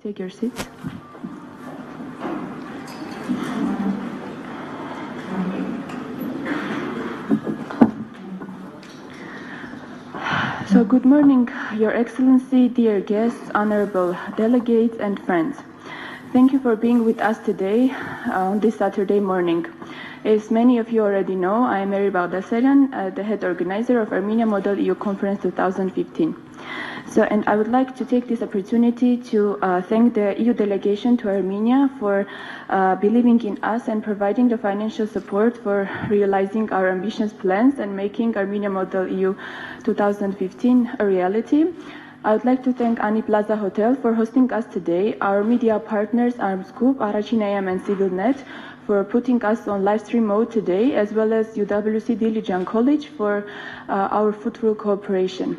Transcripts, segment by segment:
Take your seats. So good morning, Your Excellency, dear guests, honorable delegates and friends. Thank you for being with us today on this Saturday morning. As many of you already know, I am Mary Baghdasaryan, the head organizer of Armenia Model EU Conference 2015. And I would like to take this opportunity to thank the EU delegation to Armenia for believing in us and providing the financial support for realizing our ambitious plans and making Armenia Model EU 2015 a reality. I would like to thank Ani Plaza Hotel for hosting us today, our media partners Armscoop, Arachin.am and CivilNet for putting us on live stream mode today, as well as UWC Dilijan College for our fruitful cooperation.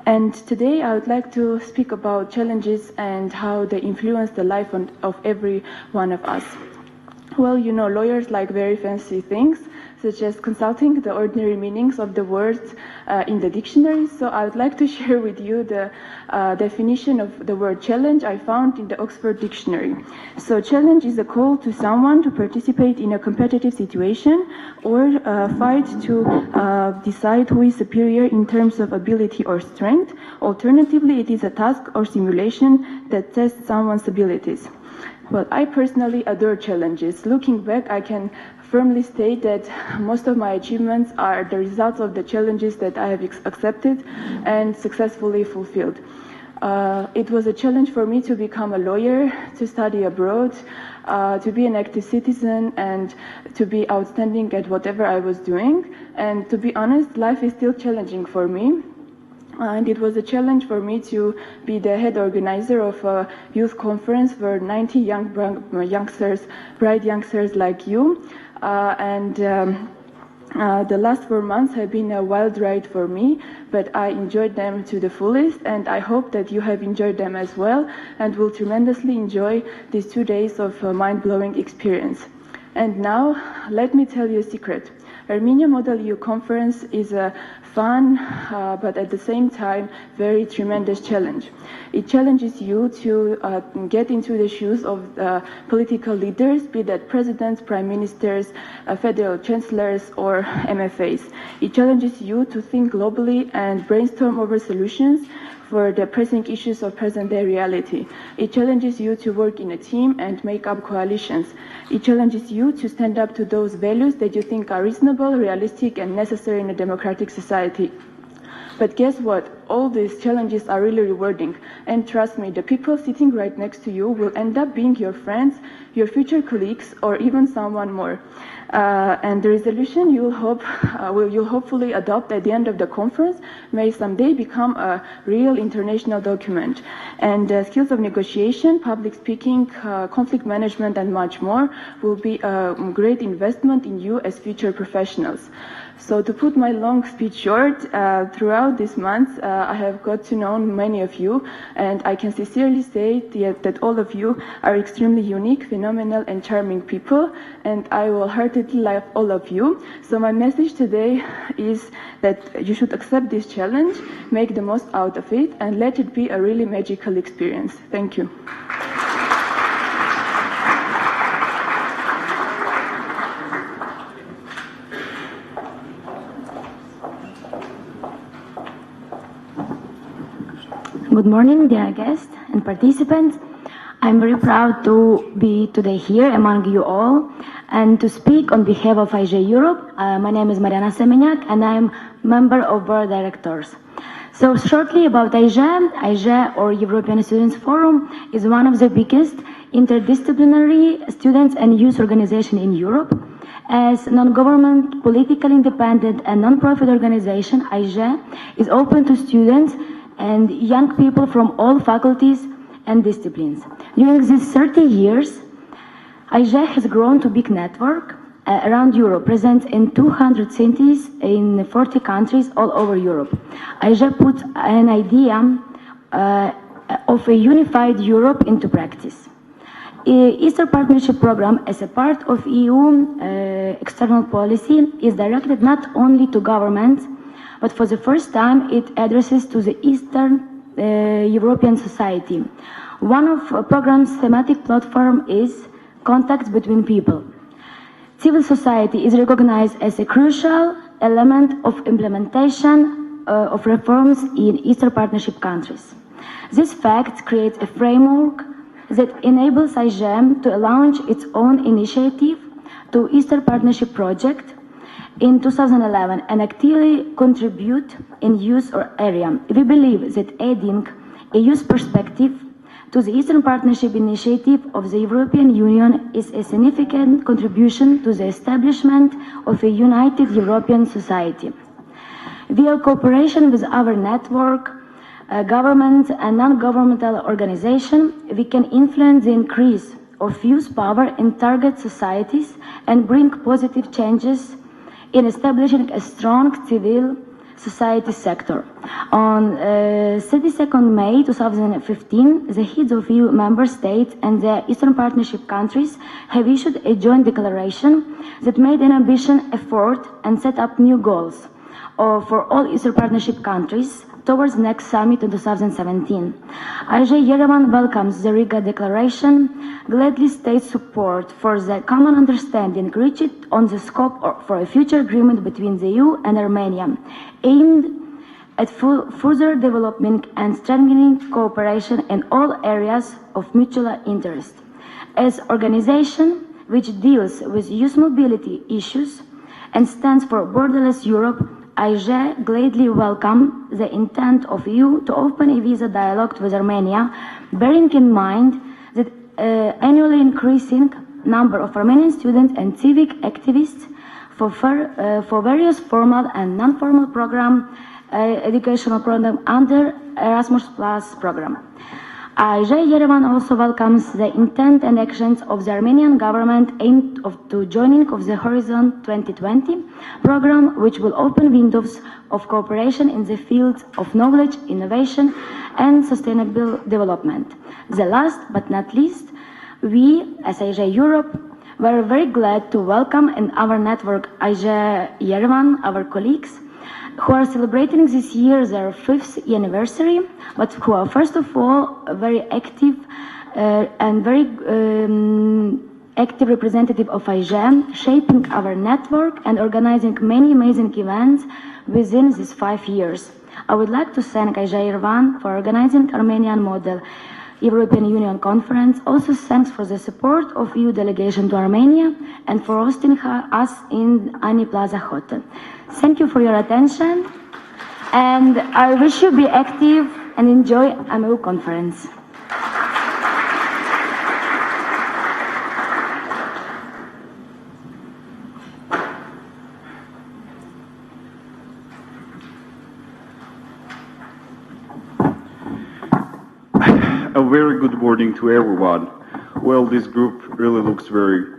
And today I would like to speak about challenges and how they influence the life of every one of us. Well, you know, lawyers like very fancy things, such as consulting the ordinary meanings of the words in the dictionary. So I would like to share with you the definition of the word challenge I found in the Oxford Dictionary. So challenge is a call to someone to participate in a competitive situation or fight to decide who is superior in terms of ability or strength. Alternatively, it is a task or simulation that tests someone's abilities. Well, I personally adore challenges. Looking back, I can firmly state that most of my achievements are the results of the challenges that I have accepted and successfully fulfilled. It was a challenge for me to become a lawyer, to study abroad, to be an active citizen, and to be outstanding at whatever I was doing. And to be honest, life is still challenging for me. And it was a challenge for me to be the head organizer of a youth conference for 90 youngsters, bright youngsters like you. The last 4 months have been a wild ride for me, but I enjoyed them to the fullest, and I hope that you have enjoyed them as well and will tremendously enjoy these 2 days of mind-blowing experience. And now, let me tell you a secret. Armenia Model EU Conference is a fun, but at the same time, very tremendous challenge. It challenges you to get into the shoes of political leaders, be that presidents, prime ministers, federal chancellors, or MFAs. It challenges you to think globally and brainstorm over solutions for the pressing issues of present-day reality. It challenges you to work in a team and make up coalitions. It challenges you to stand up to those values that you think are reasonable, realistic, and necessary in a democratic society. But guess what? All these challenges are really rewarding. And trust me, the people sitting right next to you will end up being your friends, your future colleagues, or even someone more. And the resolution you'll hopefully adopt at the end of the conference may someday become a real international document. And skills of negotiation, public speaking, conflict management, and much more will be a great investment in you as future professionals. So to put my long speech short, throughout this month, I have got to know many of you, and I can sincerely say that all of you are extremely unique, phenomenal, and charming people, and I wholeheartedly love all of you. So my message today is that you should accept this challenge, make the most out of it, and let it be a really magical experience. Thank you. Good morning, dear guests and participants. I'm very proud to be today here among you all and to speak on behalf of IJ Europe. My name is Mariana Semenyak and I'm member of board of directors. So shortly about IJ or European Students Forum is one of the biggest interdisciplinary students and youth organization in Europe. As non-government, politically independent and non-profit organization, IJ is open to students and young people from all faculties and disciplines. During these 30 years, IJ has grown to a big network around Europe, present in 200 cities in 40 countries all over Europe. IJ puts an idea of a unified Europe into practice. Eastern Partnership Program, as a part of EU external policy, is directed not only to governments, but for the first time it addresses to the Eastern European society. One of the program's thematic platform is contacts between people. Civil society is recognized as a crucial element of implementation of reforms in Eastern Partnership countries. This fact creates a framework that enables IGM to launch its own initiative to Eastern Partnership project in 2011 and actively contribute in youth area. We believe that adding a youth perspective to the Eastern Partnership initiative of the European Union is a significant contribution to the establishment of a united European society. Via cooperation with our network, government and non-governmental organizations, we can influence the increase of youth power in target societies and bring positive changes in establishing a strong civil society sector. On 32nd May 2015, the heads of EU member states and the Eastern Partnership countries have issued a joint declaration that made an ambitious effort and set up new goals for all Eastern Partnership countries towards the next summit in 2017. IJ Yerevan welcomes the Riga Declaration, gladly states support for the common understanding reached on the scope for a future agreement between the EU and Armenia, aimed at further developing and strengthening cooperation in all areas of mutual interest. As an organization which deals with youth mobility issues and stands for borderless Europe, IJ gladly welcome the intent of EU to open a visa dialogue with Armenia, bearing in mind that annually increasing number of Armenian students and civic activists for various formal and non-formal educational program under Erasmus Plus program. IJ Yerevan also welcomes the intent and actions of the Armenian government aimed to joining of the Horizon 2020 program, which will open windows of cooperation in the fields of knowledge, innovation, and sustainable development. The last but not least, we, as IJ Europe, were very glad to welcome in our network IJ Yerevan, our colleagues, who are celebrating this year their 5th anniversary, but who are first of all very active and very active representative of IGM, shaping our network and organizing many amazing events within these 5 years. I would like to thank IJ Yerevan for organizing Armenian Model European Union Conference. Also thanks for the support of EU delegation to Armenia and for hosting us in Ani Plaza Hotel. Thank you for your attention, and I wish you be active and enjoy AMEU conference. A very good morning to everyone. Well, this group really looks very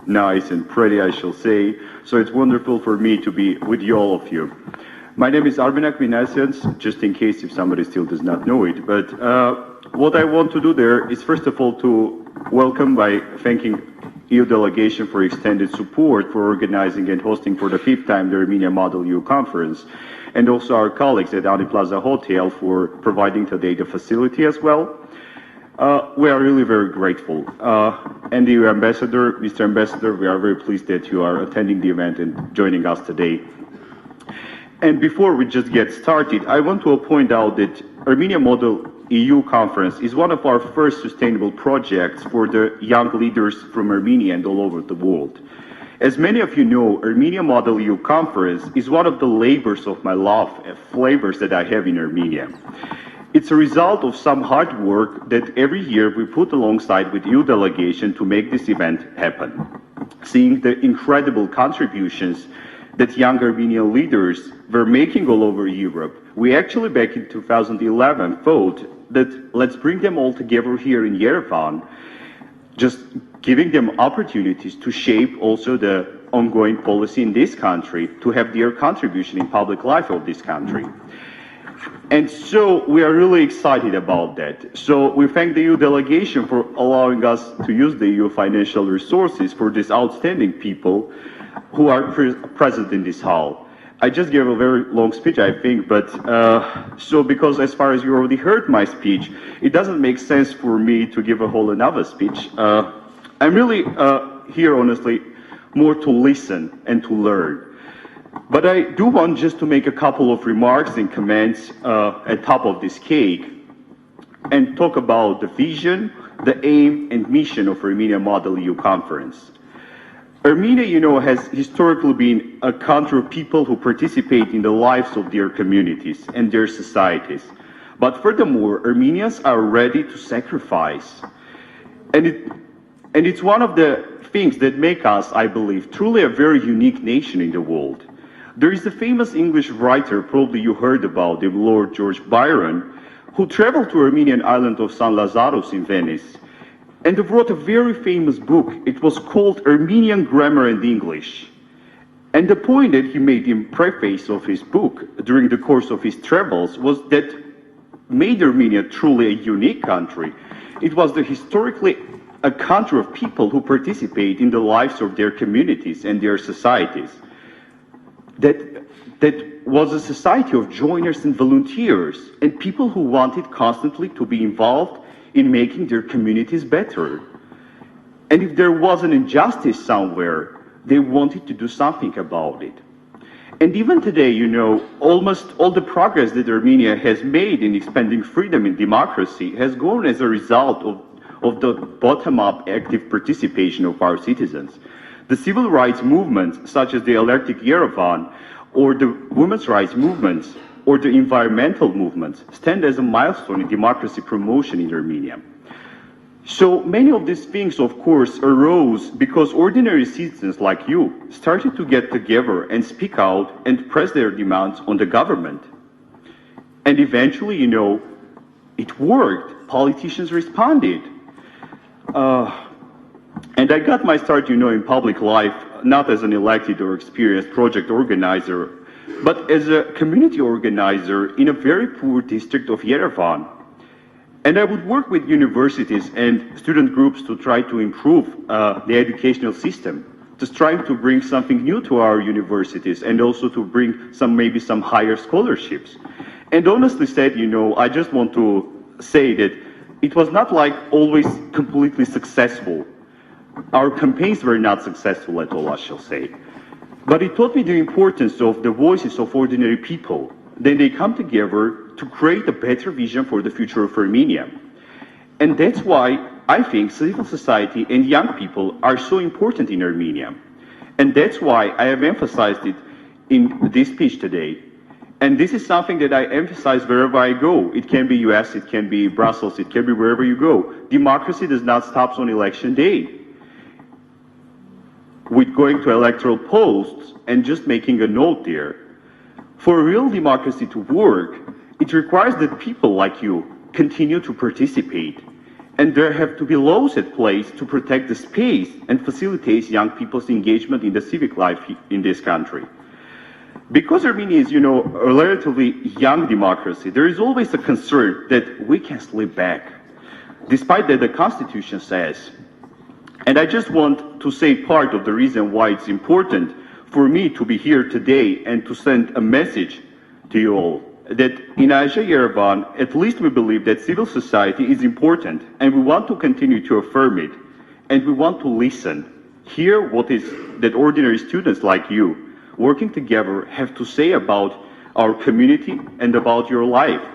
nice and pretty, I shall say, so it's wonderful for me to be with you, all of you. My name is Armenian, just in case if somebody still does not know it, but what I want to do there is first of all to welcome by thanking EU delegation for extended support for organizing and hosting for the 5th time the Armenia Model EU Conference, and also our colleagues at Ani Plaza Hotel for providing today the facility as well. We are really very grateful. And the Ambassador, Mr. Ambassador, we are very pleased that you are attending the event and joining us today. And before we just get started, I want to point out that Armenia Model EU Conference is one of our first sustainable projects for the young leaders from Armenia and all over the world. As many of you know, Armenia Model EU Conference is one of the labors of my love, flavors that I have in Armenia. It's a result of some hard work that every year we put alongside with EU delegation to make this event happen. Seeing the incredible contributions that young Armenian leaders were making all over Europe, we actually back in 2011 thought that let's bring them all together here in Yerevan, just giving them opportunities to shape also the ongoing policy in this country, to have their contribution in public life of this country. And so we are really excited about that. So we thank the EU delegation for allowing us to use the EU financial resources for these outstanding people who are present in this hall. I just gave a very long speech, I think, but so because as far as you already heard my speech, it doesn't make sense for me to give a whole another speech. I'm really here, honestly, more to listen and to learn. But I do want just to make a couple of remarks and comments at top of this cake and talk about the vision, the aim and mission of Armenia Model EU Conference. Armenia, you know, has historically been a country of people who participate in the lives of their communities and their societies. But furthermore, Armenians are ready to sacrifice. And it's one of the things that make us, I believe, truly a very unique nation in the world. There is a famous English writer, probably you heard about him, Lord George Byron, who traveled to Armenian island of San Lazaros in Venice, and wrote a very famous book. It was called Armenian Grammar and English. And the point that he made in preface of his book during the course of his travels was that made Armenia truly a unique country. It was historically a country of people who participate in the lives of their communities and their societies. That was a society of joiners and volunteers and people who wanted constantly to be involved in making their communities better. And if there was an injustice somewhere, they wanted to do something about it. And even today, you know, almost all the progress that Armenia has made in expanding freedom and democracy has gone as a result of the bottom-up active participation of our citizens. The civil rights movements, such as the Electric Yerevan, or the women's rights movements, or the environmental movements, stand as a milestone in democracy promotion in Armenia. So many of these things, of course, arose because ordinary citizens like you started to get together and speak out and press their demands on the government. And eventually, you know, it worked. Politicians responded. And I got my start, you know, in public life, not as an elected or experienced project organizer, but as a community organizer in a very poor district of Yerevan. And I would work with universities and student groups to try to improve the educational system, just trying to bring something new to our universities and also to bring maybe some higher scholarships. And honestly said, you know, I just want to say that it was not like always completely successful. Our campaigns were not successful at all, I shall say. But it taught me the importance of the voices of ordinary people. Then they come together to create a better vision for the future of Armenia. And that's why I think civil society and young people are so important in Armenia. And that's why I have emphasized it in this speech today. And this is something that I emphasize wherever I go. It can be US, it can be Brussels, it can be wherever you go. Democracy does not stop on election day with going to electoral posts and just making a note there. For real democracy to work, it requires that people like you continue to participate. And there have to be laws at place to protect the space and facilitate young people's engagement in the civic life in this country. Because Armenia is, you know, a relatively young democracy, there is always a concern that we can slip back, despite that the Constitution says. And I just want to say part of the reason why it's important for me to be here today and to send a message to you all, that in Asia Yerevan, at least we believe that civil society is important and we want to continue to affirm it. And we want to listen, hear what is that ordinary students like you working together have to say about our community and about your life.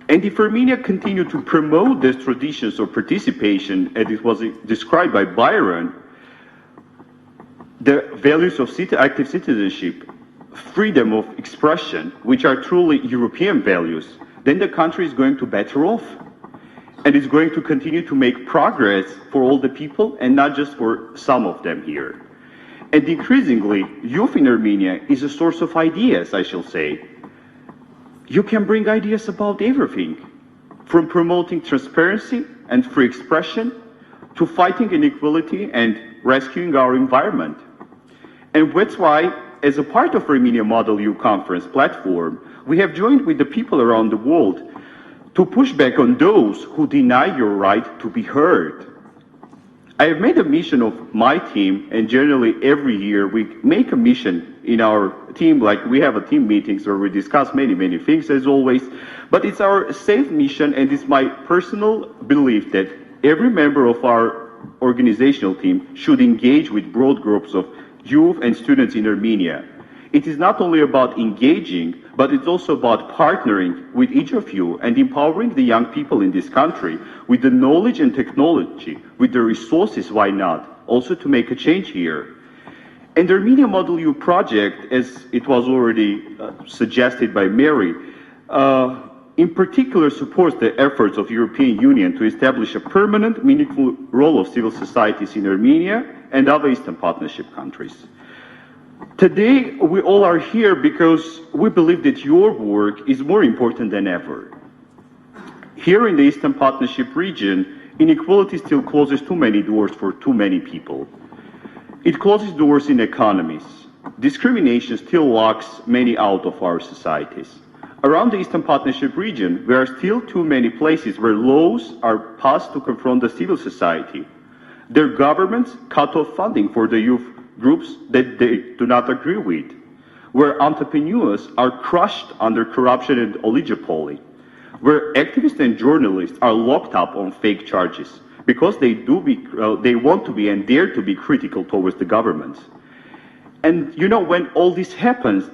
And if Armenia continued to promote these traditions of participation, as it was described by Byron, the values of active citizenship, freedom of expression, which are truly European values, then the country is going to be better off. And it's going to continue to make progress for all the people and not just for some of them here. And increasingly, youth in Armenia is a source of ideas, I shall say. You can bring ideas about everything, from promoting transparency and free expression to fighting inequality and rescuing our environment. And that's why, as a part of Armenia Model EU Conference platform, we have joined with the people around the world to push back on those who deny your right to be heard. I have made a mission of my team, and generally every year we make a mission in our team, like we have a team meetings where we discuss many things as always, but it's our safe mission, and it's my personal belief that every member of our organizational team should engage with broad groups of youth and students in Armenia. It is not only about engaging, but it's also about partnering with each of you and empowering the young people in this country with the knowledge and technology, with the resources, why not, also to make a change here. And the Armenia Model U project, as it was already suggested by Mary, in particular supports the efforts of the European Union to establish a permanent, meaningful role of civil societies in Armenia and other Eastern Partnership countries. Today, we all are here because we believe that your work is more important than ever. Here in the Eastern Partnership region, inequality still closes too many doors for too many people. It closes doors in economies. Discrimination still locks many out of our societies. Around the Eastern Partnership region, there are still too many places where laws are passed to confront the civil society. Their governments cut off funding for the youth groups that they do not agree with, where entrepreneurs are crushed under corruption and oligopoly, where activists and journalists are locked up on fake charges because they want to be and dare to be critical towards the government. And you know, when all this happens,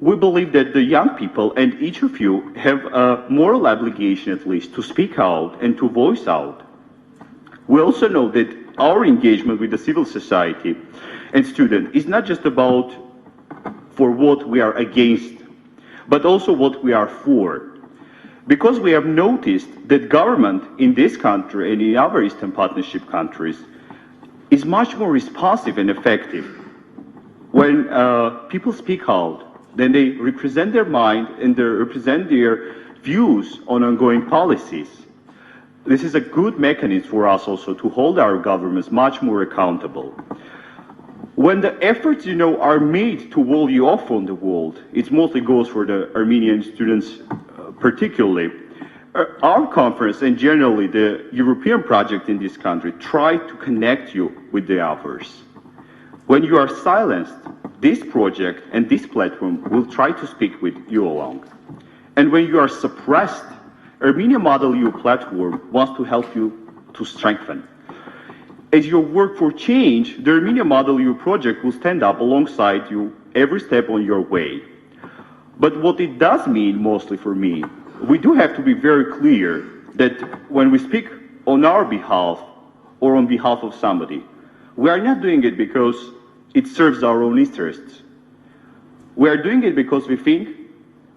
we believe that the young people and each of you have a moral obligation at least to speak out and to voice out. We also know that our engagement with the civil society and students is not just about for what we are against, but also what we are for. Because we have noticed that government in this country and in other Eastern Partnership countries is much more responsive and effective when people speak out, then they represent their mind and they represent their views on ongoing policies. This is a good mechanism for us also to hold our governments much more accountable. When the efforts, are made to wall you off from the world, it mostly goes for the Armenian students particularly. Our conference and generally the European project in this country try to connect you with the others. When you are silenced, this project and this platform will try to speak with you along. And when you are suppressed, Armenia Model U platform wants to help you to strengthen. As you work for change, the Armenia Model U project will stand up alongside you every step on your way. But what it does mean, mostly for me, we do have to be very clear that when we speak on our behalf or on behalf of somebody, we are not doing it because it serves our own interests. We are doing it because we think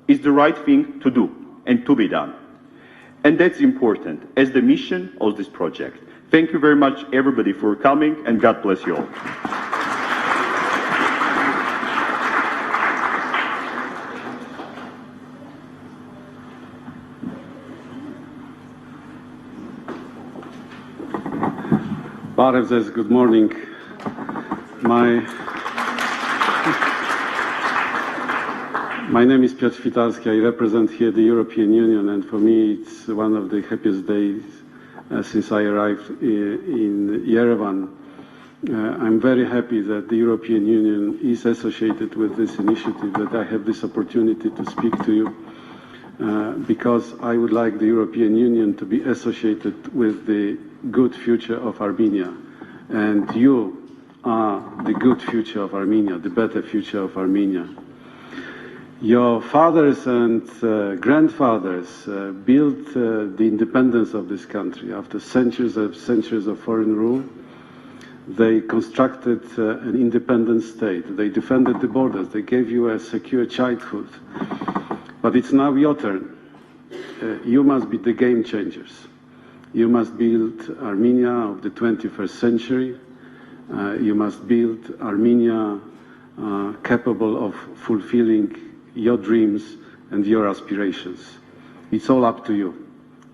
it's the right thing to do and to be done. And that's important as the mission of this project. Thank you very much, everybody, for coming, and God bless you all. Barevzes, good morning. My name is Piotr Fitalski. I represent here the European Union, and for me it's one of the happiest days since I arrived in Yerevan. I'm very happy that the European Union is associated with this initiative, that I have this opportunity to speak to you, because I would like the European Union to be associated with the good future of Armenia. And you are the good future of Armenia, the better future of Armenia. Your fathers and grandfathers built the independence of this country after centuries of foreign rule. They constructed an independent state. They defended the borders. They gave you a secure childhood. But it's now your turn. You must be the game changers. You must build Armenia of the 21st century. You must build Armenia capable of fulfilling your dreams and your aspirations. It's all up to you.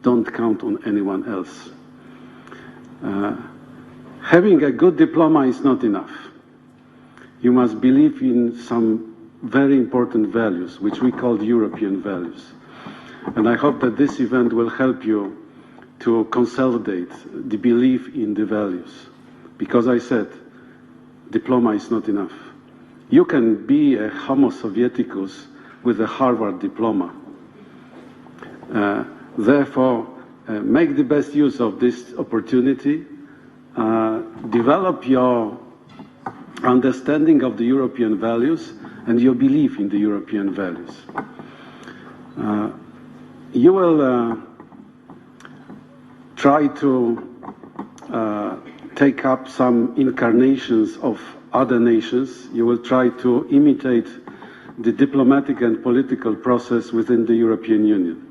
Don't count on anyone else. Having a good diploma is not enough. You must believe in some very important values, which we call European values. And I hope that this event will help you to consolidate the belief in the values. because I said diploma is not enough. You can be a Homo Sovieticus with a Harvard diploma. Therefore, make the best use of this opportunity, develop your understanding of the European values and your belief in the European values. You will try to take up some incarnations of other nations. You will try to imitate the diplomatic and political process within the European Union.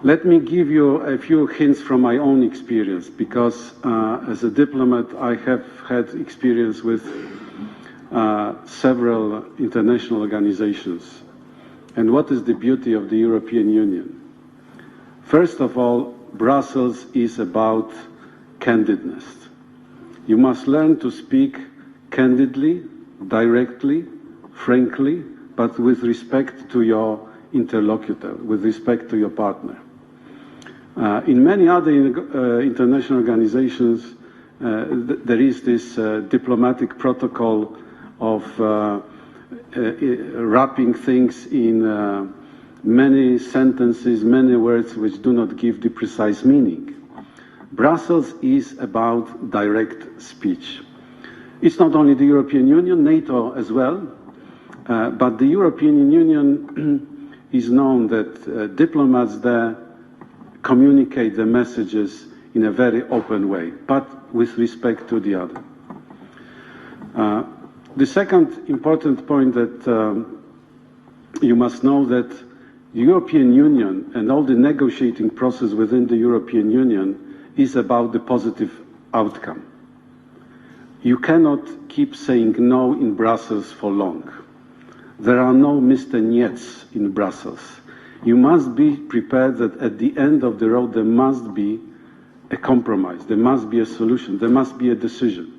Let me give you a few hints from my own experience, because as a diplomat I have had experience with several international organizations. And what is the beauty of the European Union? First of all, Brussels is about candidness. You must learn to speak candidly, directly, frankly, but with respect to your interlocutor, with respect to your partner. In many other international organizations, there is this diplomatic protocol of wrapping things in many sentences, many words which do not give the precise meaning. Brussels is about direct speech. It's not only the European Union, NATO as well, but the European Union is known that diplomats there communicate the messages in a very open way, but with respect to the other. The second important point that you must know that the European Union and all the negotiating process within the European Union is about the positive outcome. You cannot keep saying no in Brussels for long. There are no Mr. Niets in Brussels. You must be prepared that at the end of the road there must be a compromise, there must be a solution, there must be a decision,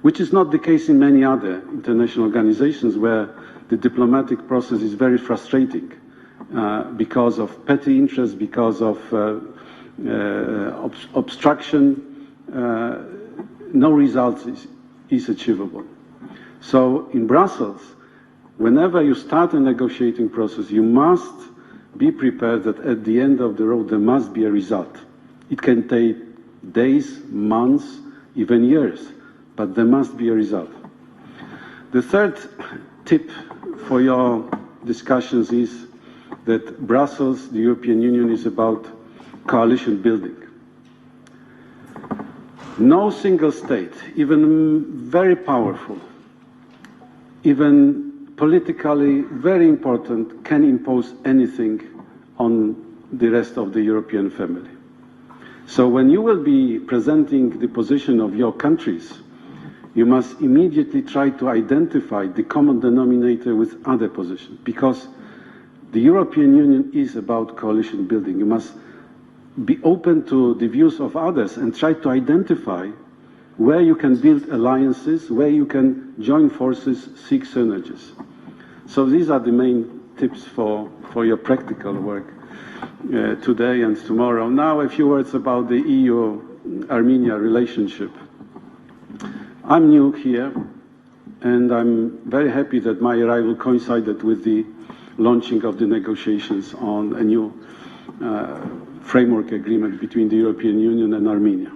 which is not the case in many other international organizations where the diplomatic process is very frustrating because of petty interests, because of obstruction. No result is achievable. So in Brussels, whenever you start a negotiating process, you must be prepared that at the end of the road there must be a result. It can take days, months, even years, but there must be a result. The third tip for your discussions is that Brussels, the European Union, is about coalition building. No single state, even very powerful, even politically very important, can impose anything on the rest of the European family. So when you will be presenting the position of your countries, you must immediately try to identify the common denominator with other positions, because the European Union is about coalition building. You must be open to the views of others and try to identify where you can build alliances, where you can join forces, seek synergies. So these are the main tips for your practical work today and tomorrow. Now a few words about the EU-Armenia relationship. I'm new here, and I'm very happy that my arrival coincided with the launching of the negotiations on a new framework agreement between the European Union and Armenia.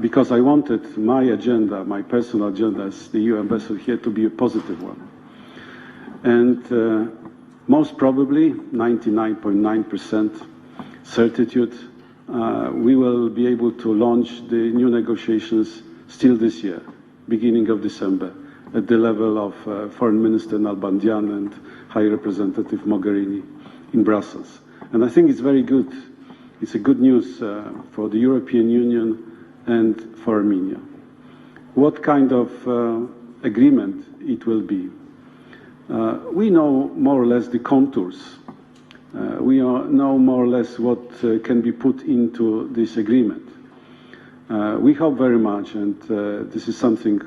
Because I wanted my agenda, my personal agenda as the EU ambassador here, to be a positive one. And most probably, 99.9% certitude, we will be able to launch the new negotiations still this year, beginning of December, at the level of Foreign Minister Nalbandian and High Representative Mogherini in Brussels. And I think it's very good. It's a good news for the European Union and for Armenia. What kind of agreement it will be? We know more or less the contours. We know more or less what can be put into this agreement. We hope very much, and this is something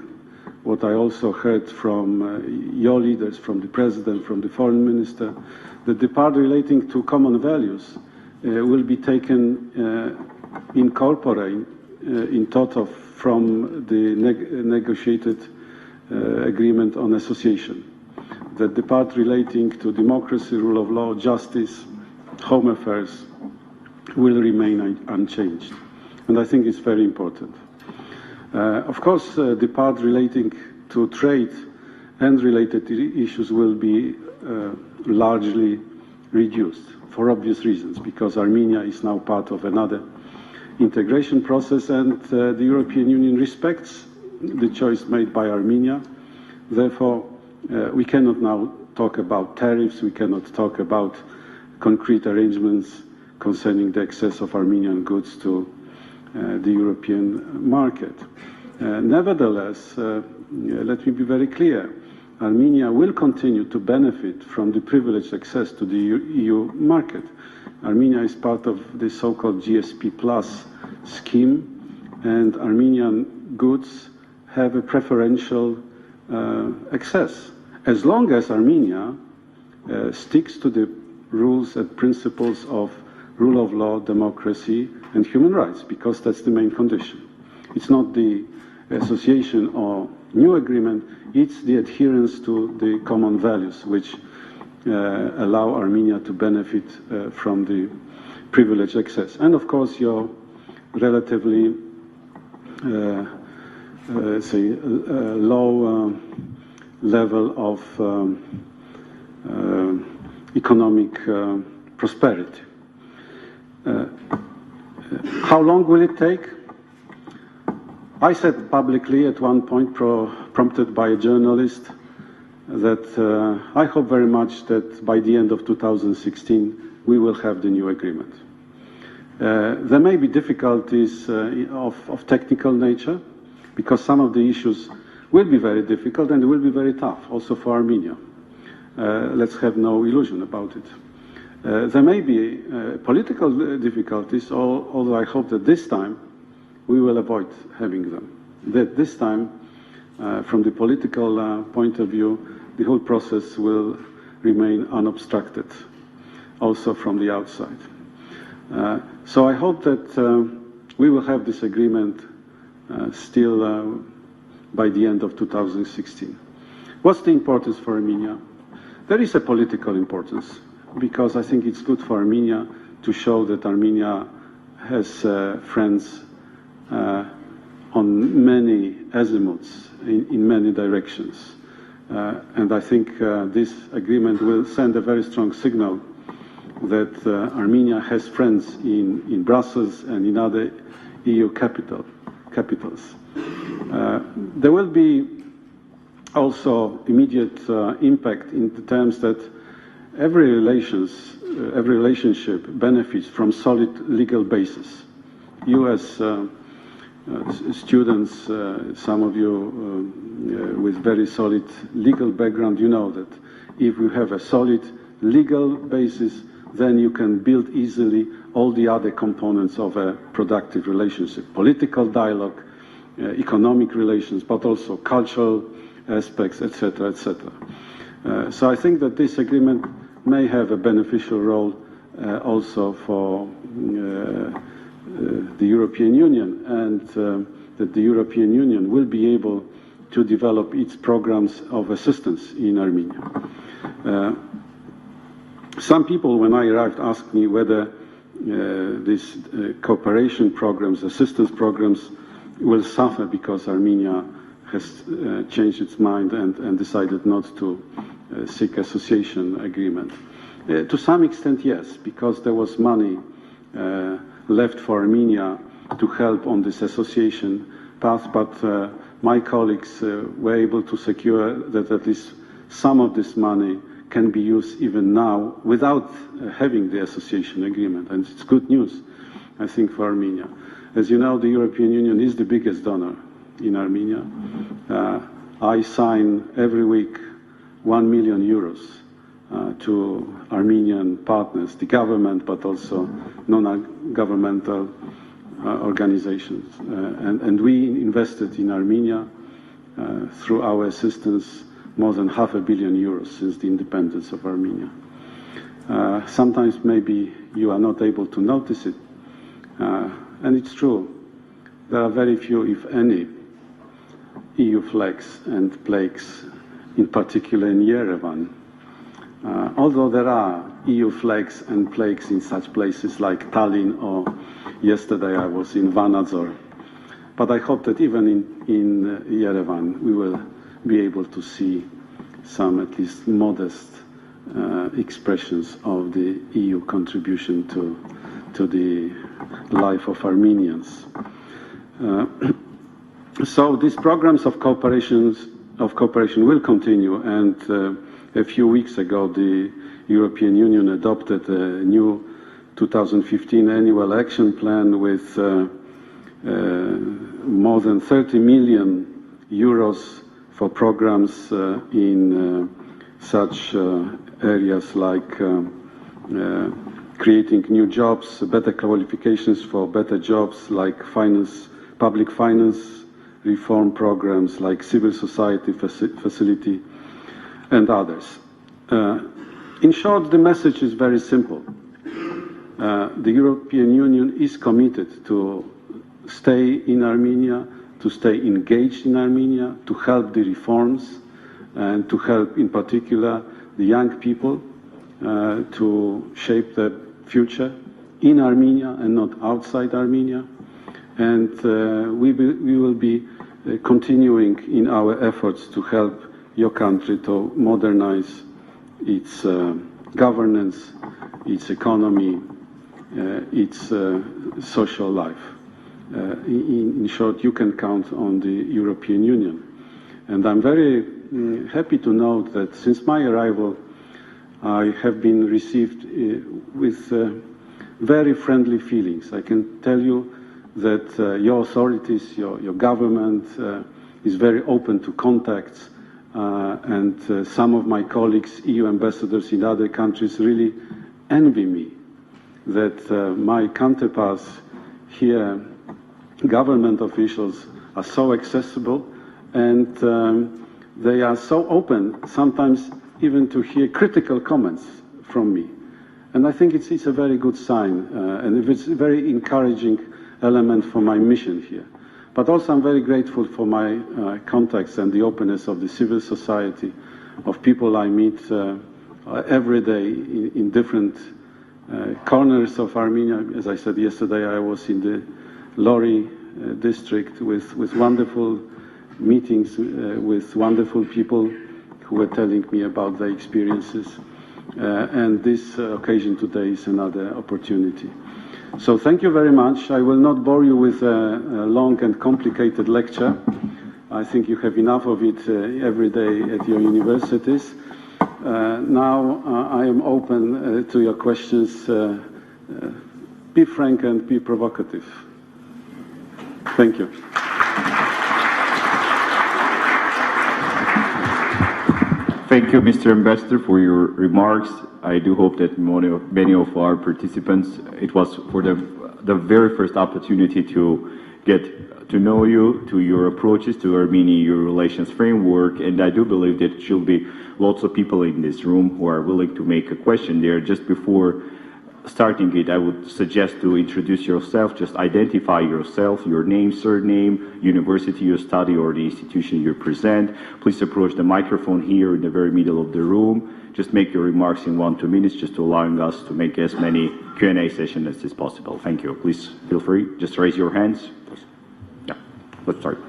what I also heard from your leaders, from the President, from the Foreign Minister, that the part relating to common values will be taken in corpore in total from the negotiated agreement on association, that the part relating to democracy, rule of law, justice, home affairs will remain unchanged. And I think it's very important. Of course, the part relating to trade and related issues will be largely reduced for obvious reasons, because Armenia is now part of another integration process, and the European Union respects the choice made by Armenia. Therefore, we cannot now talk about tariffs, we cannot talk about concrete arrangements concerning the access of Armenian goods to the European market. Nevertheless, let me be very clear. Armenia will continue to benefit from the privileged access to the EU market. Armenia is part of the so-called GSP Plus scheme, and Armenian goods have a preferential access, as long as Armenia sticks to the rules and principles of rule of law, democracy, and human rights, because that's the main condition. It's not the association or new agreement, it's the adherence to the common values which allow Armenia to benefit from the privileged access. And of course, your relatively, low level of economic prosperity. How long will it take? I said publicly at one point, prompted by a journalist, that I hope very much that by the end of 2016 we will have the new agreement. There may be difficulties of technical nature, because some of the issues will be very difficult and will be very tough, also for Armenia. Let's have no illusion about it. There may be political difficulties, although I hope that this time we will avoid having them. That this time, from the political point of view, the whole process will remain unobstructed, also from the outside. So I hope that we will have this agreement still by the end of 2016. What's the importance for Armenia? There is a political importance, because I think it's good for Armenia to show that Armenia has friends on many azimuths, in many directions. And I think this agreement will send a very strong signal that Armenia has friends in Brussels and in other EU capitals. There will be also immediate impact in the terms that every relationship benefits from solid legal basis. You as students, some of you with very solid legal background, you know that if you have a solid legal basis, then you can build easily all the other components of a productive relationship. Political dialogue, economic relations, but also cultural aspects, etc., etc. So I think that this agreement may have a beneficial role also for the European Union, and that the European Union will be able to develop its programs of assistance in Armenia. Some people, when I arrived, asked me whether these cooperation programs, assistance programs, will suffer because Armenia has changed its mind and decided not to seek association agreement. To some extent, yes, because there was money left for Armenia to help on this association path, but my colleagues were able to secure that at least some of this money can be used even now without having the association agreement. And it's good news, I think, for Armenia. As you know, the European Union is the biggest donor in Armenia. I sign every week 1 million euros to Armenian partners, the government, but also non-governmental organizations. And we invested in Armenia through our assistance more than €500 million since the independence of Armenia. Sometimes maybe you are not able to notice it, and it's true. there are very few, if any, EU flags and plaques, in particular in Yerevan. Although there are EU flags and plaques in such places like Tallinn, or yesterday I was in Vanadzor. But I hope that even in Yerevan we will be able to see some at least modest expressions of the EU contribution to the life of Armenians. So these programs of cooperation will continue, and a few weeks ago the European Union adopted a new 2015 annual action plan with more than 30 million euros for programs in such areas like creating new jobs, better qualifications for better jobs, like finance, public finance reform programs, like civil society facility, and others. In short, the message is very simple. The European Union is committed to stay in Armenia, to stay engaged in Armenia, to help the reforms, and to help, in particular, the young people to shape their future in Armenia and not outside Armenia. And we will be continuing in our efforts to help your country to modernize its governance, its economy, its social life. In short, you can count on the European Union. And I'm very happy to note that since my arrival, I have been received with very friendly feelings. I can tell you that your authorities, your government is very open to contacts, and some of my colleagues, EU ambassadors in other countries, really envy me that my counterparts here, government officials, are so accessible, and they are so open, sometimes even to hear critical comments from me. And I think it's a very good sign, and it's a very encouraging element for my mission here. But also I'm very grateful for my contacts and the openness of the civil society, of people I meet every day in different corners of Armenia. As I said yesterday, I was in the Lori district with wonderful meetings with wonderful people who were telling me about their experiences. And this occasion today is another opportunity. So thank you very much. I will not bore you with a long and complicated lecture. I think you have enough of it every day at your universities. Now I am open to your questions. Be frank and be provocative. Thank you. Thank you, Mr. Ambassador, for your remarks. I do hope that many of our participants, it was for the very first opportunity to get to know you, to your approaches to Armenia-EU relations framework, and I do believe that there should be lots of people in this room who are willing to make a question there. Just before starting it, I would suggest to introduce yourself, just identify yourself, your name, surname, university you study, or the institution you present. Please approach the microphone here in the very middle of the room. Just make your remarks in 1-2 minutes, just allowing us to make as many Q&A sessions as is possible. Thank you. Please feel free. Just raise your hands. Yeah, let's start.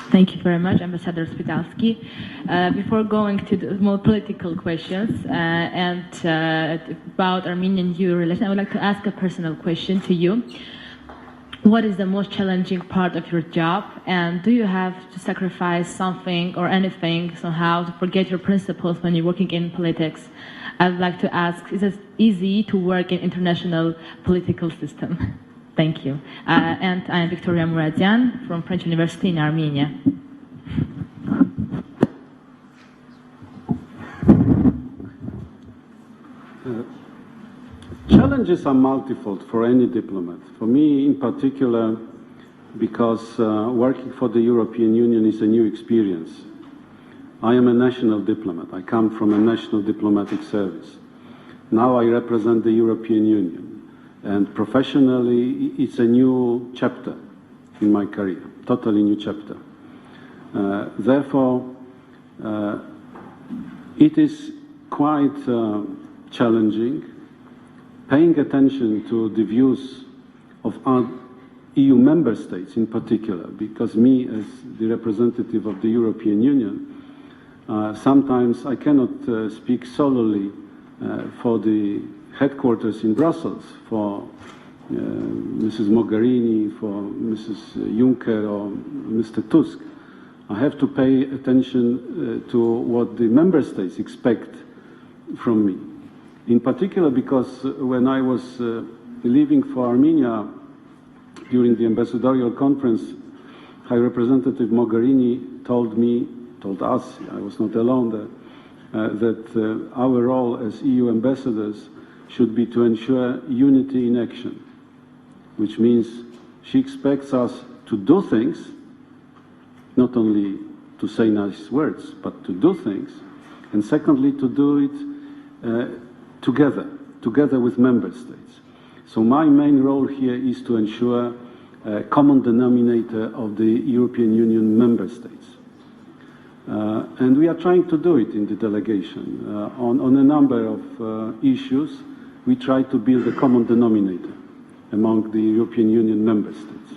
Thank you very much, Ambassador Spitalski. Before going to the more political questions and about Armenian-EU relations, I would like to ask a personal question to you. What is the most challenging part of your job, and do you have to sacrifice something or anything somehow to forget your principles when you're working in politics? I'd like to ask, is it easy to work in international political system? Thank you. And I am Victoria Muradian from French University in Armenia. Challenges are multifold for any diplomat. For me in particular, because working for the European Union is a new experience. I am a national diplomat. I come from a national diplomatic service. Now I represent the European Union. And professionally, it's a new chapter in my career, totally new chapter. Therefore, it is quite challenging paying attention to the views of our EU member states in particular, because me as the representative of the European Union, sometimes I cannot speak solely for the headquarters in Brussels, for Mrs. Mogherini, for Mrs. Juncker or Mr. Tusk. I have to pay attention to what the member states expect from me. In particular because when I was leaving for Armenia during the ambassadorial conference, High Representative Mogherini told us, I was not alone there, that our role as EU ambassadors should be to ensure unity in action, which means she expects us to do things, not only to say nice words, but to do things, and secondly, to do it together with member states. So my main role here is to ensure a common denominator of the European Union member states. And we are trying to do it in the delegation. On a number of issues, we try to build a common denominator among the European Union member states.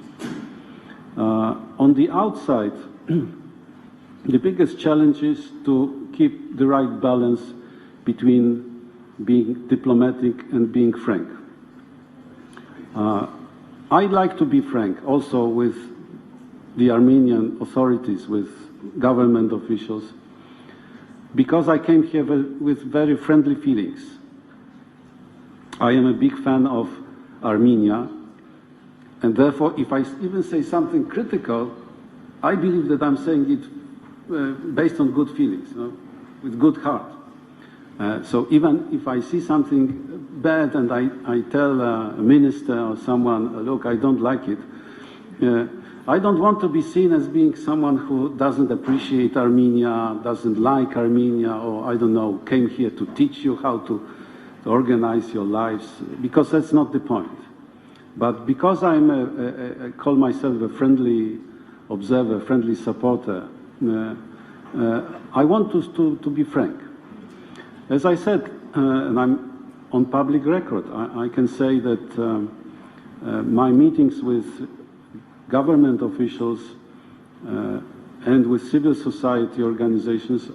On the outside, the biggest challenge is to keep the right balance between being diplomatic and being frank. I'd like to be frank also with the Armenian authorities, with government officials, because I came here with very friendly feelings. I am a big fan of Armenia, and therefore if I even say something critical, I believe that I'm saying it based on good feelings, with good heart. So even if I see something bad and I tell a minister or someone, look, I don't like it, I don't want to be seen as being someone who doesn't appreciate Armenia, doesn't like Armenia, or I don't know, came here to teach you how to organize your lives, because that's not the point. But because I call myself a friendly observer, friendly supporter, I want to be frank. As I said, and I'm on public record, I can say that my meetings with government officials and with civil society organizations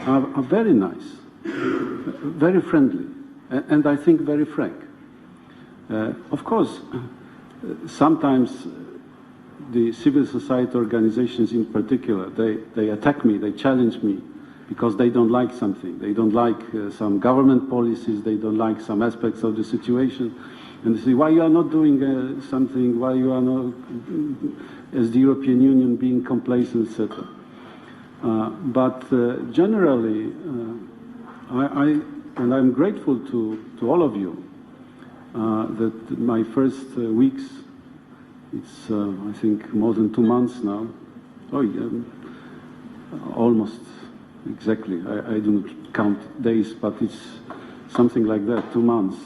are very nice, very friendly, and I think very frank. Of course, sometimes the civil society organizations in particular, they attack me, they challenge me, because they don't like something. They don't like some government policies, they don't like some aspects of the situation. And they say, why you are not doing something, why you are not, as the European Union, being complacent, etc. But generally, and I'm grateful to all of you, that my first weeks, it's I think more than 2 months now, almost exactly, I do not count days, but it's something like that, 2 months,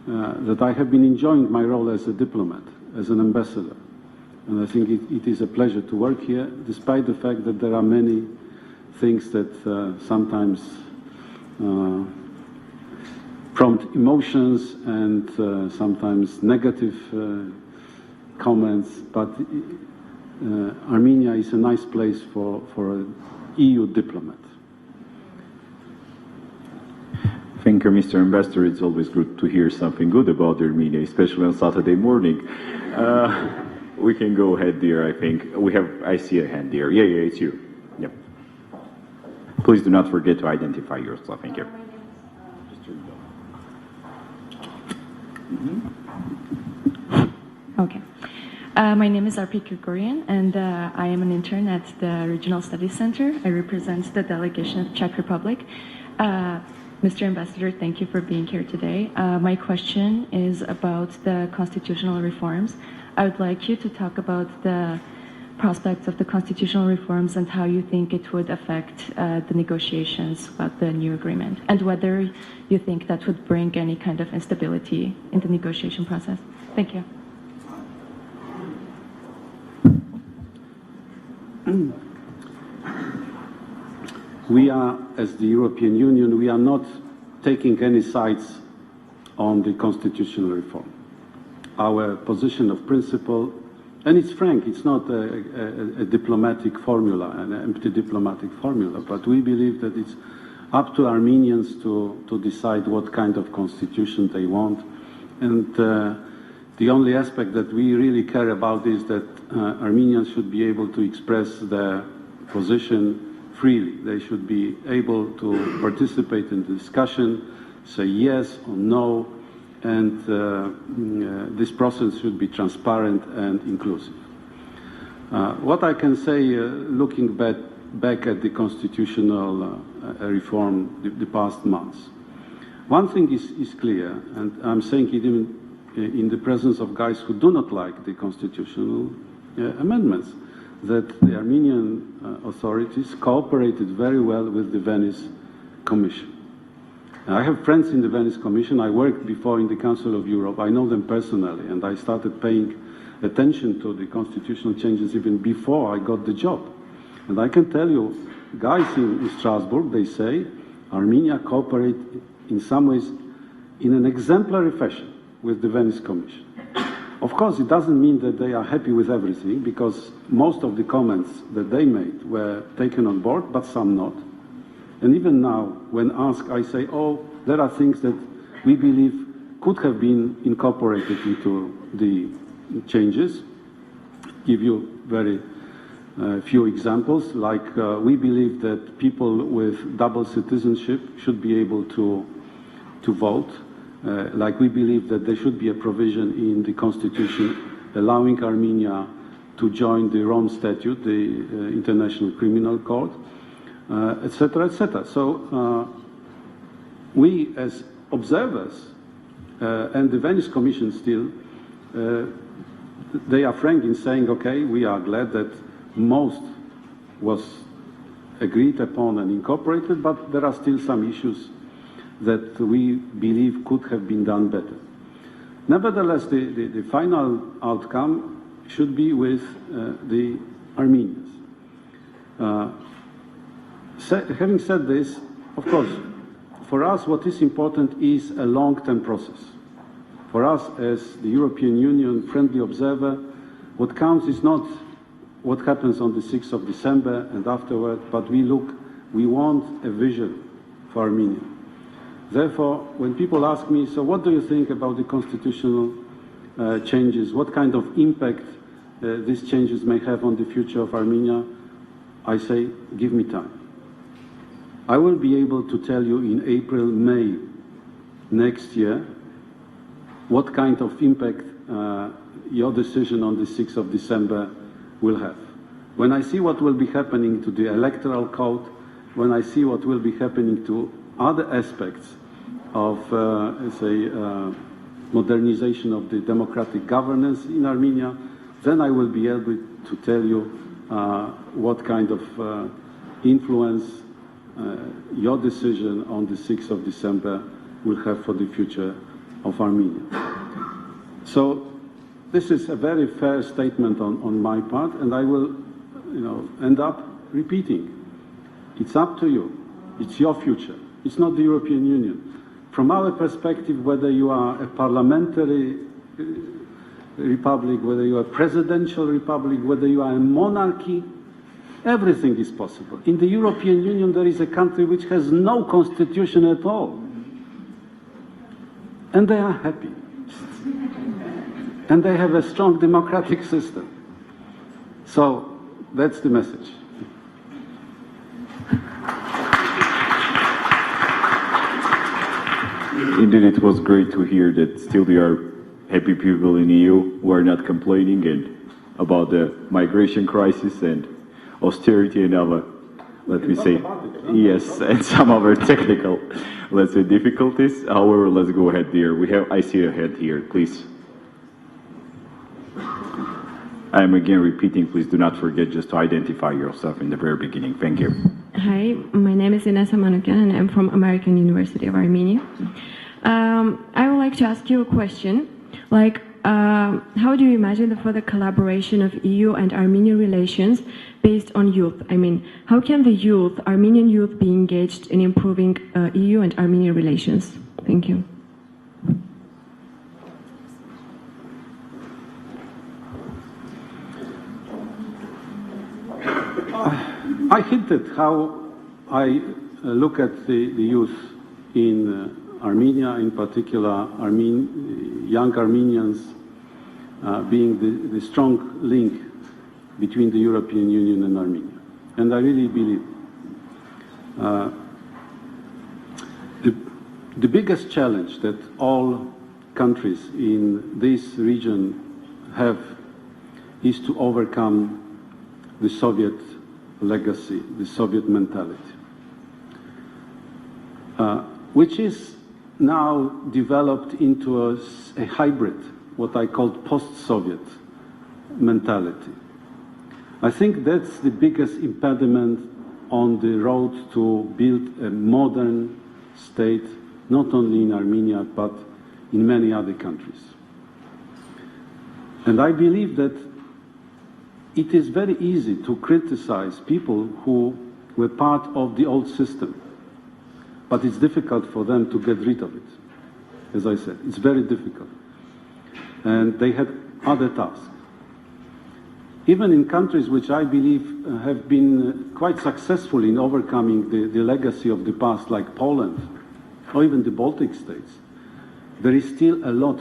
that I have been enjoying my role as a diplomat, as an ambassador. And I think it is a pleasure to work here, despite the fact that there are many things that sometimes prompt emotions and sometimes negative comments, but Armenia is a nice place for an EU diplomat. Thank you, Mr. Ambassador. It's always good to hear something good about Armenia, especially on Saturday morning. We can go ahead there, I think. I see a hand there. Yeah, it's you. Yep. Please do not forget to identify yourself. Thank you. Okay. My name is Arpi Kirkorian, and I am an intern at the Regional Studies Center. I represent the delegation of Czech Republic. Mr. Ambassador, thank you for being here today. My question is about the constitutional reforms. I would like you to talk about the prospects of the constitutional reforms and how you think it would affect the negotiations about the new agreement, and whether you think that would bring any kind of instability in the negotiation process. Thank you. We are, as the European Union, we are not taking any sides on the constitutional reform. Our position of principle, and it's frank, it's not a diplomatic formula, an empty diplomatic formula, but we believe that it's up to Armenians to decide what kind of constitution they want. And the only aspect that we really care about is that Armenians should be able to express their position freely. They should be able to participate in the discussion, say yes or no, and this process should be transparent and inclusive. What I can say, looking back at the constitutional reform the past months, one thing is clear, and I'm saying it even in the presence of guys who do not like the constitutional amendments, that the Armenian authorities cooperated very well with the Venice Commission. I have friends in the Venice Commission. I worked before in the Council of Europe. I know them personally, and I started paying attention to the constitutional changes even before I got the job. And I can tell you, guys in Strasbourg, they say Armenia cooperates in some ways in an exemplary fashion with the Venice Commission. Of course, it doesn't mean that they are happy with everything, because most of the comments that they made were taken on board, but some not. And even now, when asked, I say, oh, there are things that we believe could have been incorporated into the changes. Give you very few examples, like we believe that people with double citizenship should be able to vote. Like we believe that there should be a provision in the constitution allowing Armenia to join the Rome Statute, the International Criminal Court, etc., etc. So we as observers and the Venice Commission still, they are frank in saying, okay, we are glad that most was agreed upon and incorporated, but there are still some issues that we believe could have been done better. Nevertheless, the final outcome should be with the Armenians. Having said this, of course, for us what is important is a long-term process. For us as the European Union friendly observer, what counts is not what happens on the 6th of December and afterward, but we want a vision for Armenia. Therefore, when people ask me, so what do you think about the constitutional changes? What kind of impact these changes may have on the future of Armenia? I say, give me time. I will be able to tell you in April, May next year what kind of impact your decision on the 6th of December will have. When I see what will be happening to the electoral code, when I see what will be happening to other aspects of, say, modernization of the democratic governance in Armenia, then I will be able to tell you what kind of influence your decision on the 6th of December will have for the future of Armenia. So this is a very fair statement on my part, and I will end up repeating. It's up to you. It's your future. It's not the European Union. From our perspective, whether you are a parliamentary republic, whether you are a presidential republic, whether you are a monarchy, everything is possible. In the European Union, there is a country which has no constitution at all. And they are happy. And they have a strong democratic system. So that's the message. Indeed, it was great to hear that still there are happy people in the EU who are not complaining and about the migration crisis and austerity and other, let me say, yes, and some other technical, let's say, difficulties. However, let's go ahead there. I see a hand here, please. I am again repeating, please do not forget just to identify yourself in the very beginning. Thank you. Hi, my name is Inessa Manukyan and I'm from American University of Armenia. I would like to ask you a question. How do you imagine the further collaboration of EU and Armenian relations based on youth? I mean, how can the youth, Armenian youth, be engaged in improving EU and Armenian relations? Thank you. I hinted how I look at the youth in Armenia, in particular, young Armenians being the strong link between the European Union and Armenia. And I really believe the biggest challenge that all countries in this region have is to overcome the Soviet legacy, the Soviet mentality, which is now developed into a hybrid, what I call post-Soviet mentality. I think that's the biggest impediment on the road to build a modern state, not only in Armenia, but in many other countries. And I believe that it is very easy to criticize people who were part of the old system, but it's difficult for them to get rid of it. As I said, it's very difficult. And they had other tasks. Even in countries which I believe have been quite successful in overcoming the legacy of the past, like Poland, or even the Baltic states, there is still a lot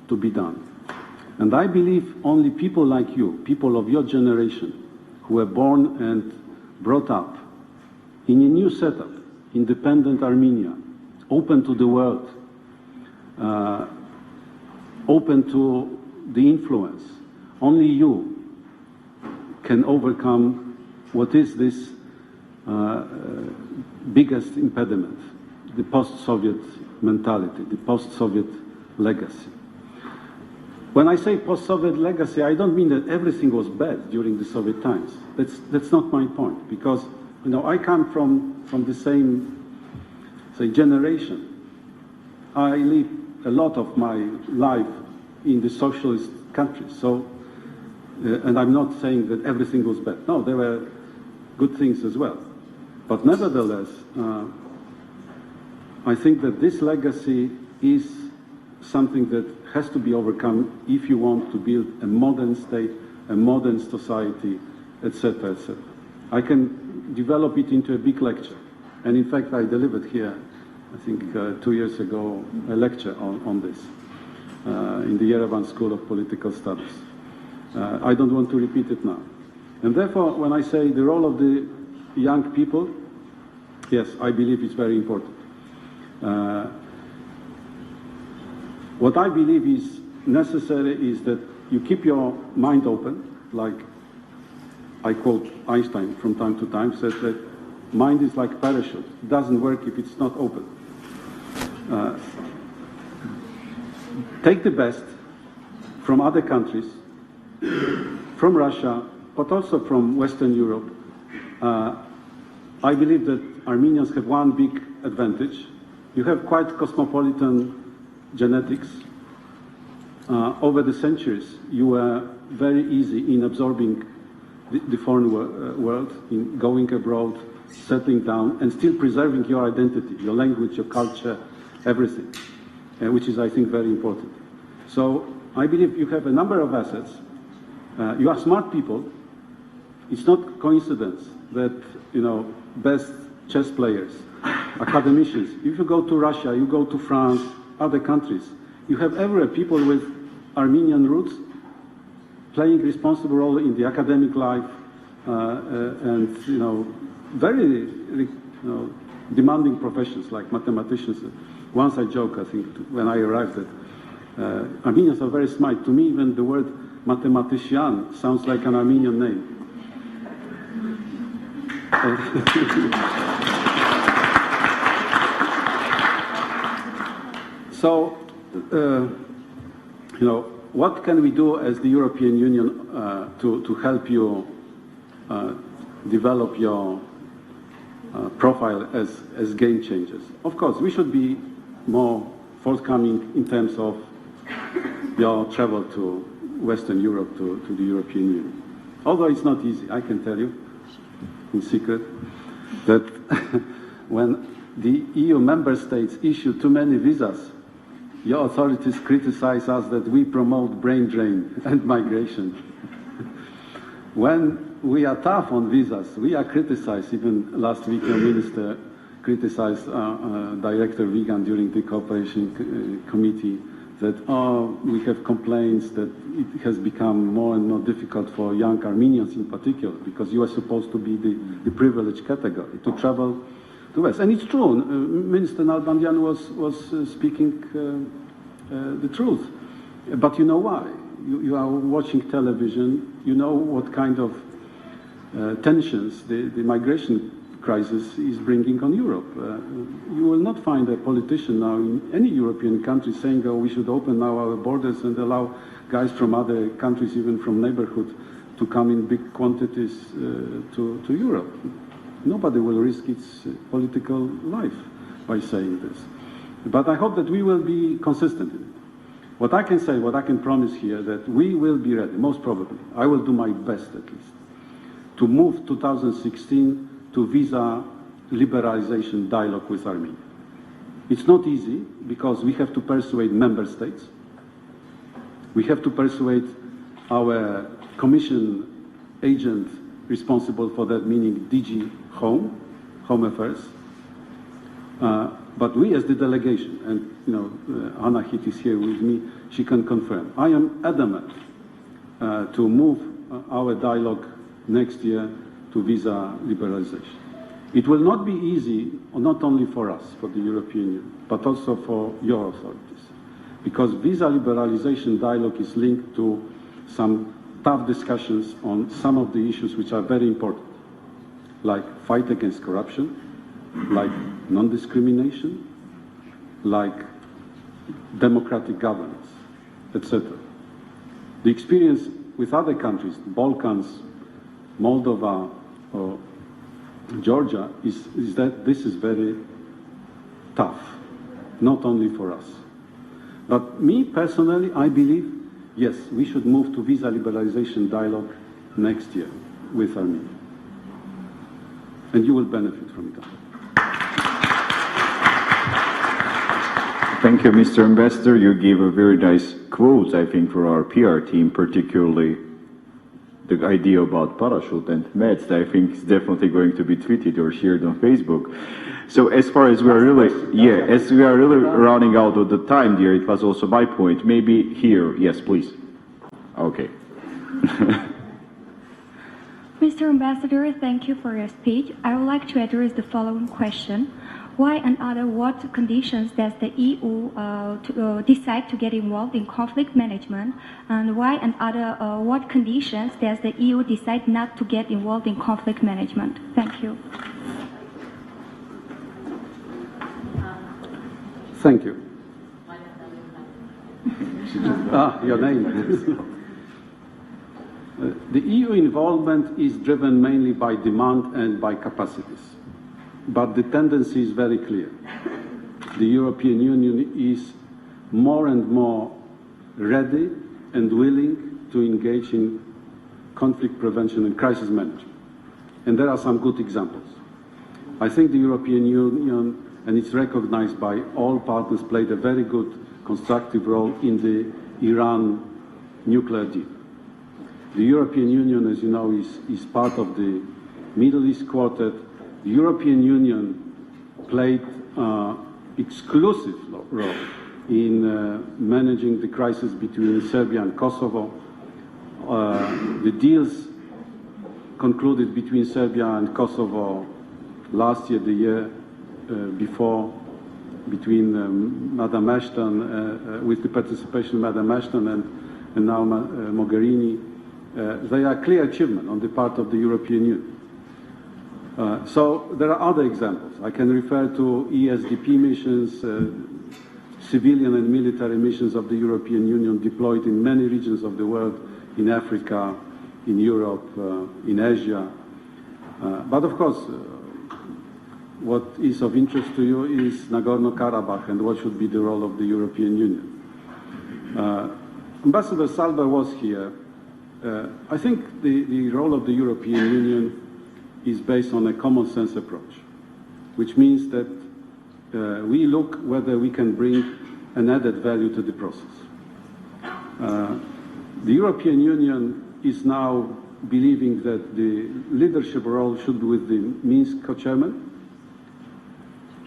to be done. And I believe only people like you, people of your generation, who were born and brought up in a new setup, independent Armenia, open to the world, open to the influence, only you can overcome what is this biggest impediment, the post-Soviet mentality, the post-Soviet legacy. When I say post-Soviet legacy, I don't mean that everything was bad during the Soviet times. That's not my point, because I come from the same, say, generation. I lived a lot of my life in the socialist countries, so, and I'm not saying that everything was bad. No, there were good things as well. But nevertheless, I think that this legacy is something that has to be overcome if you want to build a modern state, a modern society, etc., etc. I can develop it into a big lecture. And in fact, I delivered here, I think 2 years ago, a lecture on this in the Yerevan School of Political Studies. I don't want to repeat it now. And therefore, when I say the role of the young people, yes, I believe it's very important. What I believe is necessary is that you keep your mind open, like I quote Einstein from time to time, says that mind is like parachute. It doesn't work if it's not open. Take the best from other countries, from Russia, but also from Western Europe. I believe that Armenians have one big advantage. You have quite cosmopolitan genetics. Over the centuries, you were very easy in absorbing the foreign world, in going abroad, settling down, and still preserving your identity, your language, your culture, everything, which is, I think, very important. So I believe you have a number of assets. You are smart people. It's not coincidence that, best chess players, academicians, if you go to Russia, you go to France, other countries, you have everywhere people with Armenian roots playing responsible role in the academic life and, very demanding professions like mathematicians. Once I joke, I think, when I arrived that Armenians are very smart. To me, even the word mathematician sounds like an Armenian name. So, what can we do as the European Union to help you develop your profile as game changers? Of course, we should be more forthcoming in terms of your travel to Western Europe, to the European Union. Although it's not easy, I can tell you in secret that when the EU member states issue too many visas, your authorities criticize us that we promote brain drain and migration. When we are tough on visas, we are criticized. Even last week, your minister criticized Director Vigan during the cooperation committee that we have complaints that it has become more and more difficult for young Armenians in particular, because you are supposed to be the privileged category to travel to West. And it's true. Minister Nalbandian was speaking the truth. But you know why? You are watching television. You know what kind of tensions the migration crisis is bringing on Europe. You will not find a politician now in any European country saying, oh, we should open now our borders and allow guys from other countries, even from neighborhood, to come in big quantities to Europe. Nobody will risk its political life by saying this. But I hope that we will be consistent in it. What I can say, what I can promise here, that we will be ready, most probably. I will do my best, at least, to move 2016 to visa liberalization dialogue with Armenia. It's not easy, because we have to persuade member states. We have to persuade our Commission agent responsible for that, meaning DG Home Affairs. But we as the delegation, and you know, Anna Hit is here with me, she can confirm. I am adamant to move our dialogue next year to visa liberalization. It will not be easy, not only for us, for the European Union, but also for your authorities, because visa liberalization dialogue is linked to some tough discussions on some of the issues which are very important, like fight against corruption, like non-discrimination, like democratic governance, etc. The experience with other countries, the Balkans, Moldova, or Georgia, is that this is very tough, not only for us. But me personally, I believe, yes, we should move to visa liberalization dialogue next year with Armenia. And you will benefit from it. Thank you, Mr. Ambassador. You gave a very nice quote, I think, for our PR team, particularly the idea about parachute and meds. I think it's definitely going to be tweeted or shared on Facebook. So as far as we are really, as we are really running out of the time, dear, it was also my point. Maybe here, yes, please. Okay. Mr. Ambassador, thank you for your speech. I would like to address the following question. Why and under what conditions does the EU decide to get involved in conflict management? And why and under what conditions does the EU decide not to get involved in conflict management? Thank you. Thank you. Your name. The EU involvement is driven mainly by demand and by capacities. But the tendency is very clear. The European Union is more and more ready and willing to engage in conflict prevention and crisis management. And there are some good examples. I think the European Union, and it's recognized by all partners, played a very good constructive role in the Iran nuclear deal. The European Union, as you know, is part of the Middle East Quartet. The European Union played exclusive role in managing the crisis between Serbia and Kosovo. The deals concluded between Serbia and Kosovo last year, the year before, between Madam Ashton, with the participation of Madam Ashton and now Mogherini, they are clear achievement on the part of the European Union. So there are other examples. I can refer to ESDP missions, civilian and military missions of the European Union deployed in many regions of the world, in Africa, in Europe, in Asia. But of course, what is of interest to you is Nagorno-Karabakh and what should be the role of the European Union. Ambassador Salba was here. I think the role of the European Union is based on a common sense approach, which means that we look whether we can bring an added value to the process. The European Union is now believing that the leadership role should be with the Minsk co-chairman.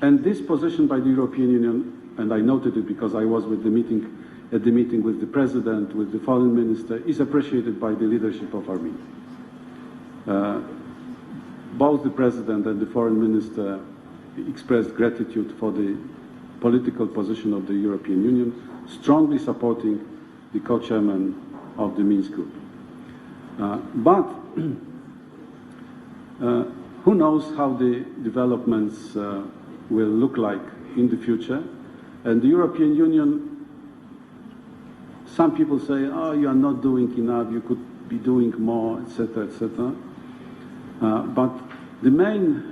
And this position by the European Union, and I noted it because I was at the meeting with the President, with the Foreign Minister, is appreciated by the leadership of Armenia. Both the President and the Foreign Minister expressed gratitude for the political position of the European Union, strongly supporting the co-chairman of the Minsk group. But who knows how the developments will look like in the future. And the European Union, some people say, oh, you are not doing enough, you could be doing more, etc., etc. But the main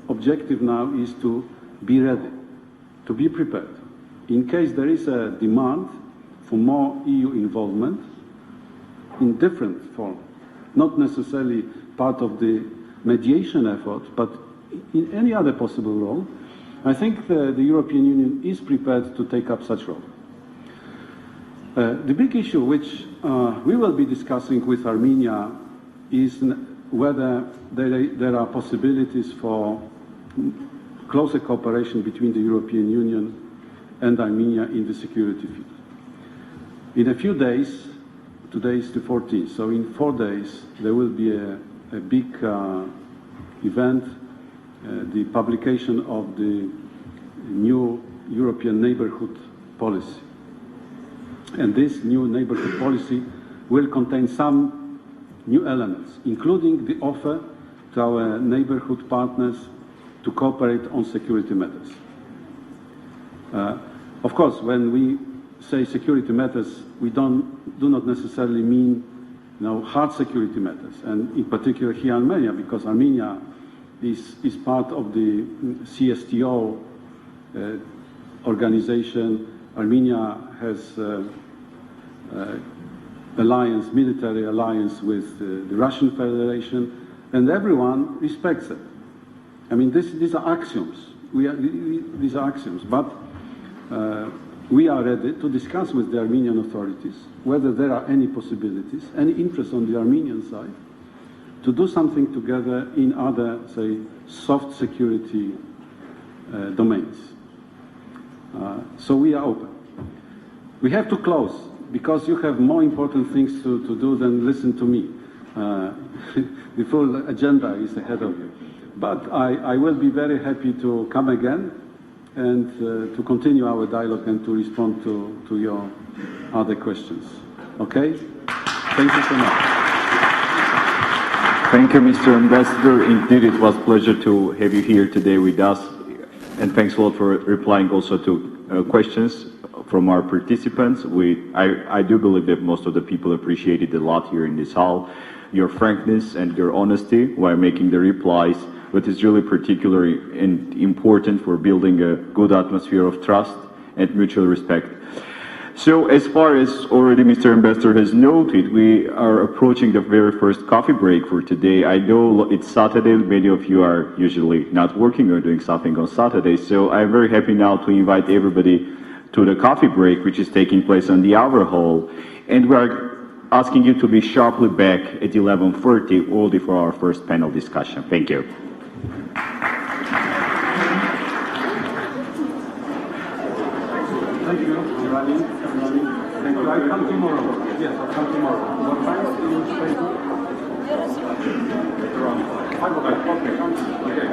objective now is to be ready, to be prepared. In case there is a demand for more EU involvement in different form, not necessarily part of the mediation effort, but in any other possible role, I think the European Union is prepared to take up such role. The big issue which we will be discussing with Armenia is whether there are possibilities for closer cooperation between the European Union and Armenia in the security field. In a few days, today is the 14th, so in 4 days there will be a big event, the publication of the new European neighborhood policy. And this new neighborhood policy will contain some new elements, including the offer to our neighborhood partners to cooperate on security matters. Of course, when we say security matters, we do not necessarily mean hard security matters, and in particular here in Armenia, because Armenia is part of the CSTO organization. Armenia has military alliance with the Russian Federation, and everyone respects it. I mean, these are axioms. These are axioms, but we are ready to discuss with the Armenian authorities whether there are any possibilities, any interest on the Armenian side to do something together in other, say, soft security domains. So we are open. We have to close because you have more important things to do than listen to me. The full agenda is ahead of you. But I will be very happy to come again and to continue our dialogue and to respond to your other questions. Okay? Thank you so much. Thank you, Mr. Ambassador. Indeed, it was a pleasure to have you here today with us. And thanks a lot for replying also to questions from our participants. I do believe that most of the people appreciated a lot here in this hall, your frankness and your honesty while making the replies, but it's really particularly and important for building a good atmosphere of trust and mutual respect. So as far as already Mr. Ambassador has noted, we are approaching the very first coffee break for today. I know it's Saturday, many of you are usually not working or doing something on Saturday, so I'm very happy now to invite everybody to the coffee break, which is taking place on the Hour Hall, and we are asking you to be sharply back at 11:30 only for our first panel discussion. Thank you. Thank you. I'm running. Thank you. I'll come tomorrow. Yes, I'll come tomorrow. What time do you expect? Around 5 o'clock. Okay.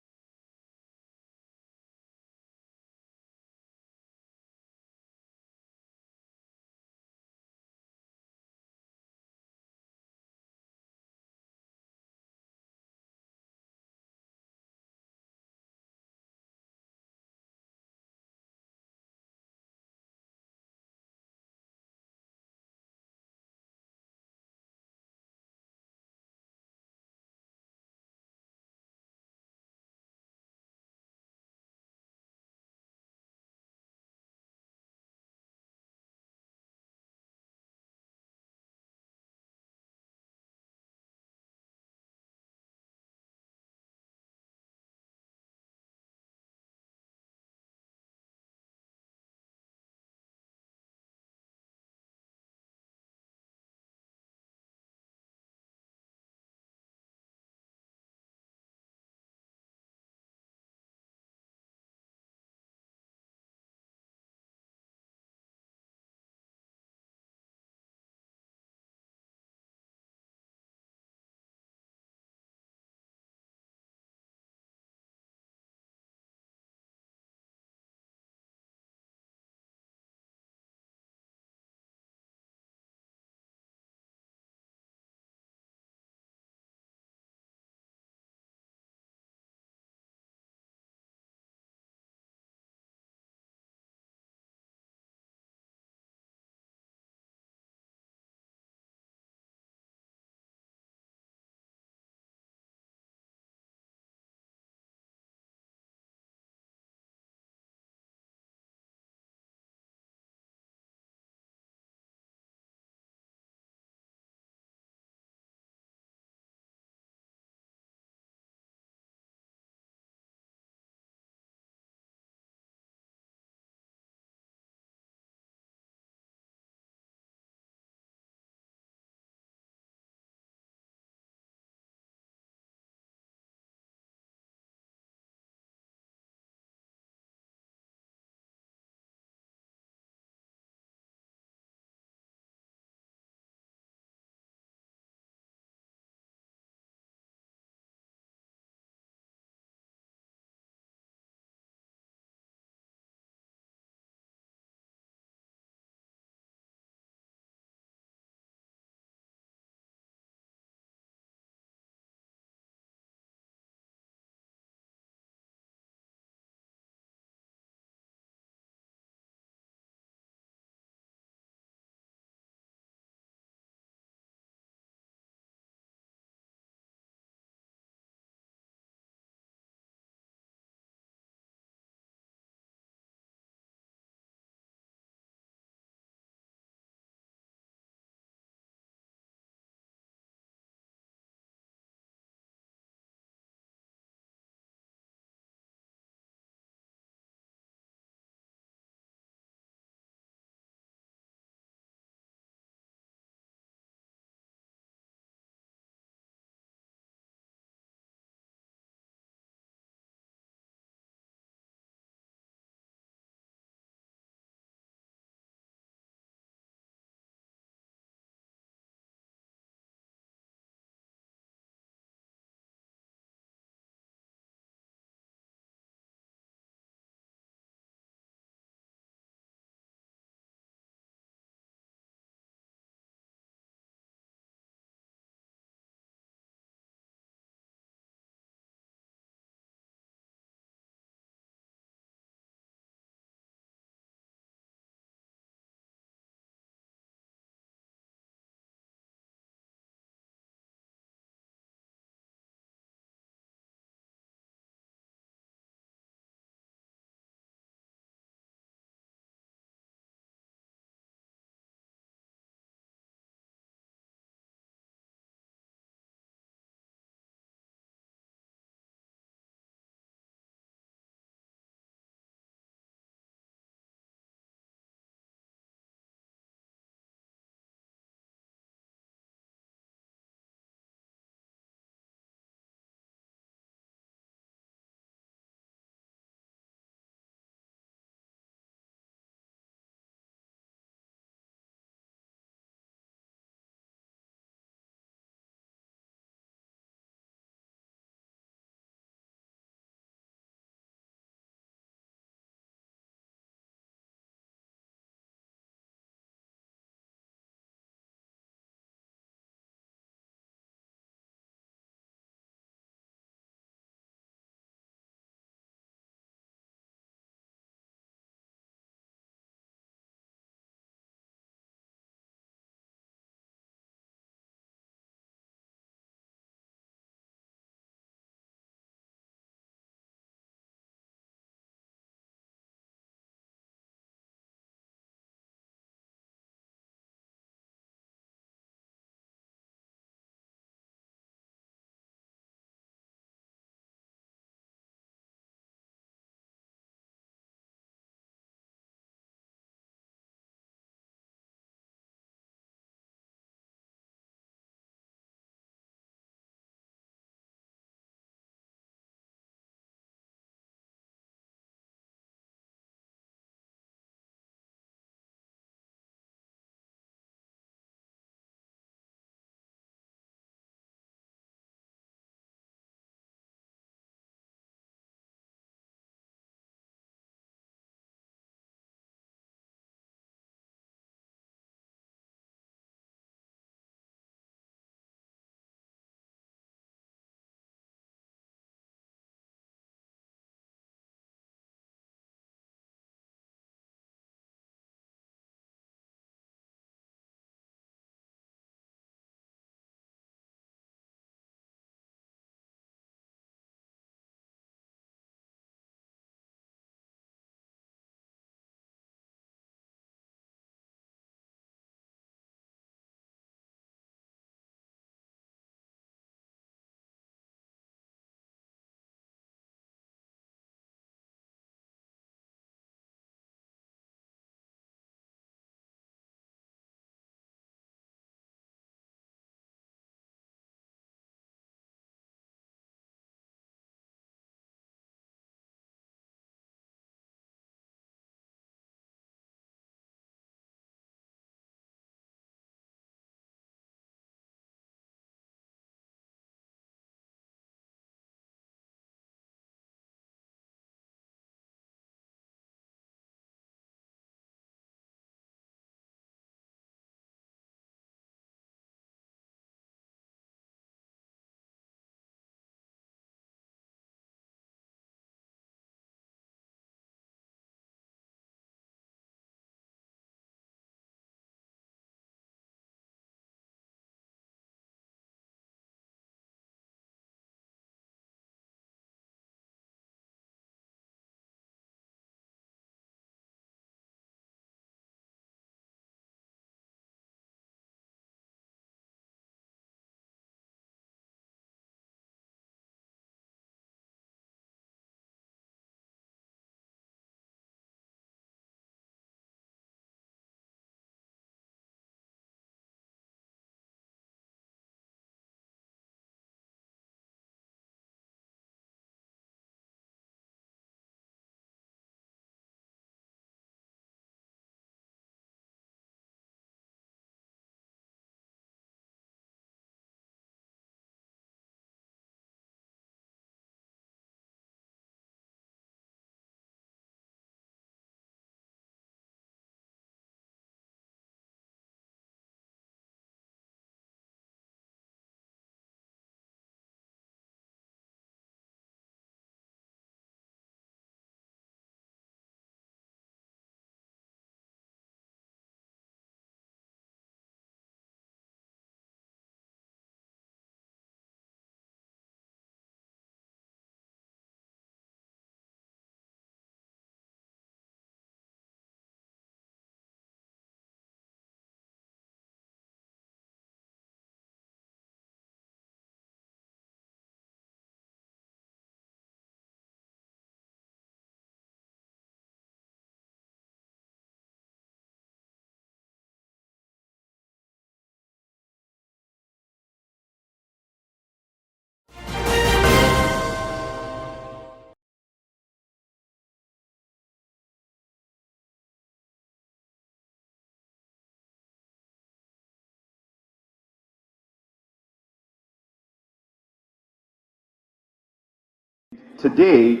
today,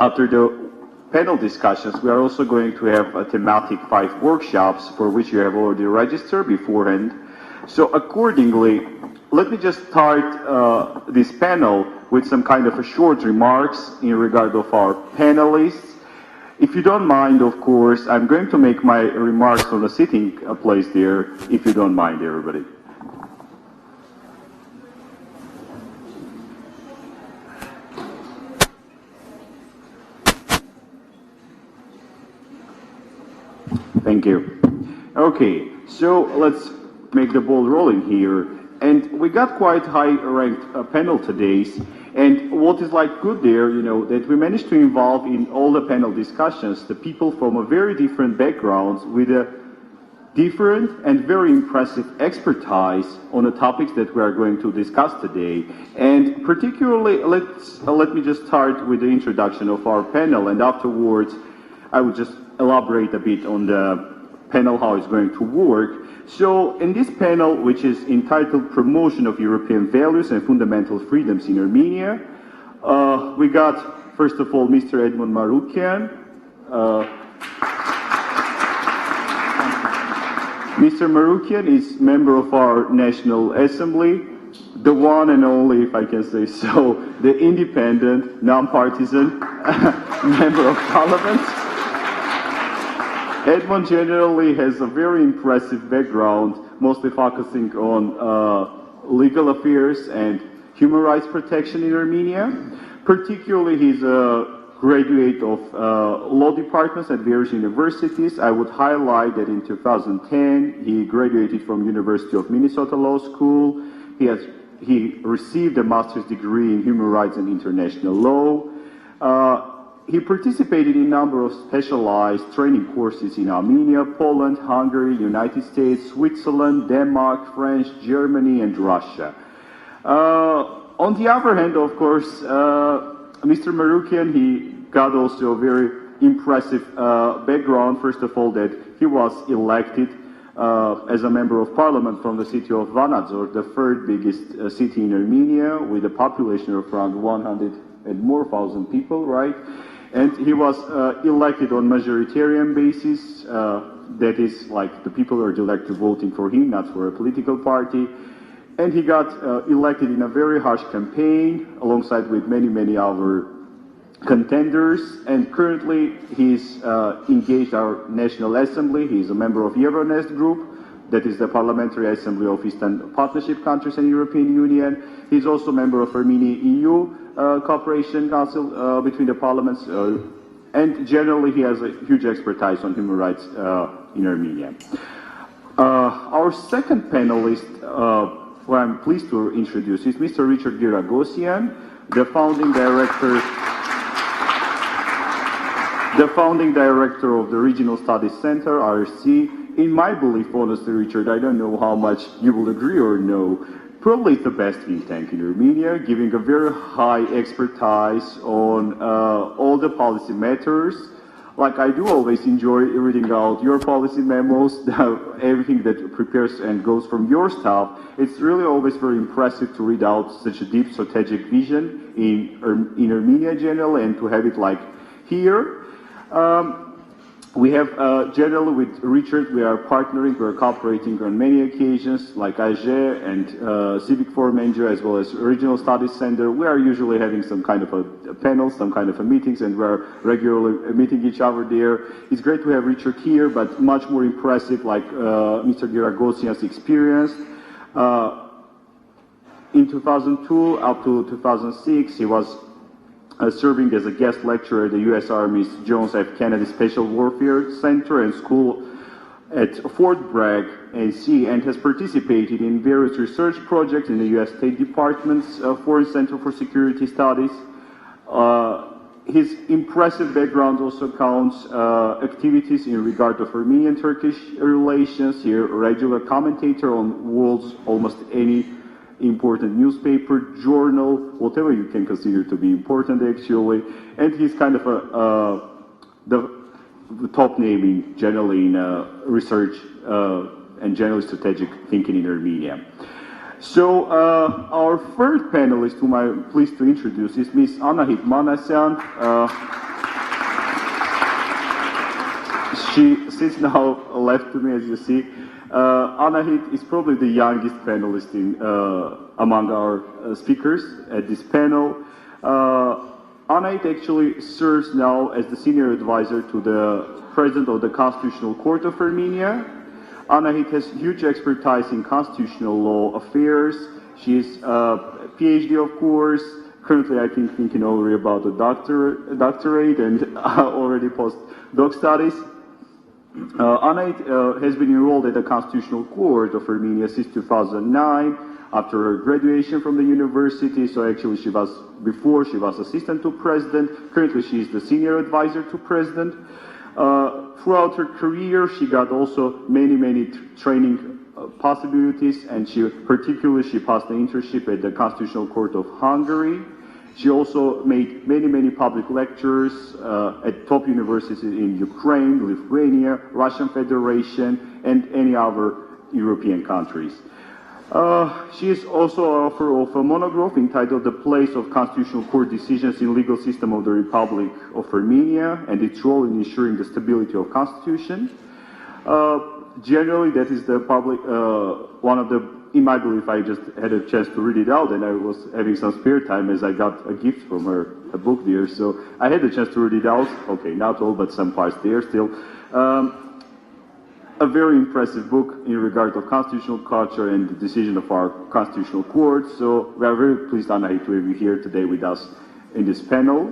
after the panel discussions, we are also going to have a thematic 5 workshops for which you have already registered beforehand. So accordingly, let me just start this panel with some kind of a short remarks in regard of our panelists. If you don't mind, of course, I'm going to make my remarks on the sitting place there, if you don't mind, everybody. Thank you. Okay, so let's make the ball rolling here. And we got quite high-ranked panel today. And what is like good there, you know, that we managed to involve in all the panel discussions the people from a very different backgrounds with a different and very impressive expertise on the topics that we are going to discuss today. And particularly, let me just start with the introduction of our panel, and afterwards I will just elaborate a bit on the panel, how it's going to work. So in this panel, which is entitled Promotion of European Values and Fundamental Freedoms in Armenia, we got, first of all, Mr. Edmond Marukian. Mr. Marukian is member of our National Assembly, the one and only, if I can say so, the independent, non-partisan member of Parliament. Edmond generally has a very impressive background, mostly focusing on legal affairs and human rights protection in Armenia. Particularly, he's a graduate of law departments at various universities. I would highlight that in 2010, he graduated from University of Minnesota Law School. He received a master's degree in human rights and international law. He participated in a number of specialized training courses in Armenia, Poland, Hungary, United States, Switzerland, Denmark, France, Germany, and Russia. On the other hand, of course, Mr. Marukian, he got also a very impressive background. First of all, that he was elected as a member of parliament from the city of Vanadzor, the third biggest city in Armenia, with a population of around 100 and more thousand people, right? And he was elected on majoritarian basis, that is like the people are elected voting for him, not for a political party. And he got elected in a very harsh campaign alongside with many other contenders. And currently he's engaged our National Assembly. He's a member of Euronest group, that is the Parliamentary Assembly of Eastern Partnership countries and European Union. He's also a member of Armenia-EU Cooperation Council between the parliaments, and generally he has a huge expertise on human rights in Armenia. Our second panelist, who I'm pleased to introduce, is Mr. Richard Giragosian, the founding director of the Regional Studies Center, RSC. In my belief, honestly, Richard, I don't know how much you will agree or no, probably it's the best think tank in Armenia, giving a very high expertise on all the policy matters. Like I do always enjoy reading out your policy memos, everything that prepares and goes from your staff. It's really always very impressive to read out such a deep strategic vision in Armenia generally, and to have it like here. We have generally with Richard, we are partnering, we are cooperating on many occasions, like AG and Civic Forum NGO, as well as Regional Studies Center. We are usually having some kind of a panel, some kind of a meetings, and we are regularly meeting each other there. It's great to have Richard here, but much more impressive, like Mr. Giragosian's experience. In 2002 up to 2006, he was serving as a guest lecturer at the U.S. Army's John F. Kennedy Special Warfare Center and School at Fort Bragg, AC, and has participated in various research projects in the U.S. State Department's Foreign Center for Security Studies. His impressive background also counts activities in regard of Armenian-Turkish relations. He's a regular commentator on world's almost any important newspaper, journal, whatever you can consider to be important actually, and he's kind of the top name generally in research and generally strategic thinking in Armenia. So our third panelist, whom I'm pleased to introduce, is Ms. Anahit Manasyan. She sits now left to me, as you see. Anahit is probably the youngest panelist among our speakers at this panel. Anahit actually serves now as the senior advisor to the president of the Constitutional Court of Armenia. Anahit has huge expertise in constitutional law affairs. She is a PhD, of course. Currently, I think thinking already about a doctorate and already postdoc studies. Anahit has been enrolled at the Constitutional Court of Armenia since 2009 after her graduation from the university. So actually she was assistant to president. Currently she is the senior advisor to president. Throughout her career she got also many training possibilities, and she passed the internship at the Constitutional Court of Hungary. She also made many public lectures at top universities in Ukraine, Lithuania, Russian Federation, and any other European countries. She is also author of a monograph entitled "The Place of Constitutional Court Decisions in Legal System of the Republic of Armenia and its Role in Ensuring the Stability of Constitution." Generally, that is the public one of the. In my belief, I just had a chance to read it out, and I was having some spare time as I got a gift from her, a book there. So I had a chance to read it out. Okay, not all, but some parts there still. A very impressive book in regard to constitutional culture and the decision of our constitutional court. So we are very pleased, Anahit, to have you here today with us in this panel.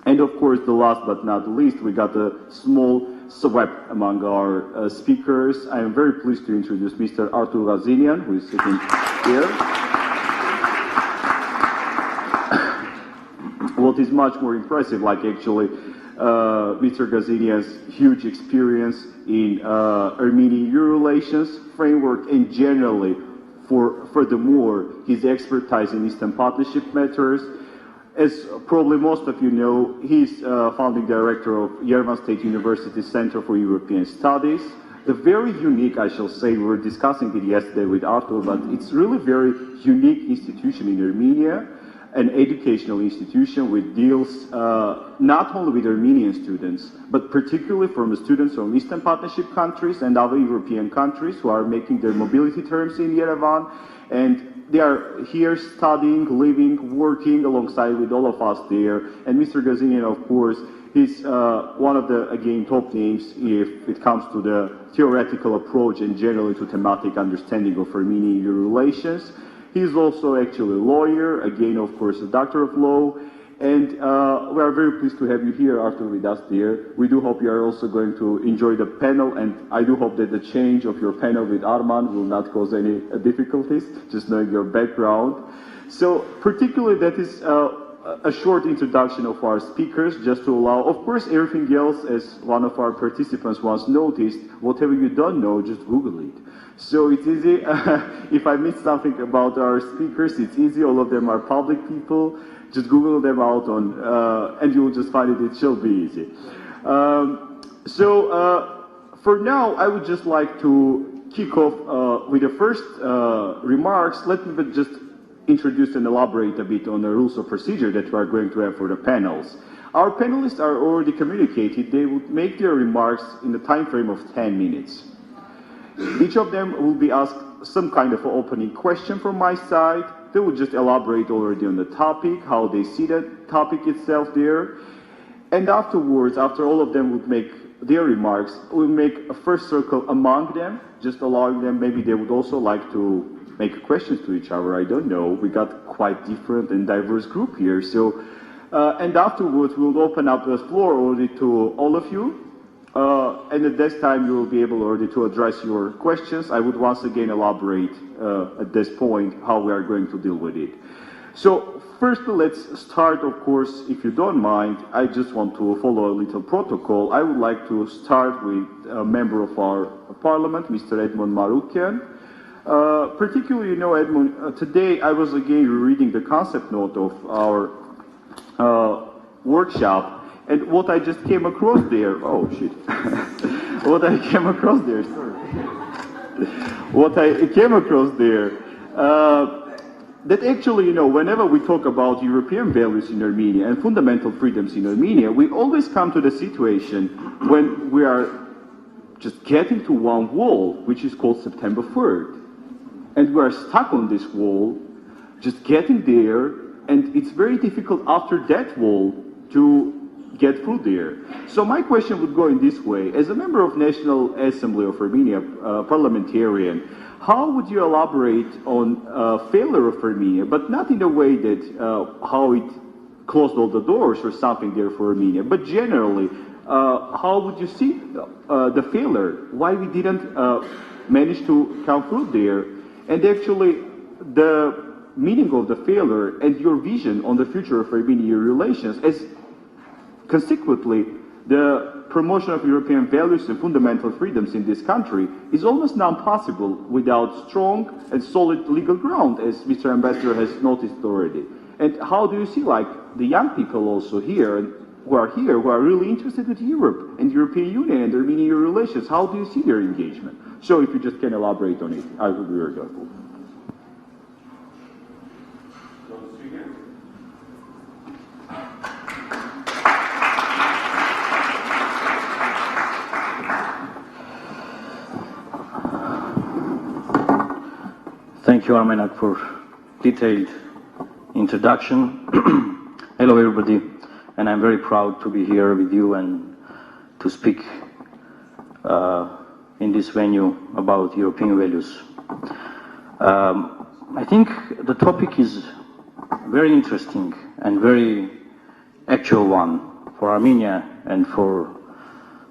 And of course, the last but not least, we got a small swept among our speakers. I am very pleased to introduce Mr. Artur Gazinian, who is sitting here. What is much more impressive, like actually Mr. Gazinian's huge experience in Armenian-EU relations framework, and generally, furthermore, his expertise in Eastern Partnership matters. As probably most of you know, he's founding director of Yerevan State University Center for European Studies. The very unique, I shall say, we were discussing it yesterday with Artur, but it's really very unique institution in Armenia, an educational institution which deals not only with Armenian students, but particularly from the students from Eastern Partnership countries and other European countries who are making their mobility terms in Yerevan. And they are here studying, living, working alongside with all of us there. And Mr. Gazinian, of course, he's one of the, again, top names if it comes to the theoretical approach and generally to thematic understanding of Armenian-EU relations. He's also actually a lawyer, again, of course, a doctor of law. And we are very pleased to have you here, Artur, with us there. We do hope you are also going to enjoy the panel, and I do hope that the change of your panel with Arman will not cause any difficulties, just knowing your background. So particularly that is a short introduction of our speakers, just to allow, of course, everything else, as one of our participants once noticed, whatever you don't know, just Google it. So it's easy. If I miss something about our speakers, it's easy. All of them are public people. Just Google them out and you will just find it. It shall be easy. For now, I would just like to kick off with the first remarks. Let me just introduce and elaborate a bit on the rules of procedure that we are going to have for the panels. Our panelists are already communicated. They will make their remarks in the time frame of 10 minutes. Each of them will be asked some kind of an opening question from my side. They will just elaborate already on the topic, how they see the topic itself there. And afterwards, after all of them would make their remarks, we'll make a first circle among them, just allowing them, maybe they would also like to make questions to each other, I don't know. We got quite different and diverse group here. So, and afterwards, we'll open up the floor already to all of you. And at this time, you will be able already to address your questions. I would once again elaborate at this point how we are going to deal with it. So first, let's start, of course, if you don't mind, I just want to follow a little protocol. I would like to start with a member of our parliament, Mr. Edmond Marukian. Particularly, you know, Edmond, today I was again reading the concept note of our workshop. And what I just came across there, oh shit, what I came across there that actually, you know, whenever we talk about European values in Armenia and fundamental freedoms in Armenia, we always come to the situation when we are just getting to one wall, which is called September 3rd. And we are stuck on this wall, just getting there, and it's very difficult after that wall to get through there. So my question would go in this way. As a member of National Assembly of Armenia, parliamentarian, how would you elaborate on failure of Armenia, but not in a way that how it closed all the doors or something there for Armenia, but generally, how would you see the failure? Why we didn't manage to come through there? And actually, the meaning of the failure and your vision on the future of Armenian relations, as consequently, the promotion of European values and fundamental freedoms in this country is almost non-possible without strong and solid legal ground, as Mr. Ambassador has noticed already. And how do you see, like, the young people also here, who are really interested with Europe and European Union and Armenian relations, how do you see their engagement? So if you just can elaborate on it, I would be very grateful. Thank you, Armenak, for detailed introduction. Hello, everybody, and I'm very proud to be here with you and to speak in this venue about European values. I think the topic is very interesting and very actual one for Armenia and for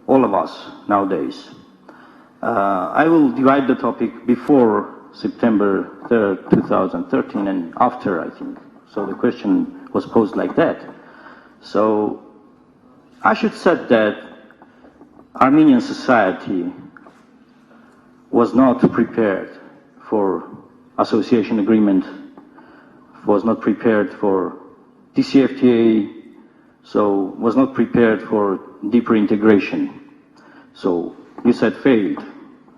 all of us nowadays. I will divide the topic before September 3rd, 2013 and after, I think. So the question was posed like that. So I should say that Armenian society was not prepared for association agreement, was not prepared for DCFTA, so was not prepared for deeper integration. So you said failed.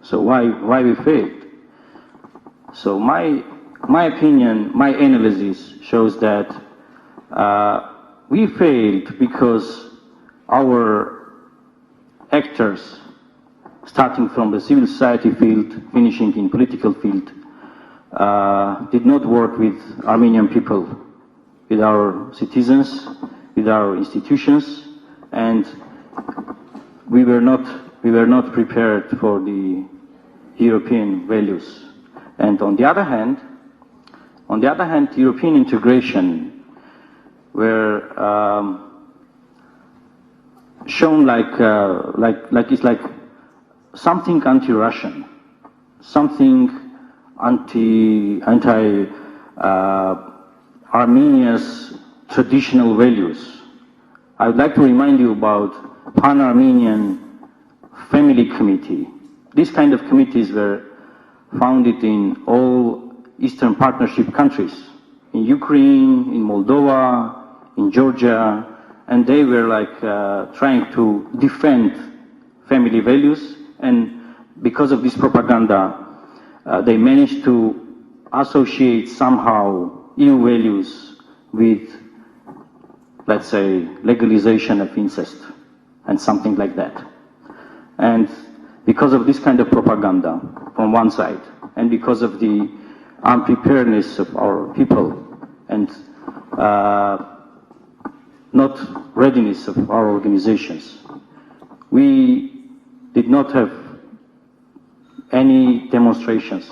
So why we failed? So my opinion, my analysis shows that we failed because our actors, starting from the civil society field, finishing in political field, did not work with Armenian people, with our citizens, with our institutions, and we were not prepared for the European values. And on the other hand, European integration were shown like it's like something anti-Russian, something anti Armenia's traditional values. I would like to remind you about Pan-Armenian Family Committee. These kind of committees were founded in all Eastern Partnership countries, in Ukraine, in Moldova, in Georgia, and they were like trying to defend family values, and because of this propaganda, they managed to associate somehow EU values with, let's say, legalization of incest and something like that. And because of this kind of propaganda from one side, and because of the unpreparedness of our people and not readiness of our organizations, we did not have any demonstrations.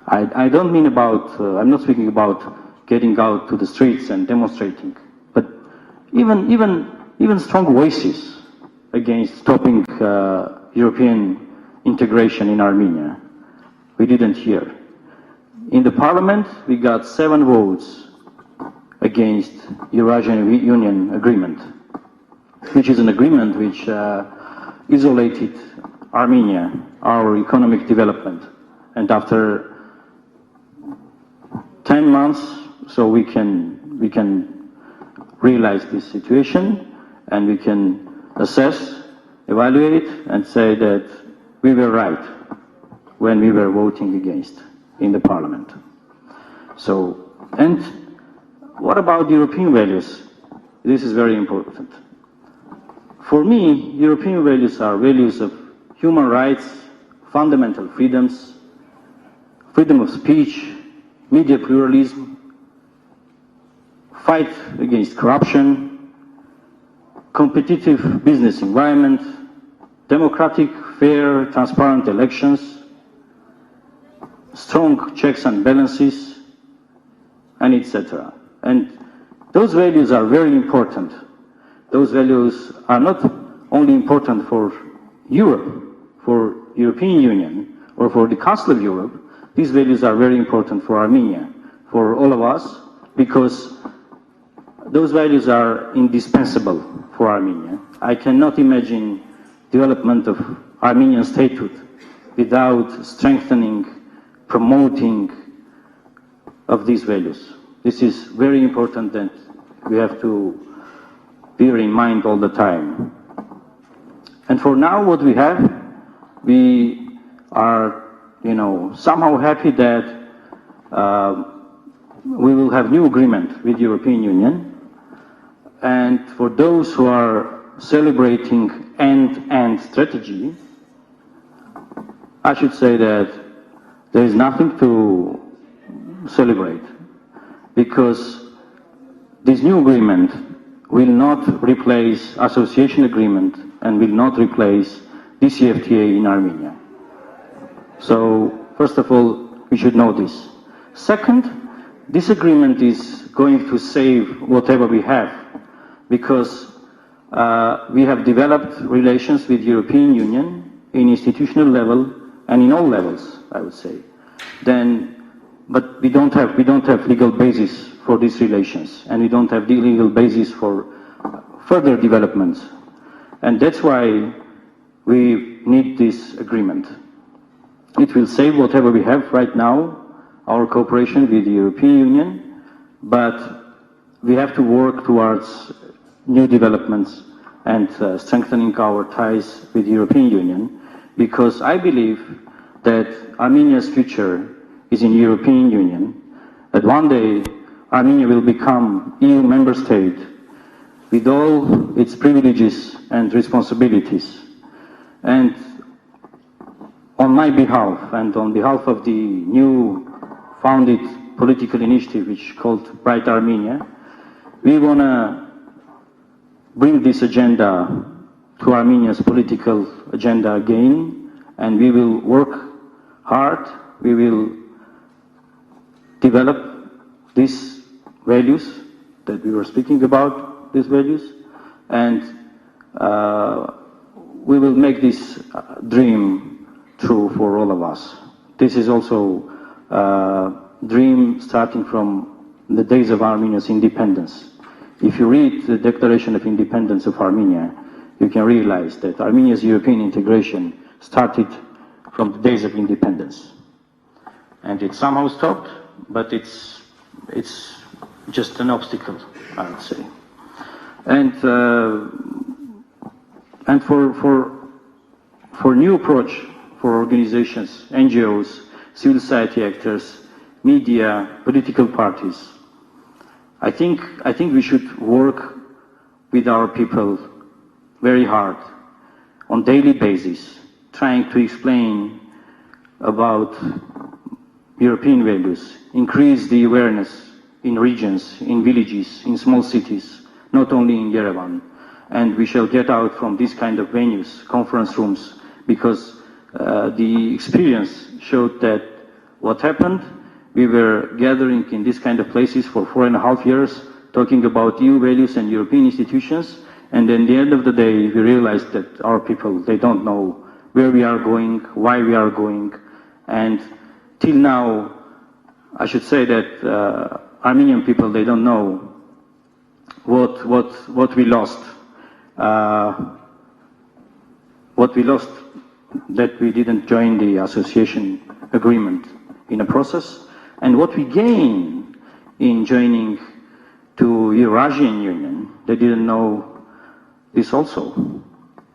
I don't mean about, I'm not speaking about getting out to the streets and demonstrating, but even strong voices against stopping European integration in Armenia, we didn't hear. In the parliament, we got 7 votes against Eurasian Union agreement, which is an agreement which isolated Armenia, our economic development. And after 10 months, so we can realize this situation, and we can assess, evaluate, and say that we were right when we were voting against in the parliament. So, and what about European values? This is very important. For me, European values are values of human rights, fundamental freedoms, freedom of speech, media pluralism, fight against corruption, competitive business environment, democratic, fair, transparent elections, strong checks and balances, and etc. And those values are very important. Those values are not only important for Europe, for European Union, or for the Council of Europe. These values are very important for Armenia, for all of us, because those values are indispensable for Armenia. I cannot imagine development of Armenian statehood without strengthening, promoting of these values. This is very important that we have to bear in mind all the time. And for now, what we have, we are, somehow happy that we will have new agreement with the European Union. And for those who are celebrating end-to-end strategy, I should say that there is nothing to celebrate, because this new agreement will not replace association agreement and will not replace DCFTA in Armenia. So, first of all, we should know this. Second, this agreement is going to save whatever we have, because we have developed relations with the European Union in institutional level and in all levels, I would say. But we don't have legal basis for these relations, and we don't have the legal basis for further developments. And that's why we need this agreement. It will save whatever we have right now, our cooperation with the European Union, but we have to work towards new developments and strengthening our ties with the European Union, because I believe that Armenia's future is in the European Union, that one day Armenia will become EU member state with all its privileges and responsibilities. And on my behalf and on behalf of the new founded political initiative which is called Bright Armenia, we want to bring this agenda to Armenia's political agenda again, and we will work hard, we will develop these values that we were speaking about, these values, and we will make this dream true for all of us. This is also a dream starting from the days of Armenia's independence. If you read the Declaration of Independence of Armenia, you can realize that Armenia's European integration started from the days of independence. And it somehow stopped, but it's just an obstacle, I would say. And for new approach for organizations, NGOs, civil society actors, media, political parties, I think we should work with our people very hard on daily basis, trying to explain about European values, increase the awareness in regions, in villages, in small cities, not only in Yerevan. And we shall get out from these kind of venues, conference rooms, because the experience showed that what happened, we were gathering in this kind of places for 4.5 years, talking about EU values and European institutions, and at the end of the day, we realized that our people, they don't know where we are going, why we are going, and till now, I should say that Armenian people, they don't know what we lost. What we lost, that we didn't join the association agreement in a process, and what we gained in joining to Eurasian Union, they didn't know this also.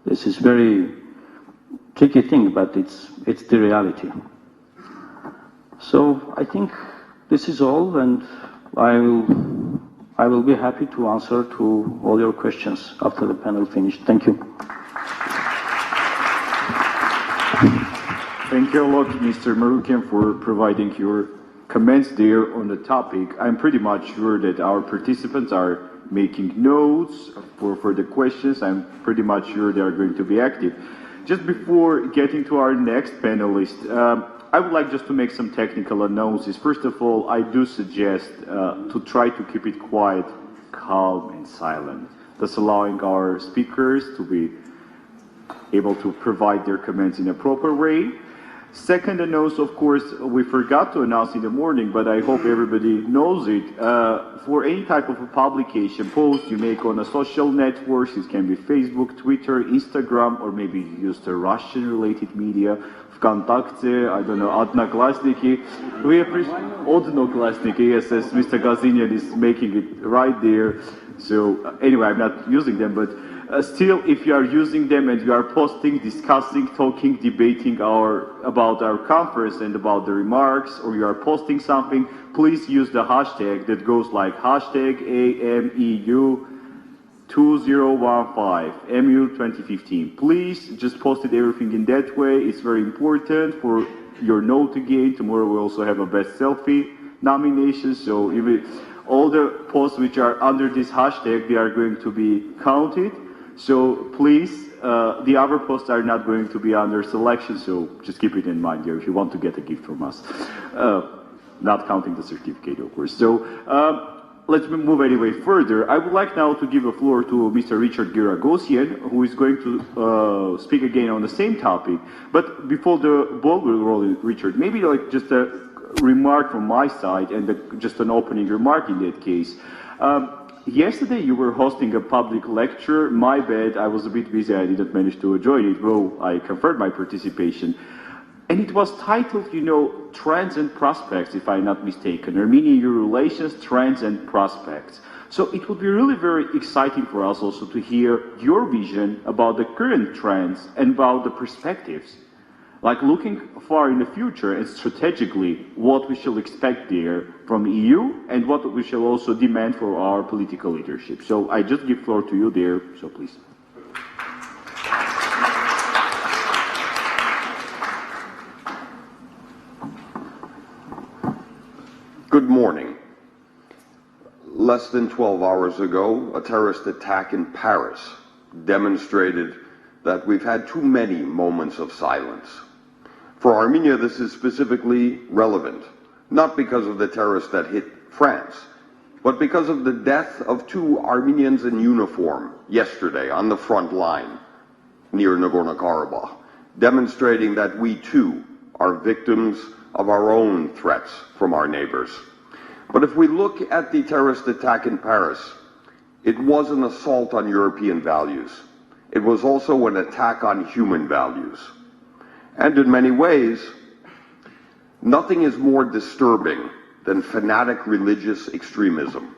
This is very tricky thing, but it's the reality. So I think This is all, and I will be happy to answer to all your questions after the panel finished. Thank you. Thank you a lot, Mr. Marukian, for providing your comments there on the topic. I'm pretty much sure that our participants are making notes for the questions. I'm pretty much sure they are going to be active. Just before getting to our next panelist, I would like just to make some technical announcements. First of all, I do suggest to try to keep it quiet, calm, and silent, thus allowing our speakers to be able to provide their comments in a proper way. Second announce, of course, we forgot to announce in the morning, but I hope everybody knows it. For any type of a publication, post you make on a social networks, it can be Facebook, Twitter, Instagram, or maybe you use the Russian-related media, Vkontakte, I don't know, Odnoklassniki. We appreciate Odnoklassniki, yes, as Mr. Gazinian is making it right there. So anyway, I'm not using them, but still, if you are using them and you are posting, discussing, talking, debating about our conference and about the remarks, or you are posting something, please use the hashtag that goes like hashtag AMEU2015, MU 2015. Please just post it everything in that way. It's very important for your note again. Tomorrow we also have a best selfie nomination. So all the posts which are under this hashtag, they are going to be counted. So please, the other posts are not going to be under selection, so just keep it in mind here if you want to get a gift from us. Not counting the certificate, of course. So let's move anyway further. I would like now to give the floor to Mr. Richard Giragosian, who is going to speak again on the same topic. But before the ball will roll, Richard, maybe like just a remark from my side and just an opening remark in that case. Yesterday you were hosting a public lecture. My bad, I was a bit busy, I didn't manage to join it, though I confirmed my participation. And it was titled, Trends and Prospects, if I'm not mistaken. Armenian-EU Relations, Trends and Prospects. So it would be really very exciting for us also to hear your vision about the current trends and about the perspectives. Like looking far in the future and strategically what we shall expect there from EU and what we shall also demand for our political leadership. So I just give floor to you there, so please. Good morning. Less than 12 hours ago, a terrorist attack in Paris demonstrated that we've had too many moments of silence. For Armenia, this is specifically relevant, not because of the terrorist that hit France, but because of the death of two Armenians in uniform yesterday on the front line near Nagorno-Karabakh, demonstrating that we too are victims of our own threats from our neighbors. But if we look at the terrorist attack in Paris, it was an assault on European values. It was also an attack on human values. And in many ways, nothing is more disturbing than fanatic religious extremism.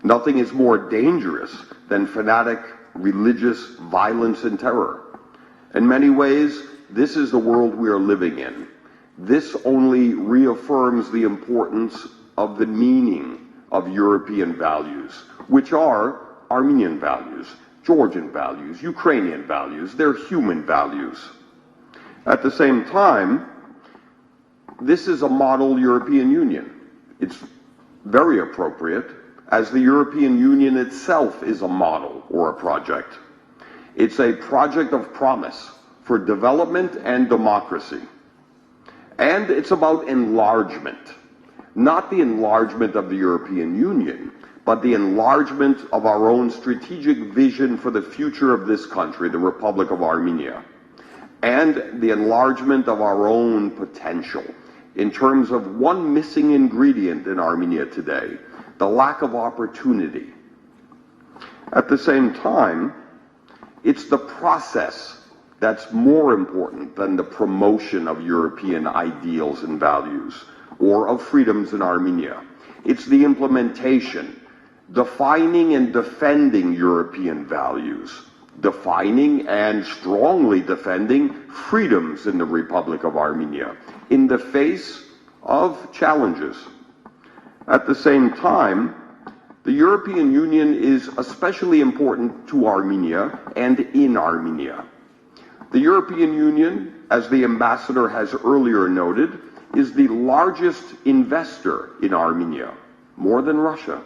Nothing is more dangerous than fanatic religious violence and terror. In many ways, this is the world we are living in. This only reaffirms the importance of the meaning of European values, which are Armenian values, Georgian values, Ukrainian values, they're human values. At the same time, this is a model European Union. It's very appropriate, as the European Union itself is a model or a project. It's a project of promise for development and democracy. And it's about enlargement, not the enlargement of the European Union, but the enlargement of our own strategic vision for the future of this country, the Republic of Armenia, and the enlargement of our own potential in terms of one missing ingredient in Armenia today, the lack of opportunity. At the same time, it's the process that's more important than the promotion of European ideals and values or of freedoms in Armenia. It's the implementation, defining and defending European values, defining and strongly defending freedoms in the Republic of Armenia in the face of challenges. At the same time, the European Union is especially important to Armenia and in Armenia. The European Union, as the ambassador has earlier noted, is the largest investor in Armenia, more than Russia,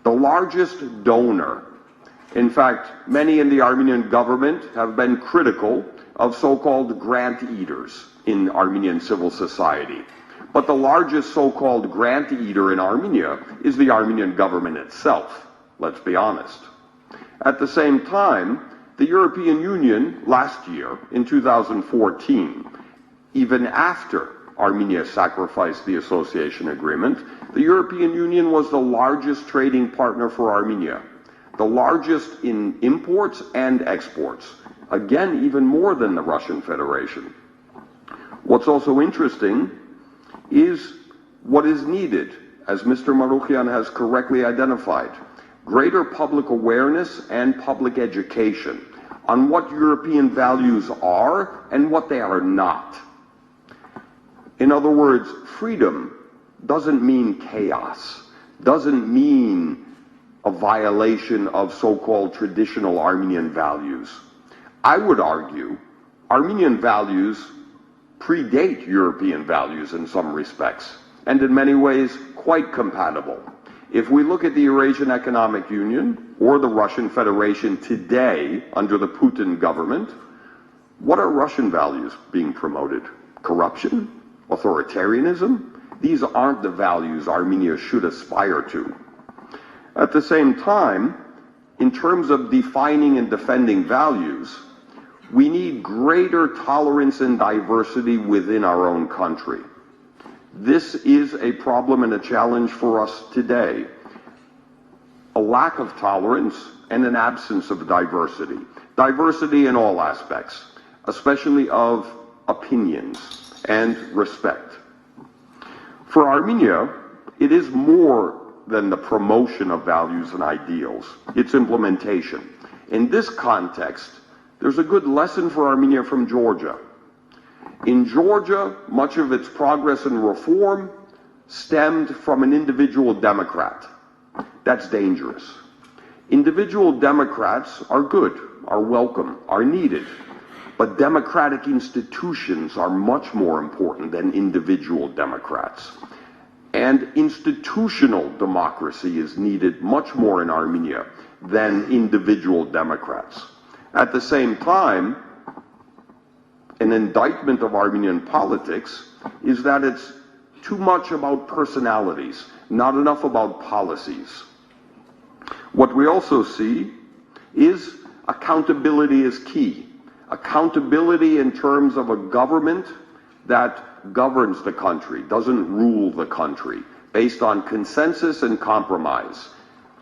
the largest donor. In fact, many in the Armenian government have been critical of so-called grant eaters in Armenian civil society. But the largest so-called grant eater in Armenia is the Armenian government itself, let's be honest. At the same time, the European Union last year, in 2014, even after Armenia sacrificed the association agreement, the European Union was the largest trading partner for Armenia, the largest in imports and exports, again, even more than the Russian Federation. What's also interesting is what is needed, as Mr. Maruchian has correctly identified, greater public awareness and public education on what European values are and what they are not. In other words, freedom doesn't mean chaos, doesn't mean a violation of so-called traditional Armenian values. I would argue Armenian values predate European values in some respects, and in many ways quite compatible. If we look at the Eurasian Economic Union or the Russian Federation today under the Putin government, what are Russian values being promoted? Corruption? Authoritarianism? These aren't the values Armenia should aspire to. At the same time, in terms of defining and defending values, we need greater tolerance and diversity within our own country. This is a problem and a challenge for us today. A lack of tolerance and an absence of diversity. Diversity in all aspects, especially of opinions and respect. For Armenia, it is more than the promotion of values and ideals. It's implementation. In this context, there's a good lesson for Armenia from Georgia. In Georgia, much of its progress and reform stemmed from an individual democrat. That's dangerous. Individual democrats are good, are welcome, are needed, but democratic institutions are much more important than individual democrats. And institutional democracy is needed much more in Armenia than individual democrats. At the same time, an indictment of Armenian politics is that it's too much about personalities, not enough about policies. What we also see is accountability is key. Accountability in terms of a government that governs the country, doesn't rule the country, based on consensus and compromise.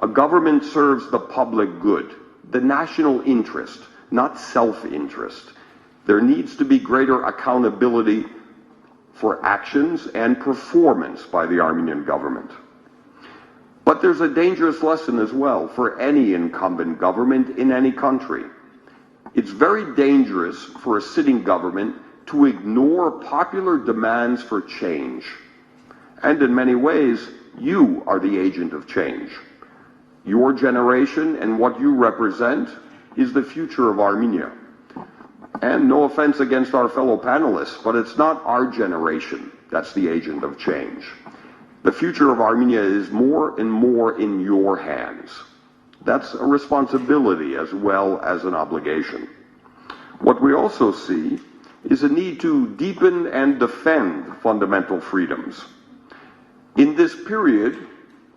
A government serves the public good, the national interest, not self-interest. There needs to be greater accountability for actions and performance by the Armenian government. But there's a dangerous lesson as well for any incumbent government in any country. It's very dangerous for a sitting government to ignore popular demands for change. And in many ways, you are the agent of change. Your generation and what you represent is the future of Armenia. And no offense against our fellow panelists, but it's not our generation that's the agent of change. The future of Armenia is more and more in your hands. That's a responsibility as well as an obligation. What we also see is a need to deepen and defend fundamental freedoms. In this period,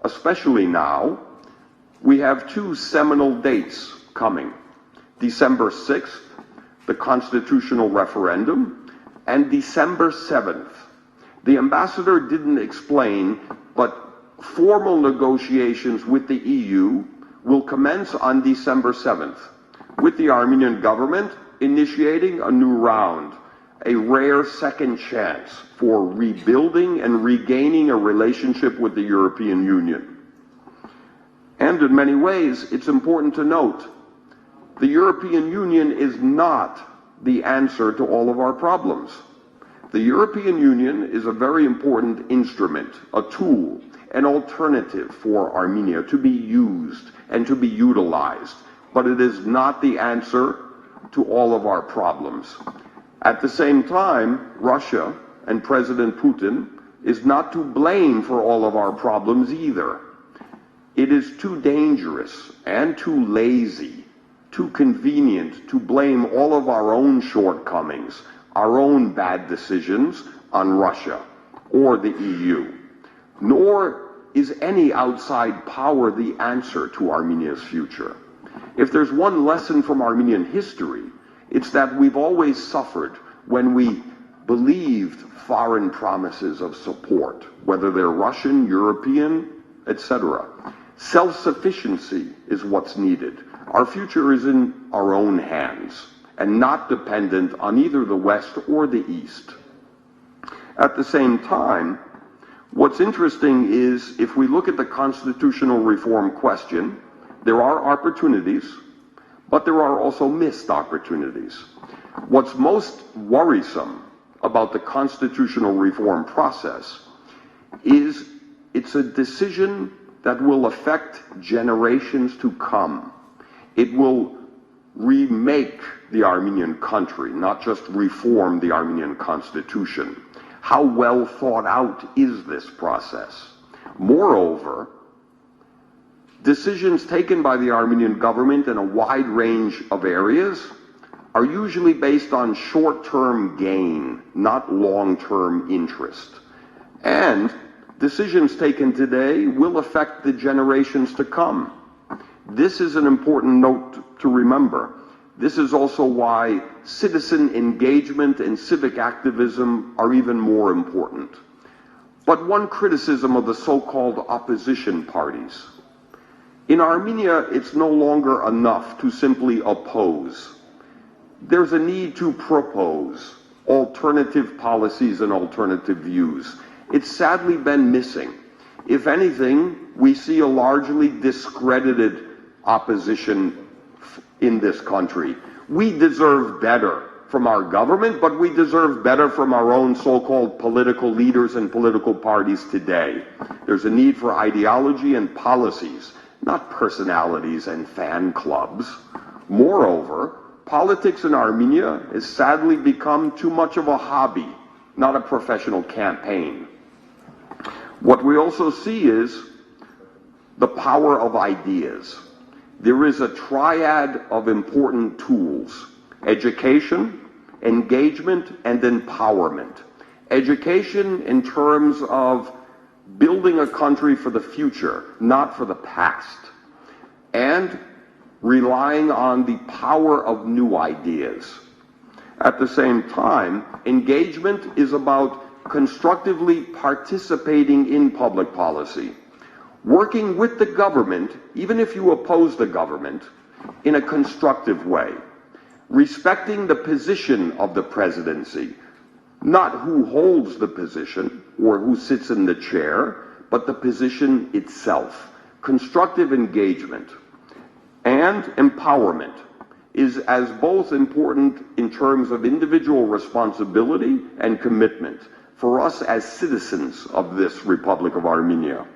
especially now, we have two seminal dates coming. December 6th, the constitutional referendum, and December 7th. The ambassador didn't explain, but formal negotiations with the EU will commence on December 7th, with the Armenian government initiating a new round, a rare second chance for rebuilding and regaining a relationship with the European Union. And in many ways, it's important to note, the European Union is not the answer to all of our problems. The European Union is a very important instrument, a tool, an alternative for Armenia to be used and to be utilized, but it is not the answer to all of our problems. At the same time, Russia and President Putin is not to blame for all of our problems either. It is too dangerous and too lazy, too convenient to blame all of our own shortcomings, our own bad decisions on Russia or the EU. Nor is any outside power the answer to Armenia's future. If there's one lesson from Armenian history, it's that we've always suffered when we believed foreign promises of support, whether they're Russian, European, etc. Self-sufficiency is what's needed. Our future is in our own hands and not dependent on either the West or the East. At the same time, what's interesting is if we look at the constitutional reform question, there are opportunities, but there are also missed opportunities. What's most worrisome about the constitutional reform process is it's a decision that will affect generations to come. It will remake the Armenian country, not just reform the Armenian constitution. How well thought out is this process? Moreover, decisions taken by the Armenian government in a wide range of areas are usually based on short-term gain, not long-term interest. And decisions taken today will affect the generations to come. This is an important note to remember. This is also why citizen engagement and civic activism are even more important. But one criticism of the so-called opposition parties. In Armenia, it's no longer enough to simply oppose. There's a need to propose alternative policies and alternative views. It's sadly been missing. If anything, we see a largely discredited opposition in this country. We deserve better from our government, but we deserve better from our own so-called political leaders and political parties today. There's a need for ideology and policies, not personalities and fan clubs. Moreover, politics in Armenia has sadly become too much of a hobby, not a professional campaign. What we also see is the power of ideas. There is a triad of important tools: education, engagement, and empowerment. Education in terms of building a country for the future, not for the past, and relying on the power of new ideas. At the same time, engagement is about constructively participating in public policy, working with the government, even if you oppose the government, in a constructive way, respecting the position of the presidency, not who holds the position or who sits in the chair, but the position itself. Constructive engagement and empowerment is as both important in terms of individual responsibility and commitment for us as citizens of this Republic of Armenia.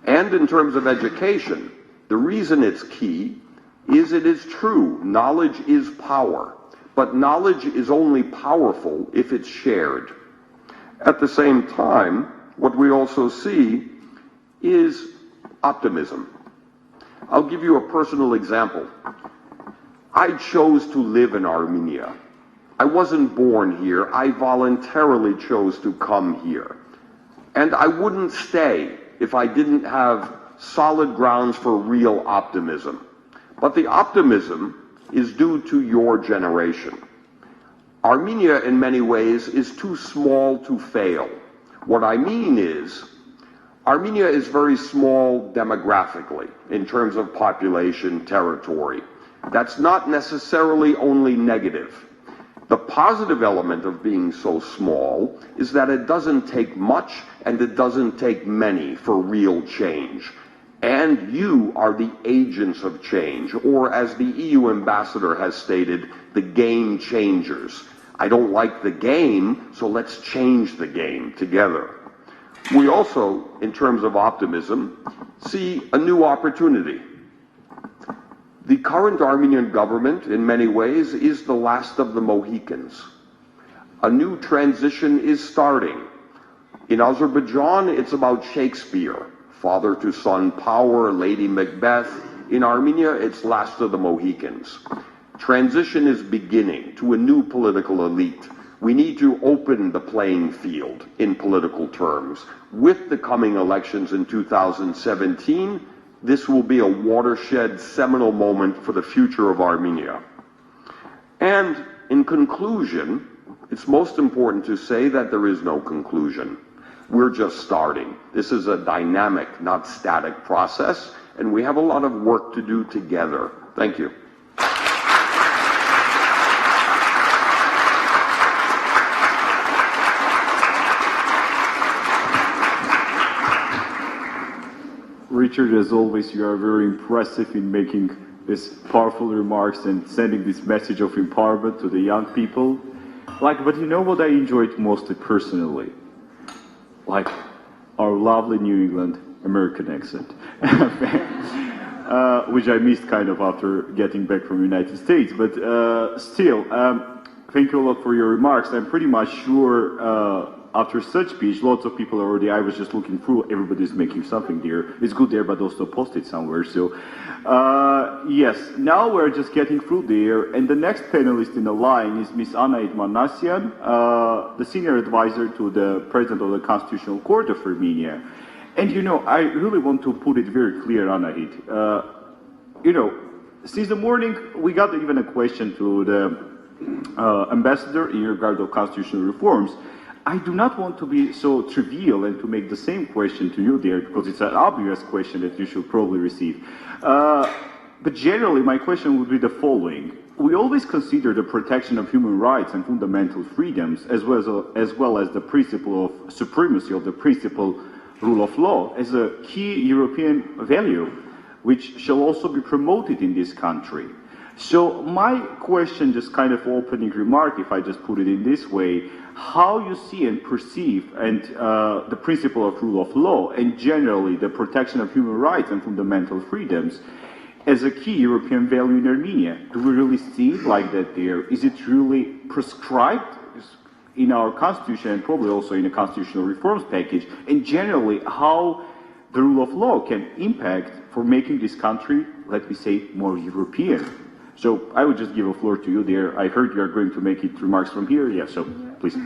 And in terms of education, the reason it's key is it is true, knowledge is power, but knowledge is only powerful if it's shared. At the same time, what we also see is optimism. I'll give you a personal example. I chose to live in Armenia. I wasn't born here. I voluntarily chose to come here. And I wouldn't stay if I didn't have solid grounds for real optimism. But the optimism is due to your generation. Armenia, in many ways, is too small to fail. What I mean is, Armenia is very small demographically in terms of population, territory. That's not necessarily only negative. The positive element of being so small is that it doesn't take much and it doesn't take many for real change. And you are the agents of change, or as the EU ambassador has stated, the game changers. I don't like the game, so let's change the game together. We also, in terms of optimism, see a new opportunity. The current Armenian government, in many ways, is the last of the Mohicans. A new transition is starting. In Azerbaijan, it's about Shakespeare, father to son power, Lady Macbeth. In Armenia, it's last of the Mohicans. Transition is beginning to a new political elite. We need to open the playing field in political terms. With the coming elections in 2017, this will be a watershed, seminal moment for the future of Armenia. And in conclusion, it's most important to say that there is no conclusion. We're just starting. This is a dynamic, not static process, and we have a lot of work to do together. Thank you. Richard, as always, you are very impressive in making these powerful remarks and sending this message of empowerment to the young people. But you know what I enjoyed most personally? Our lovely New England American accent, which I missed kind of after getting back from the United States. But still, thank you a lot for your remarks. I'm pretty much sure after such speech, lots of people already, I was just looking through, everybody's making something there. It's good there, but also post it somewhere. So, yes, now we're just getting through there. And the next panelist in the line is Ms. Anna Itmanasyan, the senior advisor to the president of the Constitutional Court of Armenia. And, I really want to put it very clear, Anahit. Since the morning, we got even a question to the ambassador in regard to constitutional reforms. I do not want to be so trivial and to make the same question to you there, because it's an obvious question that you should probably receive. But generally, my question would be the following. We always consider the protection of human rights and fundamental freedoms, as well as the principle of supremacy of the principle rule of law, as a key European value, which shall also be promoted in this country. So my question, just kind of opening remark, if I just put it in this way, how you see and perceive and the principle of rule of law and generally the protection of human rights and fundamental freedoms as a key European value in Armenia. Do we really see it like that there? Is it really prescribed in our constitution and probably also in a constitutional reforms package? And generally, how the rule of law can impact for making this country, let me say, more European? So I would just give a floor to you there. I heard you are going to make it remarks from here. Yeah, so please.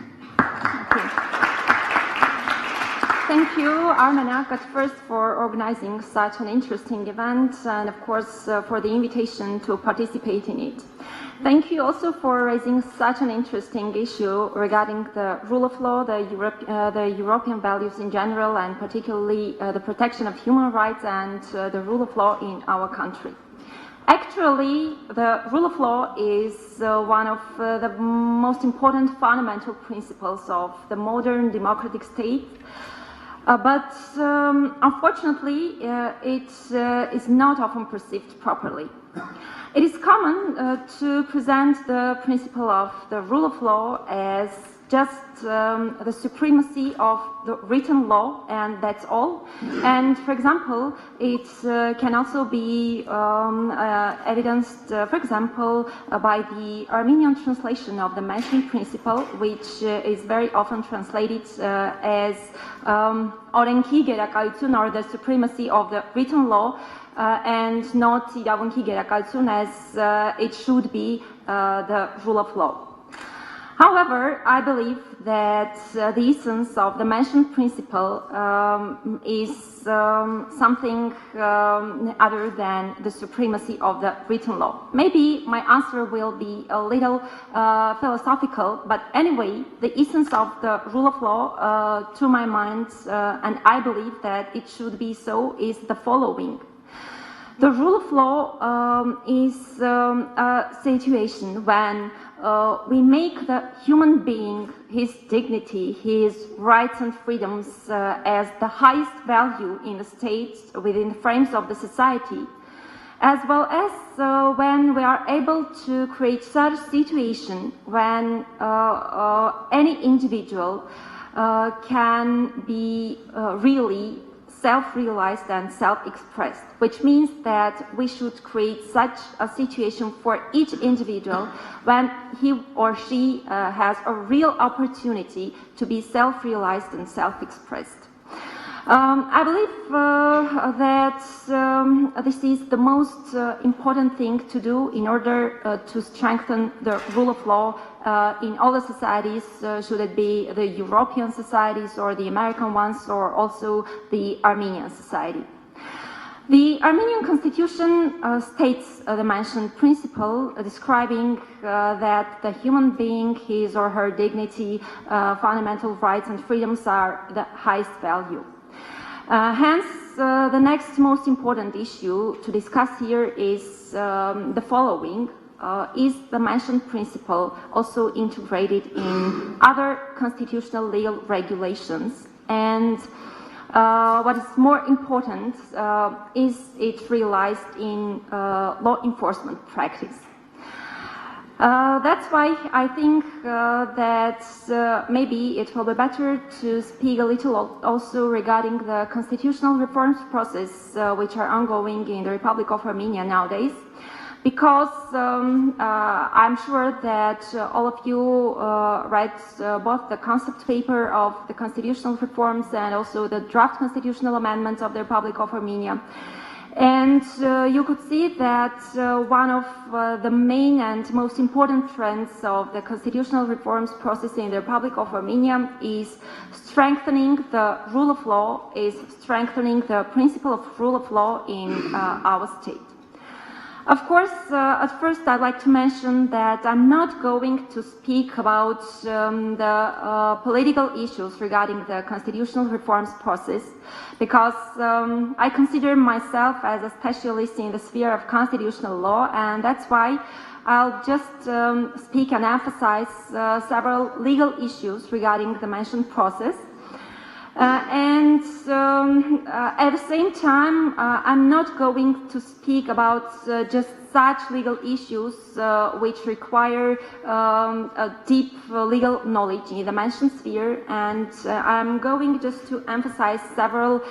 Thank you, Armenak, at first for organizing such an interesting event and, of course, for the invitation to participate in it. Thank you also for raising such an interesting issue regarding the rule of law, the European values in general, and particularly the protection of human rights and the rule of law in our country. Actually, the rule of law is one of the most important fundamental principles of the modern democratic state. But unfortunately, it is not often perceived properly. It is common to present the principle of the rule of law as just the supremacy of the written law, and that's all. And for example, it can also be evidenced, for example, by the Armenian translation of the mentioned principle, which is very often translated as Orenki Gerakayutsun, or the supremacy of the written law, and not Iravunki Gerakayutsun, as it should be the rule of law. However, I believe that the essence of the mentioned principle is something other than the supremacy of the written law. Maybe my answer will be a little philosophical, but anyway, the essence of the rule of law, to my mind, and I believe that it should be so, is the following. The rule of law is a situation when we make the human being, his dignity, his rights and freedoms as the highest value in the state within the frames of the society, as well as when we are able to create such a situation when any individual can be really self-realized and self-expressed, which means that we should create such a situation for each individual when he or she has a real opportunity to be self-realized and self-expressed. I believe that this is the most important thing to do in order to strengthen the rule of law in all the societies, should it be the European societies or the American ones or also the Armenian society. The Armenian constitution states the mentioned principle describing that the human being, his or her dignity, fundamental rights and freedoms are the highest value. Hence, the next most important issue to discuss here is the following. Is the mentioned principle also integrated in other constitutional legal regulations? And what is more important, is it realized in law enforcement practice? That's why I think that maybe it will be better to speak a little also regarding the constitutional reforms process which are ongoing in the Republic of Armenia nowadays, because I'm sure that all of you read both the concept paper of the constitutional reforms and also the draft constitutional amendments of the Republic of Armenia. And you could see that one of the main and most important trends of the constitutional reforms process in the Republic of Armenia is strengthening the rule of law, is strengthening the principle of rule of law in our state. Of course, at first I'd like to mention that I'm not going to speak about the political issues regarding the constitutional reforms process, because I consider myself as a specialist in the sphere of constitutional law, and that's why I'll just speak and emphasize several legal issues regarding the mentioned process. At the same time, I'm not going to speak about just such legal issues which require a deep legal knowledge in the mentioned sphere, and I'm going just to emphasize several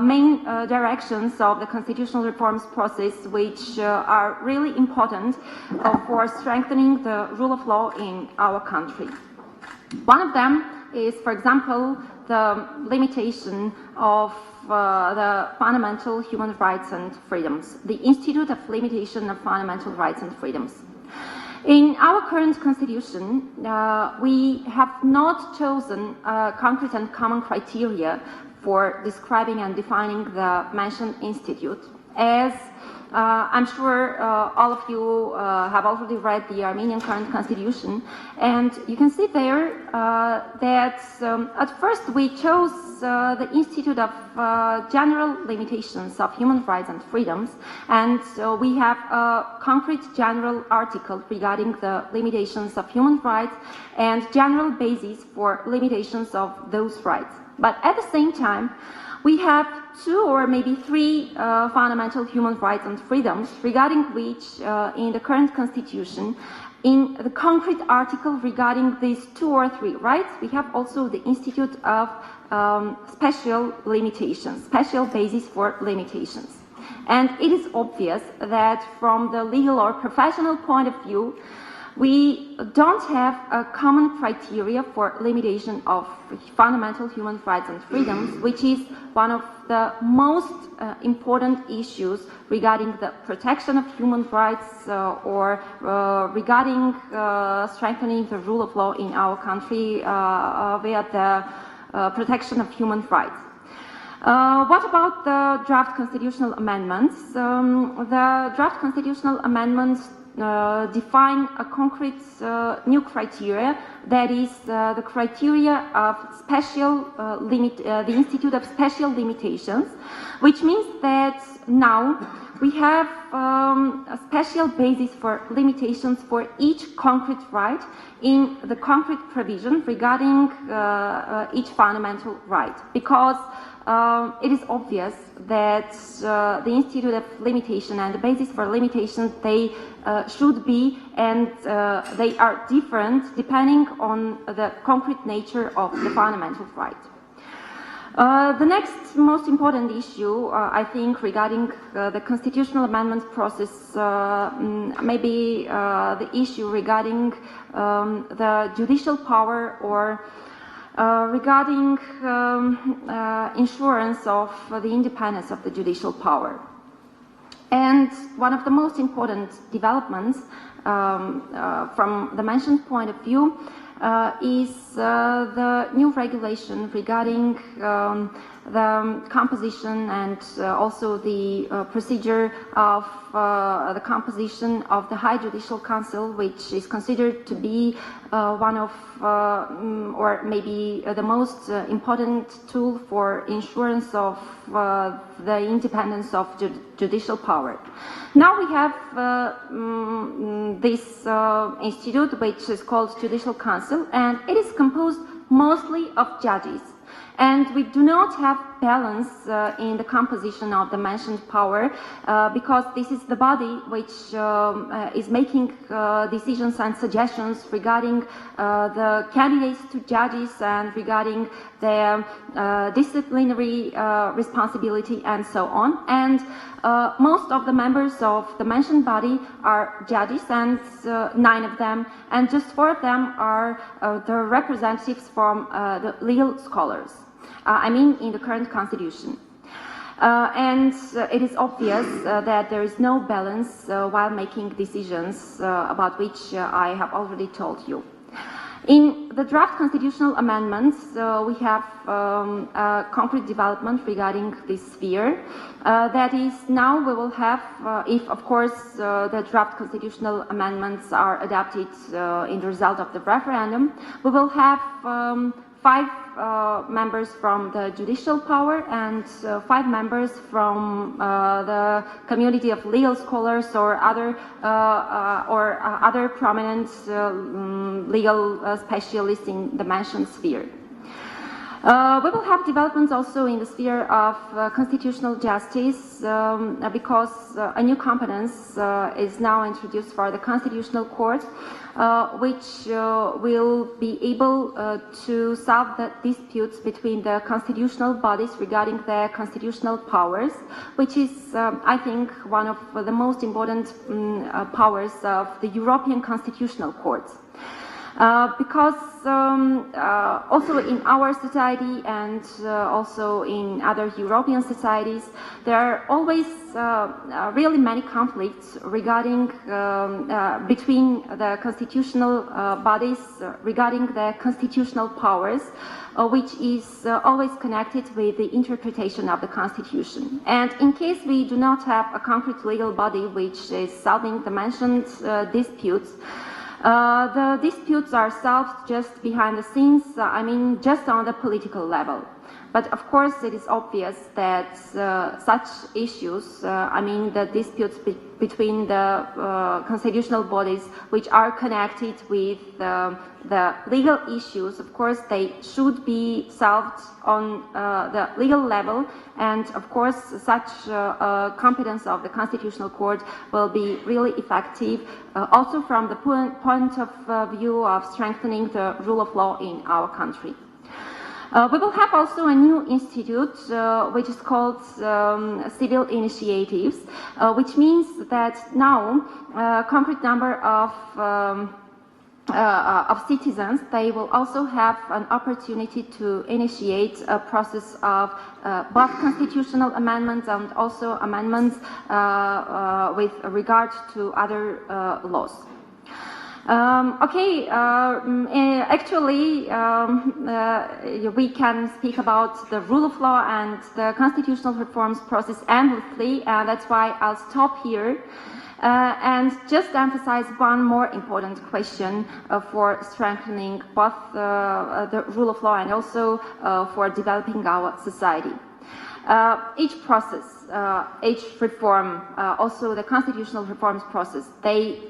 main directions of the constitutional reforms process which are really important for strengthening the rule of law in our country. One of them is, for example, the limitation of the fundamental human rights and freedoms, the Institute of Limitation of Fundamental Rights and Freedoms. In our current constitution, we have not chosen concrete and common criteria for describing and defining the mentioned institute, as I'm sure all of you have already read the Armenian current constitution, and you can see there that at first we chose the Institute of General Limitations of Human Rights and Freedoms, and we have a concrete general article regarding the limitations of human rights and general basis for limitations of those rights. But at the same time, we have two or maybe three fundamental human rights and freedoms regarding which in the current constitution, in the concrete article regarding these two or three rights, we have also the Institute of Special Limitations, special basis for limitations. And it is obvious that from the legal or professional point of view, we don't have a common criteria for limitation of fundamental human rights and freedoms, which is one of the most important issues regarding the protection of human rights or regarding strengthening the rule of law in our country via the protection of human rights. What about the draft constitutional amendments? The draft constitutional amendments define a concrete new criteria, that is the criteria of the Institute of Special Limitations, which means that now we have a special basis for limitations for each concrete right in the concrete provision regarding each fundamental right, because it is obvious that the institute of limitation and the basis for limitations, they should be, and they are different depending on the concrete nature of the fundamental right. The next most important issue, I think, regarding the constitutional amendment process, maybe the issue regarding the judicial power, or regarding insurance of the independence of the judicial power. And one of the most important developments from the mentioned point of view is the new regulation regarding the composition and also the procedure of the composition of the High Judicial Council, which is considered to be one of, or maybe the most important tool for insurance of the independence of judicial power. Now we have this institute, which is called Judicial Council, and it is composed mostly of judges. And we do not have balance in the composition of the mentioned power because this is the body which is making decisions and suggestions regarding the candidates to judges and regarding their disciplinary responsibility and so on. And most of the members of the mentioned body are judges, and 9 of them, and just 4 of them are the representatives from the legal scholars. I mean, in the current constitution. And it is obvious that there is no balance while making decisions about which I have already told you. In the draft constitutional amendments, we have a concrete development regarding this sphere. That is, now we will have, if of course the draft constitutional amendments are adopted in the result of the referendum, we will have 5 members from the judicial power and 5 members from the community of legal scholars or other prominent legal specialists in the mentioned sphere. We will have developments also in the sphere of constitutional justice because a new competence is now introduced for the Constitutional Court, which will be able to solve the disputes between the constitutional bodies regarding their constitutional powers, which is, I think, one of the most important powers of the European Constitutional Court. Because also in our society and also in other European societies, there are always really many conflicts regarding between the constitutional bodies regarding their constitutional powers, which is always connected with the interpretation of the Constitution. And in case we do not have a concrete legal body which is solving the mentioned disputes, the disputes are solved just behind the scenes, I mean, just on the political level. But of course, it is obvious that such issues, I mean, the disputes between the constitutional bodies which are connected with the legal issues, of course, they should be solved on the legal level. And of course, such competence of the Constitutional Court will be really effective also from the point of view of strengthening the rule of law in our country. We will have also a new institute which is called Civil Initiatives, which means that now a concrete number of citizens, they will also have an opportunity to initiate a process of both constitutional amendments and also amendments with regard to other laws. Actually, we can speak about the rule of law and the constitutional reforms process endlessly, and that's why I'll stop here and just emphasize one more important question for strengthening both the rule of law and also for developing our society. Each process, each reform, also the constitutional reforms process, they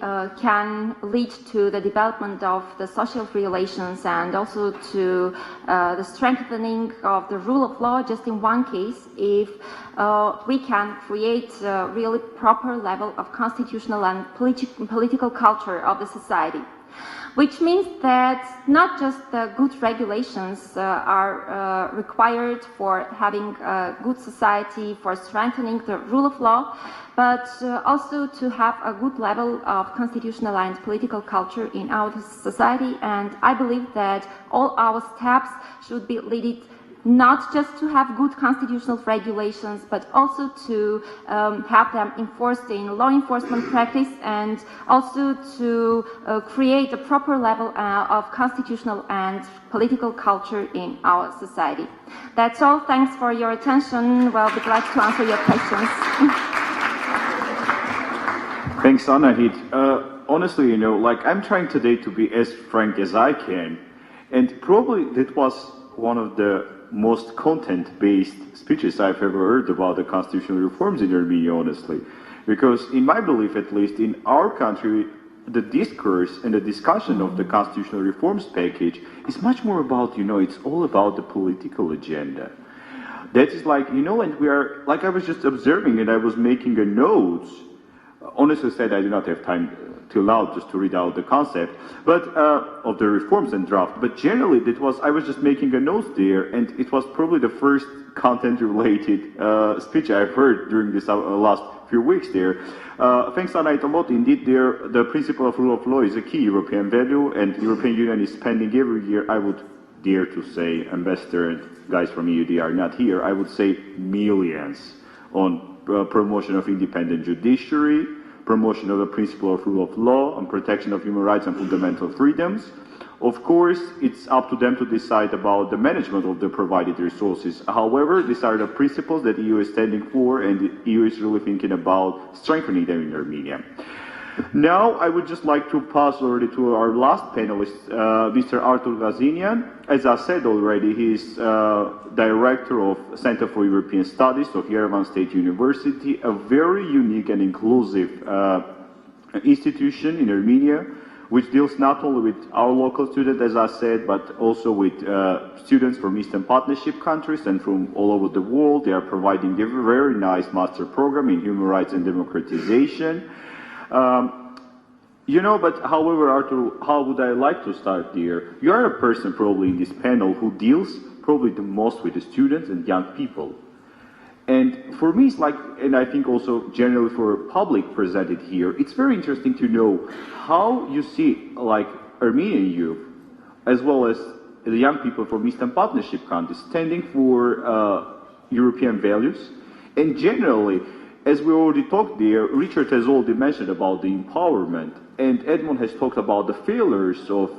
can lead to the development of the social relations and also to the strengthening of the rule of law, just in one case, if we can create a really proper level of constitutional and political culture of the society. Which means that not just the good regulations are required for having a good society, for strengthening the rule of law, but also to have a good level of constitutional and political culture in our society. And I believe that all our steps should be leading not just to have good constitutional regulations, but also to have them enforced in law enforcement practice and also to create a proper level of constitutional and political culture in our society. That's all. Thanks for your attention. Well, I'll be glad to answer your questions. Thanks, Anahit. Honestly, I'm trying today to be as frank as I can, and probably that was one of the most content-based speeches I've ever heard about the constitutional reforms in Armenia, honestly. Because in my belief, at least, in our country, the discourse and the discussion of the constitutional reforms package is much more about, it's all about the political agenda. That is and we are, I was just observing and I was making a note. Honestly said, I did not have time till now just to read out the concept, but of the reforms and draft. But generally, I was just making a note there, and it was probably the first content-related speech I've heard during this last few weeks there. Thanks, Anahit, a lot. Indeed, the principle of rule of law is a key European value, and the European Union is spending every year, I would dare to say, Ambassador and guys from EUD are not here, I would say millions on promotion of independent judiciary, promotion of the principle of rule of law, and protection of human rights and fundamental freedoms. Of course, it's up to them to decide about the management of the provided resources. However, these are the principles that the EU is standing for, and the EU is really thinking about strengthening them in Armenia. Now, I would just like to pass already to our last panelist, Mr. Artur Gazinian. As I said already, he's Director of Center for European Studies of Yerevan State University, a very unique and inclusive institution in Armenia, which deals not only with our local students, as I said, but also with students from Eastern Partnership countries and from all over the world. They are providing a very nice master program in human rights and democratization. But however, Artur, how would I like to start there? You are a person probably in this panel who deals probably the most with the students and young people. And for me, it's and I think also generally for public presented here, it's very interesting to know how you see Armenian youth, as well as the young people from Eastern Partnership countries, standing for European values, and generally, as we already talked there, Richard has already mentioned about the empowerment, and Edmond has talked about the failures of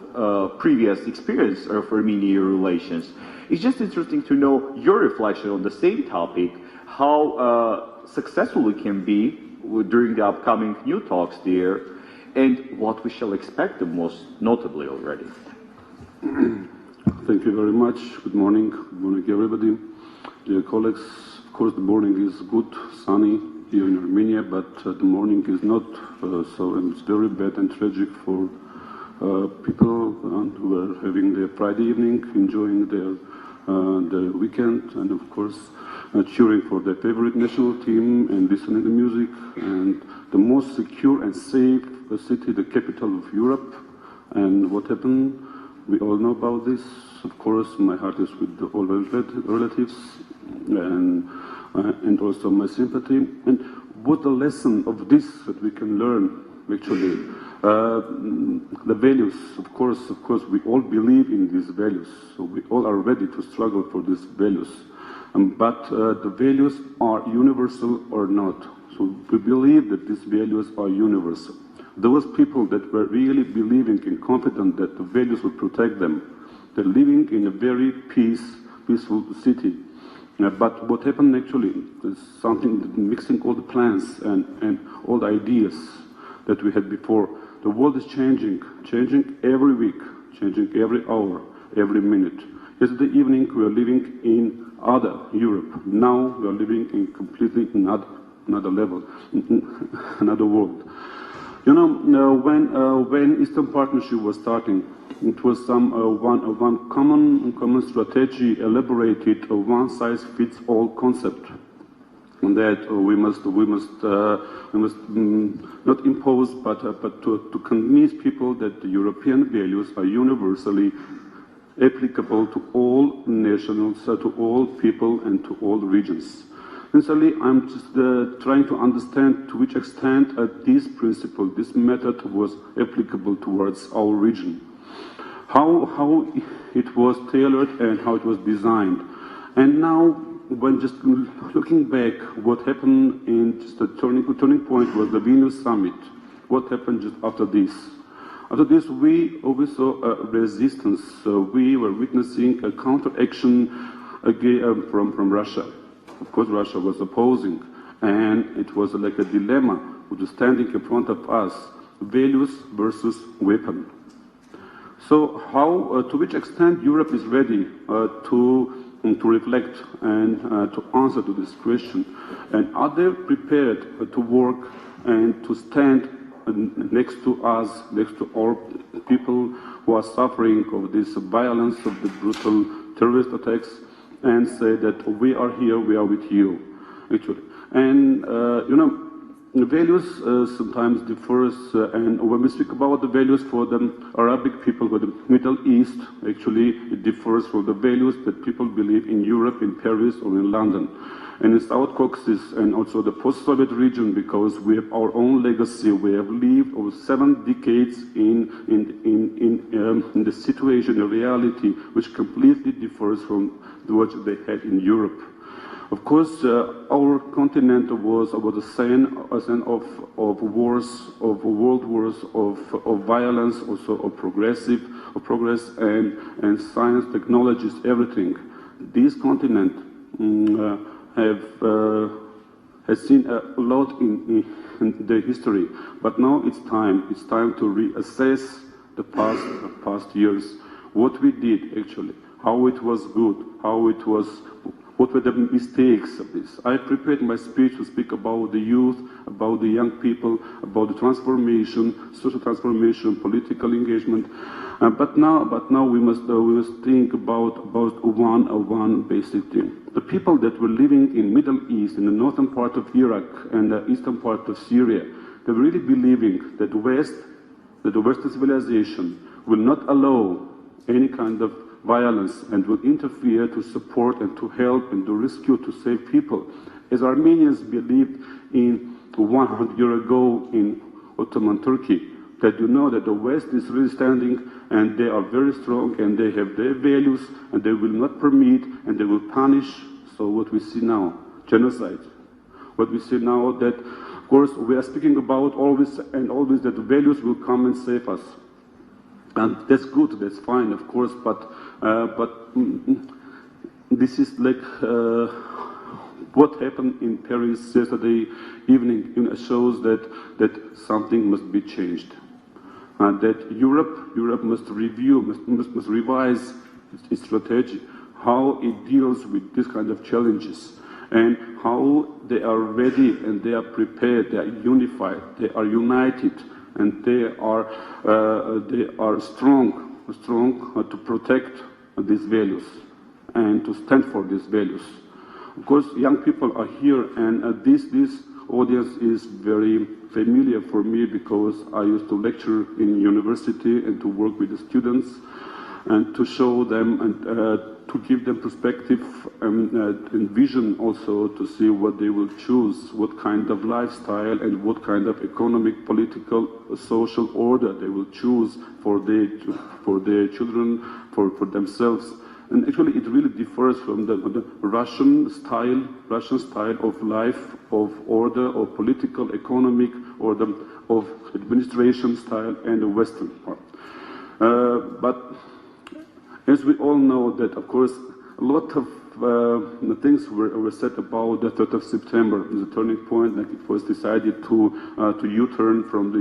previous experience of Armenian relations. It's just interesting to know your reflection on the same topic, how successful it can be during the upcoming new talks there, and what we shall expect the most notably already. Thank you very much. Good morning. Good morning, everybody. Dear colleagues, of course, the morning is good, sunny here in Armenia, but the morning is not, so it's very bad and tragic for people who are having their Friday evening, enjoying their weekend, and of course, cheering for their favorite national team and listening to music, and the most secure and safe city, the capital of Europe. And what happened, we all know about this. Of course, my heart is with all the relatives, and also my sympathy. And what the lesson of this that we can learn, actually, the values, of course, we all believe in these values, so we all are ready to struggle for these values. But the values are universal or not. So we believe that these values are universal. Those people that were really believing and confident that the values would protect them, they're living in a very peaceful city. But what happened actually is something mixing all the plans and all the ideas that we had before. The world is changing every week, changing every hour, every minute. Yesterday evening we were living in other Europe. Now we are living in completely another level, another world. You know, when Eastern Partnership was starting, it was one common strategy elaborated, a one-size-fits-all concept. And that we must not impose, but to convince people that the European values are universally applicable to all nationals, to all people, and to all regions. Sincerely, I'm just trying to understand to which extent this principle, this method, was applicable towards our region. How it was tailored and how it was designed, and now. When just looking back, what happened in just the turning point was the Vilnius summit. What happened just after this? After this, we saw a resistance. We were witnessing a counteraction from Russia. Of course, Russia was opposing, and it was like a dilemma which was standing in front of us: values versus weapon. So, to which extent Europe is ready to reflect and to answer to this question, and are they prepared to work and to stand next to us, next to all people who are suffering of this violence, of the brutal terrorist attacks, and say that we are here, we are with you, actually. And you know, values sometimes differs, and when we speak about the values for the Arabic people, for the Middle East, actually it differs from the values that people believe in Europe, in Paris, or in London. And in South Caucasus and also the post-Soviet region, because we have our own legacy, we have lived over 7 decades in the situation, the reality, which completely differs from what they had in Europe. Of course, our continent was about the scene of wars, of world wars, of violence, also of progress and science, technologies, everything. This continent has seen a lot in the history, but now it's time to reassess the past years, what we did actually, how it was good, what were the mistakes of this? I prepared my speech to speak about the youth, about the young people, about the transformation, social transformation, political engagement. But now we must think about one basic thing. The people that were living in Middle East, in the northern part of Iraq and the eastern part of Syria, they were really believing that the Western civilization will not allow any kind of violence and will interfere to support and to help and to rescue, to save people. As Armenians believed in 100 years ago in Ottoman Turkey, that you know that the West is really standing and they are very strong and they have their values and they will not permit and they will punish. So what we see now, genocide. What we see now that, of course, we are speaking about always that the values will come and save us. And that's good, that's fine, of course, but this is like what happened in Paris yesterday evening shows that something must be changed. That Europe must review, must revise its strategy, how it deals with this kind of challenges, and how they are ready and they are prepared, they are unified, they are united, and they are strong to protect these values and to stand for these values. Of course, young people are here, and this audience is very familiar for me because I used to lecture in university and to work with the students and to show them and to give them perspective and vision also to see what they will choose, what kind of lifestyle and what kind of economic, political, social order they will choose for their children, for themselves. And actually it really differs from the Russian style of life, of order, of political, economic, or of administration style and the Western part. But as we all know that, of course, a lot of things were said about the 3rd of September, the turning point, like it was decided to U-turn from the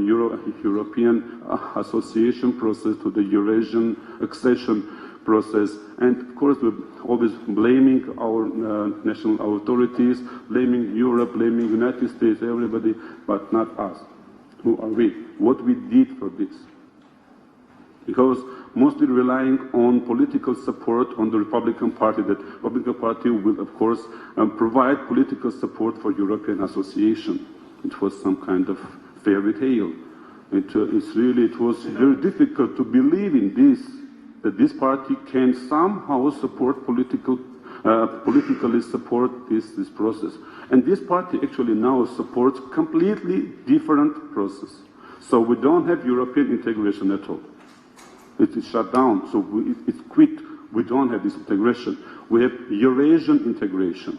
European association process to the Eurasian accession. process. And of course, we're always blaming our national authorities, blaming Europe, blaming United States, everybody, but not us. Who are we? What we did for this? Because mostly relying on political support on the Republican Party, that Republican Party will, of course, provide political support for European association. It was some kind of fairy tale. It was very difficult to believe in this, that this party can somehow support politically support this process. And this party actually now supports completely different process. So we don't have European integration at all. It is shut down, so it's quit. We don't have this integration. We have Eurasian integration.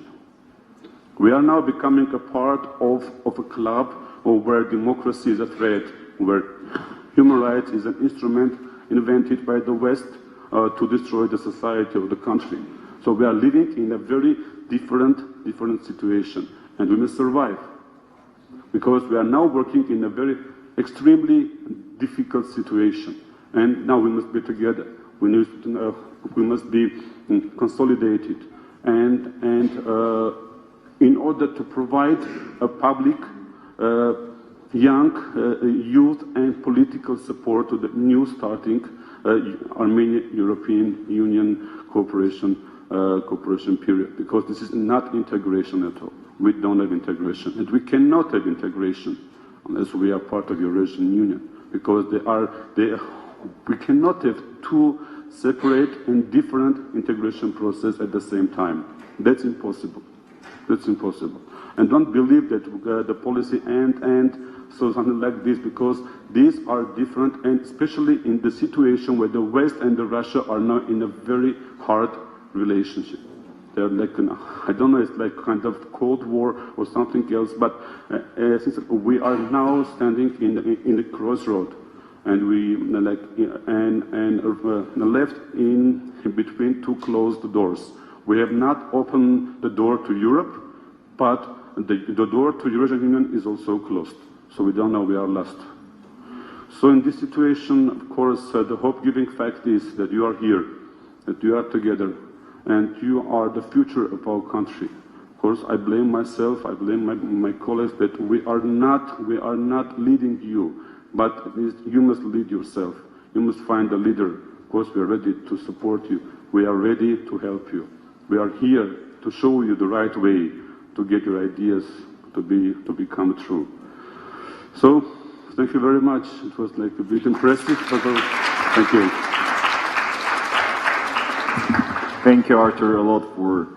We are now becoming a part of a club where democracy is a threat, where human rights is an instrument invented by the West to destroy the society of the country. So we are living in a very different situation, and we must survive, because we are now working in a very extremely difficult situation. And now we must be together. We must be consolidated, and in order to provide a public, young youth and political support to the new starting Armenian European Union cooperation period. Because this is not integration at all. We don't have integration, and we cannot have integration unless we are part of Eurasian Union, because we cannot have two separate and different integration processes at the same time. That's impossible. That's impossible. And don't believe that the policy and so something like this, because these are different, and especially in the situation where the West and the Russia are now in a very hard relationship. They're like, I don't know, it's like kind of Cold War or something else, but since we are now standing in the crossroad. And we left in between two closed doors. We have not opened the door to Europe, but the door to Eurasian Union is also closed. So we don't know, we are lost. So in this situation, of course, the hope-giving fact is that you are here, that you are together, and you are the future of our country. Of course, I blame myself, I blame my colleagues that we are not leading you. But you must lead yourself. You must find a leader. Of course, we are ready to support you. We are ready to help you. We are here to show you the right way to get your ideas to become true. So, thank you very much. It was like a bit impressive, but thank you. Thank you, Arthur, a lot for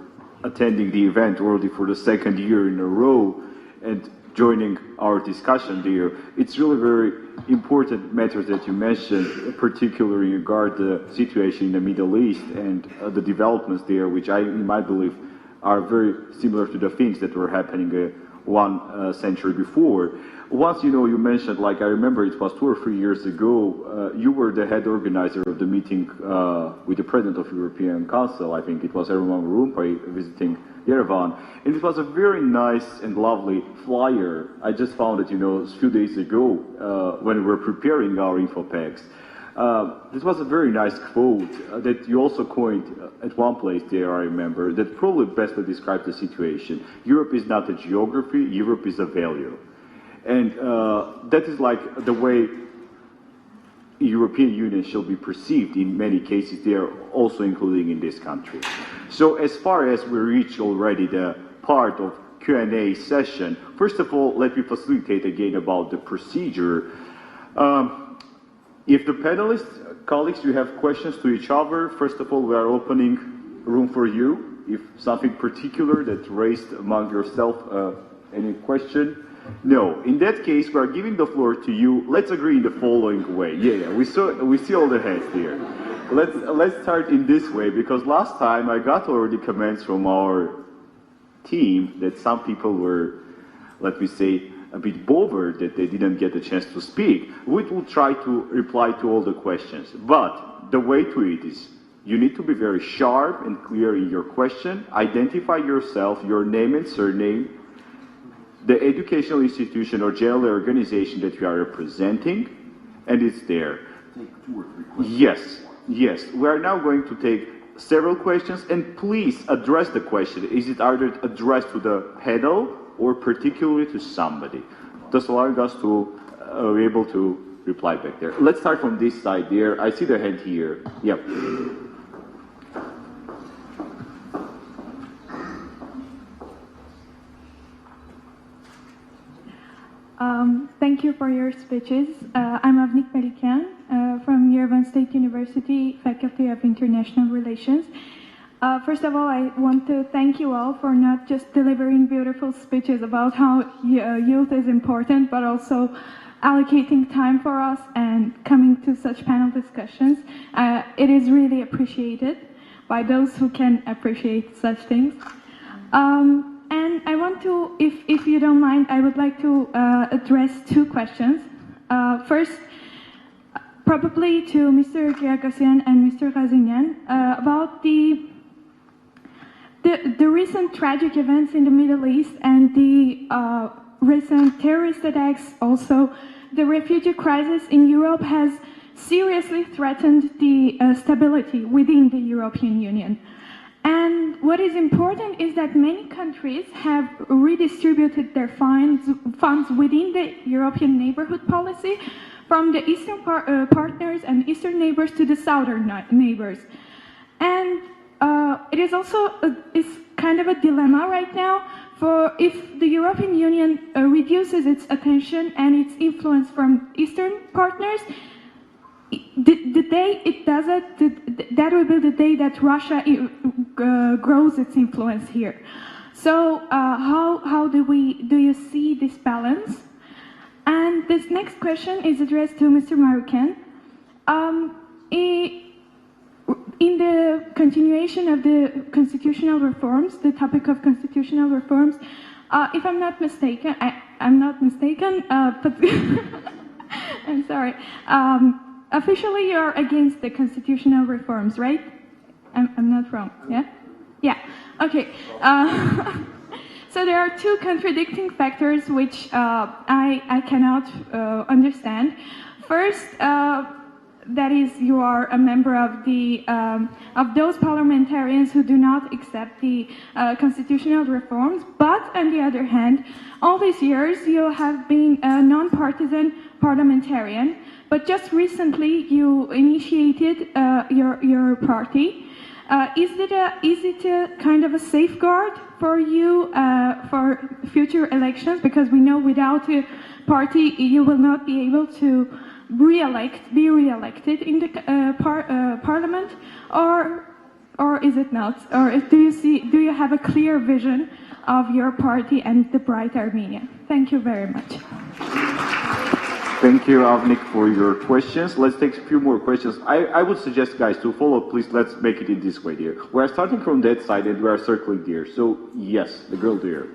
attending the event already for the second year in a row and joining our discussion there. It's really very important matters that you mentioned, particularly regard the situation in the Middle East and the developments there, which in my belief are very similar to the things that were happening 1 century before. Once, you mentioned, like I remember it was 2 or 3 years ago, you were the head organizer of the meeting with the President of the European Council. I think it was Erman Rumpai visiting Yerevan, and it was a very nice and lovely flyer. I just found it, a few days ago when we were preparing our info packs. This was a very nice quote that you also coined at one place there, I remember, that probably best describes the situation. Europe is not a geography, Europe is a value. And that is like the way European Union shall be perceived in many cases there, also including in this country. So as far as we reach already the part of Q&A session, first of all, let me facilitate again about the procedure. If the panelists, colleagues, you have questions to each other, first of all, we are opening room for you. If something particular that raised among yourself, any question? No. In that case, we are giving the floor to you. Let's agree in the following way. Yeah, we see all the heads here. Let's start in this way, because last time I got already comments from our team that some people were, let me say, a bit bothered that they didn't get a chance to speak. We will try to reply to all the questions. But the way to it is, you need to be very sharp and clear in your question. Identify yourself, your name and surname, the educational institution or general organization that you are representing, and it's there. Take 2 or 3 questions. Yes. Yes, we are now going to take several questions, and please address the question. Is it either addressed to the panel or particularly to somebody? Thus allowing us to be able to reply back there. Let's start from this side there. I see the hand here. Yep. Thank you for your speeches. I'm Avnik Melikian from Yerevan State University, Faculty of International Relations. First of all, I want to thank you all for not just delivering beautiful speeches about how youth is important, but also allocating time for us and coming to such panel discussions. It is really appreciated by those who can appreciate such things. And I want to, if you don't mind, I would like to address two questions. First, probably to Mr. Kiyakosian and Mr. Ghazinian, about the recent tragic events in the Middle East and the recent terrorist attacks. Also, the refugee crisis in Europe has seriously threatened the stability within the European Union. And what is important is that many countries have redistributed their funds within the European neighborhood policy from the eastern partners and eastern neighbors to the southern neighbors. And it is also it's kind of a dilemma right now for if the European Union reduces its attention and its influence from eastern partners. The day it does it, that will be the day that Russia grows its influence here. So how do you see this balance? And this next question is addressed to Mr. Maroukian. In the continuation of the constitutional reforms, the topic of constitutional reforms, if I'm not mistaken, I'm not mistaken, but I'm sorry. Officially, you're against the constitutional reforms, right? I'm not wrong, yeah? Yeah, okay. So there are two contradicting factors which I cannot understand. First, that is, you are a member of the of those parliamentarians who do not accept the constitutional reforms, but on the other hand, all these years you have been a non-partisan parliamentarian. But just recently, you initiated your party. Is it a kind of a safeguard for you for future elections? Because we know without a party, you will not be able to be re-elected in the parliament, or is it not? Or do you have a clear vision of your party and the bright Armenia? Thank you very much. Thank you, Avnik, for your questions. Let's take a few more questions. I would suggest, guys, to follow, please, let's make it in this way here. We're starting from that side and we're circling there. So, yes, the girl there.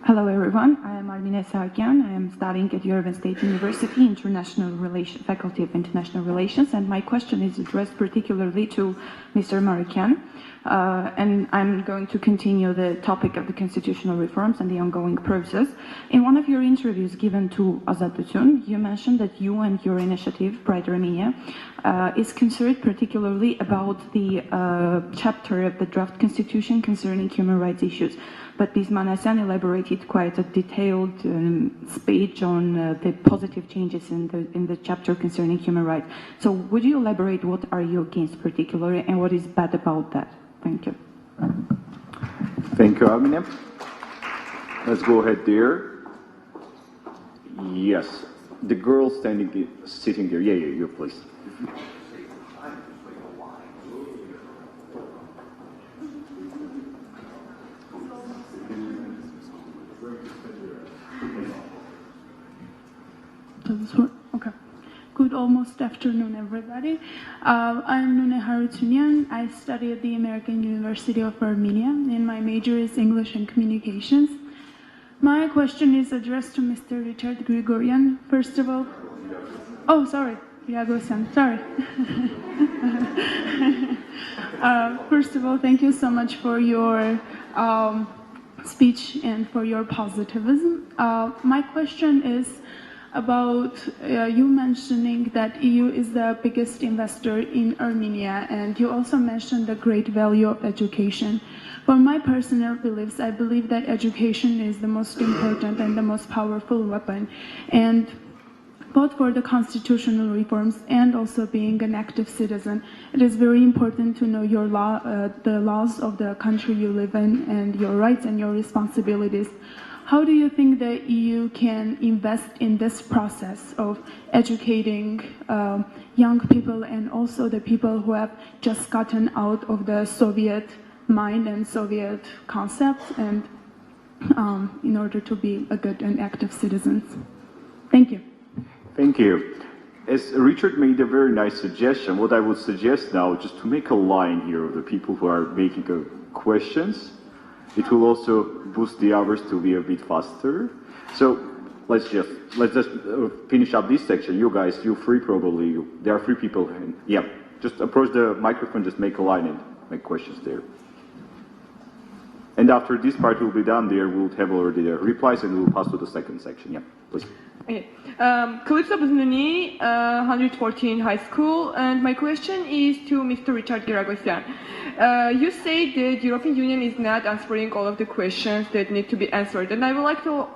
Hello everyone, I am Armenian Sarkian. I am studying at Yerevan State University, Faculty of International Relations, and my question is addressed particularly to Mr. Maroukian. And I'm going to continue the topic of the constitutional reforms and the ongoing process. In one of your interviews given to Azad Butun, you mentioned that you and your initiative, Bright Armenia, is concerned particularly about the chapter of the draft constitution concerning human rights issues. But Ms. Manasyan elaborated quite a detailed speech on the positive changes in the chapter concerning human rights. So would you elaborate what are you against particularly and what is bad about that? Thank you. Thank you, Armenia. Let's go ahead there. Yes, the girl sitting there. Yeah, your place. Does this work? Okay. Good almost afternoon, everybody. I'm Nune Harutunian. I study at the American University of Armenia, and my major is English and Communications. My question is addressed to Mr. Richard Grigorian. First of all, oh, sorry, Yagosan, sorry. First of all, thank you so much for your speech and for your positivism. My question is about you mentioning that EU is the biggest investor in Armenia, and you also mentioned the great value of education. For my personal beliefs, I believe that education is the most important and the most powerful weapon, and both for the constitutional reforms and also being an active citizen, it is very important to know your the laws of the country you live in and your rights and your responsibilities. How do you think the EU can invest in this process of educating young people and also the people who have just gotten out of the Soviet mind and Soviet concepts, and in order to be a good and active citizens? Thank you. Thank you. As Richard made a very nice suggestion, what I would suggest now, just to make a line here of the people who are making questions, it will also boost the hours to be a bit faster. So let's just finish up this section. You guys, you're free probably. There are 3 people. Yeah, just approach the microphone, just make a line and make questions there. And after this part will be done, there we'll have already the replies and we'll pass to the second section. Yeah, please. Okay. Calypso Buznuni, 114 High School, and my question is to Mr. Richard Giragosyan. You say the European Union is not answering all of the questions that need to be answered, and I would like to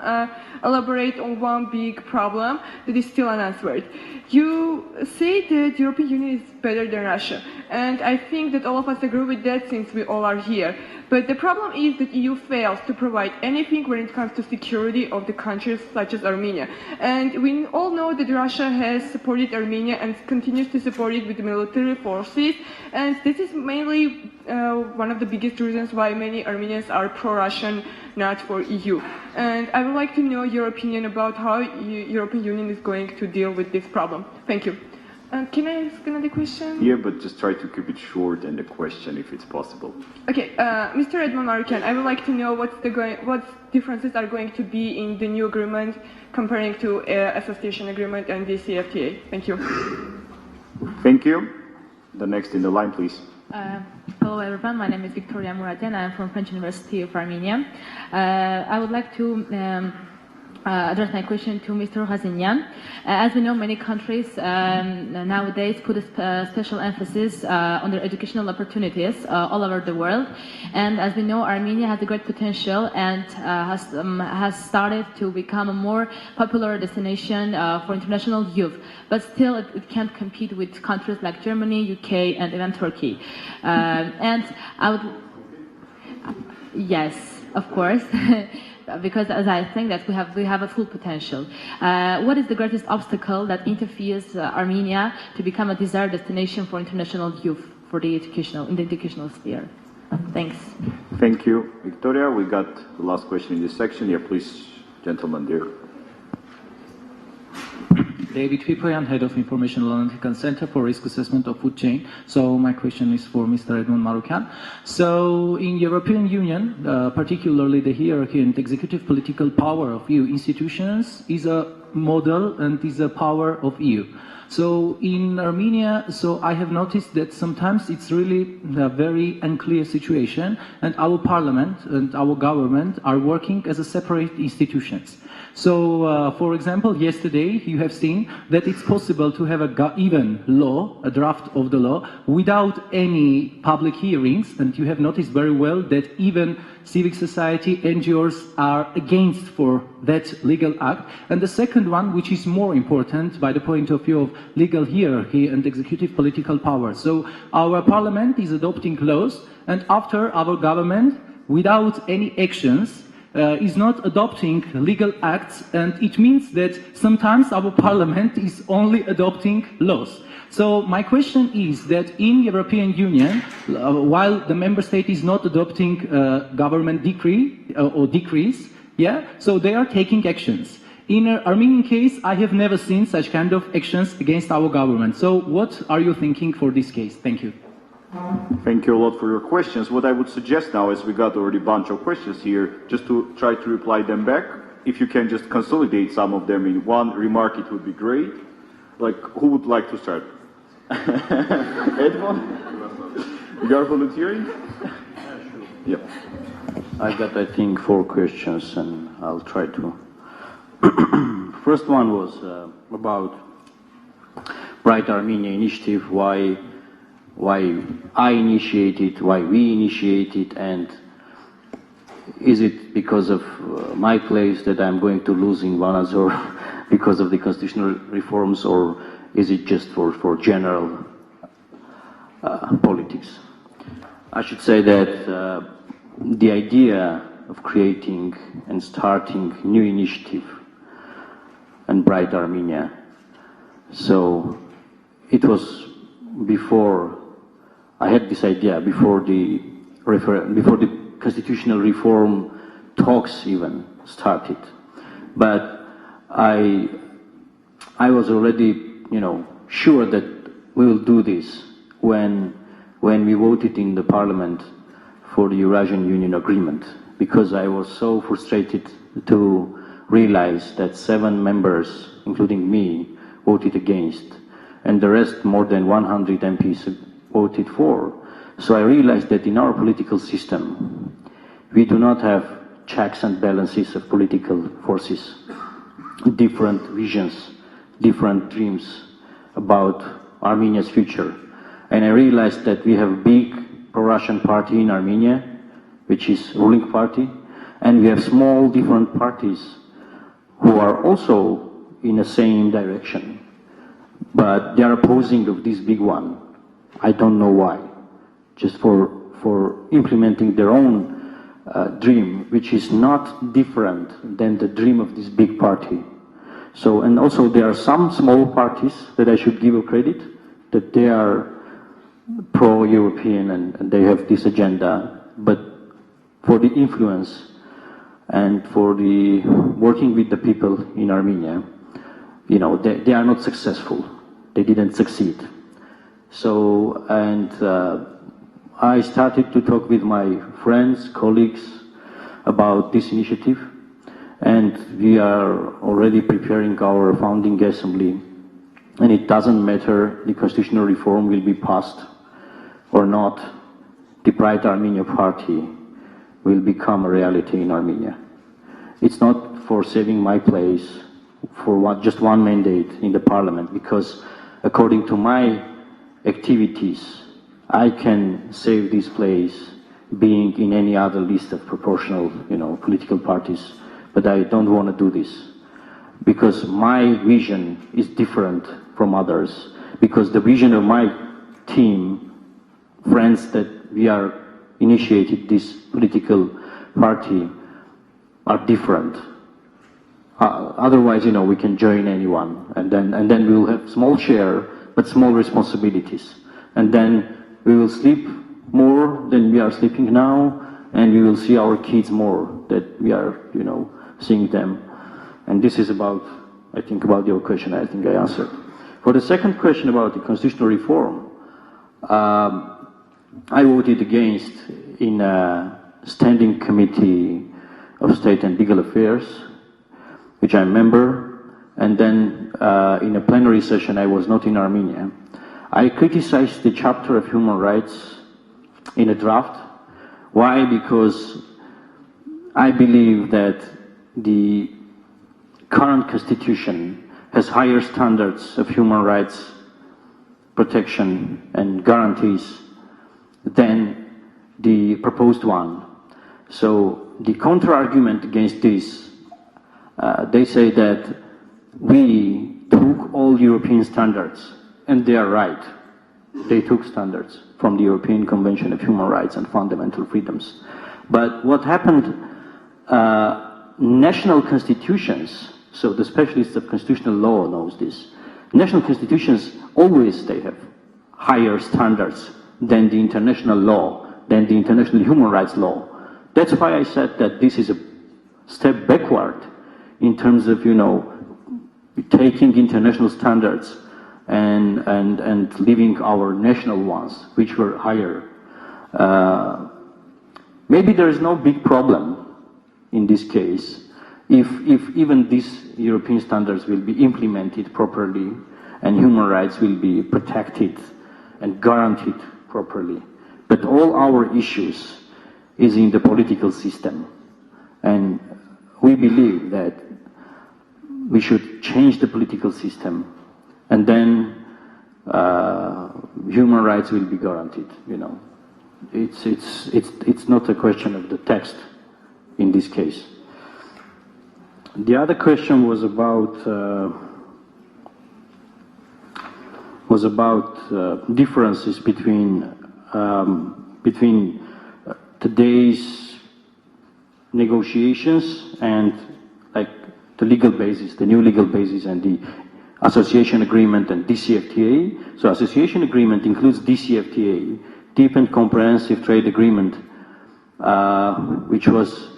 elaborate on one big problem that is still unanswered. You say that the European Union is better than Russia, and I think that all of us agree with that since we all are here. But the problem is that EU fails to provide anything when it comes to security of the countries such as Armenia. And we all know that Russia has supported Armenia and continues to support it with military forces. And this is mainly one of the biggest reasons why many Armenians are pro-Russian, not for EU. And I would like to know your opinion about how European Union is going to deal with this problem. Thank you. Can I ask another question? Yeah, but just try to keep it short and the question if it's possible. Okay, Mr. Edmond Marukian, I would like to know what differences are going to be in the new agreement comparing to association agreement and the CFTA. Thank you. Thank you. The next in the line, please. Hello everyone, my name is Victoria Muradian. I am from French University of Armenia. I would like to address my question to Mr. Hazinian. As we know, many countries nowadays put a special emphasis on their educational opportunities all over the world. And as we know, Armenia has a great potential and has started to become a more popular destination for international youth. But still, it can't compete with countries like Germany, UK, and even Turkey. And I would... Yes, of course. Because as I think that we have a full potential. What is the greatest obstacle that interferes Armenia to become a desired destination for international youth in the educational sphere? Thanks. Thank you, Victoria. We got the last question in this section. Yeah, please, gentleman there. David Pipoyan, Head of Information Analytical Center for Risk Assessment of Food Chain. So my question is for Mr. Edmond Marukian. So in European Union, particularly the hierarchy and executive political power of EU institutions is a model and is a power of EU. So in Armenia, I have noticed that sometimes it's really a very unclear situation, and our parliament and our government are working as a separate institutions. So, for example, yesterday you have seen that it's possible to have a draft of the law without any public hearings, and you have noticed very well that even civic society, NGOs are against for that legal act. And the second one, which is more important by the point of view of legal hierarchy and executive political power. So our parliament is adopting laws, and after our government, without any actions, is not adopting legal acts, and it means that sometimes our parliament is only adopting laws. So my question is that in European Union, while the member state is not adopting government decree or decrees, so they are taking actions. In an Armenian case, I have never seen such kind of actions against our government. So what are you thinking for this case? Thank you. Thank you a lot for your questions. What I would suggest now is we got already a bunch of questions here, just to try to reply them back. If you can just consolidate some of them in one remark, it would be great. Like, who would like to start? Edmond? You are volunteering? Yeah. I got, I think, 4 questions, and I'll try to. First one was about Bright Armenia initiative, why I initiated, why we initiated, and is it because of my place that I'm going to lose in Vanazor because of the constitutional reforms, or is it just for general politics? I should say that the idea of creating and starting new initiative and Bright Armenia, so it was before I had this idea, before the constitutional reform talks even started. But I was already, sure that we will do this when we voted in the parliament for the Eurasian Union Agreement, because I was so frustrated to realize that 7 members, including me, voted against, and the rest, more than 100 MPs, voted for. So I realized that in our political system, we do not have checks and balances of political forces, different visions, different dreams about Armenia's future. And I realized that we have a big pro-Russian party in Armenia, which is ruling party, and we have small different parties who are also in the same direction, but they are opposing of this big one. I don't know why, just for implementing their own dream, which is not different than the dream of this big party. So, and also there are some small parties that I should give a credit, that they are pro-European and they have this agenda, but for the influence and for the working with the people in Armenia, they are not successful. They didn't succeed. So, and I started to talk with my friends, colleagues about this initiative, and we are already preparing our founding assembly. And it doesn't matter the constitutional reform will be passed or not, the Bright Armenia Party will become a reality in Armenia. It's not for saving my place for just one mandate in the parliament, because according to my activities, I can save this place being in any other list of proportional, political parties, but I don't want to do this because my vision is different from others, because the vision of my team, friends that we are initiated this political party, are different. Otherwise, we can join anyone, and then we will have small share but small responsibilities, and then we will sleep more than we are sleeping now, and we will see our kids more that we are, seeing them. And this is about, I think, about your question. I think I answered. For the second question about the constitutional reform, I voted against in a standing committee of State and Legal Affairs, which I'm a member, and then in a plenary session I was not in Armenia. I criticized the chapter of human rights in a draft. Why? Because I believe that the current constitution has higher standards of human rights protection and guarantees than the proposed one. So the counter-argument against this, they say that we took all European standards, and they are right. They took standards from the European Convention of Human Rights and Fundamental Freedoms. But what happened, national constitutions, so the specialists of constitutional law knows this, national constitutions always they have higher standards than the international law, than the international human rights law. That's why I said that this is a step backward in terms of, taking international standards and leaving our national ones, which were higher. Maybe there is no big problem in this case if even these European standards will be implemented properly and human rights will be protected and guaranteed properly. But all our issues, is in the political system. And we believe that we should change the political system, and then human rights will be guaranteed. You know, it's not a question of the text in this case. The other question was about differences between today's negotiations and like the legal basis, the new legal basis, and the association agreement and DCFTA. So association agreement includes DCFTA, Deep and Comprehensive Trade Agreement, which was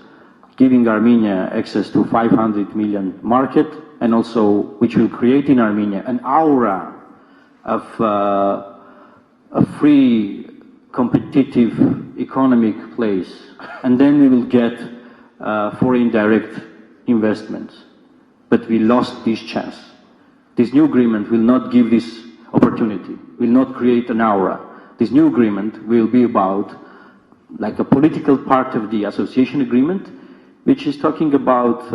giving Armenia access to 500 million market, and also which will create in Armenia an aura of a free, competitive economic place. And then we will get foreign direct investments. But we lost this chance. This new agreement will not give this opportunity, will not create an aura. This new agreement will be about like a political part of the association agreement, which is talking about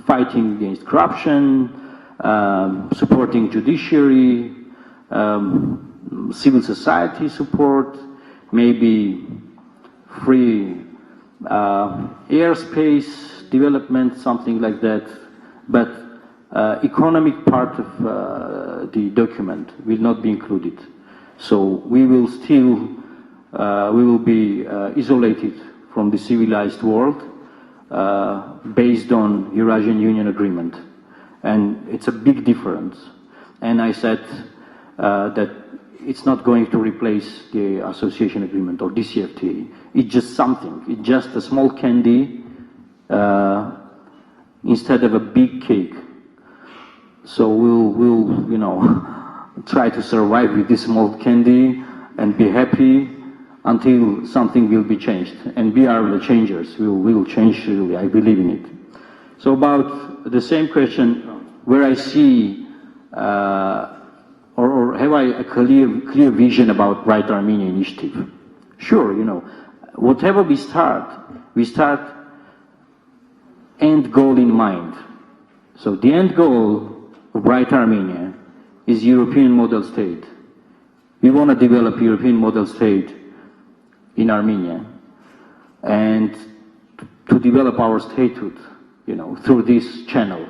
fighting against corruption, supporting judiciary, civil society support, maybe free airspace development, something like that. But economic part of the document will not be included. So we will still, we will be isolated from the civilized world based on Eurasian Union agreement. And it's a big difference. And I said that it's not going to replace the association agreement or DCFTA. It's just something. It's just a small candy instead of a big cake. So we'll you know, try to survive with this small candy and be happy until something will be changed. And we are the changers. We will change, really. I believe in it. So about the same question, where I see, or have I a clear vision about Bright Armenia initiative? Sure, you know, whatever we start end goal in mind. So the end goal of Bright Armenia is European model state. We want to develop European model state in Armenia, and to develop our statehood, you know, through this channel,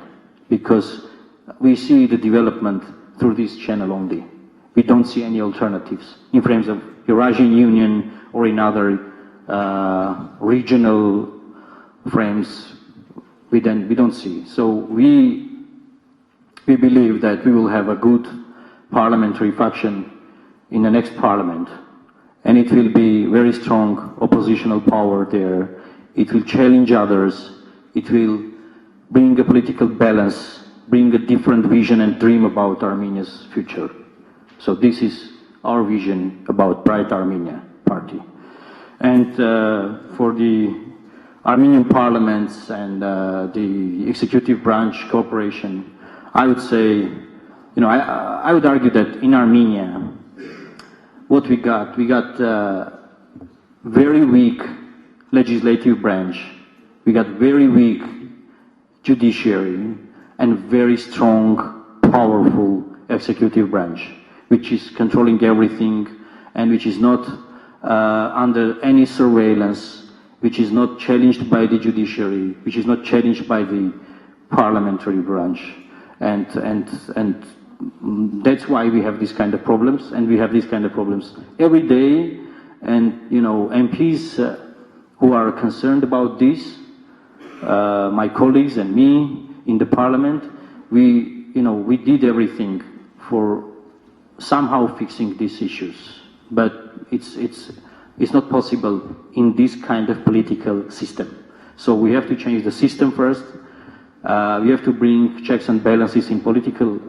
because we see the development through this channel only. We don't see any alternatives in terms of Eurasian Union or in other regional frames. We don't see. So we believe that we will have a good parliamentary faction in the next parliament, and it will be very strong oppositional power there. It will challenge others. It will bring a political balance, bring a different vision and dream about Armenia's future. So this is our vision about Bright Armenia Party. And for the Armenian parliaments and the executive branch cooperation, I would say, you know, I would argue that in Armenia, what we got very weak legislative branch, we got very weak judiciary, and very strong, powerful executive branch, which is controlling everything and which is not under any surveillance, which is not challenged by the judiciary, which is not challenged by the parliamentary branch. And that's why we have these kind of problems, and we have these kind of problems every day. And, you know, MPs who are concerned about this, my colleagues and me in the parliament, we did everything for somehow fixing these issues. But it's not possible in this kind of political system. So we have to change the system first. We have to bring checks and balances in political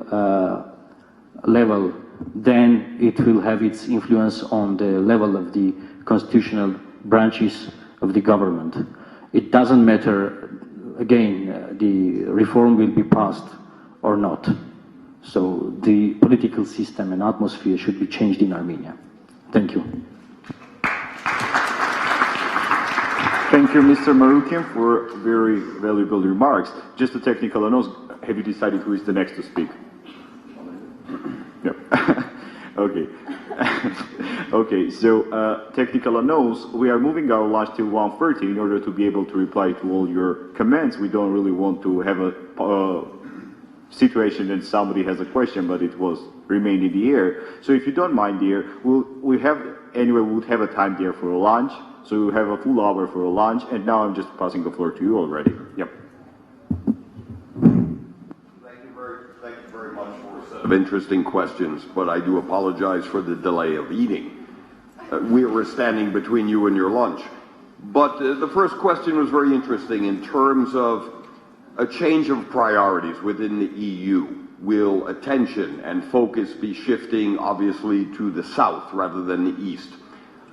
level. Then it will have its influence on the level of the constitutional branches of the government. It doesn't matter, again, the reform will be passed or not. So the political system and atmosphere should be changed in Armenia. Thank you. you, Mr. Marukian, for very valuable remarks. Just a technical announce. Have you decided who is the next to speak? Yep. Okay. Okay, so technical announce. We are moving our lunch till 1:30 in order to be able to reply to all your comments. We don't really want to have a situation that somebody has a question, but it was remain in the air. So if you don't mind, dear, we'll have a time there for a lunch. So we'll have a full hour for a lunch. And now I'm just passing the floor to you already. Yep. Thank you very much for a set of interesting questions, but I do apologize for the delay of eating. We were standing between you and your lunch. But the first question was very interesting in terms of a change of priorities within the EU. Will attention and focus be shifting, obviously, to the south rather than the east?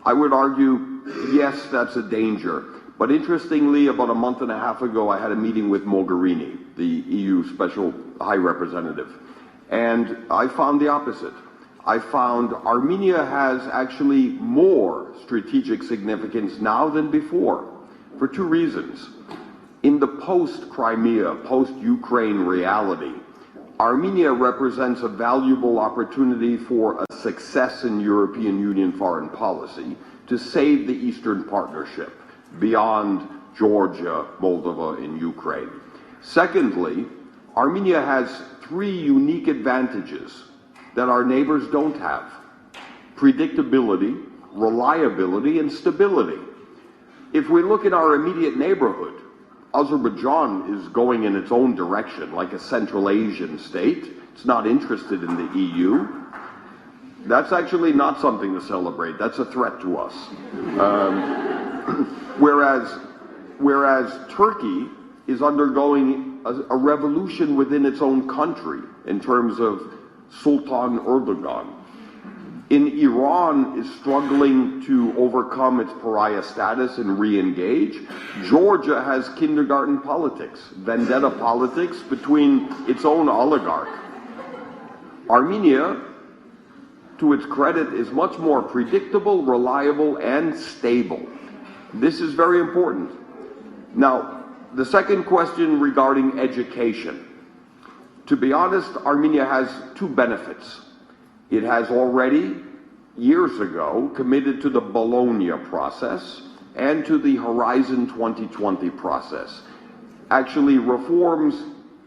I would argue, yes, that's a danger. But interestingly, about a month and a half ago, I had a meeting with Mogherini, the EU Special High Representative. And I found the opposite. I found Armenia has actually more strategic significance now than before, for two reasons. In the post-Crimea, post-Ukraine reality, Armenia represents a valuable opportunity for a success in European Union foreign policy to save the Eastern Partnership beyond Georgia, Moldova, and Ukraine. Secondly, Armenia has three unique advantages that our neighbors don't have: predictability, reliability, and stability. If we look at our immediate neighborhood, Azerbaijan is going in its own direction, like a Central Asian state. It's not interested in the EU. That's actually not something to celebrate. That's a threat to us. Whereas Turkey is undergoing a revolution within its own country in terms of Sultan Erdogan. In Iran is struggling to overcome its pariah status and re-engage. Georgia has kindergarten politics, vendetta politics between its own oligarch. Armenia, to its credit, is much more predictable, reliable, and stable. This is very important. Now, the second question regarding education. To be honest, Armenia has two benefits. It has already, years ago, committed to the Bologna process and to the Horizon 2020 process. Actually, reforms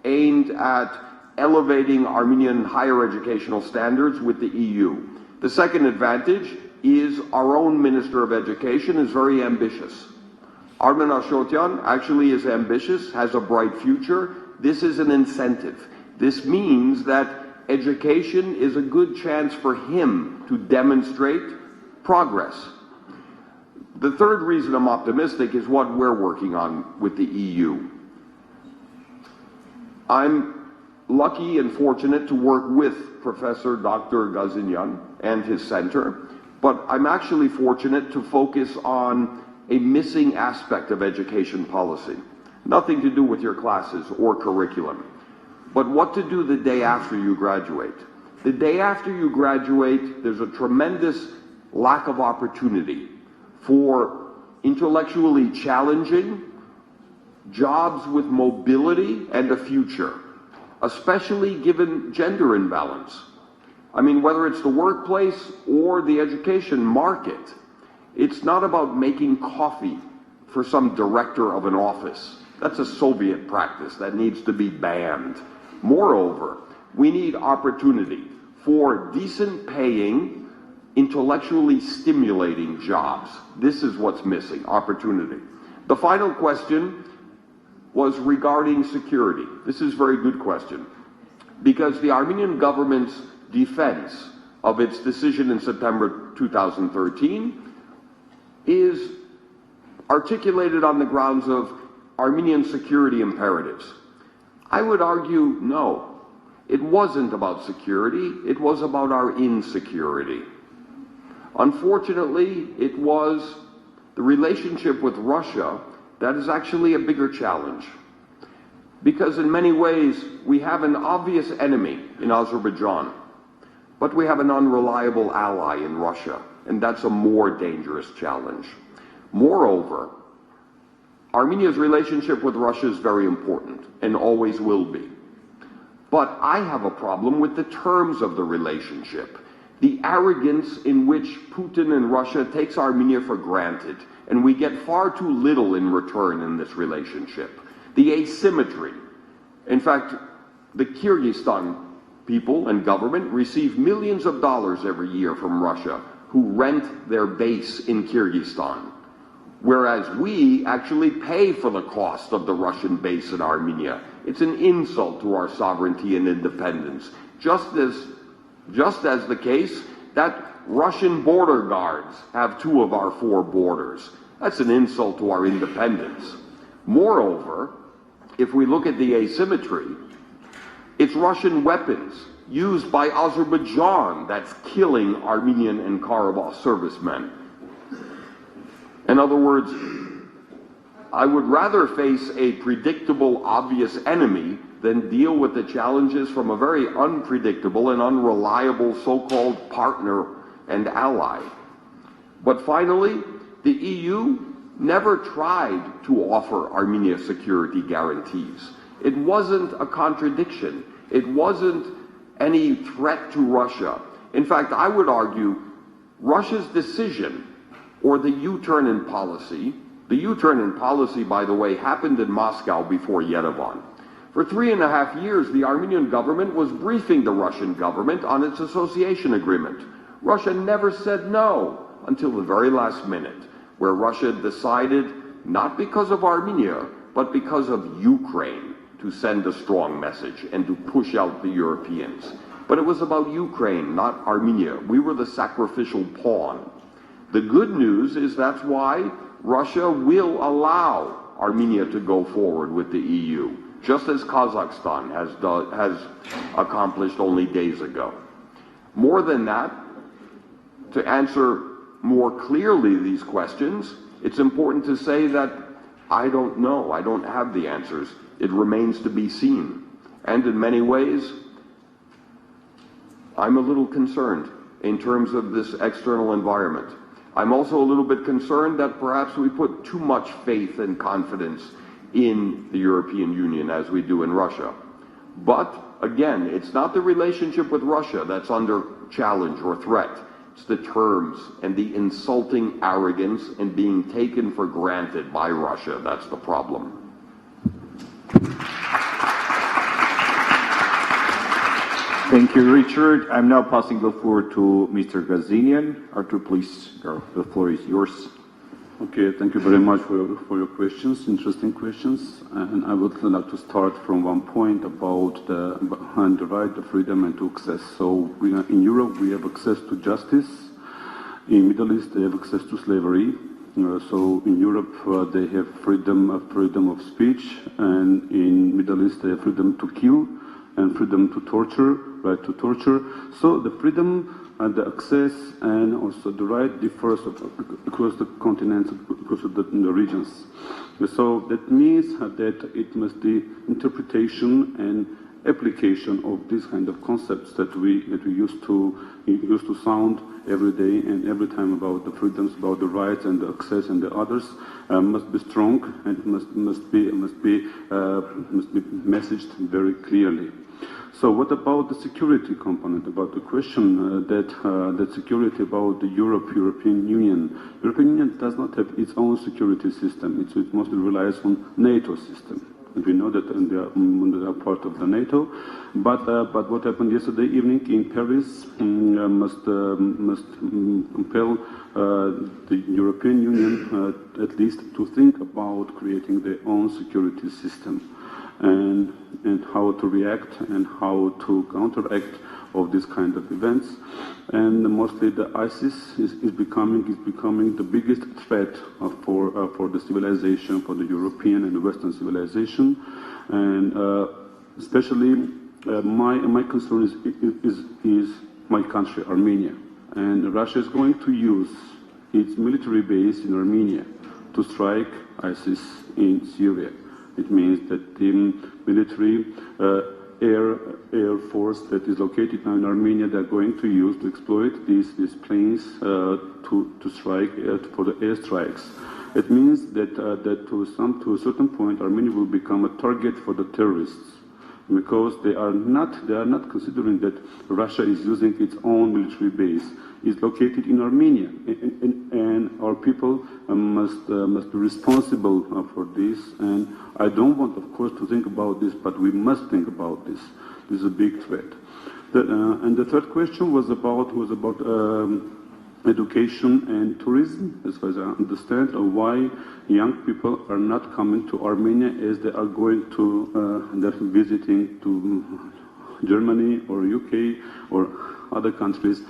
aimed at elevating Armenian higher educational standards with the EU. The second advantage is our own Minister of Education is very ambitious. Armen Ashotyan actually is ambitious, has a bright future. This is an incentive. This means that education is a good chance for him to demonstrate progress. The third reason I'm optimistic is what we're working on with the EU. I'm lucky and fortunate to work with Professor Dr. Gazinian and his center, but I'm actually fortunate to focus on a missing aspect of education policy. Nothing to do with your classes or curriculum, but what to do the day after you graduate. The day after you graduate, there's a tremendous lack of opportunity for intellectually challenging jobs with mobility and a future, especially given gender imbalance. I mean, whether it's the workplace or the education market, it's not about making coffee for some director of an office. That's a Soviet practice that needs to be banned. Moreover, we need opportunity for decent paying, intellectually stimulating jobs. This is what's missing, opportunity. The final question was regarding security. This is a very good question, because the Armenian government's defense of its decision in September 2013 is articulated on the grounds of Armenian security imperatives. I would argue no. It wasn't about security, it was about our insecurity. Unfortunately, it was the relationship with Russia that is actually a bigger challenge. Because in many ways, we have an obvious enemy in Azerbaijan, but we have an unreliable ally in Russia, and that's a more dangerous challenge. Moreover, Armenia's relationship with Russia is very important and always will be. But I have a problem with the terms of the relationship. The arrogance in which Putin and Russia takes Armenia for granted, and we get far too little in return in this relationship. The asymmetry. In fact, the Kyrgyzstan people and government receive millions of dollars every year from Russia, who rent their base in Kyrgyzstan, whereas we actually pay for the cost of the Russian base in Armenia. It's an insult to our sovereignty and independence, just as the case that Russian border guards have 2 of our 4 borders. That's an insult to our independence. Moreover, if we look at the asymmetry, it's Russian weapons used by Azerbaijan that's killing Armenian and Karabakh servicemen. In other words, I would rather face a predictable, obvious enemy than deal with the challenges from a very unpredictable and unreliable so-called partner and ally. But finally, the EU never tried to offer Armenia security guarantees. It wasn't a contradiction. It wasn't any threat to Russia. In fact, I would argue Russia's decision, or the U-turn in policy, the U-turn in policy, by the way, happened in Moscow before Yerevan. For 3.5 years, the Armenian government was briefing the Russian government on its association agreement. Russia never said no until the very last minute, where Russia decided, not because of Armenia, but because of Ukraine, to send a strong message and to push out the Europeans. But it was about Ukraine, not Armenia. We were the sacrificial pawn. The good news is that's why Russia will allow Armenia to go forward with the EU, just as Kazakhstan has accomplished only days ago. More than that, to answer more clearly these questions, it's important to say that I don't know. I don't have the answers. It remains to be seen. And in many ways, I'm a little concerned in terms of this external environment. I'm also a little bit concerned that perhaps we put too much faith and confidence in the European Union as we do in Russia. But again, it's not the relationship with Russia that's under challenge or threat. It's the terms and the insulting arrogance and being taken for granted by Russia. That's the problem. Thank you, Richard. I'm now passing the floor to Mr. Gazinian. Artur, please, the floor is yours. Okay, thank you very much for your questions, interesting questions. And I would like to start from one point about the right, the freedom and to access. So in Europe, we have access to justice. In Middle East, they have access to slavery. So in Europe, they have freedom of speech, and in Middle East, they have freedom to kill and freedom to torture, right to torture. So the freedom and the access and also the right differs across the continents, across the regions. So that means that it must be interpretation and application of these kind of concepts that we used to sound every day and every time about the freedoms, about the rights and the access and the others must be strong and must be messaged very clearly. So what about the security component, about the question that security about the European Union? European Union does not have its own security system. It mostly relies on NATO system. And we know that they are part of the NATO. But what happened yesterday evening in Paris must compel the European Union at least to think about creating their own security system. And how to react and how to counteract of this kind of events. And mostly the ISIS is becoming the biggest threat for the civilization, for the European and the Western civilization. And especially my concern is my country, Armenia. And Russia is going to use its military base in Armenia to strike ISIS in Syria. It means that the military air force that is located now in Armenia, they're going to exploit these planes to strike for the airstrikes. It means that to a certain point, Armenia will become a target for the terrorists, because they are not considering that Russia is using its own military base. It's located in Armenia, and our people must be responsible for this. And I don't want, of course, to think about this, but we must think about this. This is a big threat. And the third question was about education and tourism, as far as I understand, why young people are not coming to Armenia as they are going to, they're visiting to Germany or UK or other countries.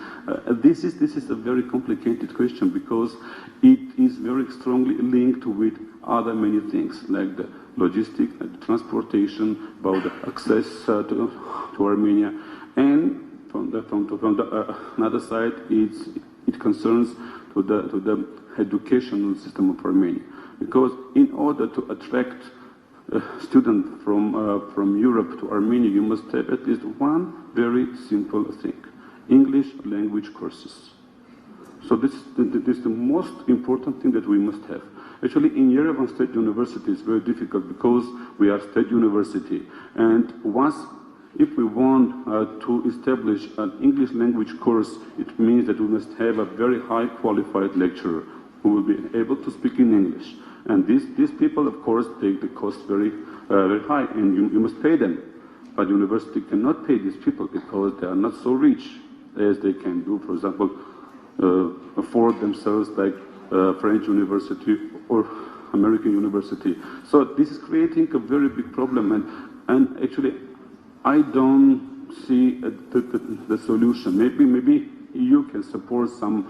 This is a very complicated question, because it is very strongly linked with other many things, like the logistics, the transportation, about the access to Armenia, and from the another side, it concerns to the educational system of Armenia, because in order to attract students from Europe to Armenia, you must have at least one very simple thing: English language courses. So this is the most important thing that we must have. Actually, in Yerevan State University, it's very difficult, because we are state university, and if we want to establish an English language course, it means that we must have a very high qualified lecturer who will be able to speak in English. And these people, of course, take the cost very high, and you must pay them. But university cannot pay these people, because they are not so rich as they can do, for example, afford themselves like French university or American university. So this is creating a very big problem, and actually I don't see the solution. Maybe EU can support some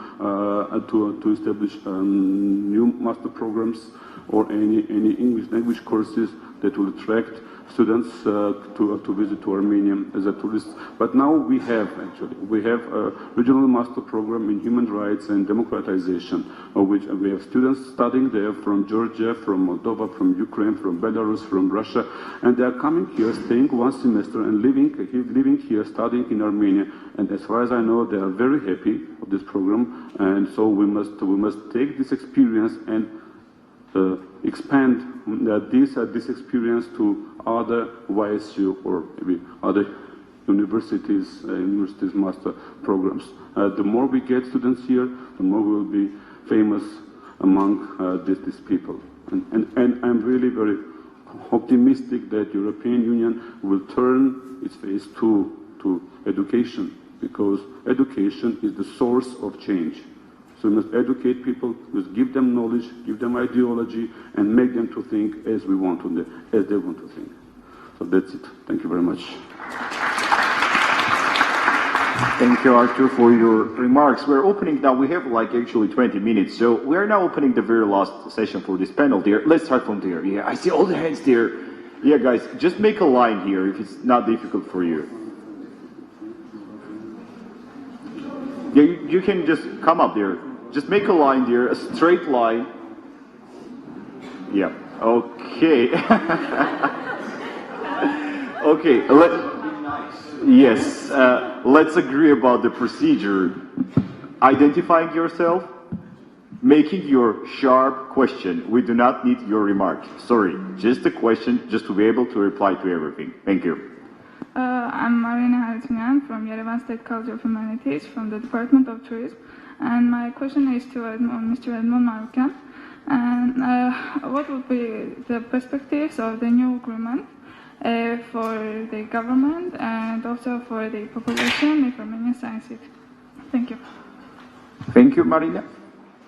to establish new master programs or any English language courses that will attract students to visit to Armenia as a tourist. But now we have a regional master program in human rights and democratization, of which we have students studying there from Georgia, from Moldova, from Ukraine, from Belarus, from Russia, and they are coming here, staying one semester, and living here, studying in Armenia. And as far as I know, they are very happy with this program, and so we must take this experience and expand this experience to other YSU or maybe other universities master programs. The more we get students here, the more we will be famous among these people. And I'm really very optimistic that European Union will turn its face to education, because education is the source of change. So we must educate people, we must give them knowledge, give them ideology, and make them to think as they want to think. So that's it. Thank you very much. Thank you, Artur, for your remarks. We're opening now. We have actually 20 minutes. So we are now opening the very last session for this panel there. Let's start from there. Yeah, I see all the hands there. Yeah, guys, just make a line here if it's not difficult for you. Yeah, you can just come up there. Just make a line there, a straight line. Yeah, okay. Okay, let's agree about the procedure. Identifying yourself, making your sharp question. We do not need your remark. Sorry, just a question, just to be able to reply to everything. Thank you. I'm Armenian from Yerevan State College of Humanities from the Department of Tourism. And my question is to Mr. Edmond Maroukian. And what would be the perspectives of the new agreement for the government and also for the population if Armenia signs it? Thank you. Thank you, Marina.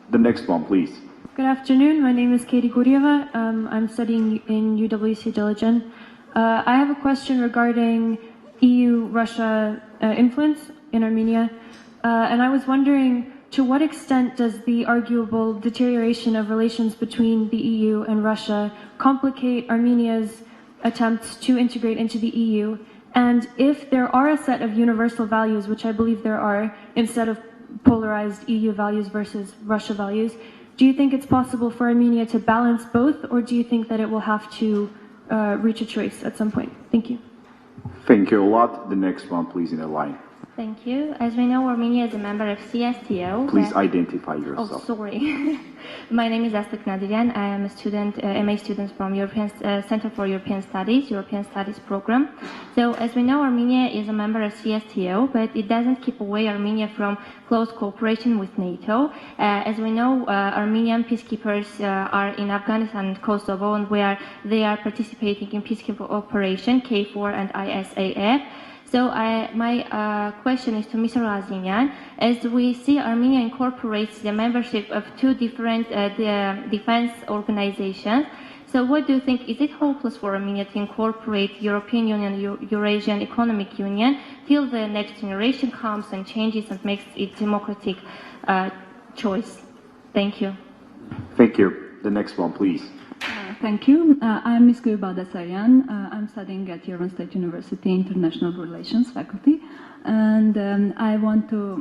The next one, please. Good afternoon. My name is Katie Gurieva. I'm studying in UWC Diligen. I have a question regarding EU-Russia influence in Armenia. And I was wondering, to what extent does the arguable deterioration of relations between the EU and Russia complicate Armenia's attempts to integrate into the EU? And if there are a set of universal values, which I believe there are, instead of polarized EU values versus Russia values, do you think it's possible for Armenia to balance both, or do you think that it will have to reach a choice at some point? Thank you. Thank you a lot. The next one, please, in the line. Thank you. As we know, Armenia is a member of CSTO. Please identify yourself. Oh, sorry. My name is Aslık Nadirian. I am a student, MA student from European Center for European Studies program. So, as we know, Armenia is a member of CSTO, but it doesn't keep away Armenia from close cooperation with NATO. As we know, Armenian peacekeepers are in Afghanistan and Kosovo, and where they are participating in peacekeeping operation KFOR and ISAF. So my question is to Mr. Razinian. As we see, Armenia incorporates the membership of two different defense organizations. So what do you think? Is it hopeless for Armenia to incorporate European Union, Eurasian Economic Union till the next generation comes and changes and makes it democratic choice? Thank you. Thank you. The next one, please. Thank you. I'm Ms. Badasaryan. I'm studying at Yerevan State University International Relations faculty, and I want to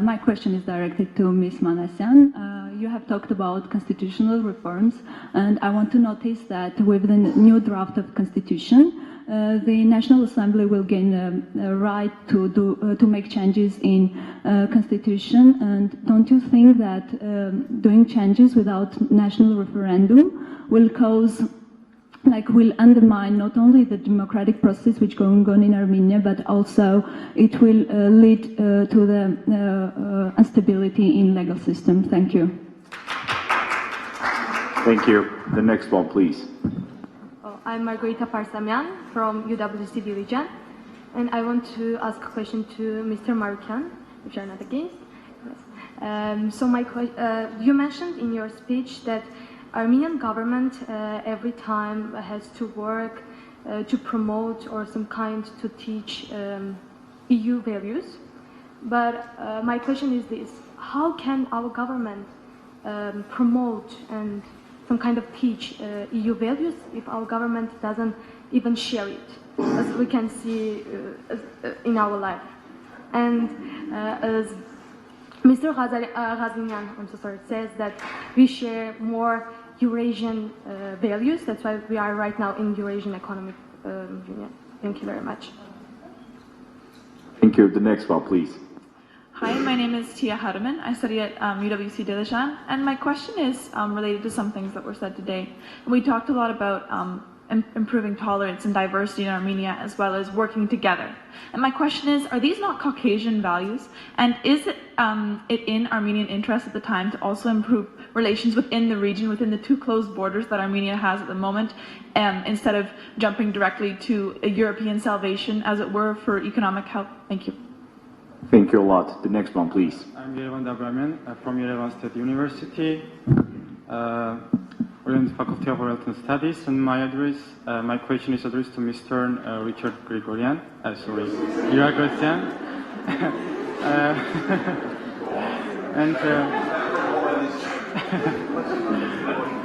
my question is directed to Ms. Manasyan. You have talked about constitutional reforms, and I want to notice that with the new draft of constitution, the National Assembly will gain a right to make changes in constitution. And don't you think that doing changes without national referendum will will undermine not only the democratic process which is going on in Armenia, but also it will lead to the instability in legal system? Thank you. Thank you. The next one, please. I'm Margarita Parsamian from UWC Diligent, and I want to ask a question to Mr. Marukyan, if you're not against. Yes. So you mentioned in your speech that Armenian government every time has to work to promote or some kind to teach EU values. But my question is this: how can our government promote and some kind of teach EU values if our government doesn't even share it, as we can see in our life? And as Mr. Ghazinian, I'm so sorry, says that we share more Eurasian values. That's why we are right now in Eurasian Economic Union. Thank you very much. Thank you. The next one, please. Hi, my name is Tia Hardiman. I study at UWC Dilishan, and my question is related to some things that were said today. We talked a lot about improving tolerance and diversity in Armenia, as well as working together. And my question is, are these not Caucasian values? And is it in Armenian interest at the time to also improve relations within the region, within the two closed borders that Armenia has at the moment, instead of jumping directly to a European salvation, as it were, for economic help? Thank you. Thank you a lot. The next one, please. I'm Yerevan Dabramian from Yerevan State University, we're in the Faculty of Oriental Studies, and my question is addressed to Mr. Richard Grigorian. Sorry, Grigorian.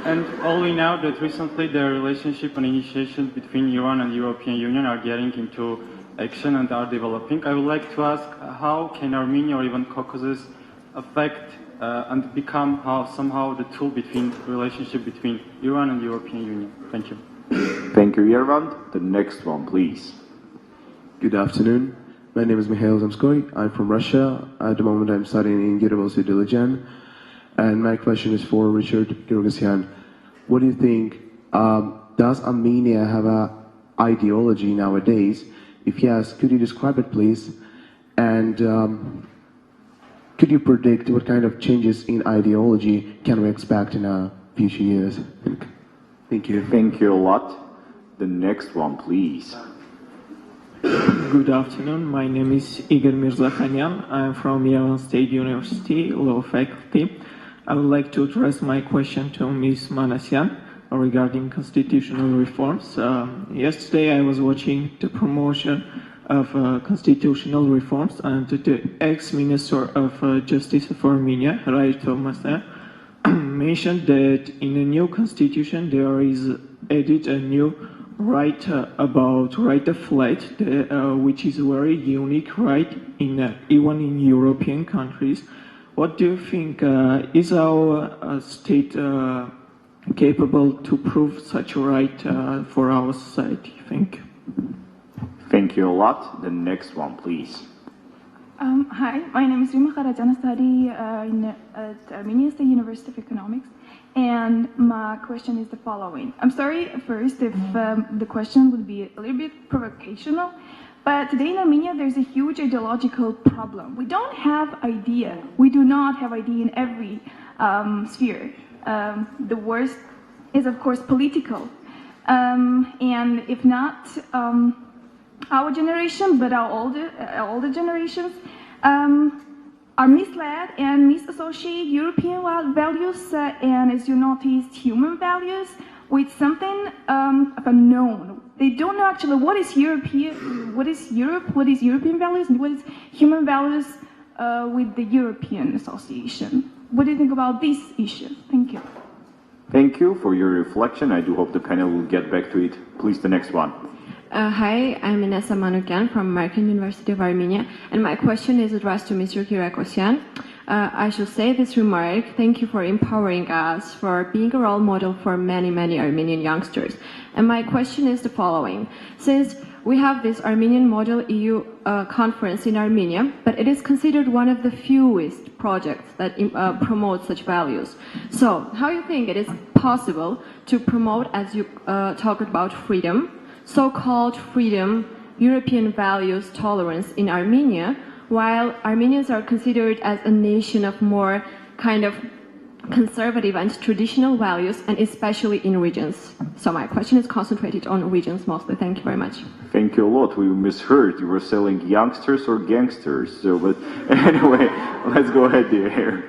And all we know that recently the relationship and initiations between Iran and the European Union are getting into action and are developing. I would like to ask, how can Armenia or even Caucasus affect and become somehow the tool between relationship between Iran and the European Union? Thank you. Thank you, Yerevan. The next one, please. Good afternoon. My name is Mikhail Zamskoy. I'm from Russia. At the moment, I'm studying in University Diligent. And my question is for Richard Girgasian. What do you think? Does Armenia have an ideology nowadays? If yes, could you describe it, please? And could you predict what kind of changes in ideology can we expect in future years? Thank you. Thank you a lot. The next one, please. Good afternoon. My name is Igor Mirzakhanyan. I'm from Yerevan State University, law faculty. I would like to address my question to Ms. Manasyan regarding constitutional reforms. Yesterday I was watching the promotion of constitutional reforms, and the ex-minister of Justice of Armenia, Rai Thomasan, mentioned that in a new constitution there is added a new right about right of flight, which is a very unique right even in European countries. What do you think? Is our state capable to prove such a right for our society? Thank you. Thank you a lot. The next one, please. Hi, my name is Rima Karajan. I study at Armenia State University of Economics, and my question is the following. I'm sorry first if the question would be a little bit provocational, but today in Armenia there's a huge ideological problem. We don't have idea. We do not have idea in every sphere. The worst is of course political, and if not our generation, but our older generations are misled and misassociate European values and, as you noticed, human values with something of unknown. They don't know actually what is European, what is Europe, what is European values, and what is human values with the European Association. What do you think about this issue? Thank you. Thank you for your reflection. I do hope the panel will get back to it. Please, the next one. Hi, I'm Inessa Manukyan from American University of Armenia, and my question is addressed to Mr. Kyriakosyan. I should say this remark: thank you for empowering us, for being a role model for many, many Armenian youngsters. And my question is the following. Since we have this Armenian Model EU conference in Armenia, but it is considered one of the fewest projects that promote such values. So, how do you think it is possible to promote, as you talked about, freedom, so-called freedom, European values, tolerance in Armenia, while Armenians are considered as a nation of more kind of conservative and traditional values, and especially in regions? So my question is concentrated on regions mostly. Thank you very much. Thank you a lot. We misheard. You were selling youngsters or gangsters. So, but anyway, let's go ahead there.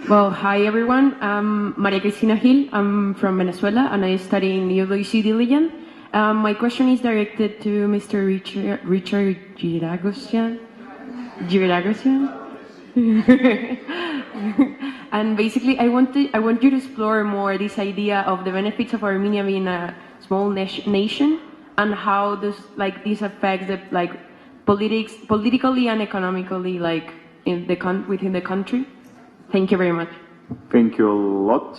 Well, hi everyone. I'm Maria Cristina Gil. I'm from Venezuela and I study in UWC Diligen. My question is directed to Mr. Richard Giragosyan. And basically, I want you to explore more this idea of the benefits of Armenia being a small nation and how this affects the politically and economically within the country. Thank you very much. Thank you a lot.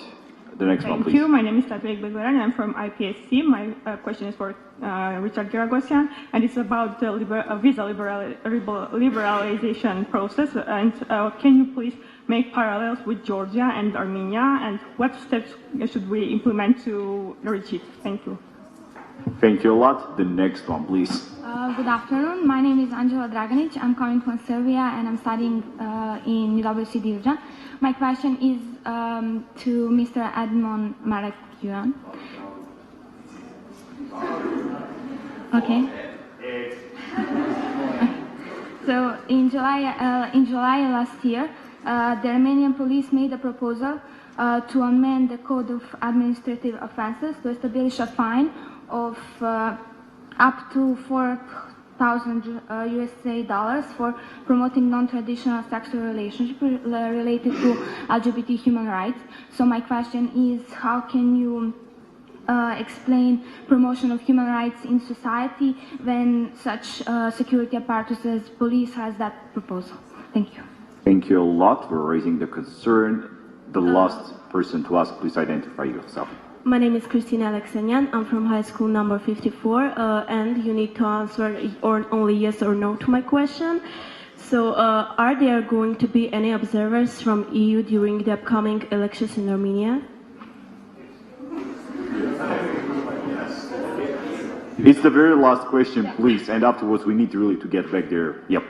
The next one, please. Thank you. My name is Tatweg Begleran. I'm from IPSC. My question is for Richard Giragosyan, and it's about the visa liberalization process. And can you please make parallels with Georgia and Armenia, and what steps should we implement to reach it? Thank you. Thank you a lot. The next one, please. Good afternoon. My name is Angela Dragonic. I'm coming from Serbia and I'm studying in UWC Dilijan. My question is to Mr. Edmond Marakian. Okay. So in July last year, the Armenian police made a proposal to amend the Code of Administrative Offenses to establish a fine of up to $4,000 for promoting non-traditional sexual relationships related to LGBT human rights. So my question is, how can you explain promotion of human rights in society when such security apparatus as police has that proposal? Thank you. Thank you a lot for raising the concern. The last person to ask, please identify yourself. My name is Christina Alexanian. I'm from high school number 54, and you need to answer only yes or no to my question. So, are there going to be any observers from EU during the upcoming elections in Armenia? It's the very last question, please, and afterwards we need really to get back there. Yep.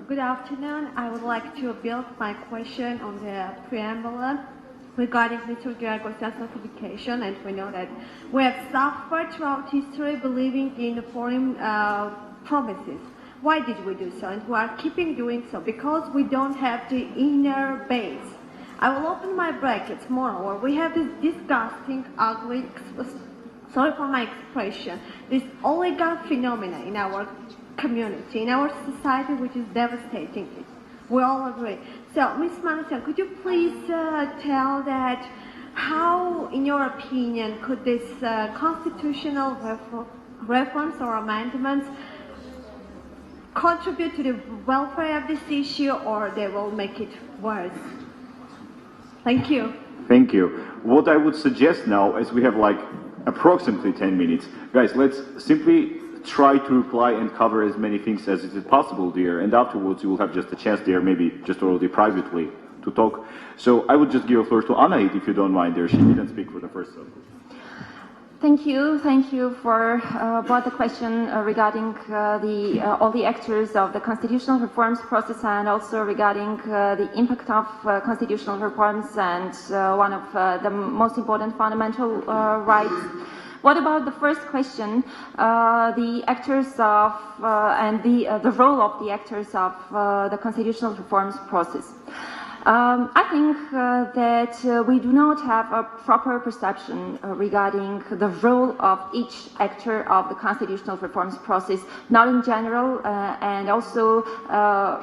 Good afternoon. I would like to build my question on the preamble regarding Mr. Giragosyan's notification, and we know that we have suffered throughout history believing in foreign promises. Why did we do so? And we are keeping doing so because we don't have the inner base. I will open my brackets more. We have this disgusting, ugly, sorry for my expression, this oligarch phenomena in our community, in our society, which is devastating. We all agree. So, Ms. Manasyan, could you please tell that how, in your opinion, could this constitutional reforms or amendments contribute to the welfare of this issue, or they will make it worse? Thank you. Thank you. What I would suggest now, as we have like approximately 10 minutes, guys, let's simply try to reply and cover as many things as is possible there, and afterwards you will have just a chance there, maybe just already privately, to talk. So I would just give the floor to Anna, if you don't mind there. She didn't speak for the first time. Thank you for both the question regarding all the actors of the constitutional reforms process, and also regarding the impact of constitutional reforms and one of the most important fundamental rights. What about the first question, the actors of and the role of the actors of the constitutional reforms process? I think that we do not have a proper perception regarding the role of each actor of the constitutional reforms process, not in general, and also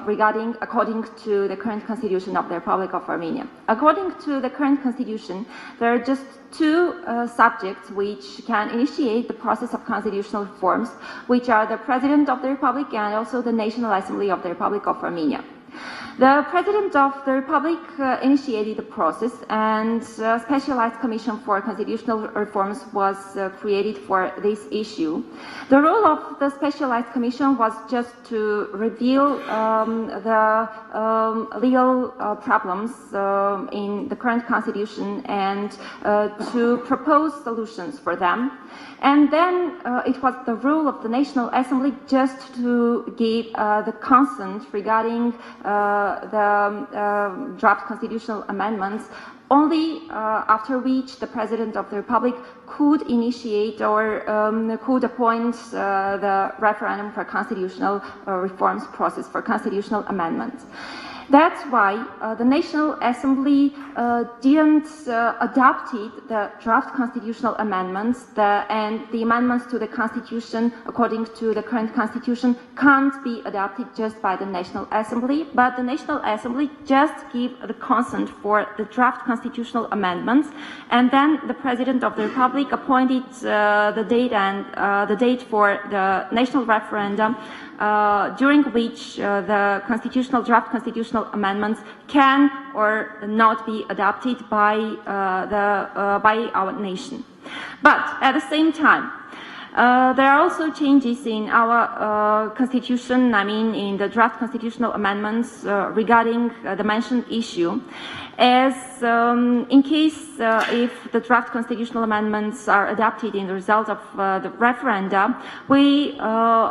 regarding according to the current constitution of the Republic of Armenia. According to the current constitution, there are just two subjects which can initiate the process of constitutional reforms, which are the President of the Republic and also the National Assembly of the Republic of Armenia. The President of the Republic initiated the process, and a specialized commission for constitutional reforms was created for this issue. The role of the specialized commission was just to reveal the legal problems in the current constitution and to propose solutions for them. And then it was the role of the National Assembly just to give the consent regarding the draft constitutional amendments, only after which the President of the Republic could initiate or could appoint the referendum for constitutional reforms process for constitutional amendments. That's why the National Assembly didn't adopt the draft constitutional amendments, and the amendments to the Constitution, according to the current Constitution, can't be adopted just by the National Assembly, but the National Assembly just give the consent for the draft constitutional amendments, and then the President of the Republic appointed the date for the national referendum, during which the draft constitutional amendments can or not be adopted by our nation. But at the same time, there are also changes in our constitution, in the draft constitutional amendments regarding the mentioned issue, as in case if the draft constitutional amendments are adopted in the result of the referenda, we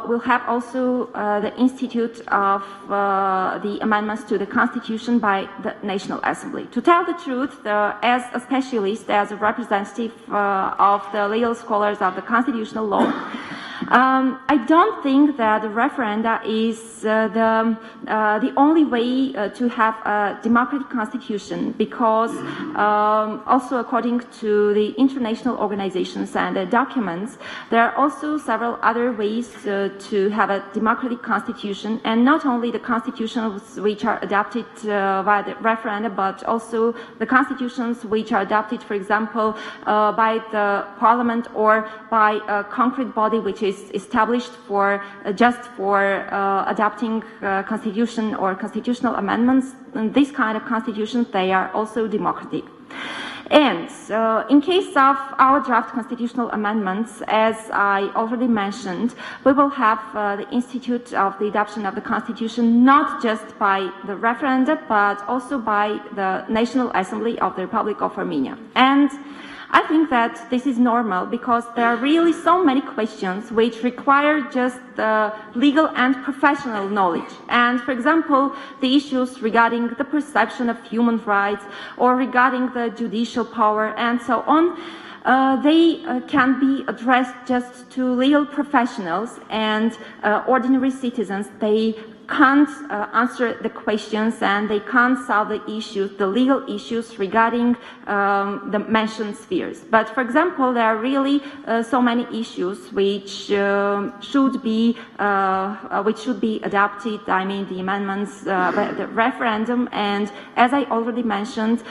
will have also the institute of the amendments to the Constitution by the National Assembly. To tell the truth, as a specialist, as a representative of the legal scholars of the constitutional law, I don't think that the referenda is the only way to have a democratic constitution, because also according to the international organizations and the documents, there are also several other ways to have a democratic constitution, and not only the constitutions which are adopted by the referenda, but also the constitutions which are adopted, for example, by the parliament or by a concrete body which is established for just for adopting constitution or constitutional amendments. And this kind of constitutions, they are also democratic. And in case of our draft constitutional amendments, as I already mentioned, we will have the institute of the adoption of the Constitution not just by the referenda, but also by the National Assembly of the Republic of Armenia. And I think that this is normal, because there are really so many questions which require just legal and professional knowledge. And for example, the issues regarding the perception of human rights or regarding the judicial power and so on, they can be addressed just to legal professionals, and ordinary citizens, they can't answer the questions and they can't solve the issues, the legal issues regarding the mentioned spheres. But for example, there are really so many issues which should be adopted. I mean, the amendments, the referendum, and as I already mentioned,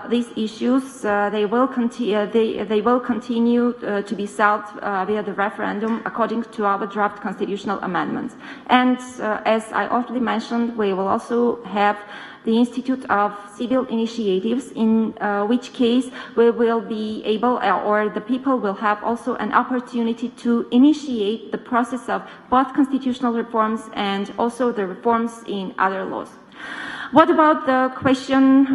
these issues they will continue to be solved via the referendum according to our draft constitutional amendments. And as I already mentioned, we will also have the Institute of Civil Initiatives, in which case we will be able, or the people will have also an opportunity to initiate the process of both constitutional reforms and also the reforms in other laws. What about the question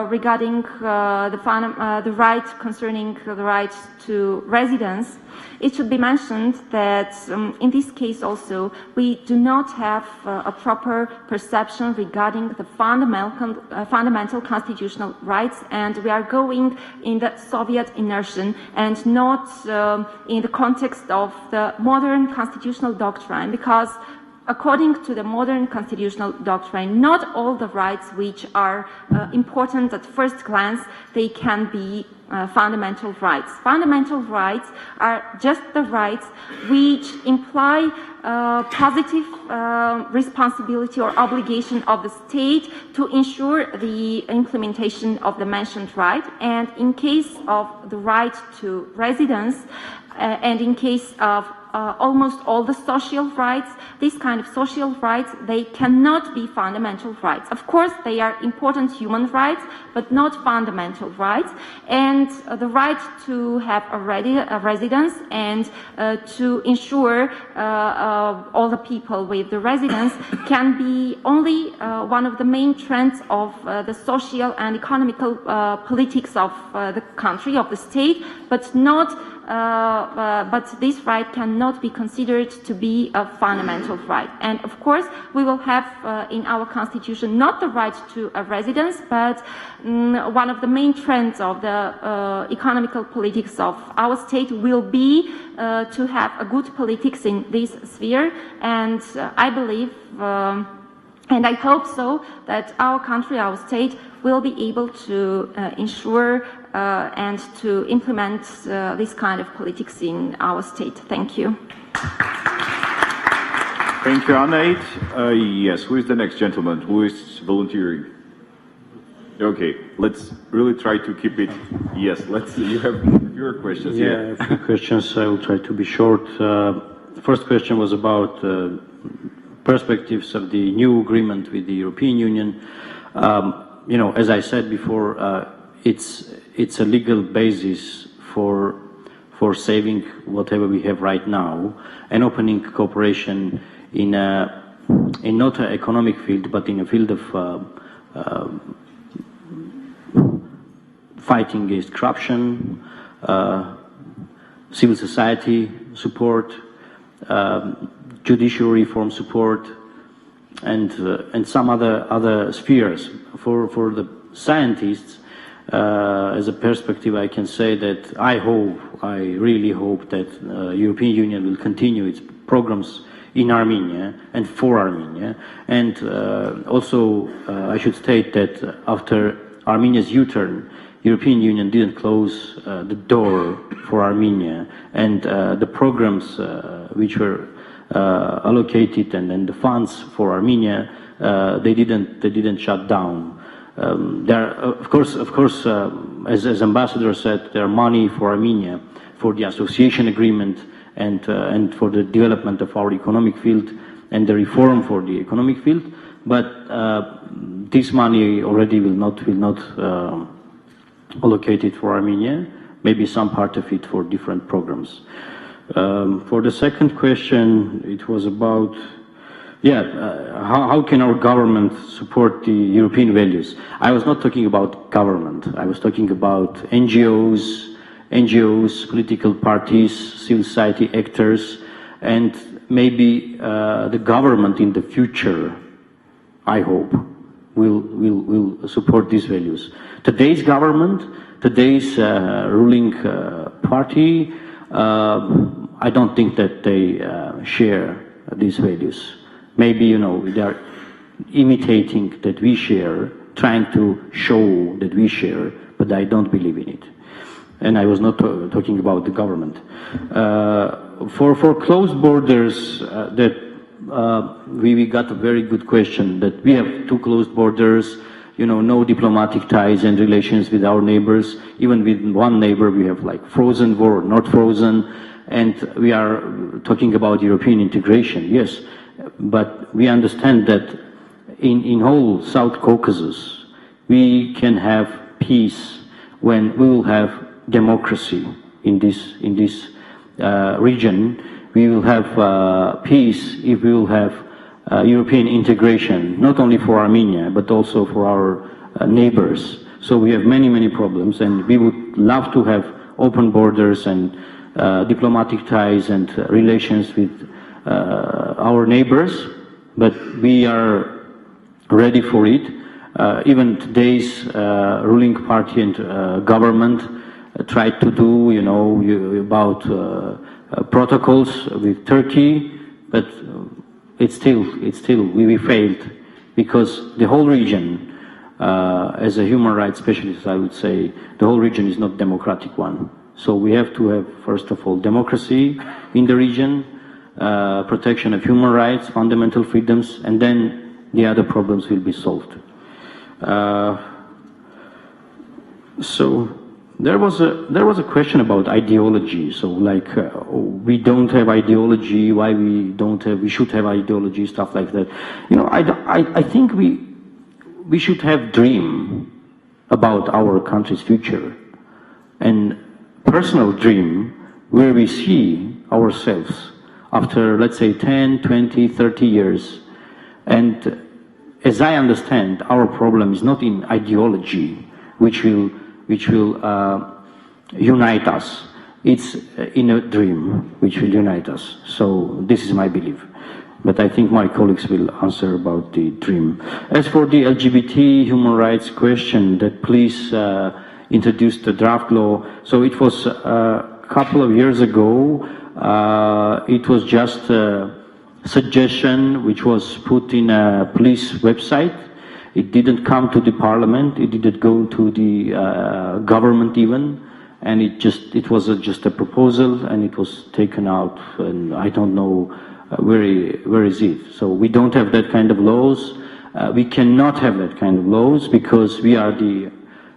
regarding the right concerning the right to residence? It should be mentioned that in this case also we do not have a proper perception regarding the fundamental constitutional rights, and we are going in the Soviet inertia and not in the context of the modern constitutional doctrine, because according to the modern constitutional doctrine, not all the rights which are important at first glance, they can be fundamental rights. Fundamental rights are just the rights which imply positive responsibility or obligation of the state to ensure the implementation of the mentioned right. And in case of the right to residence, and in case of almost all the social rights, these kind of social rights, they cannot be fundamental rights. Of course, they are important human rights, but not fundamental rights. And the right to have a residence and to ensure all the people with the residence can be only one of the main trends of the social and economical politics of the country, of the state, but not but this right cannot be considered to be a fundamental right. And of course, we will have in our constitution not the right to a residence, but one of the main trends of the economical politics of our state will be to have a good politics in this sphere. And I believe, and I hope so, that our country, our state, will be able to ensure and to implement this kind of politics in our state. Thank you. Thank you, Anna. Yes, who is the next gentleman? Who is volunteering? Okay, let's really try to keep it. Yes, let's. You have your questions. Yeah, a few questions. I will try to be short. The first question was about perspectives of the new agreement with the European Union. You know, as I said before, it's a legal basis for saving whatever we have right now and opening cooperation in not an economic field, but in a field of fighting against corruption, civil society support, judicial reform support, and some other spheres. For the scientists, as a perspective, I can say that I really hope that European Union will continue its programs in Armenia and for Armenia. And also, I should state that after Armenia's U-turn, European Union didn't close the door for Armenia, and the programs which were allocated and the funds for Armenia, they didn't shut down. There, of course, as Ambassador said, there are money for Armenia for the association agreement and for the development of our economic field and the reform for the economic field. But this money already will not allocated for Armenia. Maybe some part of it for different programs. For the second question, it was about, how can our government support the European values? I was not talking about government. I was talking about NGOs, political parties, civil society actors, and maybe the government in the future, I hope, will support these values. Today's government, today's ruling party, I don't think that they share these values. Maybe, they are imitating that we share, trying to show that we share, but I don't believe in it. And I was not talking about the government. For closed borders, we got a very good question, that we have two closed borders, no diplomatic ties and relations with our neighbors. Even with one neighbor, we have like frozen war, not frozen, and we are talking about European integration. Yes, but we understand that in whole South Caucasus, we can have peace when we will have democracy in this region. We will have peace if we will have European integration, not only for Armenia, but also for our neighbors. So we have many, many problems, and we would love to have open borders and diplomatic ties and relations with our neighbors, but we are ready for it. Even today's ruling party and government tried to do, about protocols with Turkey, but it's still we failed, because the whole region, as a human rights specialist, I would say the whole region is not democratic one. So we have to have, first of all, democracy in the region, protection of human rights, fundamental freedoms, and then the other problems will be solved. So there was a question about ideology. So like we don't have ideology. Why we should have ideology, stuff like that. I think we should have dream about our country's future, and personal dream where we see ourselves after, let's say, 10, 20, 30 years. And as I understand, our problem is not in ideology, which will unite us. It's in a dream which will unite us. So this is my belief. But I think my colleagues will answer about the dream. As for the LGBT human rights question, that please introduce the draft law. So it was a couple of years ago. It was just a suggestion which was put in a police website. It didn't come to the parliament. It didn't go to the government even. And it was just a proposal, and it was taken out. And I don't know where is it. So we don't have that kind of laws. We cannot have that kind of laws because we are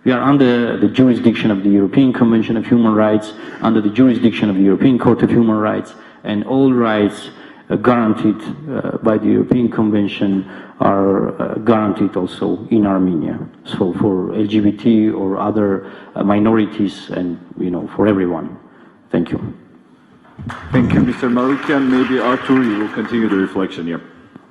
under the jurisdiction of the European Convention of Human Rights, under the jurisdiction of the European Court of Human Rights, and all rights guaranteed by the European Convention are guaranteed also in Armenia. So for LGBT or other minorities, and for everyone. Thank you. Thank you, Mr. Marukian. Maybe Artur, you will continue the reflection here.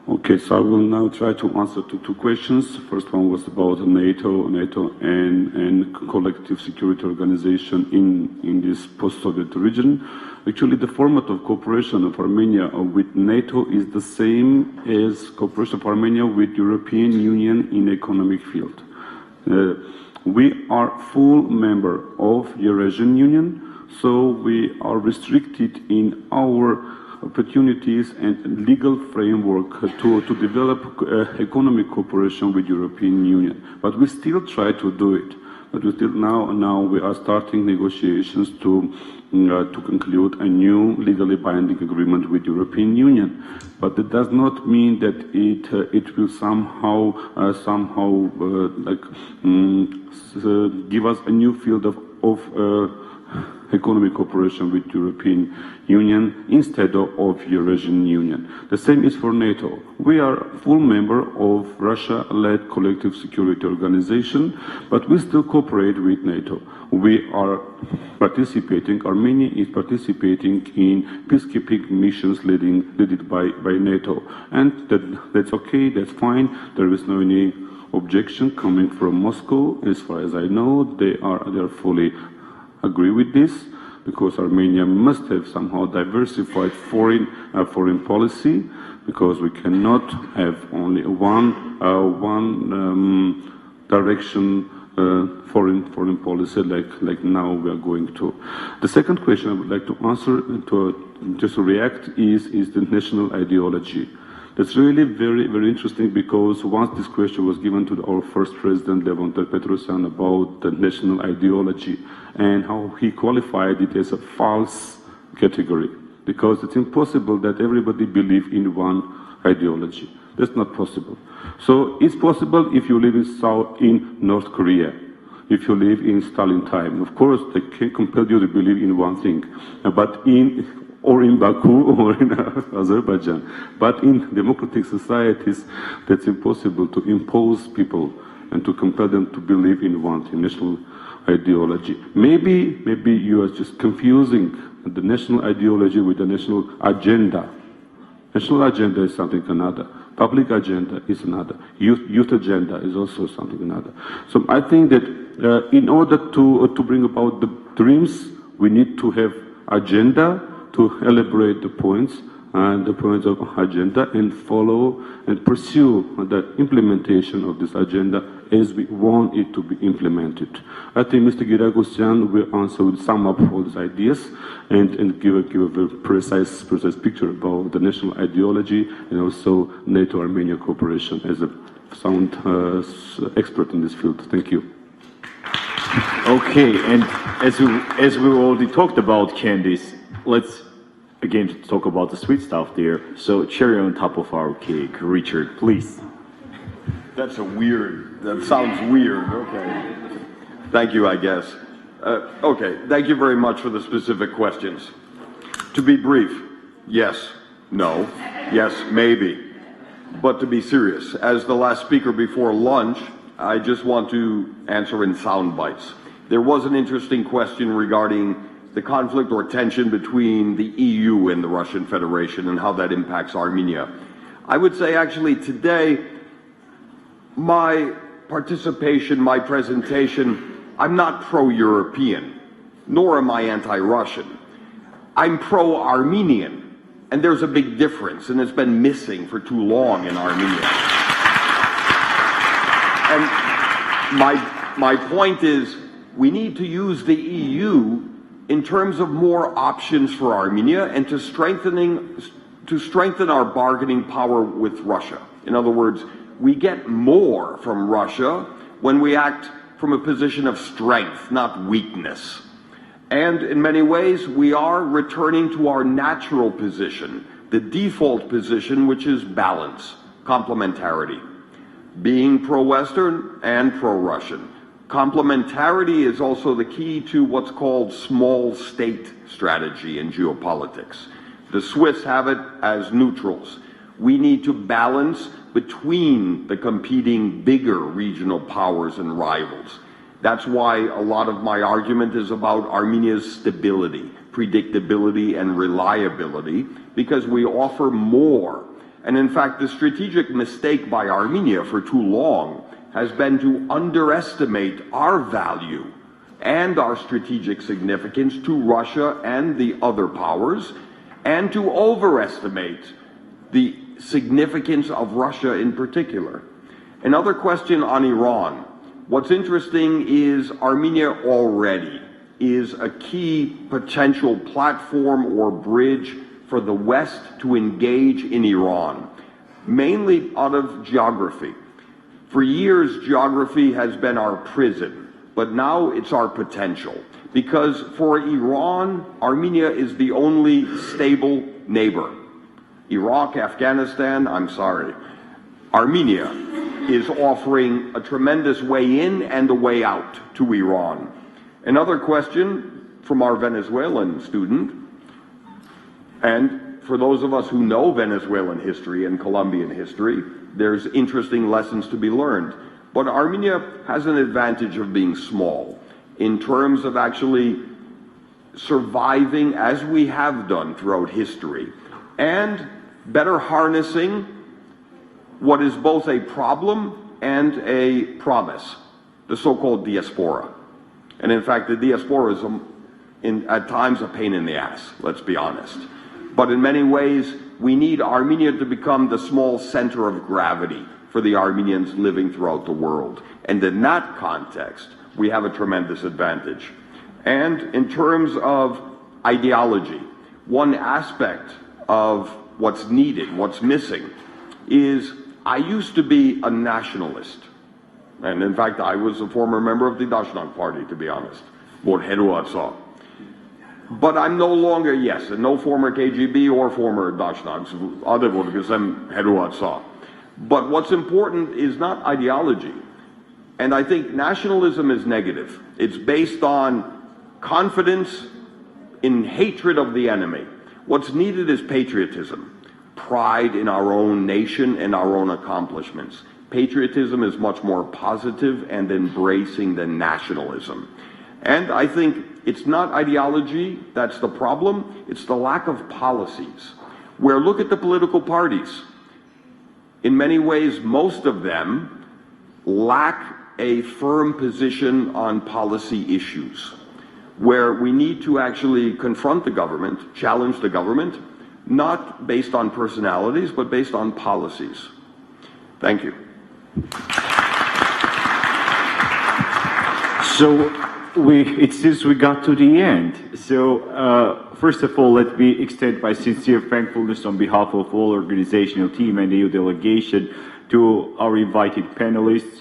Okay, so I will now try to answer to two questions. First one was about NATO and collective security organization in this post-Soviet region. Actually, the format of cooperation of Armenia with NATO is the same as cooperation of Armenia with European Union in economic field. We are full member of Eurasian Union, so we are restricted in our opportunities and legal framework to develop economic cooperation with European Union. But we still try to do it. But we still now we are starting negotiations to conclude a new legally binding agreement with European Union. But that does not mean that it will somehow give us a new field of economic cooperation with European Union instead of Eurasian Union. The same is for NATO. We are a full member of Russia-led collective security organization, but we still cooperate with NATO. We are participating, Armenia is participating in peacekeeping missions led by NATO. And that's okay, that's fine. There is no any objection coming from Moscow. As far as I know, they are fully agree with this, because Armenia must have somehow diversified foreign policy, because we cannot have only one direction foreign policy like now we are going to. The second question I would like to answer just to react is the national ideology. That's really very, very interesting, because once this question was given to our first president, Levon Petrosyan, about the national ideology and how he qualified it as a false category, because it's impossible that everybody believes in one ideology. That's not possible. So it's possible if you live in North Korea. if you live in Stalin time. Of course, they can compel you to believe in one thing, or in Baku or in Azerbaijan. But in democratic societies, that's impossible to impose people and to compel them to believe in one thing, national ideology. Maybe you are just confusing the national ideology with the national agenda. National agenda is something another. Public agenda is another. Youth agenda is also something another. So I think that in order to bring about the dreams, we need to have agenda to elaborate the points and the points of agenda and follow and pursue the implementation of this agenda as we want it to be implemented. I think Mr. Giragosyan will sum up all these ideas and give a very precise picture about the national ideology and also NATO-Armenia cooperation as a sound expert in this field. Thank you. Okay, and as we already talked about candies, let's again talk about the sweet stuff there. So cherry on top of our cake. Richard, please. That sounds weird, okay. Thank you, I guess. Okay, thank you very much for the specific questions. To be brief, yes, no, yes, maybe. But to be serious, as the last speaker before lunch, I just want to answer in sound bites. There was an interesting question regarding the conflict or tension between the EU and the Russian Federation and how that impacts Armenia. I would say actually today, my participation, my presentation, I'm not pro-European, nor am I anti-Russian. I'm pro-Armenian, and there's a big difference, and it's been missing for too long in Armenia. And my point is, we need to use the EU in terms of more options for Armenia and to strengthen our bargaining power with Russia. In other words, we get more from Russia when we act from a position of strength, not weakness. And in many ways, we are returning to our natural position, the default position, which is balance, complementarity, being pro-Western and pro-Russian. Complementarity is also the key to what's called small state strategy in geopolitics. The Swiss have it as neutrals. We need to balance between the competing bigger regional powers and rivals. That's why a lot of my argument is about Armenia's stability, predictability, and reliability, because we offer more. And in fact, the strategic mistake by Armenia for too long has been to underestimate our value and our strategic significance to Russia and the other powers, and to overestimate the significance of Russia in particular. Another question on Iran. What's interesting is Armenia already is a key potential platform or bridge for the West to engage in Iran, mainly out of geography. For years, geography has been our prison, but now it's our potential. Because for Iran, Armenia is the only stable neighbor. Iraq, Afghanistan, Armenia is offering a tremendous way in and a way out to Iran. Another question from our Venezuelan student, and for those of us who know Venezuelan history and Colombian history, there's interesting lessons to be learned. But Armenia has an advantage of being small in terms of actually surviving as we have done throughout history and better harnessing what is both a problem and a promise, the so-called diaspora. And in fact, the diaspora is at times a pain in the ass, let's be honest. But in many ways, we need Armenia to become the small center of gravity for the Armenians living throughout the world. And in that context, we have a tremendous advantage. And in terms of ideology, one aspect of what's needed, what's missing, is I used to be a nationalist. And in fact, I was a former member of the Dashnak Party, to be honest. But I'm no longer, and no former KGB or former Dashnaks. But what's important is not ideology. And I think nationalism is negative. It's based on confidence in hatred of the enemy. What's needed is patriotism, pride in our own nation and our own accomplishments. Patriotism is much more positive and embracing than nationalism. And I think it's not ideology that's the problem, it's the lack of policies. Where look at the political parties. In many ways, most of them lack a firm position on policy issues, where we need to actually confront the government, challenge the government, not based on personalities, but based on policies. Thank you. So it seems we got to the end. So first of all, let me extend my sincere thankfulness on behalf of all organizational team and the EU delegation to our invited panelists.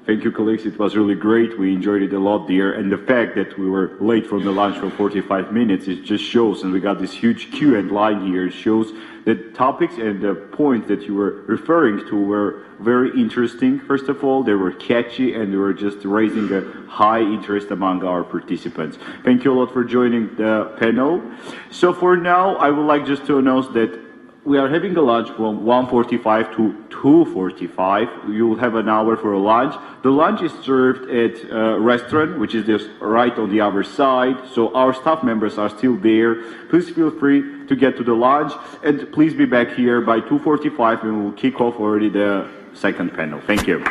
Thank you, colleagues. It was really great. We enjoyed it a lot there. And the fact that we were late from the lunch for 45 minutes, it just shows, and we got this huge queue and line here, it shows that topics and the points that you were referring to were very interesting. First of all, they were catchy and they were just raising a high interest among our participants. Thank you a lot for joining the panel. So for now, I would like just to announce that we are having a lunch from 1:45 to 2:45. You will have an hour for a lunch. The lunch is served at a restaurant, which is just right on the other side. So our staff members are still there. Please feel free to get to the lunch. And please be back here by 2:45 when we'll kick off already the second panel. Thank you.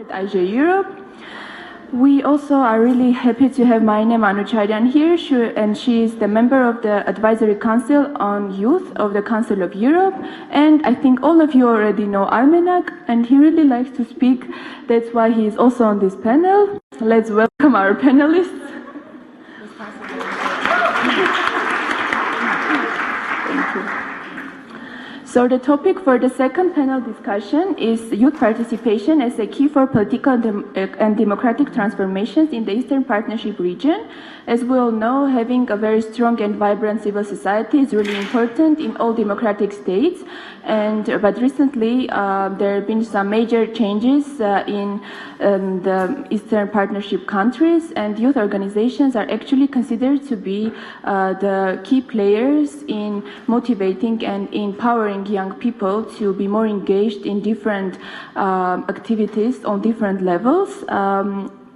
with Asia Europe. We also are really happy to have Marina Manucharian here, she is the member of the Advisory Council on Youth of the Council of Europe, and I think all of you already know Armenak, and he really likes to speak, that's why he is also on this panel. Let's welcome our panelists. Thank you. So the topic for the second panel discussion is youth participation as a key for political and democratic transformations in the Eastern Partnership region. As we all know, having a very strong and vibrant civil society is really important in all democratic states. But recently, there have been some major changes in the Eastern Partnership countries, and youth organizations are actually considered to be the key players in motivating and empowering young people to be more engaged in different activities on different levels.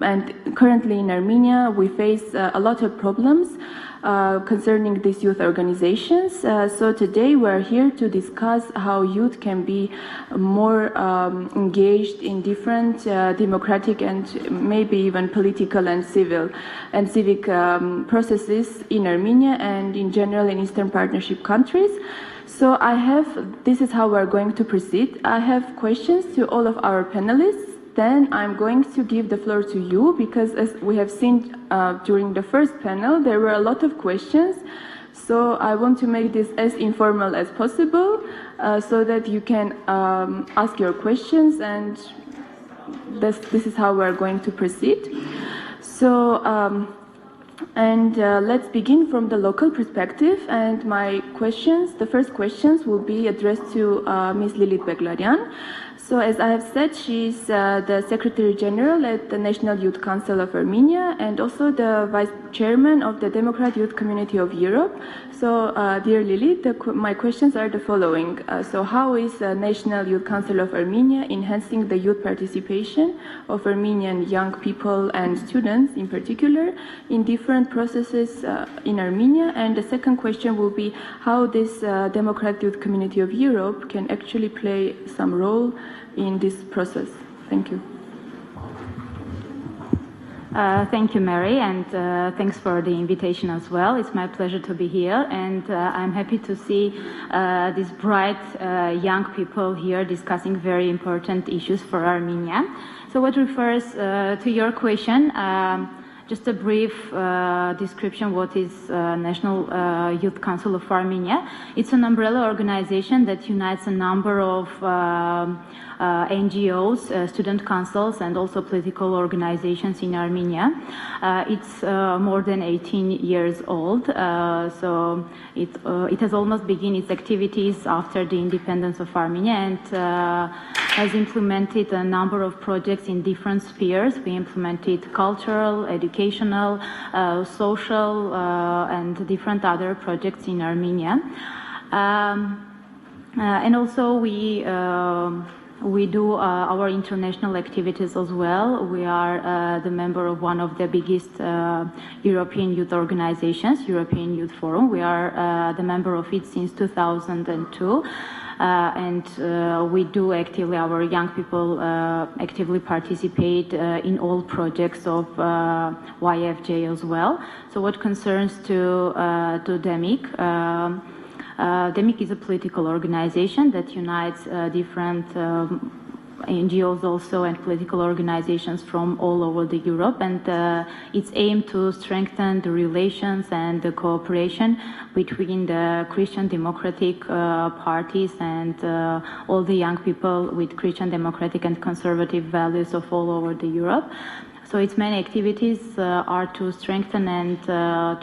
And currently in Armenia, we face a lot of problems concerning these youth organizations. So today we're here to discuss how youth can be more engaged in different democratic and maybe even political and civic processes in Armenia and in general in Eastern Partnership countries. So this is how we're going to proceed. I have questions to all of our panelists. Then I'm going to give the floor to you because as we have seen during the first panel, there were a lot of questions. So I want to make this as informal as possible so that you can ask your questions, and this is how we're going to proceed. So, let's begin from the local perspective, and the first questions will be addressed to Ms. Lilith Beglarian. So as I have said, she's the Secretary General at the National Youth Council of Armenia and also the Vice Chairman of the Democrat Youth Community of Europe. So dear Lilith, my questions are the following. So how is the National Youth Council of Armenia enhancing the youth participation of Armenian young people and students in particular in different processes in Armenia? And the second question will be how this Democrat Youth Community of Europe can actually play some role in this process. Thank you. Thank you, Mary, and thanks for the invitation as well. It's my pleasure to be here, and I'm happy to see these bright young people here discussing very important issues for Armenia. So what refers to your question, just a brief description what is National Youth Council of Armenia. It's an umbrella organization that unites a number of NGOs, student councils, and also political organizations in Armenia. It's more than 18 years old, so it has almost begun its activities after the independence of Armenia and has implemented a number of projects in different spheres. We implemented cultural, educational, social, and different other projects in Armenia. And also we do our international activities as well. We are the member of one of the biggest European youth organizations, European Youth Forum. We are the member of it since 2002. And we do actively, our young people actively participate in all projects of YFJ as well. So what concerns to DEMIC, DEMIC is a political organization that unites different NGOs also and political organizations from all over the Europe, and its aim to strengthen the relations and the cooperation between the Christian democratic parties and all the young people with Christian democratic and conservative values of all over the Europe. So its main activities are to strengthen and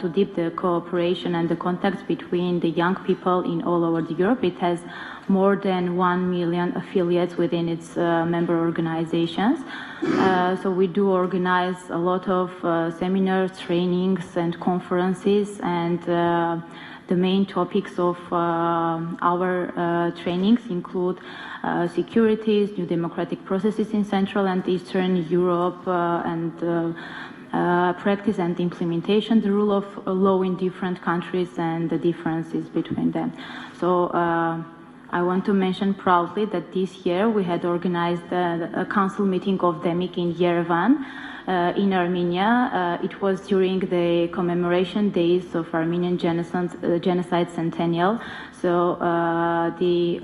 to deepen the cooperation and the contacts between the young people in all over the Europe. It has more than 1 million affiliates within its member organizations. So we do organize a lot of seminars, trainings, and conferences, and the main topics of our trainings include securities, new democratic processes in Central and Eastern Europe, and practice and implementation, the rule of law in different countries and the differences between them. So I want to mention proudly that this year we had organized a council meeting of DEMIC in Yerevan, in Armenia. It was during the commemoration days of Armenian genocide centennial. So the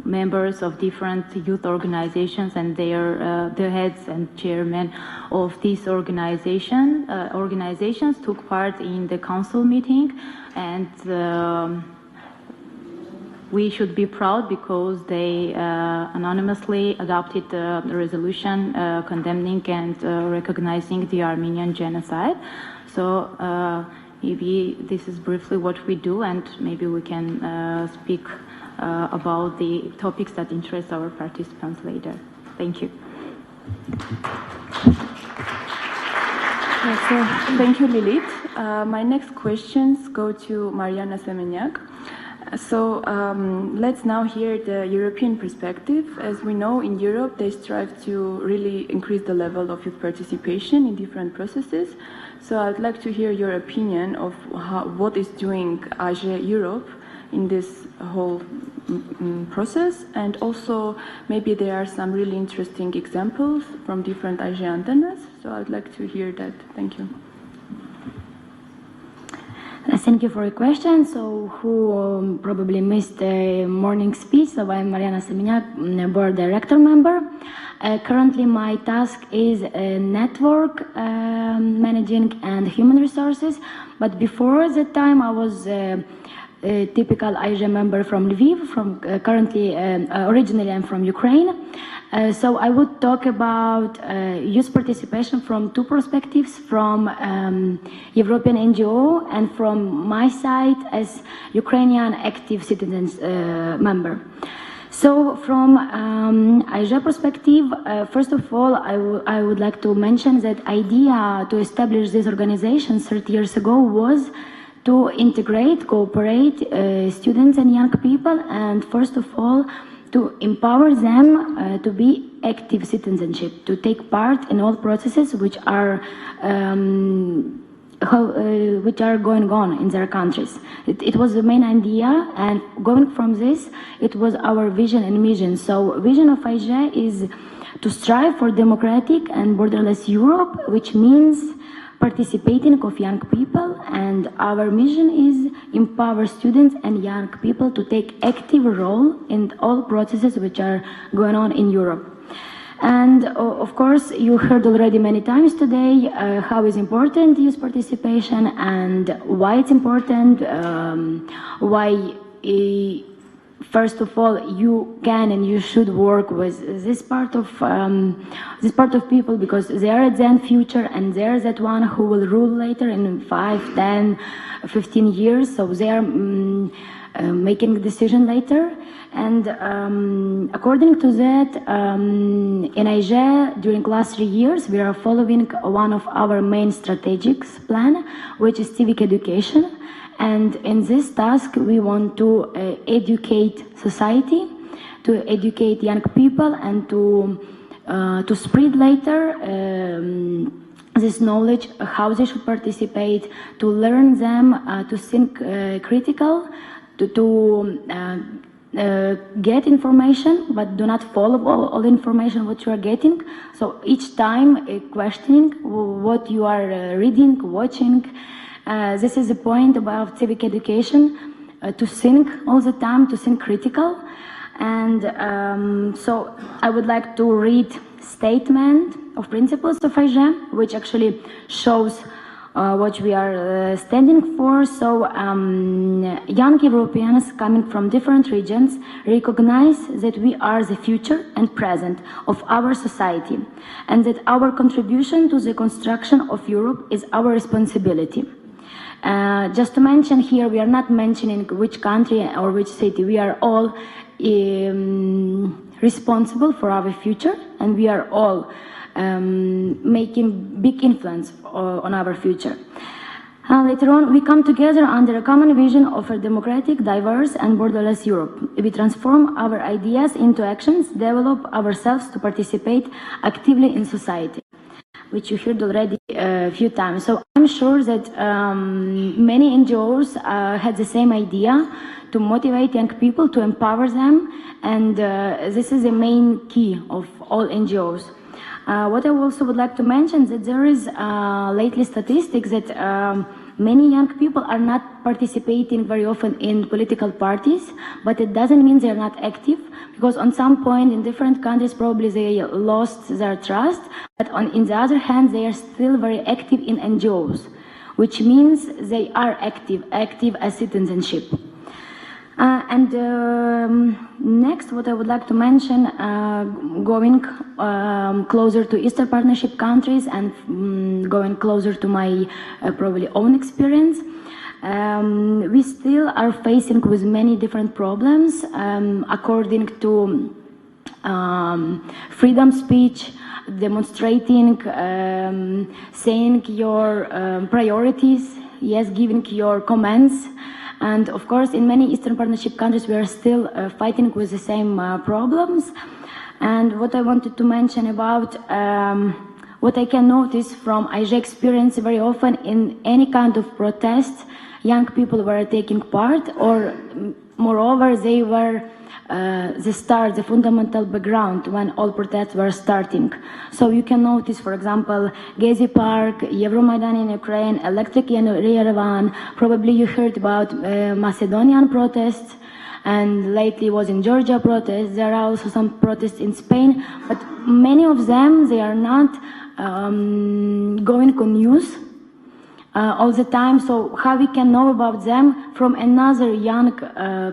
members of different youth organizations and the heads and chairmen of these organizations took part in the council meeting, and we should be proud because they anonymously adopted a resolution condemning and recognizing the Armenian genocide. So maybe this is briefly what we do, and maybe we can speak about the topics that interest our participants later. Thank you. So, thank you, Lilith. My next questions go to Mariana Semenyak. So let's now hear the European perspective. As we know, in Europe, they strive to really increase the level of youth participation in different processes. So I'd like to hear your opinion of what is doing AG Europe in this whole process, and also maybe there are some really interesting examples from different AG antennas. So I'd like to hear that. Thank you. Thank you for your question. So, who probably missed the morning speech? So, I'm Mariana Semenyak, board director member. Currently, my task is network managing and human resources. But before that time, I was a typical AG member from Lviv. Originally, I'm from Ukraine. So I would talk about youth participation from two perspectives, from European NGO and from my side as Ukrainian active citizens member. So from AG perspective, first of all, I would like to mention that idea to establish this organization 30 years ago was to integrate, cooperate students and young people, and first of all, to empower them to be active citizenship, to take part in all processes which are going on in their countries. It was the main idea, and going from this, it was our vision and mission. So vision of AG is to strive for democratic and borderless Europe, which means participating of young people, and our mission is empower students and young people to take active role in all processes which are going on in Europe. And of course, you heard already many times today how is important youth participation and why it's important, why first of all, you can and you should work with this part of people, because they are the future, and they are that one who will rule later in 5, 10, 15 years. So they are making a decision later. And according to that, in AG, during last 3 years, we are following one of our main strategic plan, which is civic education. And in this task, we want to educate society, to educate young people, and to spread later this knowledge, how they should participate, to learn them to think critical, to get information, but do not follow all information what you are getting. So each time questioning what you are reading, watching. This is the point about civic education, to think all the time, to think critical. And so I would like to read statement of principles of AG, which actually shows what we are standing for. So young Europeans coming from different regions recognize that we are the future and present of our society, and that our contribution to the construction of Europe is our responsibility. Just to mention here, we are not mentioning which country or which city. We are all responsible for our future, and we are all making big influence on our future. Later on, we come together under a common vision of a democratic, diverse, and borderless Europe. We transform our ideas into actions, develop ourselves to participate actively in society. which you heard already a few times. So I'm sure that many NGOs had the same idea to motivate young people, to empower them, and this is the main key of all NGOs. What I also would like to mention is that there is lately statistics that many young people are not participating very often in political parties, but it doesn't mean they're not active, because on some point in different countries probably they lost their trust, but in the other hand they are still very active in NGOs, which means they are active as citizenship. Next, what I would like to mention, going closer to Eastern Partnership countries and going closer to my probably own experience, we still are facing with many different problems according to freedom speech, demonstrating, saying your priorities, yes, giving your comments. And of course, in many Eastern Partnership countries, we are still fighting with the same problems. And what I wanted to mention about what I can notice from IJ experience very often in any kind of protest, young people were taking part, or moreover, they were the fundamental background when all protests were starting. So you can notice, for example, Gezi Park, Euromaidan in Ukraine, Electric in Yerevan. Probably you heard about Macedonian protests, and lately was in Georgia protests. There are also some protests in Spain, but many of them, they are not going on news all the time. So how we can know about them from another young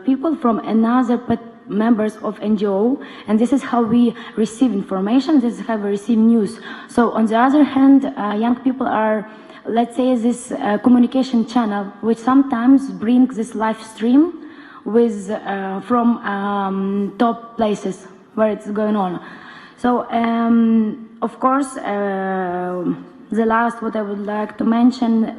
people, from another members of NGO, and this is how we receive information, this is how we receive news. So on the other hand, young people are, let's say, this communication channel, which sometimes brings this live stream with from top places where it's going on. So of course, the last what I would like to mention,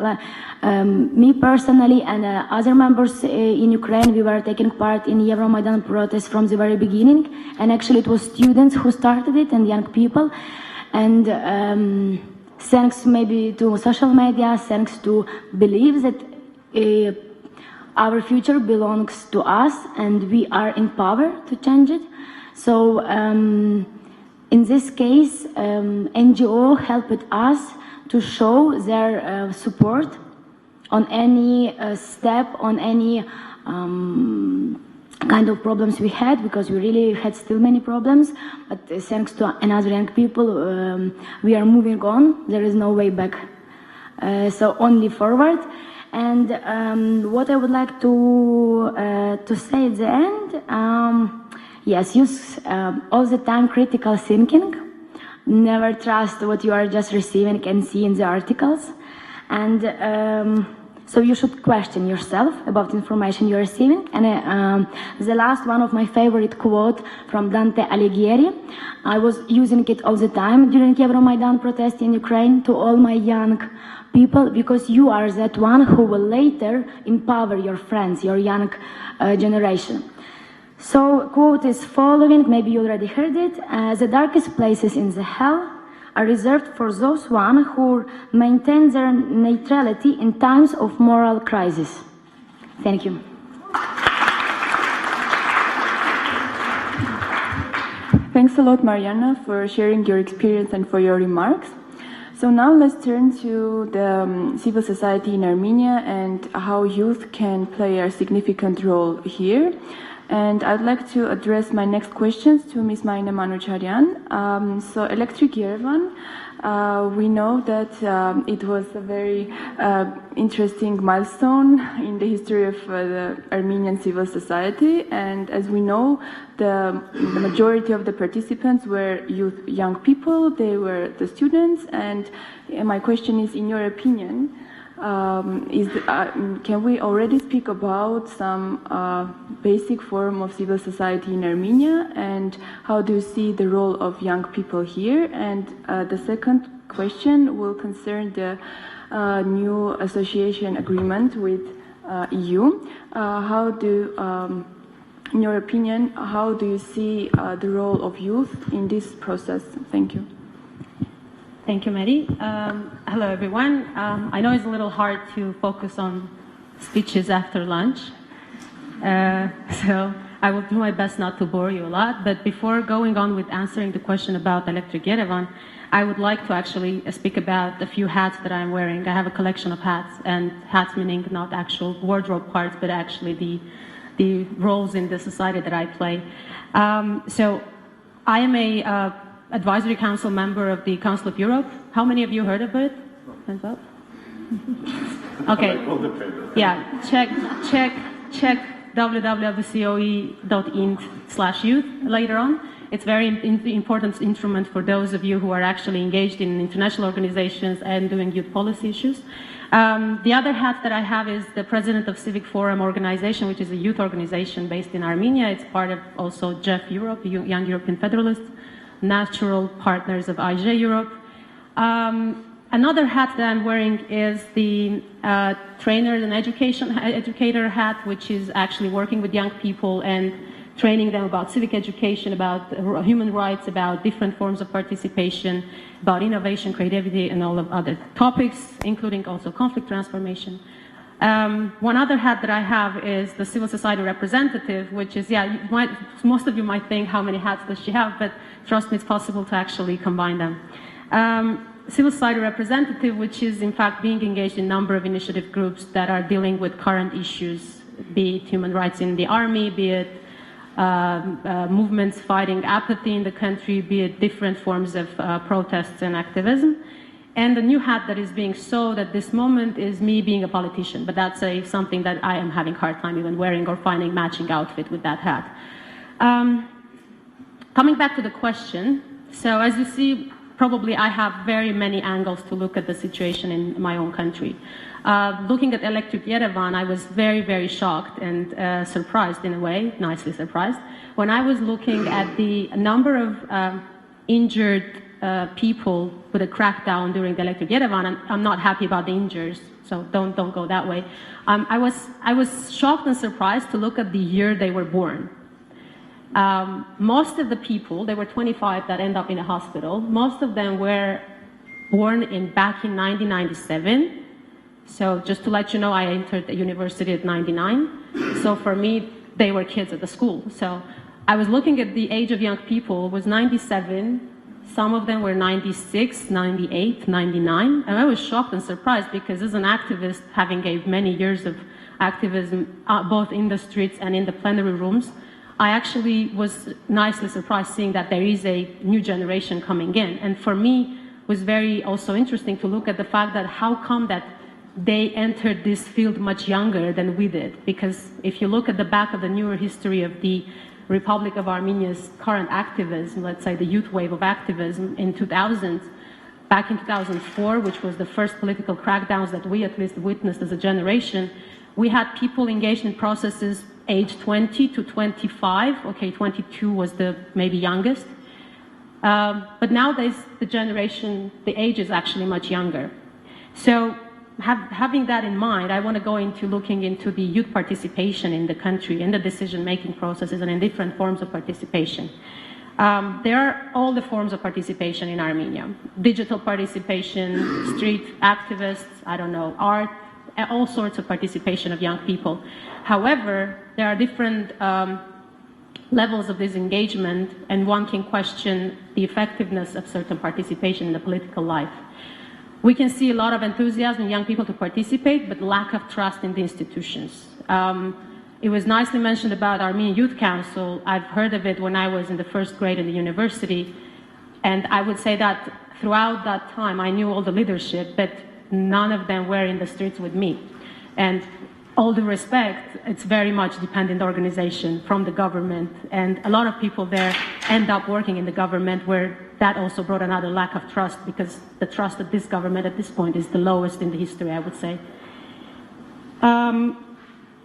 me personally and other members in Ukraine, we were taking part in Euromaidan protests from the very beginning, and actually it was students who started it and young people, and thanks maybe to social media, thanks to belief that our future belongs to us and we are in power to change it. So in this case, NGO helped us to show their support on any step, on any kind of problems we had, because we really had still many problems, but thanks to another young people, we are moving on. There is no way back, so only forward. And what I would like to say at the end, yes, use all the time critical thinking. Never trust what you are just receiving and see in the articles. And so you should question yourself about information you're receiving. And the last one of my favorite quote from Dante Alighieri, I was using it all the time during Euromaidan protest in Ukraine to all my young people, because you are that one who will later empower your friends, your young generation. So, quote is following, maybe you already heard it, the darkest places in the hell are reserved for those one who maintain their neutrality in times of moral crisis. Thank you. Thanks a lot, Mariana, for sharing your experience and for your remarks. So now let's turn to the civil society in Armenia and how youth can play a significant role here. And I'd like to address my next questions to Ms. Maina Manucharyan. So Electric Yerevan, we know that it was a very interesting milestone in the history of the Armenian civil society. And as we know, the majority of the participants were young people, they were the students. And my question is, in your opinion, can we already speak about some basic form of civil society in Armenia, and how do you see the role of young people here? And the second question will concern the new association agreement with EU. In your opinion, how do you see the role of youth in this process? Thank you. Thank you, Mary. Hello, everyone. I know it's a little hard to focus on speeches after lunch, so I will do my best not to bore you a lot. But before going on with answering the question about Electric Yerevan, I would like to actually speak about a few hats that I'm wearing. I have a collection of hats, and hats meaning not actual wardrobe parts, but actually the roles in the society that I play. So I am a Advisory Council member of the Council of Europe. How many of you heard of it? Hands up. Okay. Yeah. Check www.coe.int/youth later on. It's very important instrument for those of you who are actually engaged in international organizations and doing youth policy issues. The other hat that I have is the president of Civic Forum organization, which is a youth organization based in Armenia. It's part of also JEF Europe, Young European Federalists, natural partners of IJ Europe. Another hat that I'm wearing is the trainer and educator hat, which is actually working with young people and training them about civic education, about human rights, about different forms of participation, about innovation, creativity, and all of other topics, including also conflict transformation. One other hat that I have is the civil society representative, which is, most of you might think, how many hats does she have? But trust me, it's possible to actually combine them. Civil society representative, which is in fact being engaged in a number of initiative groups that are dealing with current issues, be it human rights in the army, be it movements fighting apathy in the country, be it different forms of protests and activism. And the new hat that is being sewed at this moment is me being a politician, but that's something that I am having a hard time even wearing or finding matching outfit with that hat. Coming back to the question, so as you see, probably I have very many angles to look at the situation in my own country. Looking at Electric Yerevan, I was very, very shocked and surprised in a way, nicely surprised, when I was looking at the number of injured people with a crackdown during the Electric Yerevan, and I'm not happy about the injuries, so don't go that way. I was shocked and surprised to look at the year they were born. Most of the people, there were 25 that end up in a hospital, most of them were born back in 1997. So just to let you know, I entered the university at 99. So for me, they were kids at the school. So I was looking at the age of young people, it was 97. Some of them were 96, 98, 99. And I was shocked and surprised because as an activist, having many years of activism, both in the streets and in the plenary rooms, I actually was nicely surprised seeing that there is a new generation coming in. And for me, it was very also interesting to look at the fact that how come that they entered this field much younger than we did. Because if you look at the back of the newer history of the Republic of Armenia's current activism, let's say the youth wave of activism in 2000, back in 2004, which was the first political crackdowns that we at least witnessed as a generation, we had people engaged in processes age 20 to 25. Okay, 22 was the maybe youngest. But nowadays, the generation, the age is actually much younger. So having that in mind, I want to go into looking into the youth participation in the country, in the decision-making processes, and in different forms of participation. There are all the forms of participation in Armenia. Digital participation, street activists, I don't know, art, all sorts of participation of young people. However, there are different levels of this engagement, and one can question the effectiveness of certain participation in the political life. We can see a lot of enthusiasm in young people to participate, but lack of trust in the institutions. It was nicely mentioned about Armenian Youth Council. I've heard of it when I was in the first grade in the university, and I would say that throughout that time I knew all the leadership, but none of them were in the streets with me. And all due respect, it's very much dependent organization from the government, and a lot of people there end up working in the government, where that also brought another lack of trust, because the trust of this government at this point is the lowest in the history, I would say.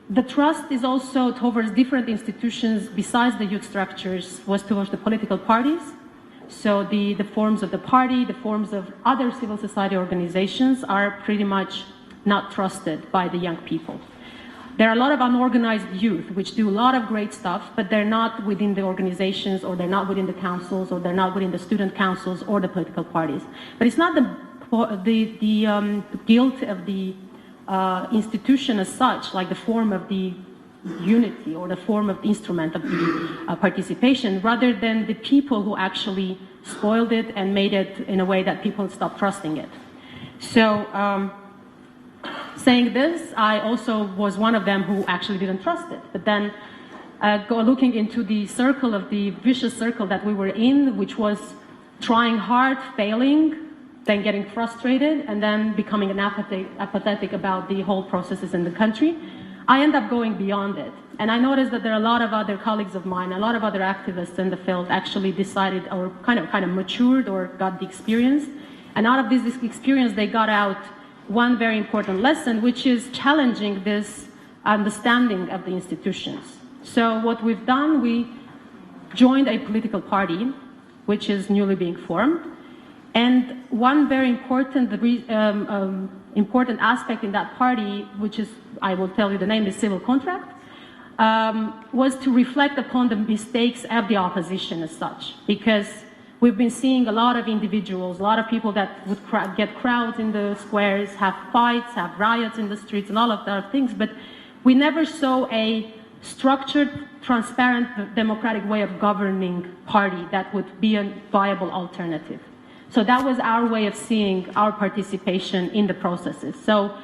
The trust is also towards different institutions besides the youth structures, was towards the political parties. So the forms of the party, the forms of other civil society organizations are pretty much not trusted by the young people. There are a lot of unorganized youth which do a lot of great stuff, but they're not within the organizations, or they're not within the councils, or they're not within the student councils or the political parties. But it's not the guilt of the institution as such, like the form of the unity or the form of the instrument of the participation, rather than the people who actually spoiled it and made it in a way that people stopped trusting it. So saying this, I also was one of them who actually didn't trust it. But then looking into the circle of the vicious circle that we were in, which was trying hard, failing, then getting frustrated, and then becoming apathetic about the whole processes in the country, I end up going beyond it. And I noticed that there are a lot of other colleagues of mine, a lot of other activists in the field actually decided, or kind of matured or got the experience. And out of this experience, they got out one very important lesson, which is challenging this understanding of the institutions. So what we've done, we joined a political party, which is newly being formed. And one very important aspect in that party, which is, I will tell you the name, is civil contract, was to reflect upon the mistakes of the opposition as such. Because we've been seeing a lot of individuals, a lot of people that would get crowds in the squares, have fights, have riots in the streets, and all of that things, but we never saw a structured, transparent, democratic way of governing party that would be a viable alternative. So that was our way of seeing our participation in the processes. So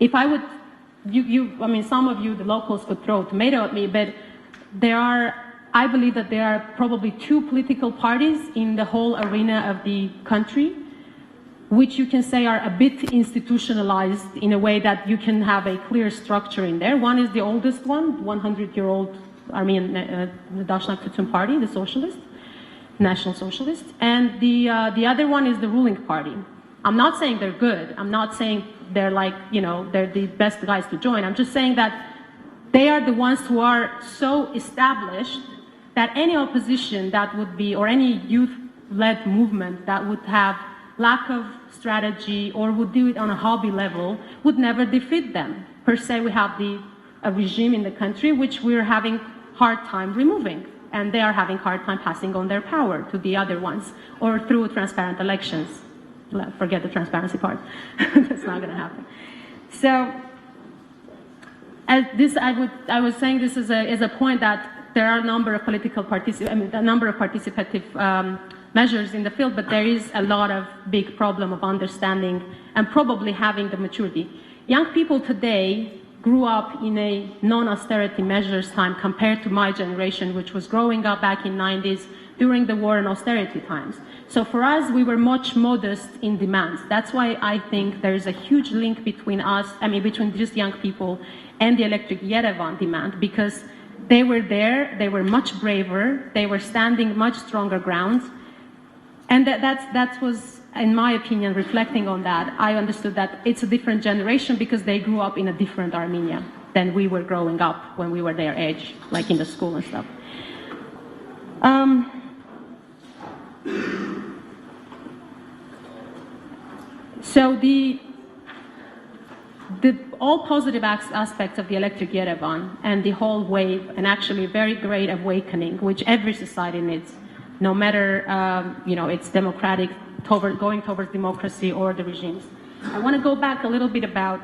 if I would, I mean, some of you, the locals, could throw tomato at me, but I believe that there are probably two political parties in the whole arena of the country, which you can say are a bit institutionalized in a way that you can have a clear structure in there. One is the oldest one, 100-year-old Armenian Dashnak Tutun Party, the socialist, National Socialist, and the other one is the ruling party. I'm not saying they're good. I'm not saying they're like, they're the best guys to join. I'm just saying that they are the ones who are so established that any opposition that would be, or any youth-led movement that would have lack of strategy or would do it on a hobby level would never defeat them. Per se, we have a regime in the country which we're having hard time removing, and they are having hard time passing on their power to the other ones, or through transparent elections. Forget the transparency part. That's not going to happen. So, I was saying this is a point that there are a number of participative measures in the field, but there is a lot of big problem of understanding and probably having the maturity. Young people today grew up in a non-austerity measures time compared to my generation, which was growing up back in 90s during the war and austerity times. So for us, we were much modest in demands. That's why I think there is a huge link between us, between just young people and the Electric Yerevan demand, because they were there, they were much braver, they were standing much stronger grounds. And that was, in my opinion, reflecting on that, I understood that it's a different generation because they grew up in a different Armenia than we were growing up when we were their age, like in the school and stuff. So the all positive aspects of the Electric Yerevan and the whole wave, and actually a very great awakening, which every society needs, no matter it's democratic, going towards democracy or the regimes. I want to go back a little bit about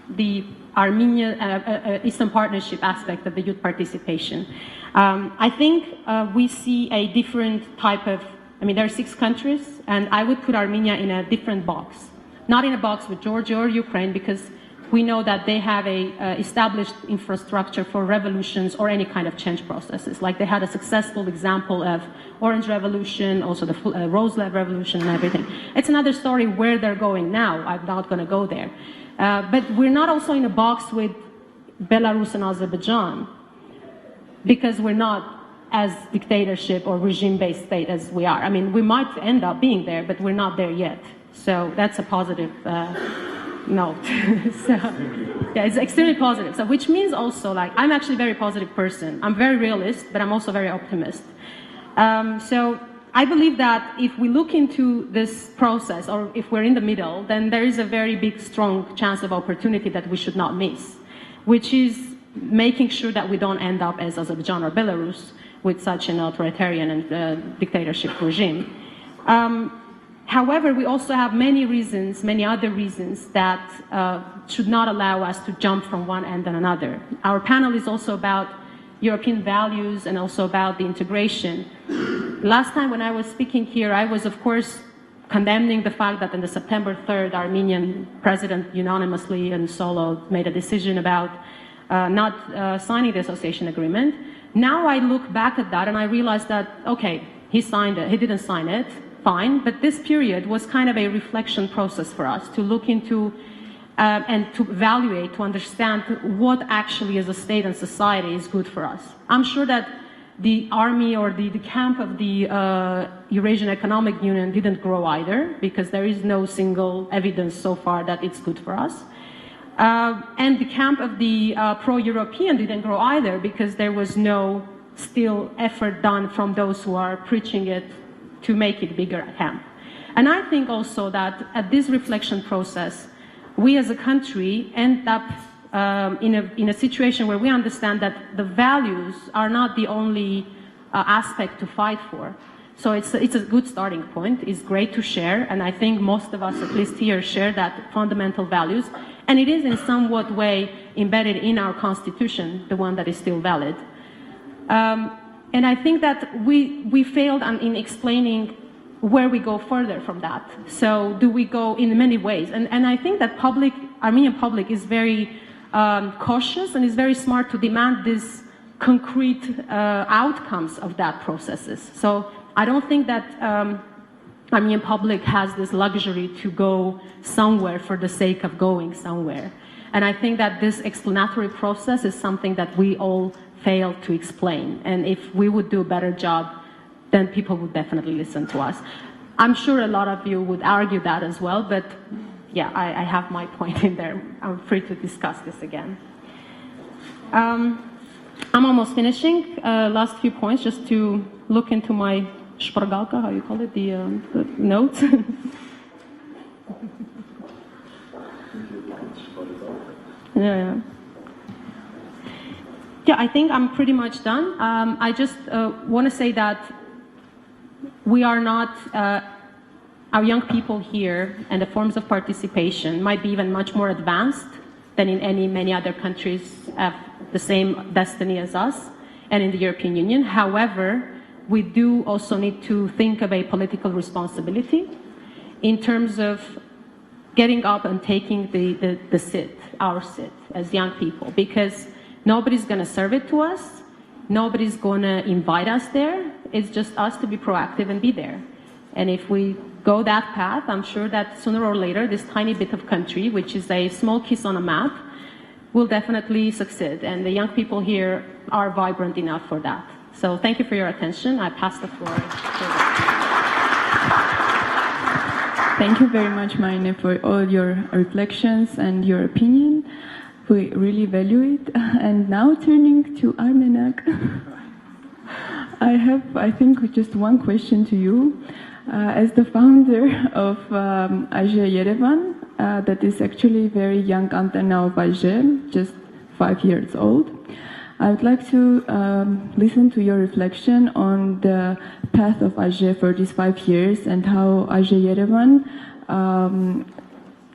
the Armenia Eastern Partnership aspect of the youth participation. I think we see a different type of, there are 6 countries, and I would put Armenia in a different box. Not in a box with Georgia or Ukraine, because we know that they have a established infrastructure for revolutions or any kind of change processes. Like they had a successful example of Orange Revolution, also the Rose-led Revolution and everything. It's another story where they're going now. I'm not going to go there. But we're not also in a box with Belarus and Azerbaijan, because we're not as dictatorship or regime-based state as we are. We might end up being there, but we're not there yet. So that's a positive note. So, yeah, it's extremely positive. So, which means also, I'm actually a very positive person. I'm very realist, but I'm also very optimist. So I believe that if we look into this process, or if we're in the middle, then there is a very big, strong chance of opportunity that we should not miss. which is making sure that we don't end up as Azerbaijan or Belarus with such an authoritarian and dictatorship regime. However, we also have many reasons, many other reasons that should not allow us to jump from one end to another. Our panel is also about European values and also about the integration. Last time when I was speaking here, I was, of course, condemning the fact that on the September 3rd, Armenian president unanimously and solo made a decision about not signing the association agreement. Now I look back at that and I realize that, okay, he signed it, he didn't sign it, fine, but this period was kind of a reflection process for us to look into and to evaluate, to understand what actually as a state and society is good for us. I'm sure that the army or the camp of the Eurasian Economic Union didn't grow either, because there is no single evidence so far that it's good for us. And the camp of the pro-European didn't grow either, because there was no still effort done from those who are preaching it to make it bigger camp. And I think also that at this reflection process, we as a country end up in a situation where we understand that the values are not the only aspect to fight for. So it's a good starting point. It's great to share, and I think most of us, at least here, share that fundamental values. And it is in somewhat way embedded in our constitution, the one that is still valid. And I think that we failed in explaining where we go further from that. So do we go in many ways? And I think that Armenian public is very cautious and is very smart to demand these concrete outcomes of that processes. So I don't think that Armenian public has this luxury to go somewhere for the sake of going somewhere. And I think that this explanatory process is something that we all fail to explain. And if we would do a better job, then people would definitely listen to us. I'm sure a lot of you would argue that as well, but yeah, I have my point in there. I'm free to discuss this again. I'm almost finishing. Last few points, just to look into my shpargalka, how you call it, the notes. Yeah, I think I'm pretty much done. I just want to say that we are not, our young people here and the forms of participation might be even much more advanced than in many other countries have the same destiny as us and in the European Union. However, we do also need to think of a political responsibility in terms of getting up and taking the sit, our sit as young people, because nobody's going to serve it to us. Nobody's going to invite us there. It's just us to be proactive and be there. And if we go that path, I'm sure that sooner or later, this tiny bit of country, which is a small kiss on a map, will definitely succeed. And the young people here are vibrant enough for that. So thank you for your attention. I pass the floor. Thank you very much, Maine, for all your reflections and your opinion. We really value it. And now turning to Armenak, I have, I think, just one question to you. As the founder of AJE Yerevan, that is actually very young antenna of AJE, just 5 years old, I would like to listen to your reflection on the path of AJE for these 5 years and how AJE Yerevan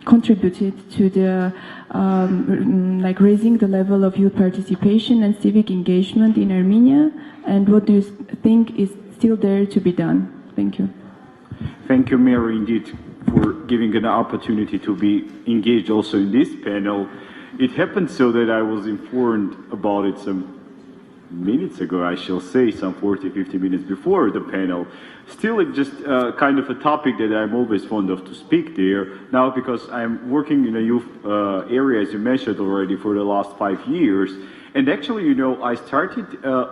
contributed to the like raising the level of youth participation and civic engagement in Armenia, and what do you think is still there to be done? Thank you. Thank you, Mary, indeed, for giving an opportunity to be engaged also in this panel. It happened so that I was informed about it some minutes ago, I shall say, some 40, 50 minutes before the panel. Still, it's just kind of a topic that I'm always fond of to speak there. Now, because I'm working in a youth area, as you mentioned already, for the last 5 years. And actually, you know, I started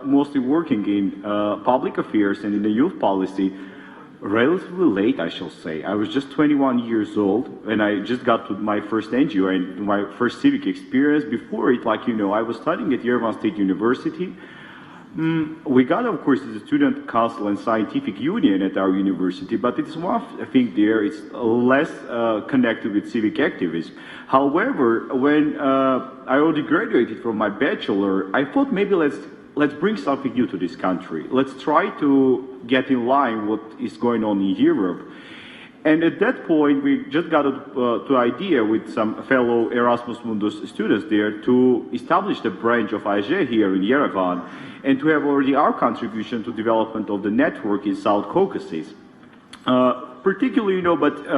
mostly working in public affairs and in the youth policy relatively late, I shall say. I was just 21 years old, and I just got to my first NGO and my first civic experience. Before it, like, you know, I was studying at Yerevan State University, We got, of course, the Student Council and Scientific Union at our university, but it's one thing there, it's less connected with civic activism. However, when I already graduated from my bachelor, I thought maybe let's bring something new to this country. Let's try to get in line what is going on in Europe. And at that point, we just got to idea with some fellow Erasmus Mundus students there to establish the branch of IJ here in Yerevan and to have already our contribution to development of the network in South Caucasus. Particularly, but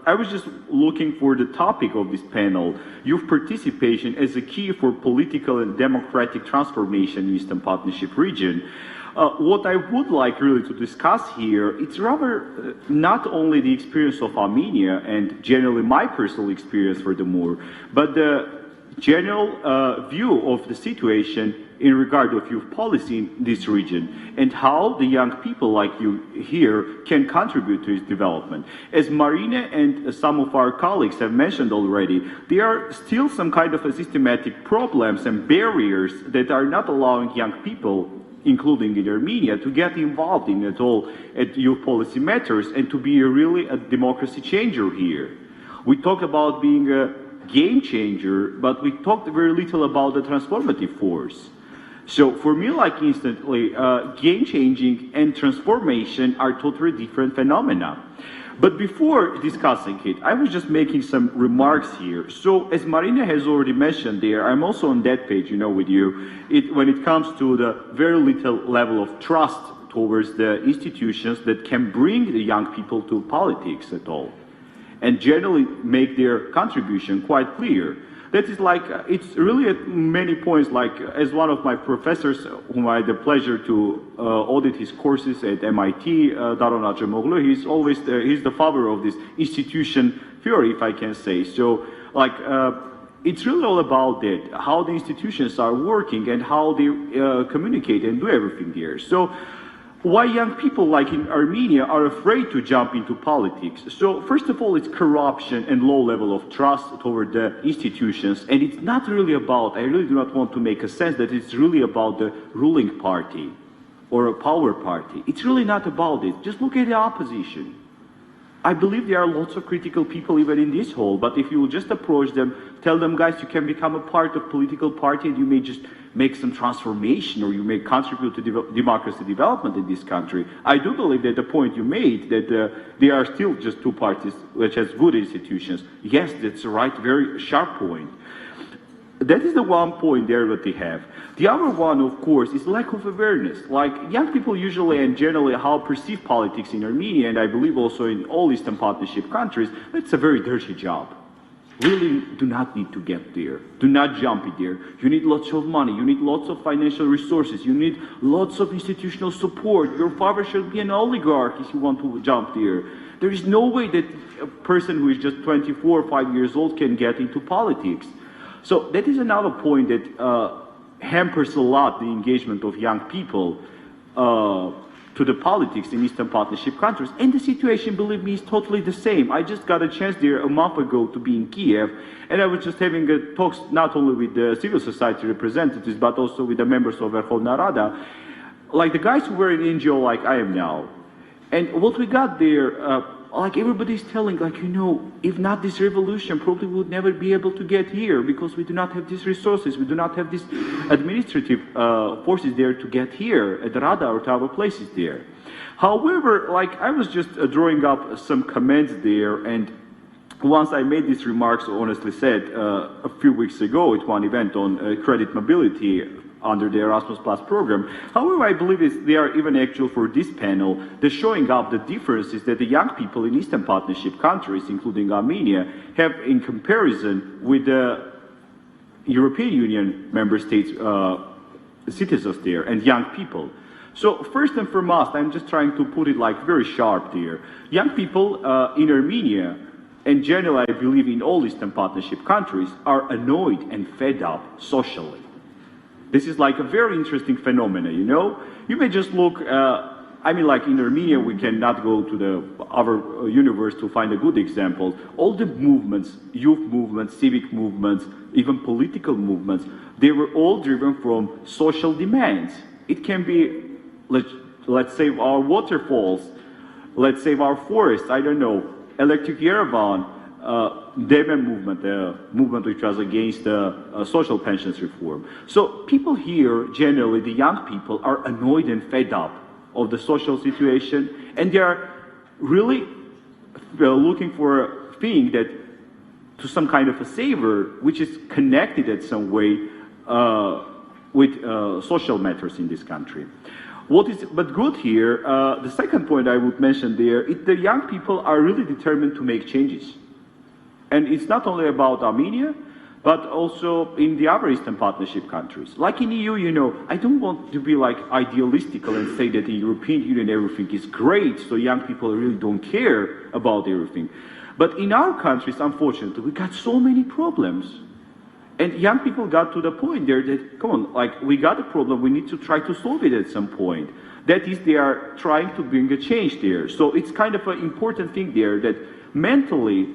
I was just looking for the topic of this panel, youth participation as a key for political and democratic transformation in Eastern Partnership region. What I would like really to discuss here, it's rather not only the experience of Armenia and generally my personal experience furthermore, but the general view of the situation in regard of youth policy in this region and how the young people like you here can contribute to its development. As Marina and some of our colleagues have mentioned already, there are still some kind of systematic problems and barriers that are not allowing young people, including in Armenia, to get involved in at all at youth policy matters and to be really a democracy changer here. We talk about being a game changer, but we talked very little about the transformative force. So for me, like instantly, game changing and transformation are totally different phenomena. But before discussing it, I was just making some remarks here. So as Marina has already mentioned there, I'm also on that page, with you, when it comes to the very little level of trust towards the institutions that can bring the young people to politics at all, and generally make their contribution quite clear. That is like, it's really at many points, like as one of my professors, whom I had the pleasure to audit his courses at MIT, Daron Acemoglu, he's the father of this institution theory, if I can say. So, like, it's really all about that, how the institutions are working and how they communicate and do everything there. So, why young people like in Armenia are afraid to jump into politics? So first of all, it's corruption and low level of trust toward the institutions, and it's not really about, I really do not want to make a sense that it's really about the ruling party or a power party. It's really not about it. Just look at the opposition. I believe there are lots of critical people even in this hall, but if you will just approach them, tell them, guys, you can become a part of political party and you may just make some transformation or you may contribute to democracy development in this country. I do believe that the point you made, that there are still just two parties which has good institutions. Yes, that's a right, very sharp point. That is the one point there that they have. The other one, of course, is lack of awareness. Like, young people usually and generally how perceive politics in Armenia, and I believe also in all Eastern Partnership countries, it's a very dirty job. Really do not need to get there. Do not jump in there. You need lots of money. You need lots of financial resources. You need lots of institutional support. Your father should be an oligarch if you want to jump there. There is no way that a person who is just 24 or 5 years old can get into politics. So that is another point that hampers a lot the engagement of young people to the politics in Eastern Partnership countries. And the situation, believe me, is totally the same. I just got a chance there a month ago to be in Kiev, and I was just having talks not only with the civil society representatives, but also with the members of Verkhovna Rada, like the guys who were in NGO like I am now. And what we got there, like everybody's telling, like, if not this revolution, probably we would never be able to get here because we do not have these resources, we do not have these administrative forces there to get here at the Rada or to other places there. However, like I was just drawing up some comments there, and once I made these remarks, honestly said, a few weeks ago at one event on credit mobility under the Erasmus Plus program. However, I believe they are even actual for this panel, the showing up the differences that the young people in Eastern Partnership countries, including Armenia, have in comparison with the European Union member states, citizens there, and young people. So first and foremost, I'm just trying to put it like very sharp there. Young people in Armenia, and generally I believe in all Eastern Partnership countries, are annoyed and fed up socially. This is like a very interesting phenomenon, You may just look, like in Armenia, we cannot go to the other universe to find a good example. All the movements, youth movements, civic movements, even political movements, they were all driven from social demands. It can be, let's save our waterfalls, let's save our forests, I don't know, Electric Yerevan, Demen movement, the movement which was against social pensions reform. So people here, generally the young people, are annoyed and fed up of the social situation, and they are really looking for a thing that, to some kind of a savior, which is connected in some way with social matters in this country. What is but good here, the second point I would mention there, is the young people are really determined to make changes. And it's not only about Armenia, but also in the other Eastern Partnership countries. Like in EU, you know, I don't want to be like idealistical and say that in the European Union everything is great, so young people really don't care about everything. But in our countries, unfortunately, we got so many problems. And young people got to the point there that, come on, like, we got a problem, we need to try to solve it at some point. That is, they are trying to bring a change there. So it's kind of an important thing there that mentally,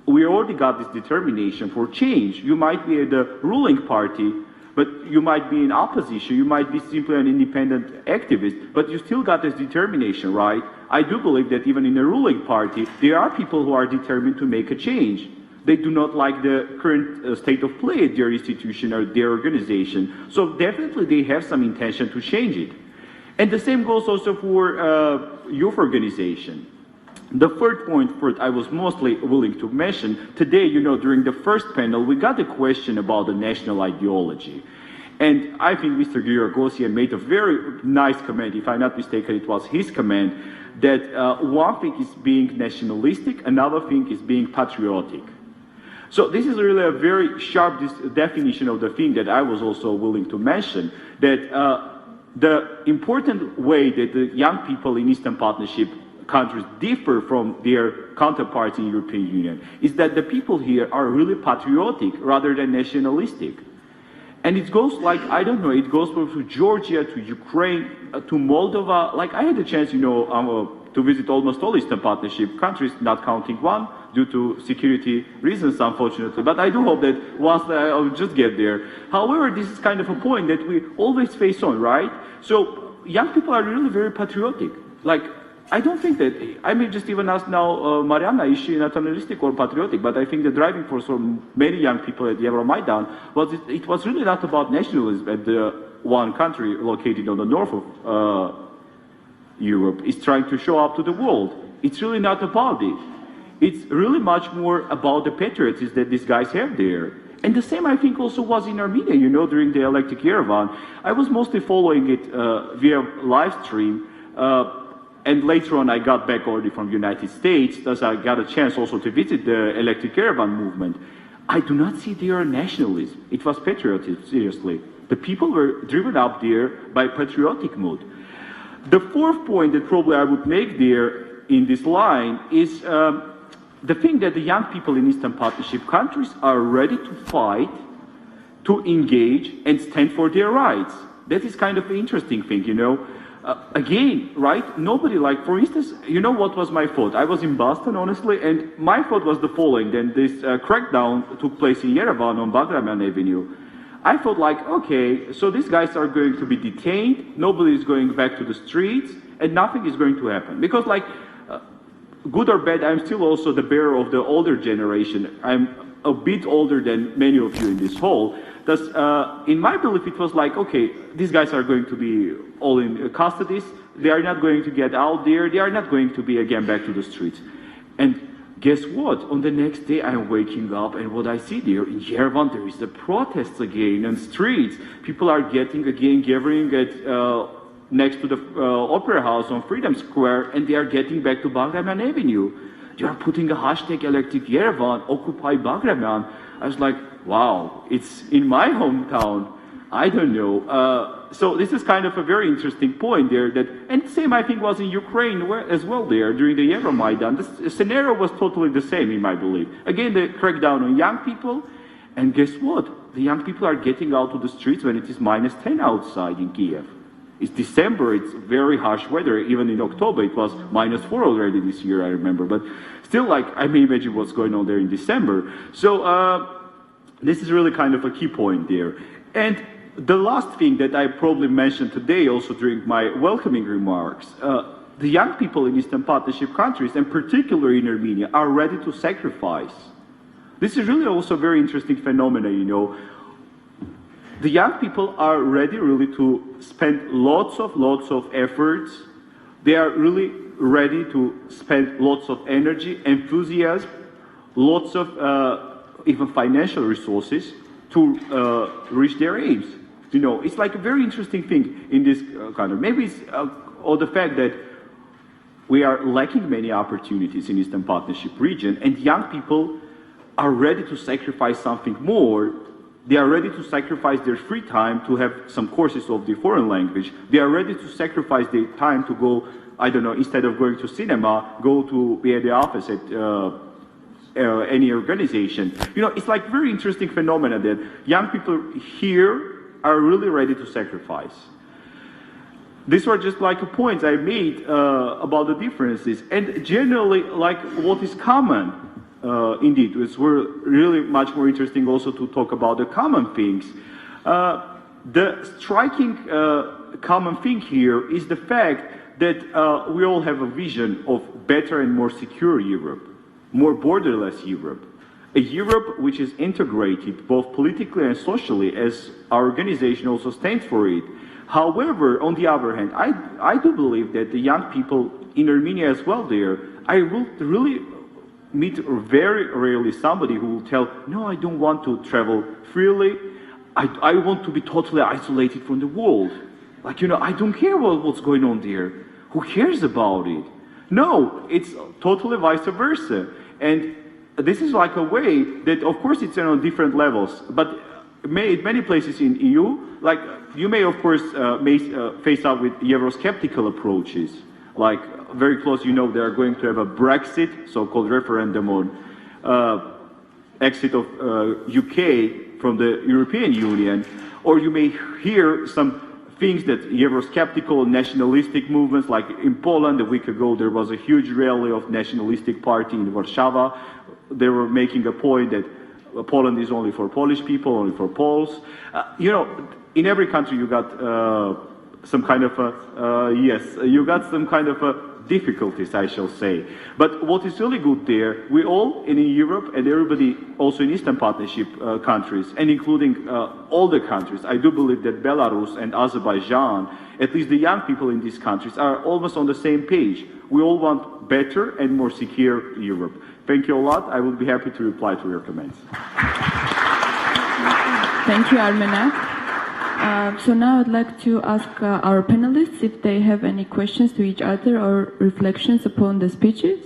we already got this determination for change. You might be at the ruling party, but you might be in opposition, you might be simply an independent activist, but you still got this determination, right? I do believe that even in the ruling party, there are people who are determined to make a change. They do not like the current state of play at their institution or their organization. So definitely they have some intention to change it. And the same goes also for youth organization. The third point I was mostly willing to mention, today, you know, during the first panel, we got a question about the national ideology. And I think Mr. Giragosian made a very nice comment, if I'm not mistaken, it was his comment, that one thing is being nationalistic, another thing is being patriotic. So this is really a very sharp definition of the thing that I was also willing to mention, that the important way that the young people in Eastern Partnership countries differ from their counterparts in the European Union is that the people here are really patriotic rather than nationalistic. And it goes like, I don't know, it goes from Georgia to Ukraine to Moldova. Like, I had a chance, you know, to visit almost all Eastern Partnership countries, not counting one, due to security reasons, unfortunately. But I do hope that once I'll just get there. However, this is kind of a point that we always face on, right? So young people are really very patriotic. Like, I don't think that, I may just even ask now, Mariana, is she nationalistic or patriotic? But I think the driving force for many young people at the Euromaidan was it was really not about nationalism at the one country located on the north of Europe is trying to show up to the world. It's really not about it. It's really much more about the patriotism that these guys have there. And the same, I think, also was in Armenia, you know, during the Electric Yerevan. I was mostly following it via live stream. And later on, I got back already from the United States, thus I got a chance also to visit the Electric Yerevan movement. I do not see there nationalism. It was patriotism, seriously. The people were driven up there by patriotic mood. The fourth point that probably I would make there in this line is the thing that the young people in Eastern Partnership countries are ready to fight, to engage, and stand for their rights. That is kind of an interesting thing, you know. Again, right, nobody, like, for instance, you know what was my thought? I was in Boston, honestly, and my thought was the following. Then this crackdown took place in Yerevan on Bagraman Avenue. I thought, like, okay, so these guys are going to be detained, nobody is going back to the streets, and nothing is going to happen. Because, like, good or bad, I'm still also the bearer of the older generation. I'm a bit older than many of you in this hall. Thus, in my belief, it was like, okay, these guys are going to be all in custody. They are not going to get out there. They are not going to be again back to the streets. And guess what? On the next day, I'm waking up, and what I see there in Yerevan, there is the protests again on streets. People are gathering at next to the Opera House on Freedom Square, and they are getting back to Bagraman Avenue. They are putting a hashtag Electric Yerevan, Occupy Bagraman. I was like, wow, it's in my hometown. I don't know. So this is kind of a very interesting point there. And same, I think, was in Ukraine as well there during the Euromaidan. The scenario was totally the same, in my belief. Again, the crackdown on young people. And guess what? The young people are getting out to the streets when it is -10 outside in Kiev. It's December, it's very harsh weather. Even in October, it was -4 already this year, I remember. But still, like, I may imagine what's going on there in December. So this is really kind of a key point there. And the last thing that I probably mentioned today also during my welcoming remarks, the young people in Eastern Partnership countries, and particularly in Armenia, are ready to sacrifice. This is really also a very interesting phenomenon, you know. The young people are ready really to spend lots of efforts. They are really ready to spend lots of energy, enthusiasm, lots of even financial resources to reach their aims. You know, it's like a very interesting thing in this kind of, maybe it's or the fact that we are lacking many opportunities in Eastern Partnership region, and young people are ready to sacrifice something more. They are ready to sacrifice their free time to have some courses of the foreign language. They are ready to sacrifice their time to go, I don't know, instead of going to cinema, go to be at the office at any organization. You know, it's like very interesting phenomena that young people here are really ready to sacrifice. These were just like points I made about the differences, and generally like what is common. Indeed, it's really much more interesting also to talk about the common things. The striking common thing here is the fact that we all have a vision of better and more secure Europe, more borderless Europe, a Europe which is integrated both politically and socially, as our organization also stands for it. However, on the other hand, I do believe that the young people in Armenia as well there, I will really meet very rarely somebody who will tell, no, I don't want to travel freely, I want to be totally isolated from the world. Like, you know, I don't care what's going on there. Who cares about it? No, it's totally vice versa. And this is like a way that, of course, it's on different levels, but many places in EU, like you may, of course, face up with Eurosceptical approaches. Like very close, you know, they are going to have a Brexit, so-called referendum on exit of UK from the European Union, or you may hear some things that Eurosceptical nationalistic movements, like in Poland a week ago, there was a huge rally of nationalistic party in Warsaw. They were making a point that Poland is only for Polish people, only for Poles. You know, in every country you got some kind of difficulties, I shall say. But what is really good there, we all in Europe and everybody also in Eastern Partnership countries, and including all the countries, I do believe that Belarus and Azerbaijan, at least the young people in these countries, are almost on the same page. We all want better and more secure Europe. Thank you a lot. I will be happy to reply to your comments. Thank you, Armena. So now I'd like to ask our panelists if they have any questions to each other or reflections upon the speeches.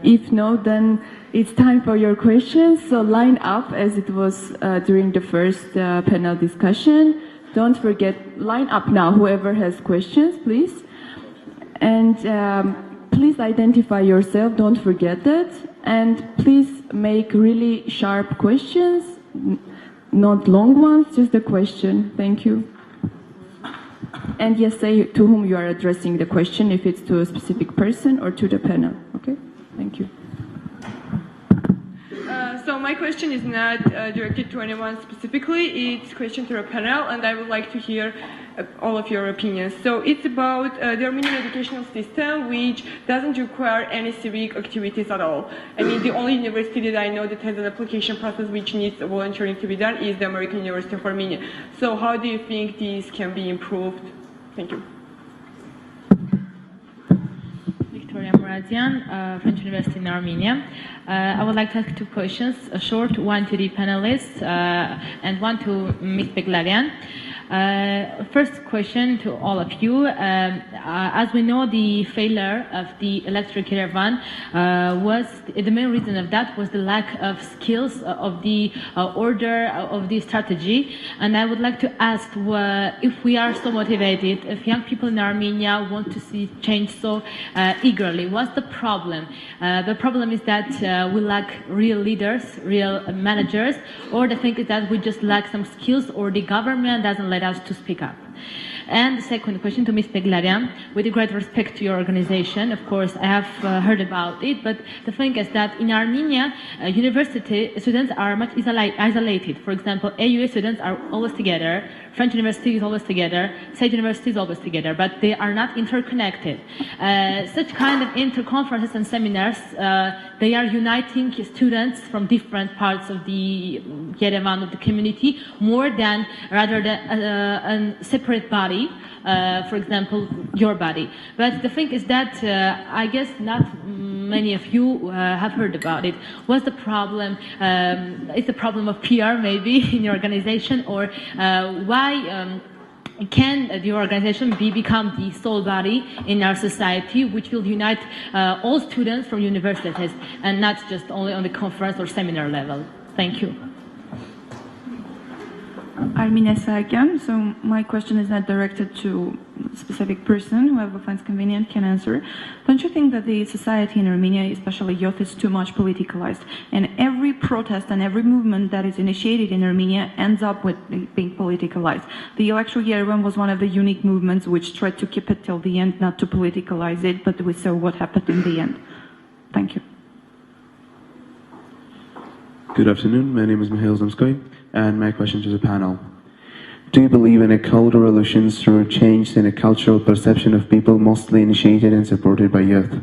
If no, then it's time for your questions. So line up as it was during the first panel discussion. Don't forget, line up now, whoever has questions, please. And please identify yourself, don't forget that. And please make really sharp questions. Not long ones, just a question. Thank you. And yes, say to whom you are addressing the question, if it's to a specific person or to the panel. Okay? Thank you. So my question is not directed to anyone specifically. It's a question to a panel, and I would like to hear all of your opinions. So it's about the Armenian educational system, which doesn't require any civic activities at all. I mean, the only university that I know that has an application process which needs volunteering to be done is the American University of Armenia. So how do you think these can be improved? Thank you. Victoria Muradian, French University in Armenia. I would like to ask two questions, a short one to the panelists and one to Ms. Beglarian. First question to all of you. As we know, the failure of the electric caravan was, the main reason of that was the lack of skills of the order of the strategy. And I would like to ask if we are so motivated, if young people in Armenia want to see change so eagerly, what's the problem? The problem is that we lack real leaders, real managers, or the thing is that we just lack some skills, or the government doesn't let us to speak up. And the second question to Ms. Beglarian, with great respect to your organization, of course, I have heard about it, but the thing is that in Armenia, university students are much isolated. For example, AUA students are always together, French university is always together, State university is always together, but they are not interconnected. Such kind of interconferences and seminars, they are uniting students from different parts of the Yerevan, of the community, more than rather than a separate body, for example, your body. But the thing is that I guess not many of you have heard about it. What's the problem? It's a problem of PR maybe in your organization, or why can the organization become the sole body in our society which will unite all students from universities and not just only on the conference or seminar level? Thank you. Armenia Sagan. So my question is not directed to a specific person. Whoever finds convenient can answer. Don't you think that the society in Armenia, especially youth, is too much politicalized? And every protest and every movement that is initiated in Armenia ends up with being politicalized. The Electro Yerevan was one of the unique movements which tried to keep it till the end, not to politicalize it, but we saw what happened in the end. Thank you. Good afternoon. My name is Mihail Zamskoy, and my question to the panel. Do you believe in a cultural revolutions through change in a cultural perception of people mostly initiated and supported by youth?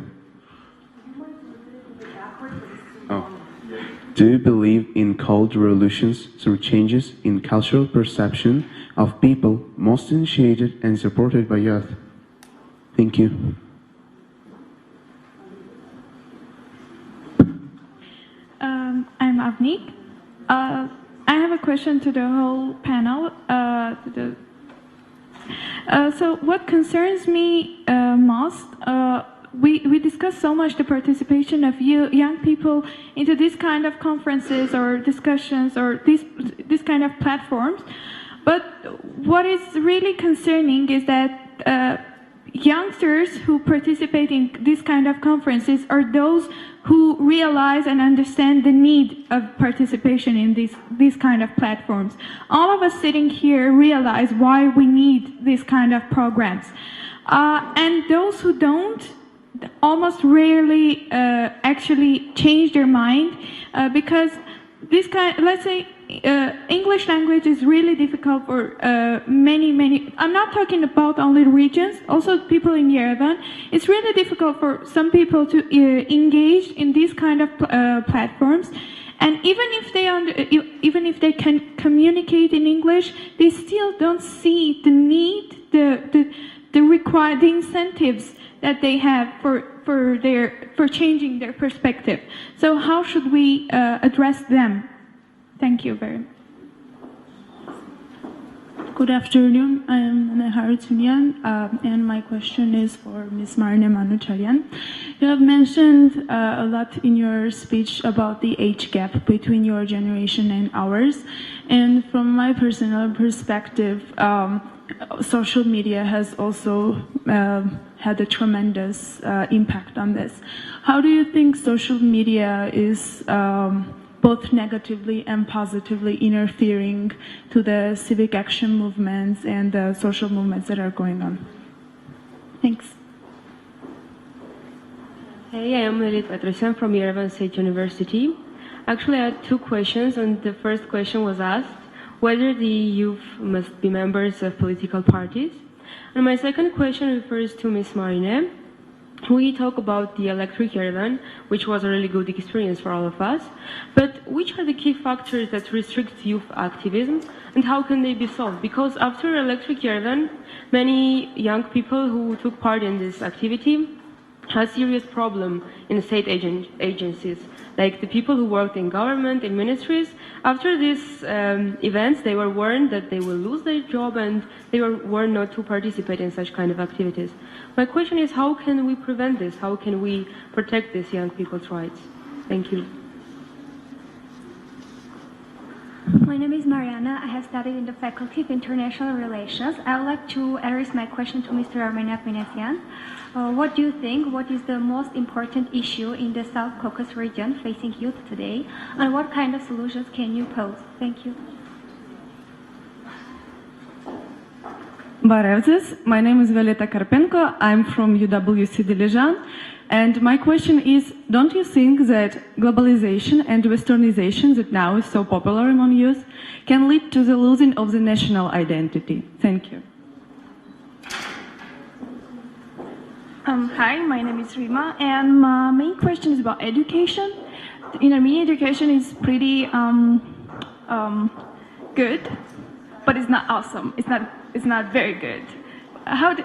Oh. Do you believe in cultural revolutions through changes in cultural perception of people most initiated and supported by youth? Thank you. I'm Avnik. I have a question to the whole panel. So what concerns me most, we discuss so much the participation of young people into this kind of conferences or discussions or this kind of platforms. But what is really concerning is that youngsters who participate in this kind of conferences are those who realize and understand the need of participation in these kind of platforms. All of us sitting here realize why we need this kind of programs. And those who don't almost rarely actually change their mind because this kind, let's say, English language is really difficult for many, I'm not talking about only regions, also people in Yerevan. It's really difficult for some people to engage in these kind of platforms. And even if they can communicate in English, they still don't see the need, the incentives that they have for changing their perspective. So how should we address them? Thank you very much. Good afternoon. I am Nehar Tunyan, and my question is for Ms. Marina Manucharian. You have mentioned a lot in your speech about the age gap between your generation and ours. And from my personal perspective, social media has also had a tremendous impact on this. How do you think social media is both negatively and positively interfering to the civic action movements and the social movements that are going on? Thanks. Hey, I am Elit Petrosyan from Yerevan State University. Actually, I had two questions, and the first question was asked whether the youth must be members of political parties. And my second question refers to Ms. Marine. We talk about the Electric Yerevan, which was a really good experience for all of us, but which are the key factors that restrict youth activism and how can they be solved? Because after Electric Yerevan, many young people who took part in this activity had serious problem in state agencies, like the people who worked in government, in ministries. After these events, they were warned that they will lose their job and they were warned not to participate in such kind of activities. My question is, how can we prevent this? How can we protect these young people's rights? Thank you. My name is Mariana. I have studied in the Faculty of International Relations. I would like to address my question to Mr. Armenian Pinesian. What do you think? What is the most important issue in the South Caucasus region facing youth today? And what kind of solutions can you pose? Thank you. Barevzes. My name is Violeta Karpenko. I'm from UWC Dilejan. And my question is, don't you think that globalization and westernization that now is so popular among youth can lead to the losing of the national identity? Thank you. Hi, my name is Rima, and my main question is about education. In Armenia, education is pretty good, but it's not awesome. It's not very good. How do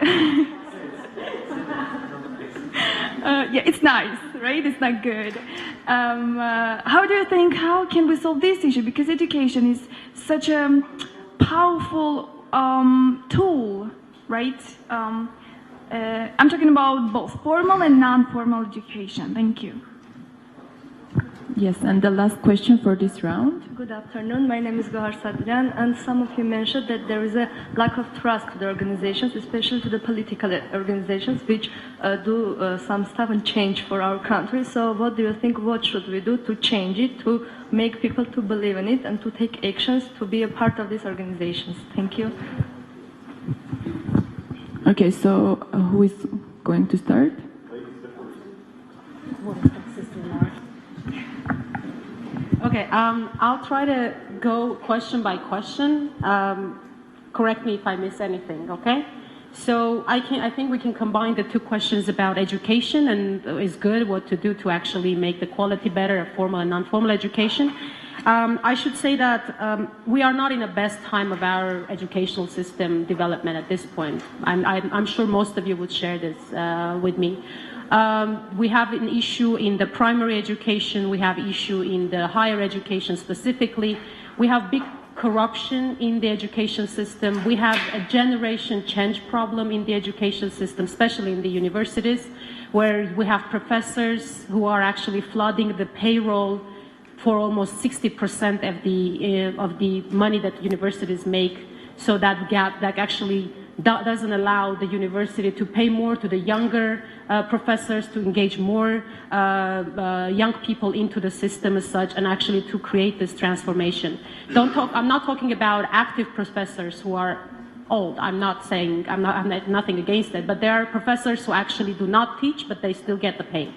yeah, it's nice, right? It's not good. How do you think, how can we solve this issue? Because education is such a powerful tool, right? I'm talking about both formal and non-formal education. Thank you. Yes, and the last question for this round. Good afternoon. My name is Gohar Sadrian, and some of you mentioned that there is a lack of trust to the organizations, especially to the political organizations, which do some stuff and change for our country. So what do you think, what should we do to change it, to make people to believe in it and to take actions to be a part of these organizations? Thank you. Okay, so who is going to start? Okay, I'll try to go question by question. Correct me if I miss anything, okay? So I think we can combine the two questions about education and is good, what to do to actually make the quality better of formal and non-formal education. I should say that we are not in the best time of our educational system development at this point. I'm sure most of you would share this with me. We have an issue in the primary education, we have issue in the higher education specifically. We have big corruption in the education system. We have a generation change problem in the education system, especially in the universities, where we have professors who are actually flooding the payroll for almost 60% of the money that universities make. So that gap that actually doesn't allow the university to pay more to the younger professors, to engage more young people into the system as such, and actually to create this transformation. I'm not talking about active professors who are old. I'm not saying, I'm nothing against it, but there are professors who actually do not teach, but they still get paid.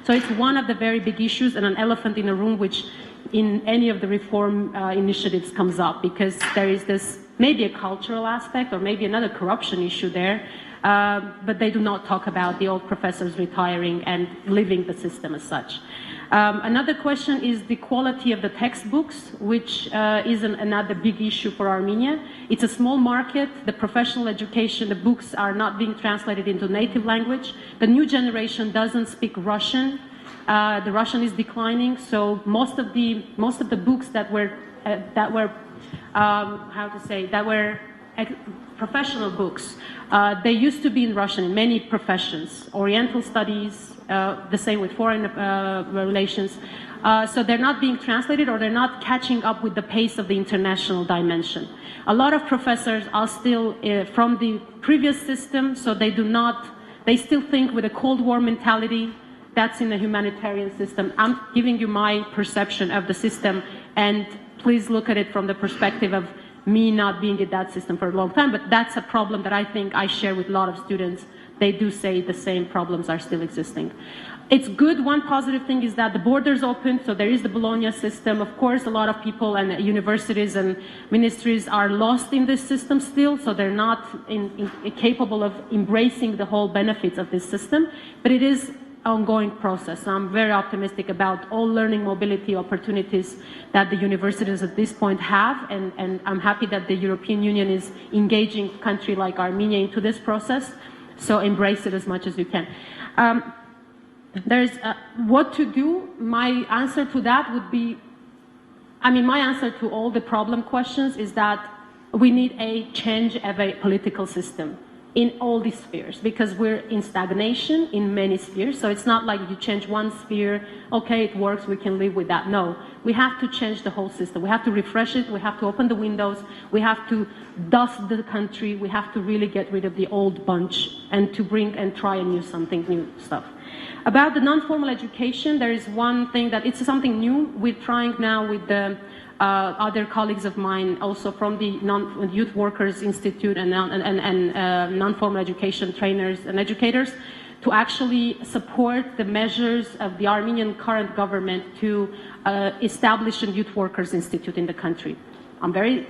So it's one of the very big issues and an elephant in a room which in any of the reform initiatives comes up, because there is this maybe a cultural aspect or maybe another corruption issue there, but they do not talk about the old professors retiring and leaving the system as such. Another question is the quality of the textbooks, which is another big issue for Armenia. It's a small market. The professional education, the books are not being translated into native language. The new generation doesn't speak Russian. The Russian is declining, so most of the books that were professional books, they used to be in Russian in many professions, Oriental studies, the same with foreign relations. So they're not being translated, or they're not catching up with the pace of the international dimension. A lot of professors are still from the previous system, so they still think with a Cold War mentality. That's in the humanitarian system. I'm giving you my perception of the system, and please look at it from the perspective of me not being in that system for a long time, but that's a problem that I think I share with a lot of students. They do say the same problems are still existing. It's good. One positive thing is that the borders open, so there is the Bologna system. Of course, a lot of people and universities and ministries are lost in this system still, so they're not capable of embracing the whole benefits of this system, but it is ongoing process. I'm very optimistic about all learning mobility opportunities that the universities at this point have, and I'm happy that the European Union is engaging a country like Armenia into this process, so embrace it as much as you can. There's what to do. My answer to that would be, my answer to all the problem questions is that we need a change of a political system in all these spheres, because we're in stagnation in many spheres. So it's not like you change one sphere, okay, it works, we can live with that. No, we have to change the whole system. We have to refresh it. We have to open the windows. We have to dust the country. We have to really get rid of the old bunch and to bring and try and use something new stuff. About the non-formal education, there is one thing that it's something new. We're trying now with the other colleagues of mine, also from the Youth Workers Institute and non-formal education trainers and educators, to actually support the measures of the Armenian current government to establish a Youth Workers Institute in the country. I'm very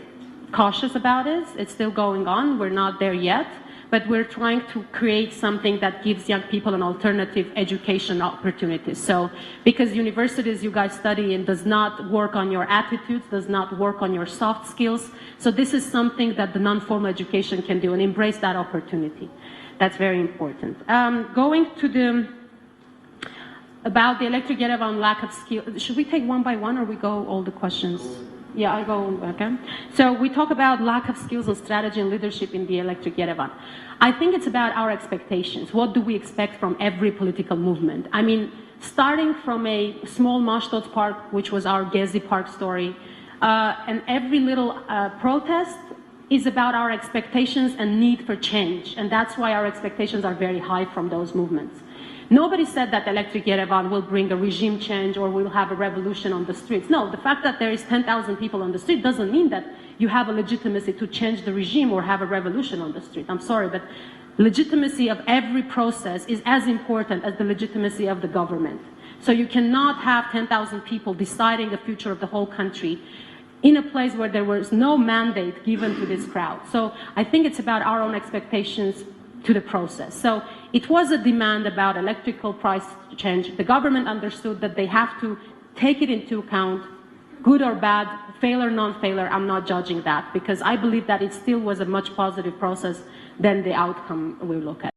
cautious about it. It's still going on. We're not there yet. But we're trying to create something that gives young people an alternative education opportunity. So, because universities you guys study in does not work on your attitudes, does not work on your soft skills. So this is something that the non-formal education can do and embrace that opportunity. That's very important. Going to about the Electric Yerevan lack of skill. Should we take one by one or we go all the questions? Yeah, I go, okay. So we talk about lack of skills and strategy and leadership in the Electric Yerevan. I think it's about our expectations. What do we expect from every political movement? I mean, starting from a small Mashtots Park, which was our Gezi Park story, and every little protest is about our expectations and need for change. And that's why our expectations are very high from those movements. Nobody said that Electric Yerevan will bring a regime change or we'll have a revolution on the streets. No, the fact that there is 10,000 people on the street doesn't mean that you have a legitimacy to change the regime or have a revolution on the street. I'm sorry, but legitimacy of every process is as important as the legitimacy of the government. So you cannot have 10,000 people deciding the future of the whole country in a place where there was no mandate given to this crowd. So I think it's about our own expectations to the process. So it was a demand about electrical price change. The government understood that they have to take it into account, good or bad, failure, non-failure. I'm not judging that because I believe that it still was a much positive process than the outcome we look at.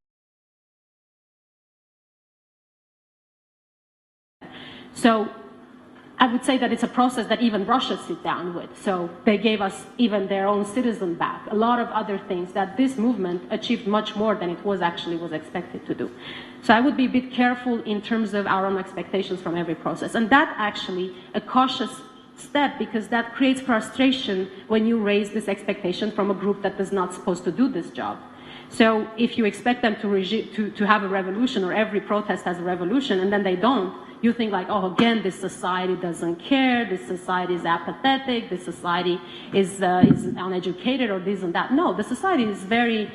So I would say that it's a process that even Russia sit down with. So they gave us even their own citizen back, a lot of other things that this movement achieved much more than it was expected to do. So I would be a bit careful in terms of our own expectations from every process. And that actually a cautious step because that creates frustration when you raise this expectation from a group that is not supposed to do this job. So if you expect them to have a revolution or every protest has a revolution and then they don't, you think like, oh, again, this society doesn't care, this society is apathetic, this society is uneducated or this and that. No, the society is very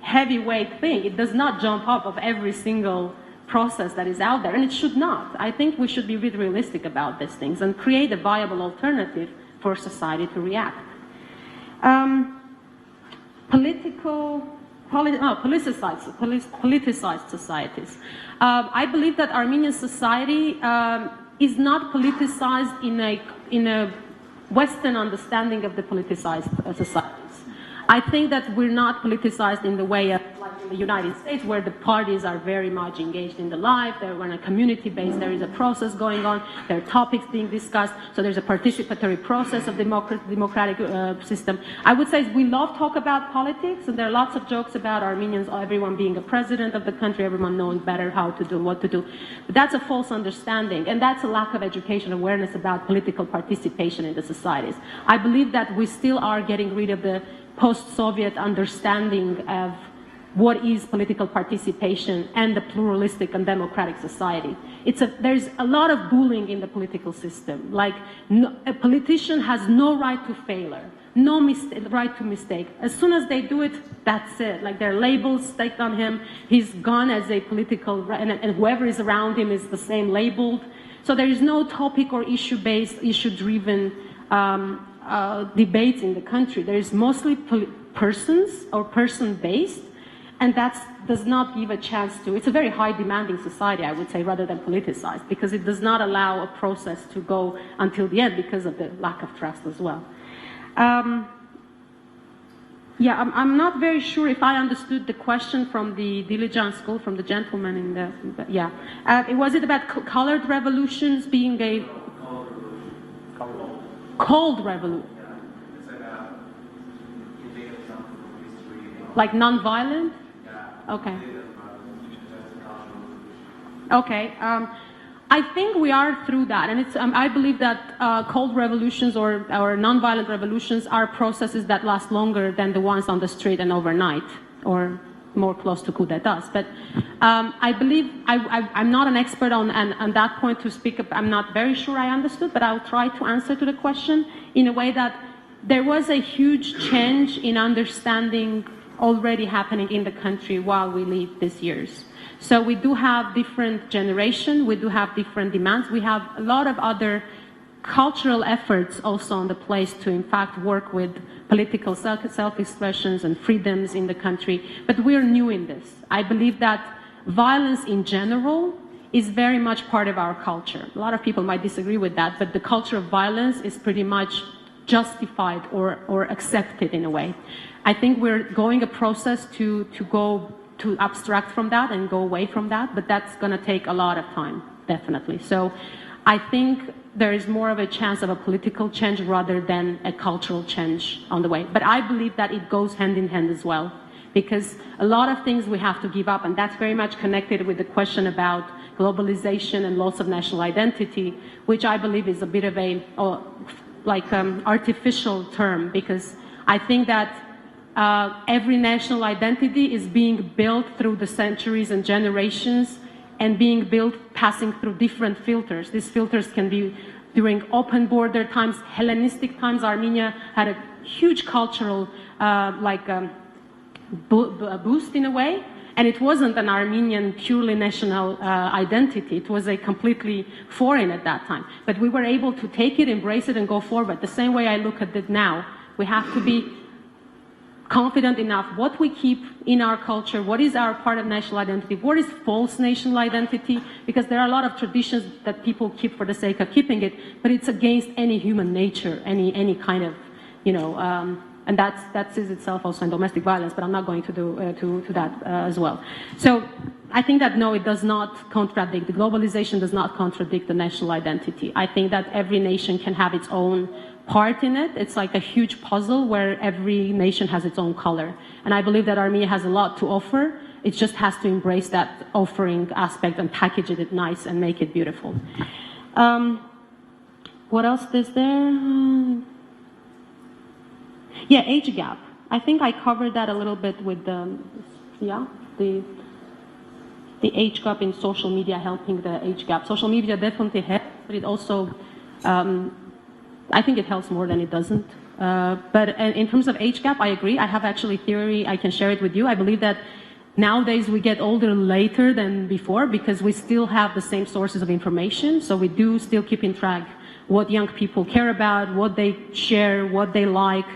heavyweight thing. It does not jump up of every single process that is out there, and it should not. I think we should be really realistic about these things and create a viable alternative for society to react. Politicized societies. I believe that Armenian society is not politicized in a Western understanding of the politicized societies. I think that we're not politicized in the way of like in the United States where the parties are very much engaged in the life, they're on a community base, there is a process going on, there are topics being discussed, so there's a participatory process of democratic system. I would say we love talk about politics and there are lots of jokes about Armenians, everyone being a president of the country, everyone knowing better how to do and what to do. But that's a false understanding and that's a lack of education awareness about political participation in the societies. I believe that we still are getting rid of the post-Soviet understanding of what is political participation and the pluralistic and democratic society. There's a lot of bullying in the political system. Like a politician has no right to failure, no right to mistake. As soon as they do it, that's it. Like there are labels staked on him. He's gone as a political, and whoever is around him is the same labeled. So there is no topic or issue-based, issue-driven debates in the country. There is mostly persons or person-based, and that does not give a chance to, it's a very high demanding society, I would say, rather than politicized, because it does not allow a process to go until the end because of the lack of trust as well. Yeah, I'm not very sure if I understood the question from the Dilijan school, from the gentleman in the, yeah. Was it about colored revolutions being a cold revolution? Like non-violent? Okay. Okay. I think we are through that, and it's. I believe that cold revolutions or non-violent revolutions are processes that last longer than the ones on the street and overnight, or more close to coup d'etats. But I believe, I'm not an expert on that point to speak up. I'm not very sure I understood, but I'll try to answer to the question in a way that there was a huge change in understanding already happening in the country while we live these years. So we do have different generations, we do have different demands, we have a lot of other cultural efforts also on the place to in fact work with political self-expressions and freedoms in the country, but we're new in this. I believe that violence in general is very much part of our culture. A lot of people might disagree with that, but the culture of violence is pretty much justified or accepted in a way. I think we're going a process to abstract from that and go away from that, but that's going to take a lot of time, definitely. So I think there is more of a chance of a political change rather than a cultural change on the way. But I believe that it goes hand in hand as well, because a lot of things we have to give up, and that's very much connected with the question about globalization and loss of national identity, which I believe is a bit of a artificial term, because I think that every national identity is being built through the centuries and generations and being built passing through different filters. These filters can be during open border times, Hellenistic times. Armenia had a huge cultural boost in a way, and it wasn't an Armenian purely national identity. It was a completely foreign at that time. But we were able to take it, embrace it, and go forward. The same way I look at it now. We have to be confident enough what we keep in our culture, what is our part of national identity, what is false national identity, because there are a lot of traditions that people keep for the sake of keeping it, but it's against any human nature, any kind of, and that is itself also in domestic violence, but I'm not going to do to that as well. So I think that no, it does not contradict, the globalization does not contradict the national identity. I think that every nation can have its own part in it. It's like a huge puzzle where every nation has its own color. And I believe that Armenia has a lot to offer. It just has to embrace that offering aspect and package it nice and make it beautiful. What else is there? Yeah, age gap. I think I covered that a little bit with the age gap in social media, helping the age gap. Social media definitely helps, but it also I think it helps more than it doesn't. But in terms of age gap, I agree. I have actually theory, I can share it with you. I believe that nowadays we get older later than before because we still have the same sources of information. So we do still keep in track what young people care about, what they share, what they like,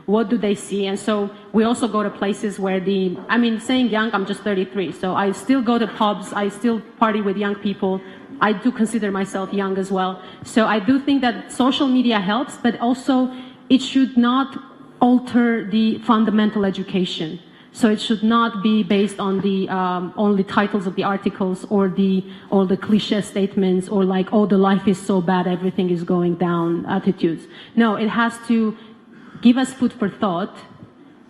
what do they see. And so we also go to places where saying young, I'm just 33. So I still go to pubs, I still party with young people. I do consider myself young as well. So I do think that social media helps, but also it should not alter the fundamental education. So it should not be based on the only titles of the articles or all the cliche statements or like, oh, the life is so bad, everything is going down attitudes. No, it has to give us food for thought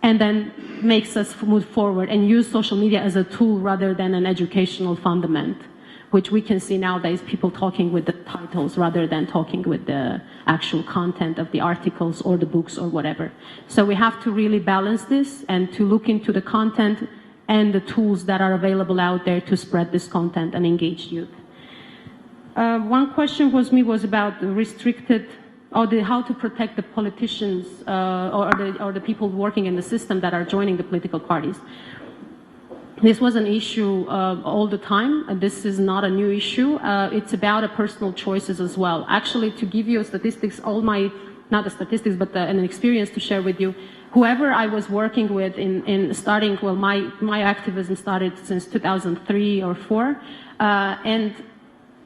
and then makes us move forward and use social media as a tool rather than an educational fundament, which we can see nowadays, people talking with the titles rather than talking with the actual content of the articles or the books or whatever. So we have to really balance this and to look into the content and the tools that are available out there to spread this content and engage youth. One question was about the restricted, or how to protect the politicians or the people working in the system that are joining the political parties. This was an issue all the time, and this is not a new issue. It's about personal choices as well. Actually, to give you statistics, not the statistics, but an experience to share with you, whoever I was working with in starting, well, my activism started since 2003 or 4, and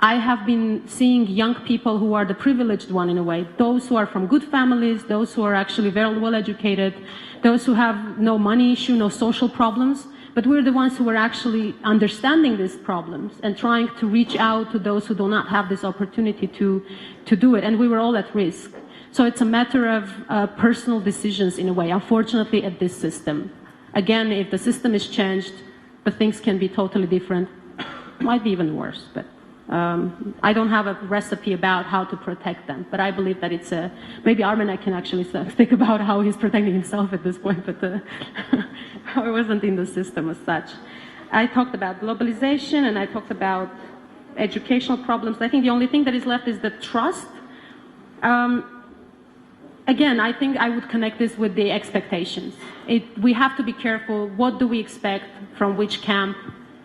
I have been seeing young people who are the privileged one in a way, those who are from good families, those who are actually very well educated, those who have no money issue, no social problems. But we're the ones who are actually understanding these problems and trying to reach out to those who do not have this opportunity to do it. And we were all at risk. So it's a matter of personal decisions in a way, unfortunately, at this system. Again, if the system is changed, the things can be totally different. Might be even worse, but I don't have a recipe about how to protect them. But I believe that it's maybe Armen can actually think about how he's protecting himself at this point, but I wasn't in the system as such. I talked about globalization and I talked about educational problems. I think the only thing that is left is the trust. Again, I think I would connect this with the expectations. We have to be careful. What do we expect from which camp?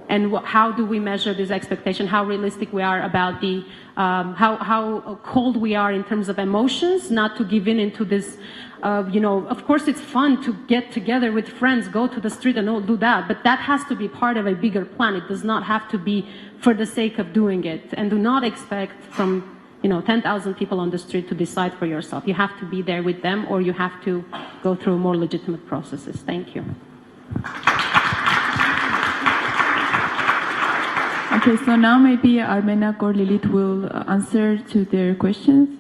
And how do we measure this expectation? How realistic we are about the, how cold we are in terms of emotions, not to give in into this, of course it's fun to get together with friends, go to the street and all do that, but that has to be part of a bigger plan. It does not have to be for the sake of doing it. And do not expect from 10,000 people on the street to decide for yourself. You have to be there with them, or you have to go through more legitimate processes. Thank you. Okay, so now maybe Armena or Lilith will answer to their questions.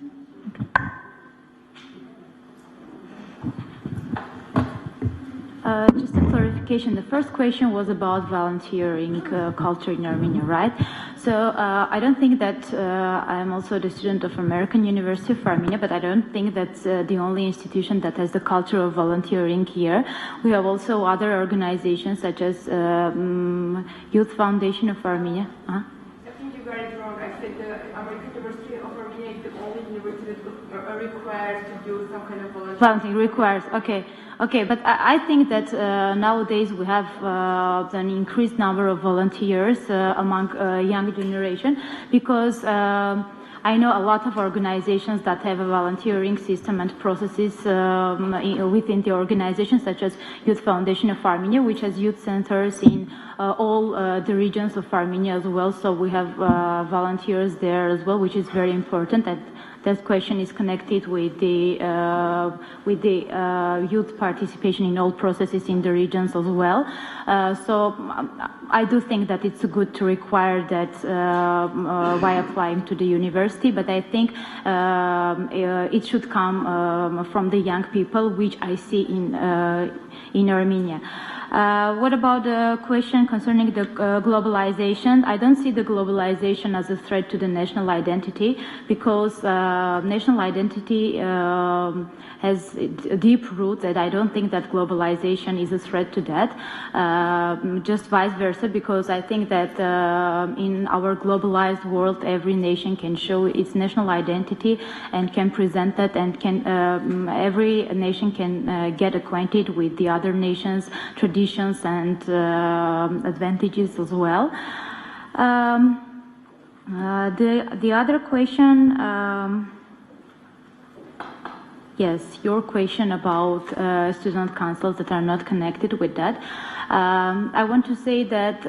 Just a clarification. The first question was about volunteering culture in Armenia, right? So I don't think that I'm also the student of American University of Armenia, but I don't think that's the only institution that has the culture of volunteering here. We have also other organizations such as Youth Foundation of Armenia. I think you got it wrong. I said the American University of Armenia is the only university that requires to do some kind of volunteering. Volunteering requires, okay. Okay, but I think that nowadays we have an increased number of volunteers among young generation, because I know a lot of organizations that have a volunteering system and processes within the organization, such as Youth Foundation of Armenia, which has youth centers in all the regions of Armenia as well. So we have volunteers there as well, which is very important. That question is connected with the youth participation in all processes in the regions as well. So I do think that it's good to require that by applying to the university, but I think it should come from the young people, which I see in Armenia. What about the question concerning the globalization? I don't see the globalization as a threat to the national identity, because national identity has deep roots, and I don't think that globalization is a threat to that. Just vice versa, because I think that in our globalized world, every nation can show its national identity and can present that, and can every nation can get acquainted with the other nations' traditions and advantages as well. The other question, yes, your question about student councils that are not connected with that. I want to say that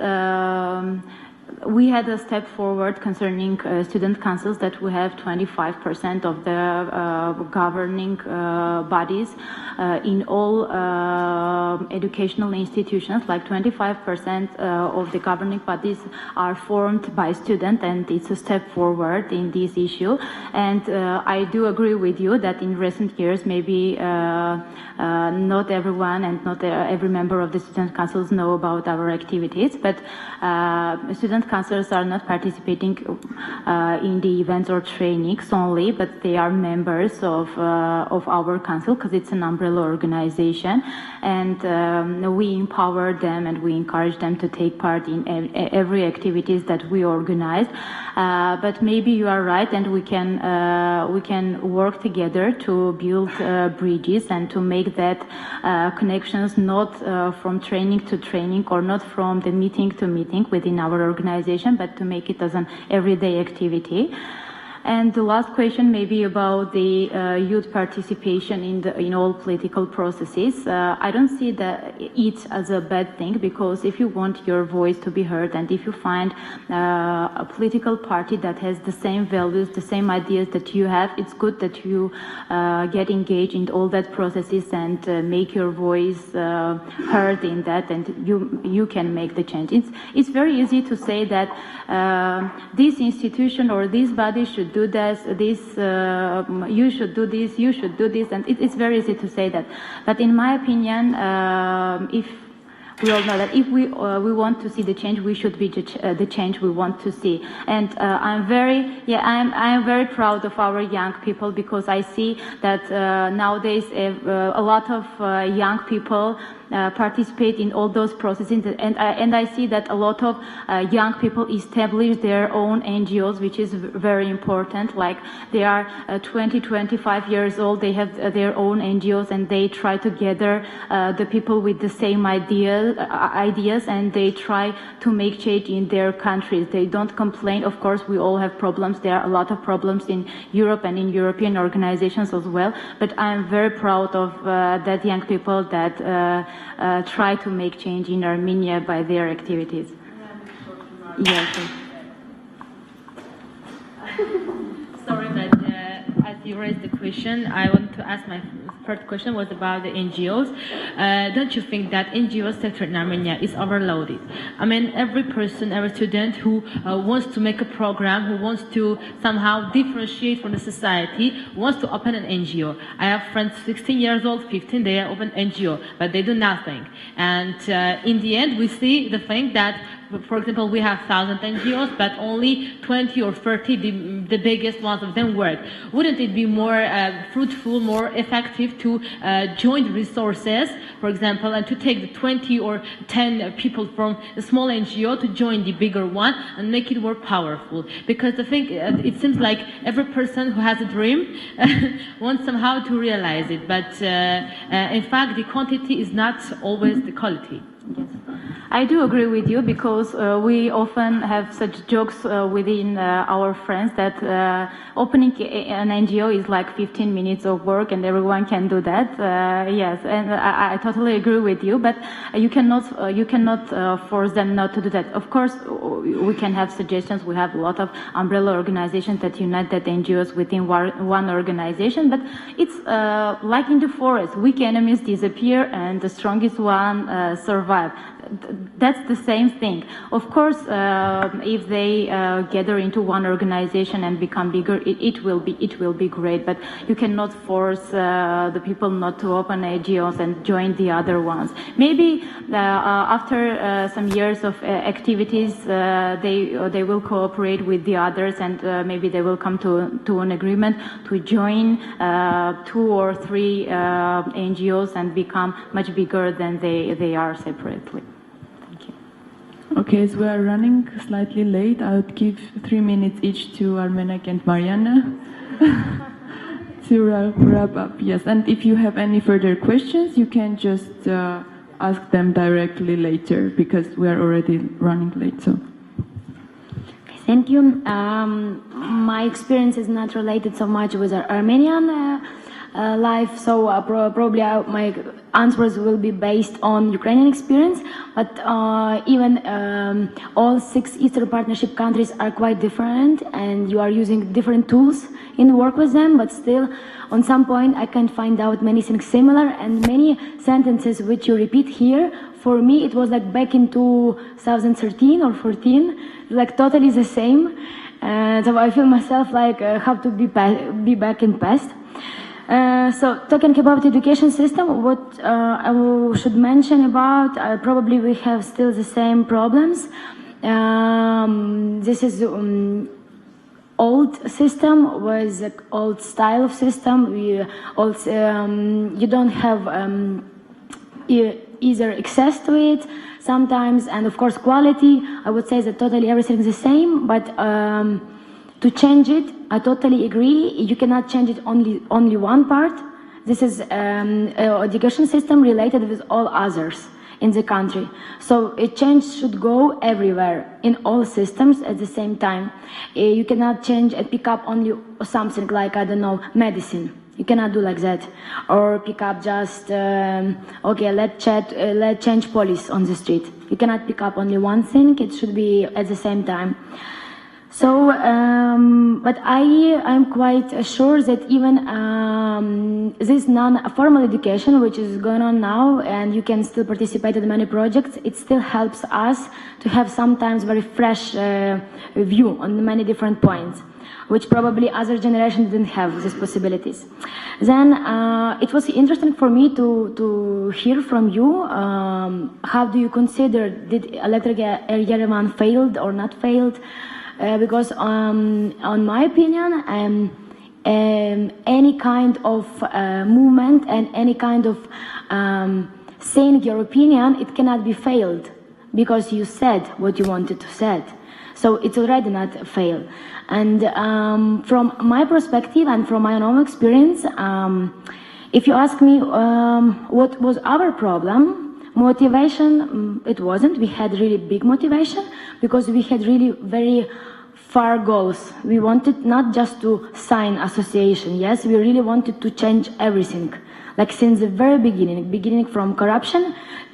we had a step forward concerning student councils, that we have 25% of the governing bodies in all educational institutions. Like 25% of the governing bodies are formed by students, and it's a step forward in this issue. And I do agree with you that in recent years, maybe not everyone and not every member of the student councils know about our activities, but student councillors are not participating in the events or trainings only, but they are members of our council, because it's an umbrella organization, and we empower them and we encourage them to take part in every activities that we organize. But maybe you are right, and we can work together to build bridges and to make that connections, not from training to training, or not from the meeting to meeting within our organization, but to make it as an everyday activity. And the last question may be about the youth participation in all political processes. I don't see it as a bad thing, because if you want your voice to be heard, and if you find a political party that has the same values, the same ideas that you have, it's good that you get engaged in all that processes and make your voice heard in that, and you can make the change. It's very easy to say that this institution or this body should do this, you should do this, you should do this, and it's very easy to say that. But in my opinion, if we all know that if we want to see the change, we should be the change we want to see. And I'm very proud of our young people, because I see that nowadays a lot of young people participate in all those processes. And I see that a lot of young people establish their own NGOs, which is very important. Like they are 20, 25 years old, they have their own NGOs, and they try to gather the people with the same ideas, and they try to make change in their countries. They don't complain. Of course, we all have problems. There are a lot of problems in Europe and in European organizations as well. But I am very proud of that young people that try to make change in Armenia by their activities. Yes. Sorry, but as you raised the question, I want to ask my first question was about the NGOs. Don't you think that NGO sector in Armenia is overloaded? I mean, every person, every student who wants to make a program, who wants to somehow differentiate from the society, wants to open an NGO. I have friends 16 years old, 15, they open NGO, but they do nothing. And in the end, we see the thing that, for example, we have 1,000 NGOs, but only 20 or 30, the biggest ones of them work. Wouldn't it be more fruitful, more effective to join resources, for example, and to take the 20 or 10 people from the small NGO to join the bigger one and make it more powerful? Because the thing, it seems like every person who has a dream wants somehow to realize it, but in fact, the quantity is not always the quality. Yes. I do agree with you, because we often have such jokes within our friends that opening an NGO is like 15 minutes of work and everyone can do that. Yes, and I totally agree with you, but you cannot force them not to do that. Of course, we can have suggestions. We have a lot of umbrella organizations that unite that NGOs within one organization, but it's like in the forest. Weak enemies disappear and the strongest one survive. That's the same thing. Of course, if they gather into one organization and become bigger, it will be great. But you cannot force the people not to open NGOs and join the other ones. Maybe after some years of activities, they will cooperate with the others, and maybe they will come to an agreement to join 2 or 3 NGOs and become much bigger than they are separately. Okay, as we are running slightly late, I would give 3 minutes each to Armenak and Mariana to wrap up. Yes, and if you have any further questions, you can just ask them directly later, because we are already running late. So. Thank you. My experience is not related so much with our Armenian life, so probably my answers will be based on Ukrainian experience, but even all 6 Eastern Partnership countries are quite different, and you are using different tools in work with them, but still on some point I can find out many things similar, and many sentences which you repeat here, for me it was like back in 2013 or 14, like totally the same, so I feel myself like have to be back in past. So talking about education system, what I should mention about, probably we have still the same problems. This is old system, was old style of system. You don't have either access to it sometimes, and of course quality. I would say that totally everything is the same, but to change it, I totally agree. You cannot change it only one part. This is education system related with all others in the country. So a change should go everywhere in all systems at the same time. You cannot change and pick up only something like, I don't know, medicine. You cannot do like that, or pick up just okay, let's change police on the street. You cannot pick up only one thing. It should be at the same time. So, but I'm quite sure that even this non-formal education, which is going on now, and you can still participate in many projects, it still helps us to have sometimes very fresh view on many different points, which probably other generations didn't have these possibilities. Then it was interesting for me to hear from you, how do you consider, did Electric Yerevan failed or not failed? Because on my opinion, any kind of movement and any kind of saying your opinion, it cannot be failed because you said what you wanted to say. So it's already not a fail. And from my perspective and from my own experience, if you ask me what was our problem, motivation, it wasn't. We had really big motivation because we had really very far goals. We wanted not just to sign association, yes, we really wanted to change everything. Like since the very beginning from corruption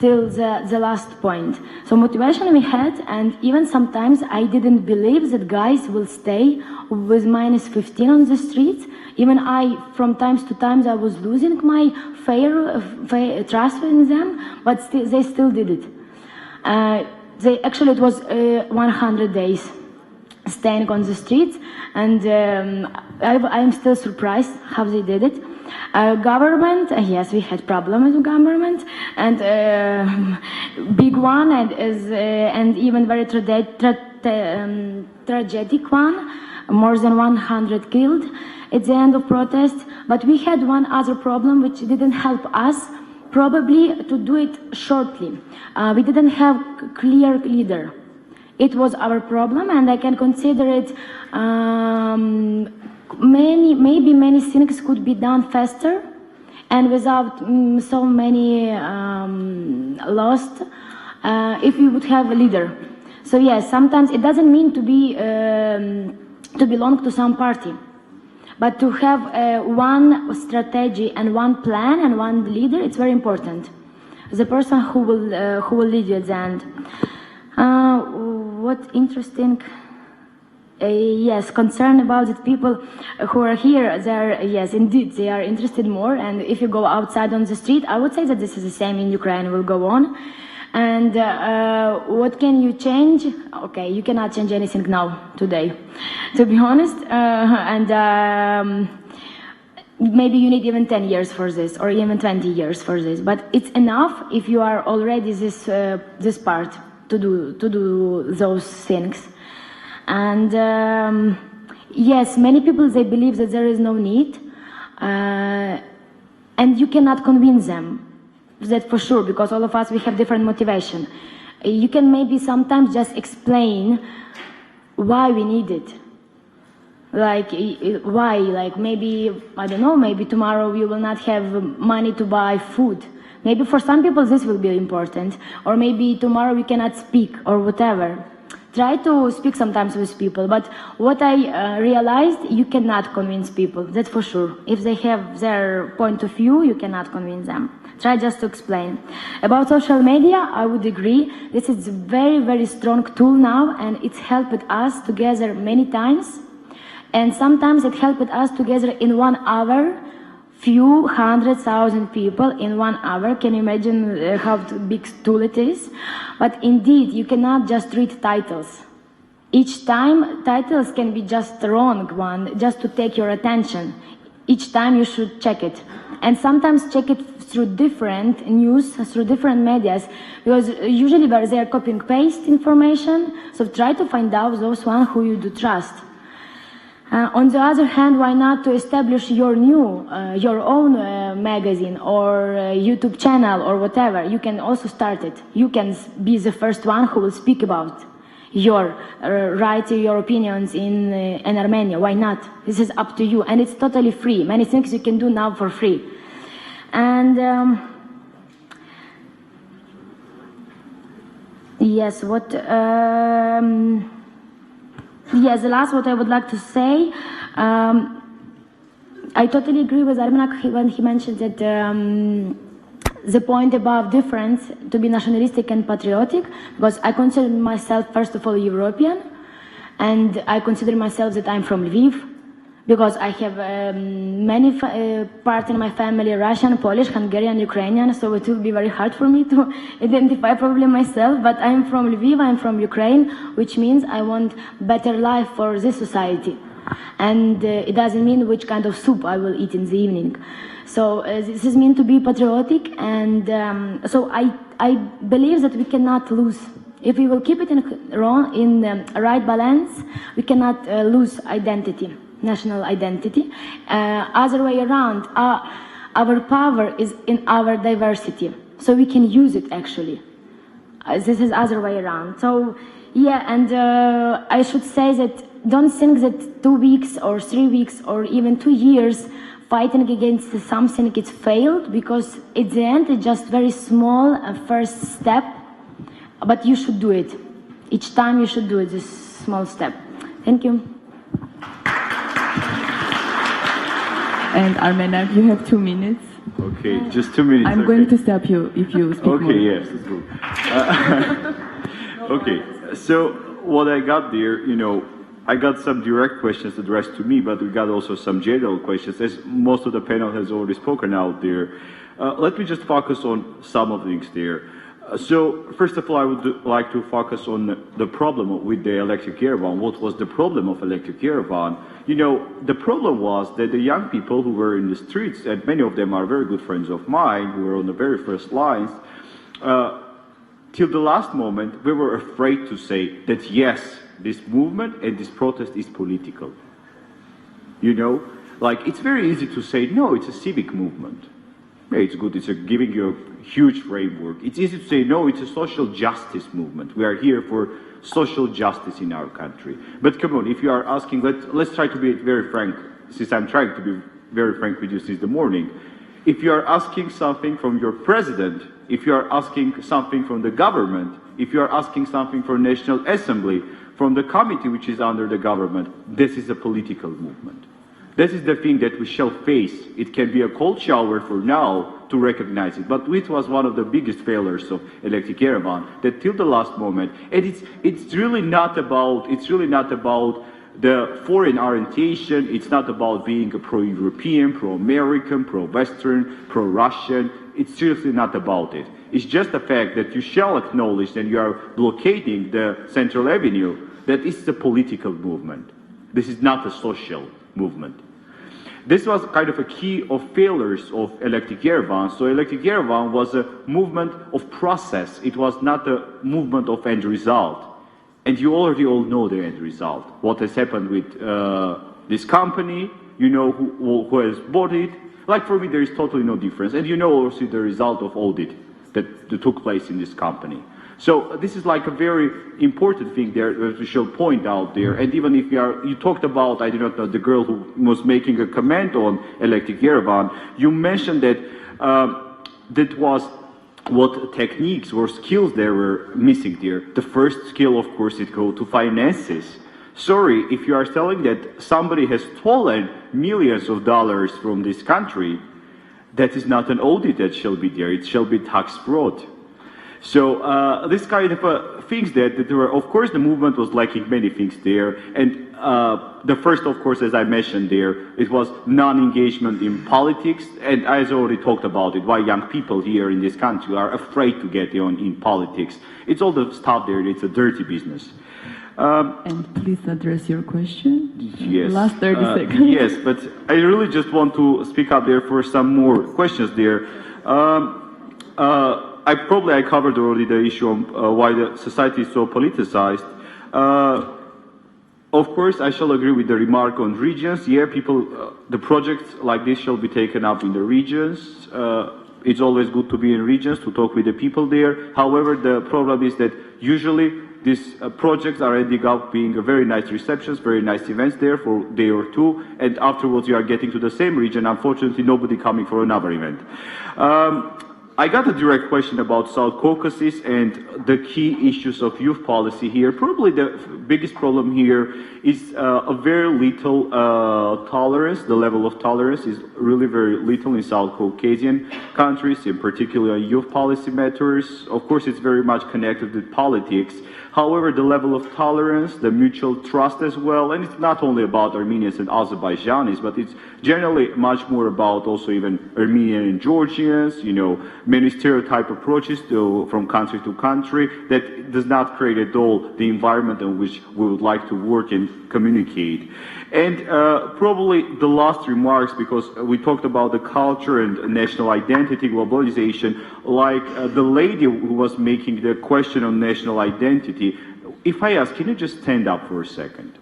till the last point. So motivation we had, and even sometimes I didn't believe that guys will stay with -15 on the streets. Even I, from times to times, I was losing my trust in them, but they still did it. Actually, it was 100 days staying on the streets, and I'm still surprised how they did it. Government, yes, we had problems with government, and big one, and even very tragic one, more than 100 killed at the end of protest. But we had one other problem which didn't help us, probably to do it shortly. We didn't have clear leader. It was our problem, and I can consider it maybe many things could be done faster and without so many lost if we would have a leader. So yes, sometimes it doesn't mean to belong to some party, but to have one strategy and one plan and one leader, it's very important. The person who will lead you at the end. What interesting. Yes, concerned about it. People who are here, yes, indeed, they are interested more. And if you go outside on the street, I would say that this is the same in Ukraine, will go on. And what can you change? Okay, you cannot change anything now, today, to be honest. And maybe you need even 10 years for this, or even 20 years for this. But it's enough if you are already this part to do those things. And yes, many people, they believe that there is no need, and you cannot convince them, that for sure, because all of us, we have different motivation. You can maybe sometimes just explain why we need it. Like, why? Like maybe, I don't know, maybe tomorrow you will not have money to buy food. Maybe for some people this will be important, or maybe tomorrow you cannot speak, or whatever. Try to speak sometimes with people, but what I realized, you cannot convince people, that's for sure. If they have their point of view, you cannot convince them. Try just to explain. About social media, I would agree. This is a very, very strong tool now, and it's helped us together many times. And sometimes it helped us together in 1 hour, few 100,000 people in 1 hour. Can you imagine how big tool it is? But indeed, you cannot just read titles. Each time, titles can be just the wrong one, just to take your attention. Each time you should check it. And sometimes check it through different news, through different medias, because usually they are copy and paste information, so try to find out those one who you do trust. On the other hand, why not to establish your own magazine or YouTube channel or whatever? You can also start it. You can be the first one who will speak about your rights, your opinions in Armenia. Why not? This is up to you, and it's totally free. Many things you can do now for free. And yes, yes, the last what I would like to say, I totally agree with Armenak when he mentioned that the point about difference to be nationalistic and patriotic, because I consider myself first of all European, and I consider myself that I'm from Lviv, because I have many parts in my family, Russian, Polish, Hungarian, Ukrainian, so it will be very hard for me to identify probably myself, but I'm from Lviv, I'm from Ukraine, which means I want better life for this society. And it doesn't mean which kind of soup I will eat in the evening. So this is meant to be patriotic, and so I believe that we cannot lose. If we will keep it in the right balance, we cannot lose identity. National identity. Other way around, our power is in our diversity. so we can use it actually. This is other way around. So yeah, and I should say that don't think that 2 weeks or 3 weeks or even 2 years fighting against something it's failed, because at the end it's just very small first step, but you should do it. Each time you should do it, this small step. Thank you. And Armena, you have 2 minutes. Okay, just 2 minutes. I'm going to stop you if you speak more. Okay, yes, it's good. Okay, so what I got there, I got some direct questions addressed to me, but we got also some general questions, as most of the panel has already spoken out there. Let me just focus on some of the things there. So, first of all, I would like to focus on the problem with the electric caravan. What was the problem of electric caravan? The problem was that the young people who were in the streets, and many of them are very good friends of mine, who were on the very first lines, till the last moment, we were afraid to say that yes, this movement and this protest is political. It's very easy to say, no, it's a civic movement. Yeah, it's good, it's giving you a huge framework. It's easy to say, no, it's a social justice movement. We are here for social justice in our country. But come on, if you are asking, let's try to be very frank, since I'm trying to be very frank with you since the morning. If you are asking something from your president, if you are asking something from the government, if you are asking something from National Assembly, from the committee which is under the government, this is a political movement. This is the thing that we shall face. It can be a cold shower for now to recognize it, but it was one of the biggest failures of electric caravan, that till the last moment, and it's really not about the foreign orientation. It's not about being a pro-European, pro-American, pro-Western, pro-Russian. It's seriously not about it. It's just the fact that you shall acknowledge that you are blockading the Central Avenue, that it's a political movement. This is not a social movement. This was kind of a key of failures of electric caravan. So electric caravan was a movement of process. It was not a movement of end result. And you already all know the end result. What has happened with this company, who has bought it. Like for me, there is totally no difference. And also the result of audit that took place in this company. So this is like a very important thing there that we shall point out there. And even if you talked about, I do not know, the girl who was making a comment on electric caravan, you mentioned that that was what techniques or skills there were missing there. The first skill, of course, it goes to finances. Sorry, if you are telling that somebody has stolen millions of dollars from this country, that is not an audit that shall be there. It shall be tax fraud. So this kind of things that there were, of course, the movement was lacking many things there. And the first, of course, as I mentioned there, it was non-engagement in politics. And I already talked about it, why young people here in this country are afraid to get in politics. It's all the stuff there. It's a dirty business. And please address your question. Yes. Last 30 seconds. Yes, but I really just want to speak up there for some more questions there. I covered already the issue of why the society is so politicized. Of course, I shall agree with the remark on regions. Yeah, the projects like this shall be taken up in the regions. It's always good to be in regions, to talk with the people there. However, the problem is that usually these projects are ending up being a very nice receptions, very nice events there for a day or two, and afterwards you are getting to the same region. Unfortunately, nobody coming for another event. I got a direct question about South Caucasus and the key issues of youth policy here. Probably the biggest problem here is a very little tolerance. The level of tolerance is really very little in South Caucasian countries, in particular youth policy matters. Of course, it's very much connected with politics. However, the level of tolerance, the mutual trust as well, and it's not only about Armenians and Azerbaijanis, but it's generally much more about also even Armenian and Georgians, many stereotype approaches from country to country that does not create at all the environment in which we would like to work and communicate. And probably the last remarks, because we talked about the culture and national identity, globalization, like the lady who was making the question on national identity. If I ask, can you just stand up for a second?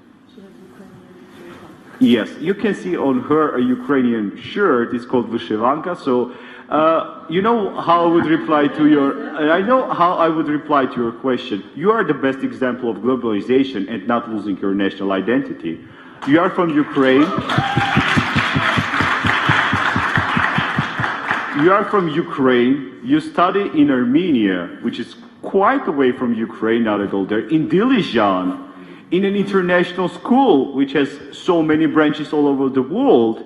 Yes, you can see on her a Ukrainian shirt. It's called Vyshivanka. So You know how I would reply to your question. You are the best example of globalization and not losing your national identity. You are from Ukraine. You are from Ukraine. You study in Armenia, which is quite away from Ukraine, not at all there, in Dilijan, in an international school, which has so many branches all over the world.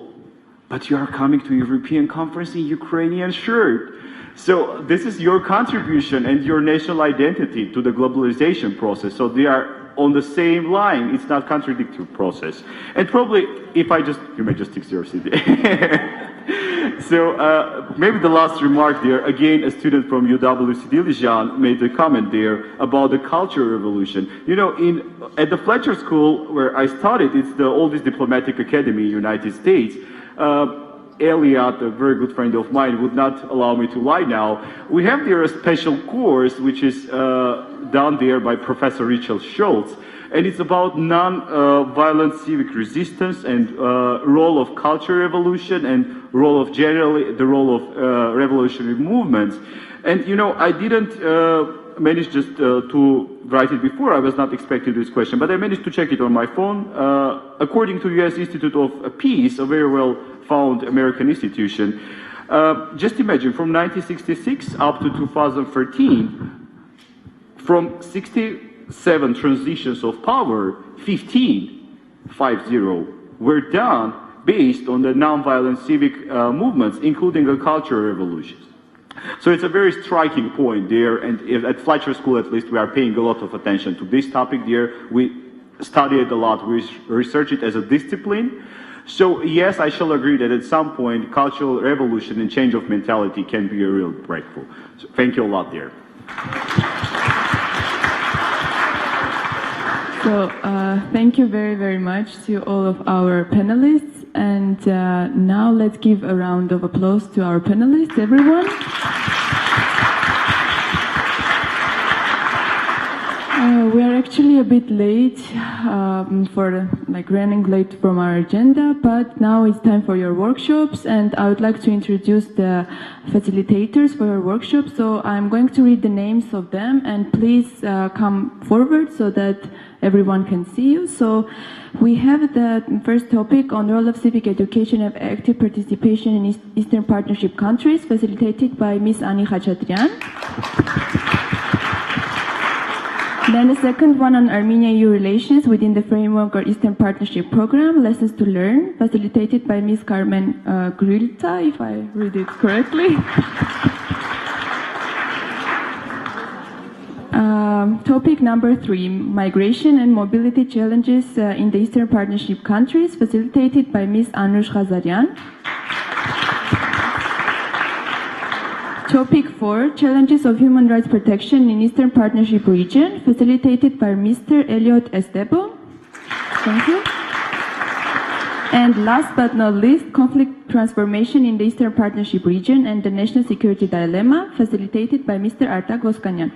But you are coming to European conference in Ukrainian shirt. So this is your contribution and your national identity to the globalization process. So they are on the same line. It's not contradictory process. And probably, you may just fix your CD. So maybe the last remark there, again, a student from UWC Dilijan made a comment there about the cultural revolution. You know, at the Fletcher School where I studied, it's the oldest diplomatic academy in the United States. Elliot, a very good friend of mine, would not allow me to lie now. We have there a special course which is done there by Professor Richard Schultz, and it's about non-violent civic resistance and role of cultural revolution and the role of revolutionary movements. And you know, I didn't manage just to write it before. I was not expecting this question, but I managed to check it on my phone. According to U.S. Institute of Peace, a very well-found American institution, just imagine from 1966 up to 2013, from 67 transitions of power, 50 were done based on the nonviolent civic movements, including the cultural revolutions. So it's a very striking point there, and at Fletcher School at least we are paying a lot of attention to this topic there. We study it a lot, we research it as a discipline. So yes, I shall agree that at some point cultural revolution and change of mentality can be a real breakthrough. So thank you a lot there. So thank you very, very much to all of our panelists. And now let's give a round of applause to our panelists, everyone. We are actually a bit late, running late from our agenda, but now it's time for your workshops, and I would like to introduce the facilitators for your workshop. So I'm going to read the names of them, and please come forward so that everyone can see you. So we have the first topic on the role of civic education and active participation in Eastern Partnership countries, facilitated by Ms. Ani Khachaturian. Then the second one on Armenia-EU relations within the framework of Eastern Partnership Program, Lessons to Learn, facilitated by Ms. Carmen Grilta, if I read it correctly. Topic number 3, migration and mobility challenges in the Eastern Partnership countries, facilitated by Ms. Anush Khazarian. Topic 4, challenges of human rights protection in Eastern Partnership region, facilitated by Mr. Elliot Estebo. Thank you. And last but not least, conflict transformation in the Eastern Partnership region and the national security dilemma, facilitated by Mr. Artak Voskanyan.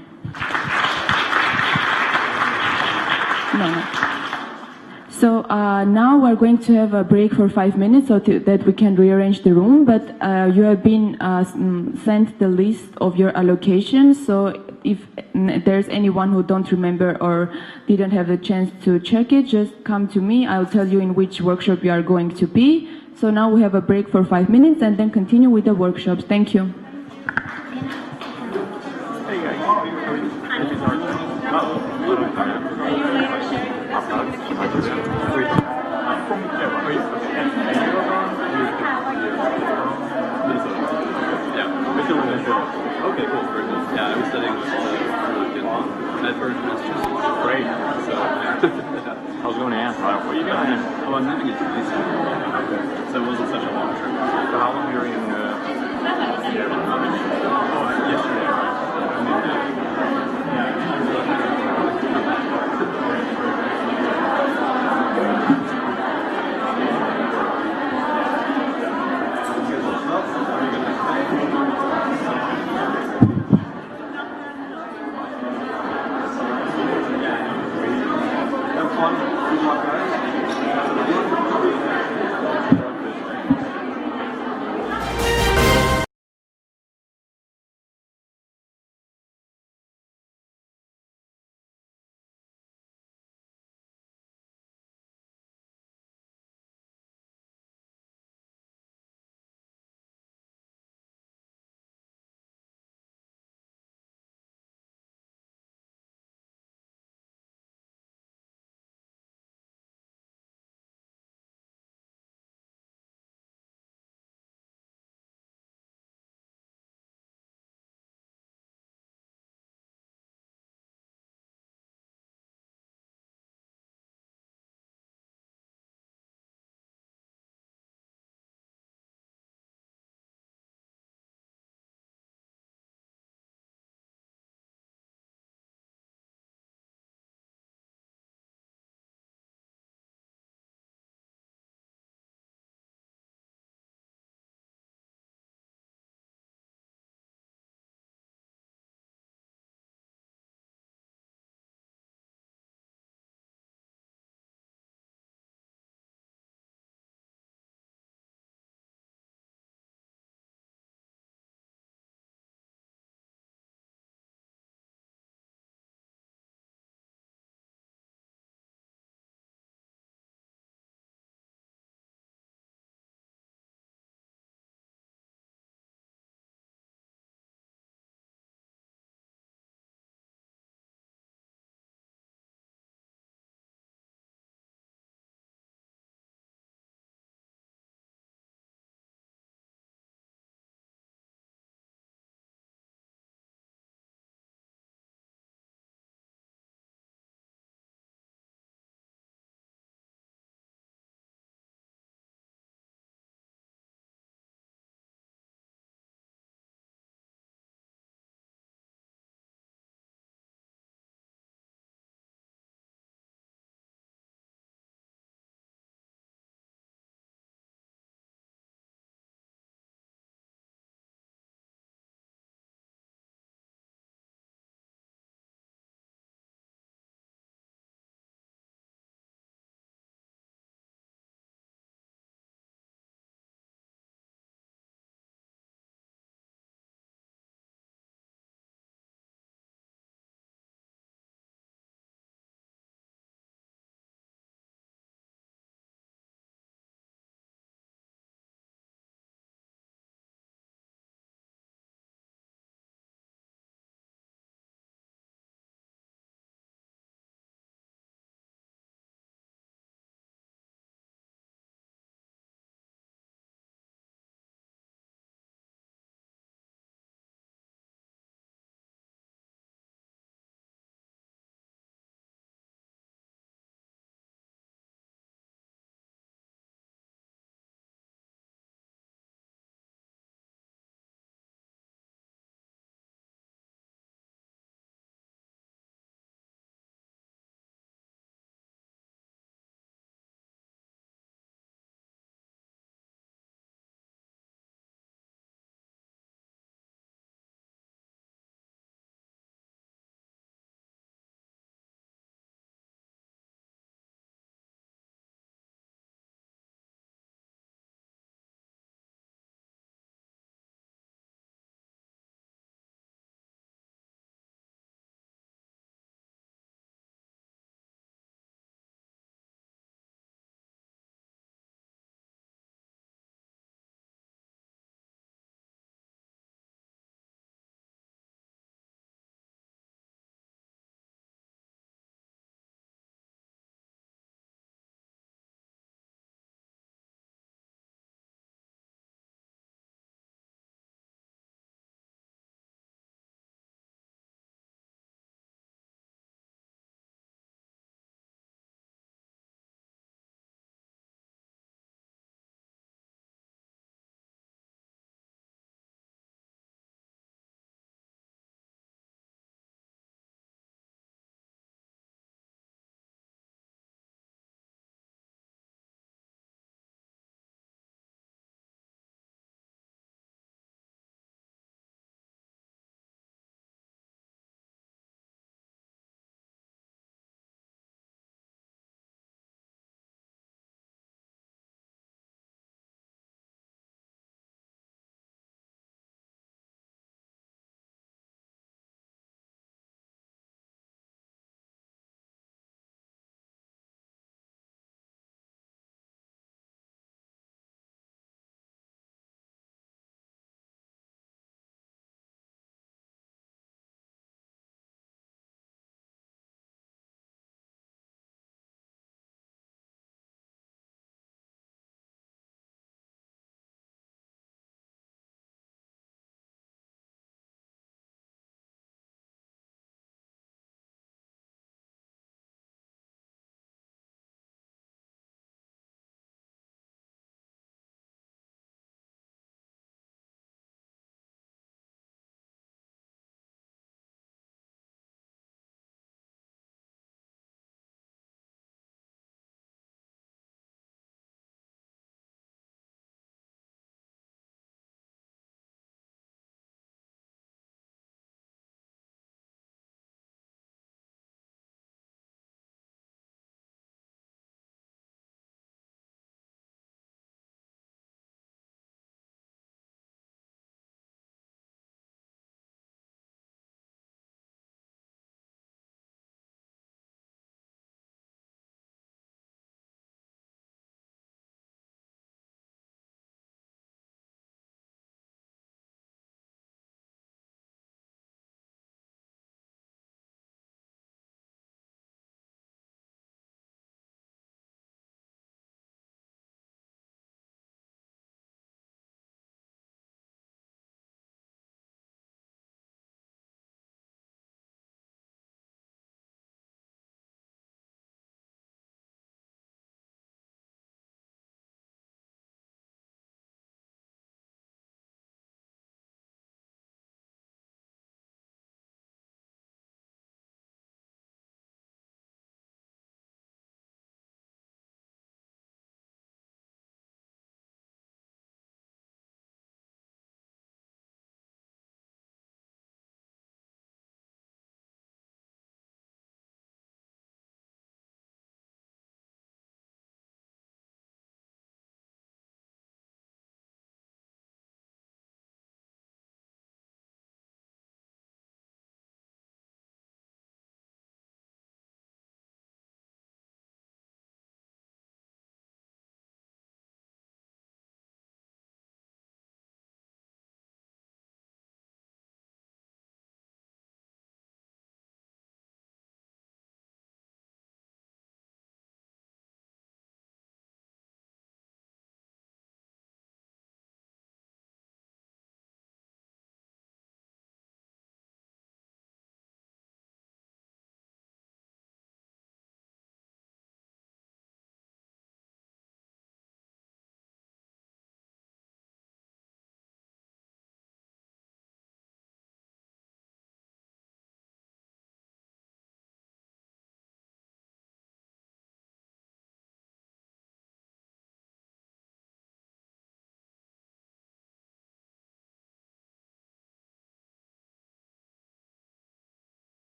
So now we're going to have a break for 5 minutes so that we can rearrange the room, but you have been sent the list of your allocations, so if there's anyone who don't remember or didn't have the chance to check it, just come to me. I'll tell you in which workshop you are going to be. So now we have a break for 5 minutes and then continue with the workshops. Thank you. Okay, cool. Yeah, I was studying with Medford, Massachusetts. Great. So, I was going to ask, what are you doing? Oh, I'm having a decent. Okay. So it wasn't such a long trip. So how long were you in?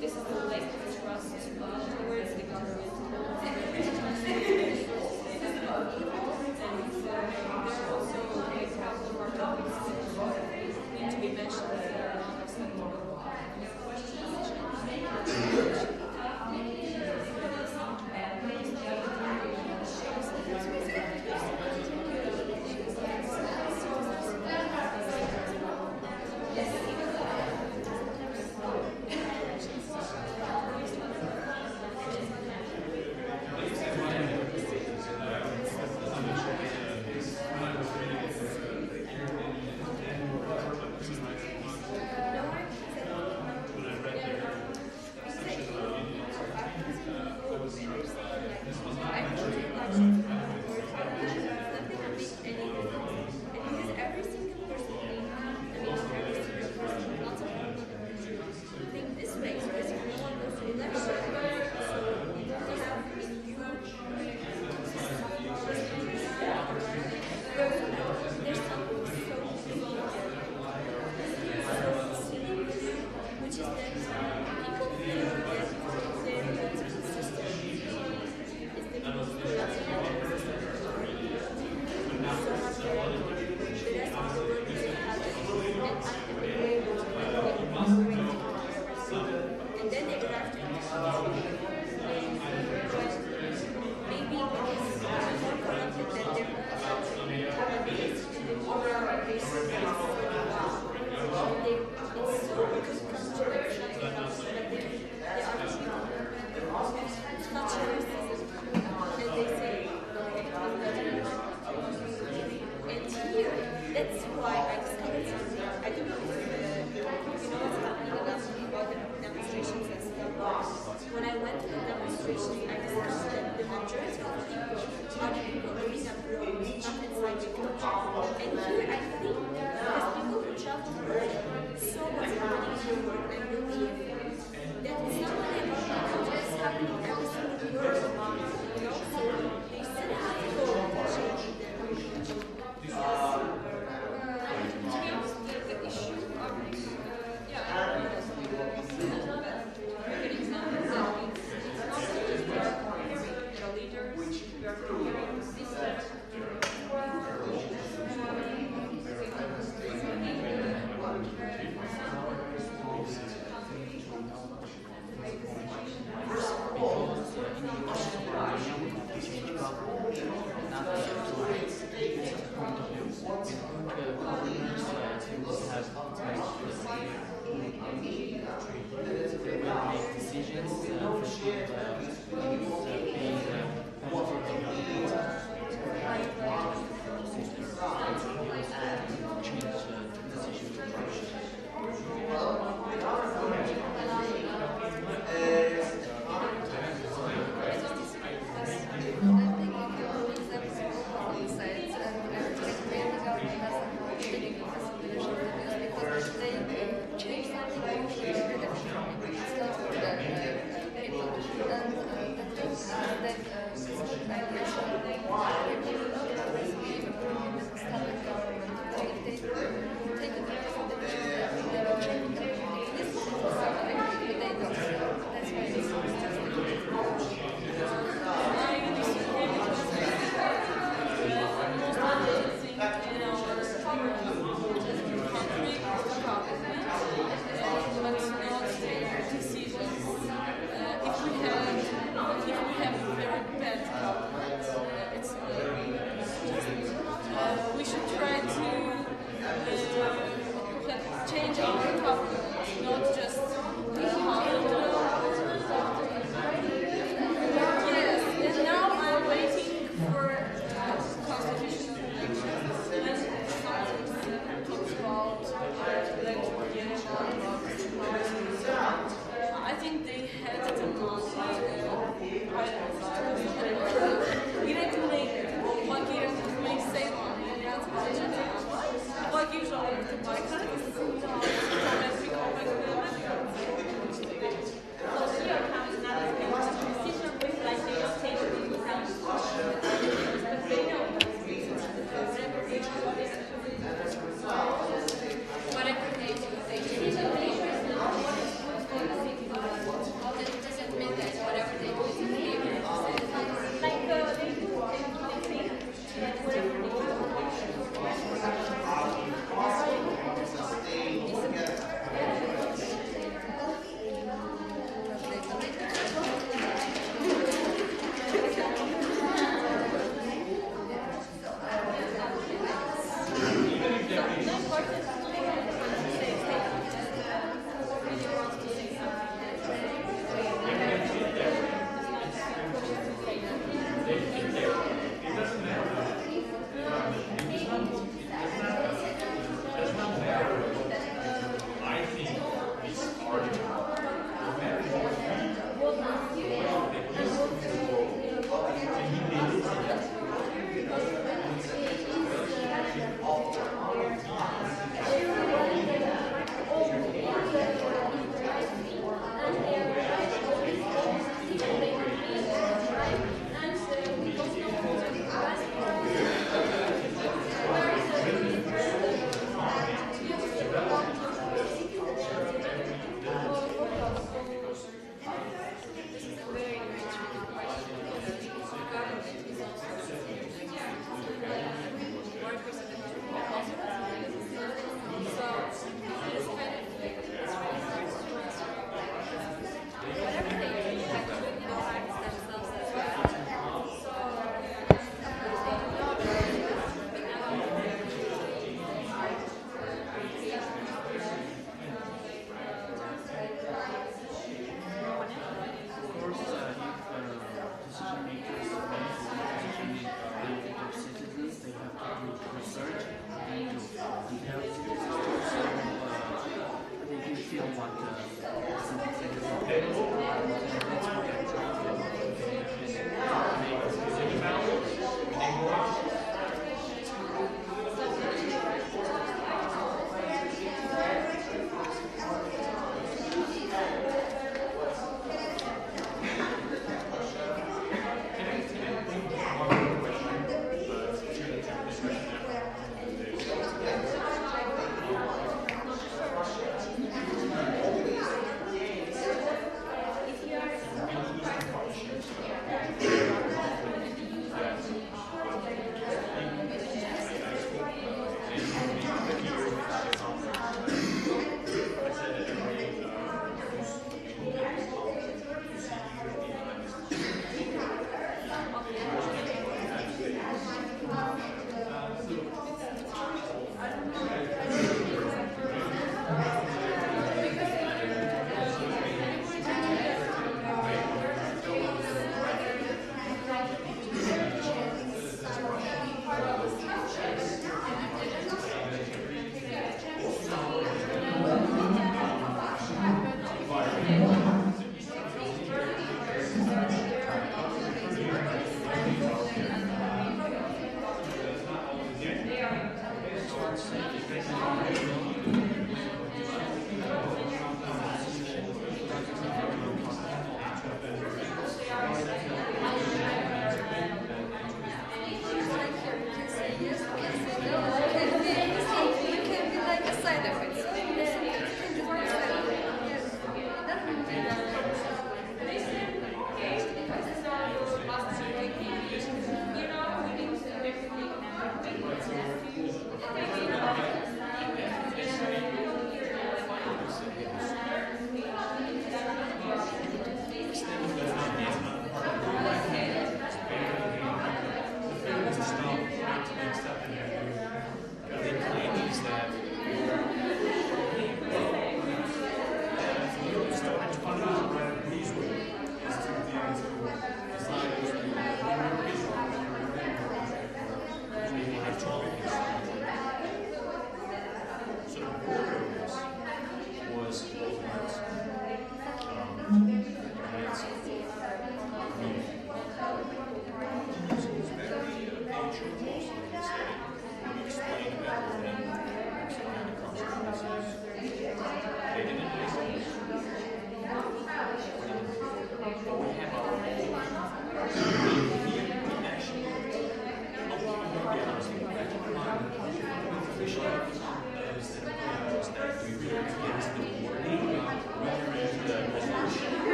This is the lack of trust towards the government. Need to be mentioned. That's why I discovered something. I don't know if you know what's happening about the demonstrations and stuff. When I went to the demonstrations, I discovered that the majority of people are the people living abroad, not inside the country. And here I think there's people who travel abroad, so what's happening in Europe and believe that it's not only about the country, it's happening every single Europe. You know, so they still have to go to change the issue of leaders, we are preparing this research and to compare the two. So I think you feel what something like this is available. Let's look at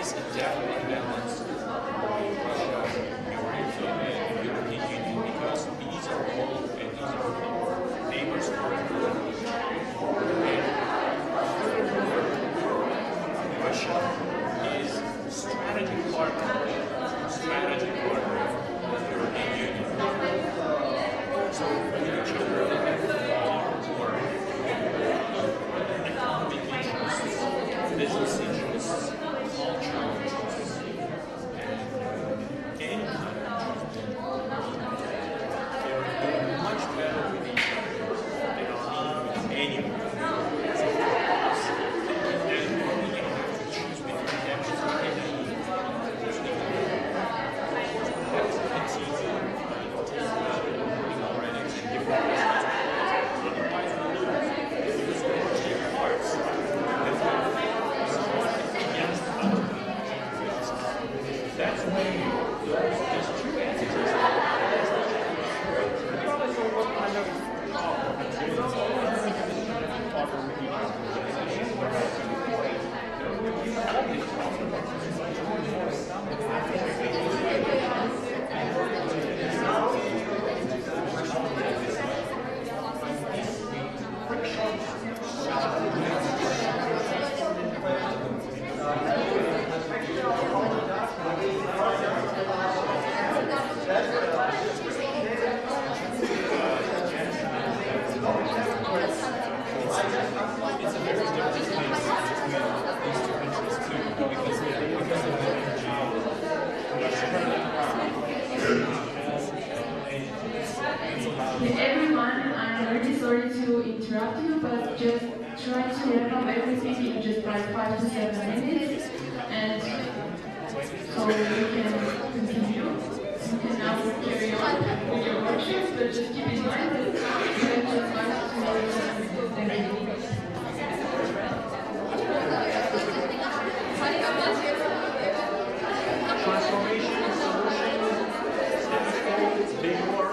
is a definite balance Russia, Ukraine, and European Union because these are all neighbors of Russia is a strategic partner of the European Union. So each other for economic interests, business interests, cultural interests, and any kind of interest. They're doing much better with each other than with anyone. So for us, then we have to choose between them. That's when there's two entities. Everyone, I'm really sorry to interrupt you, but just try to wrap up everything in just like 5 to 7 minutes, and so you can continue. You can now carry on with your workshops, but just keep in mind that you have just 5 to 7 minutes. Transformation, solution, big work.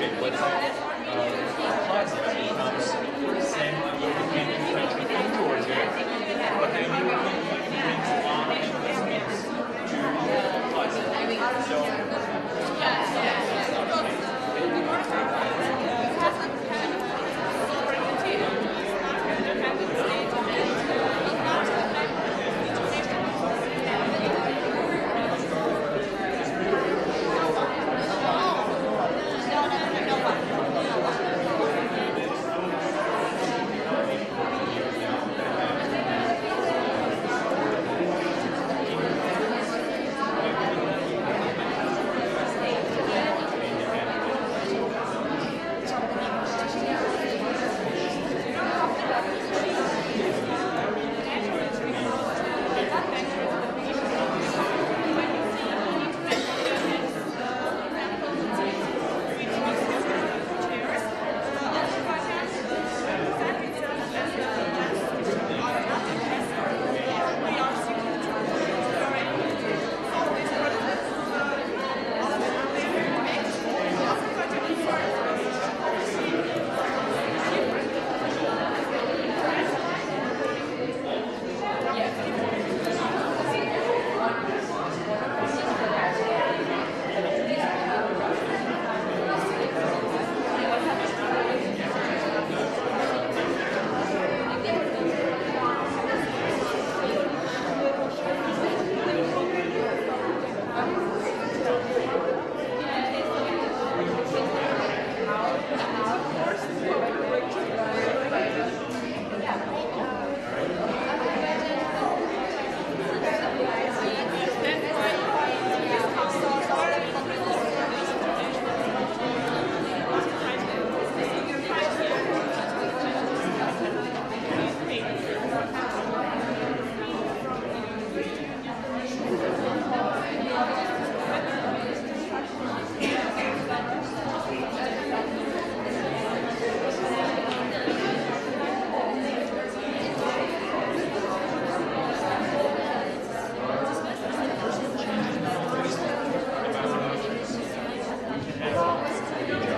Okay, but causes becomes saying that you became country indoors there, but then you brings along investments to cause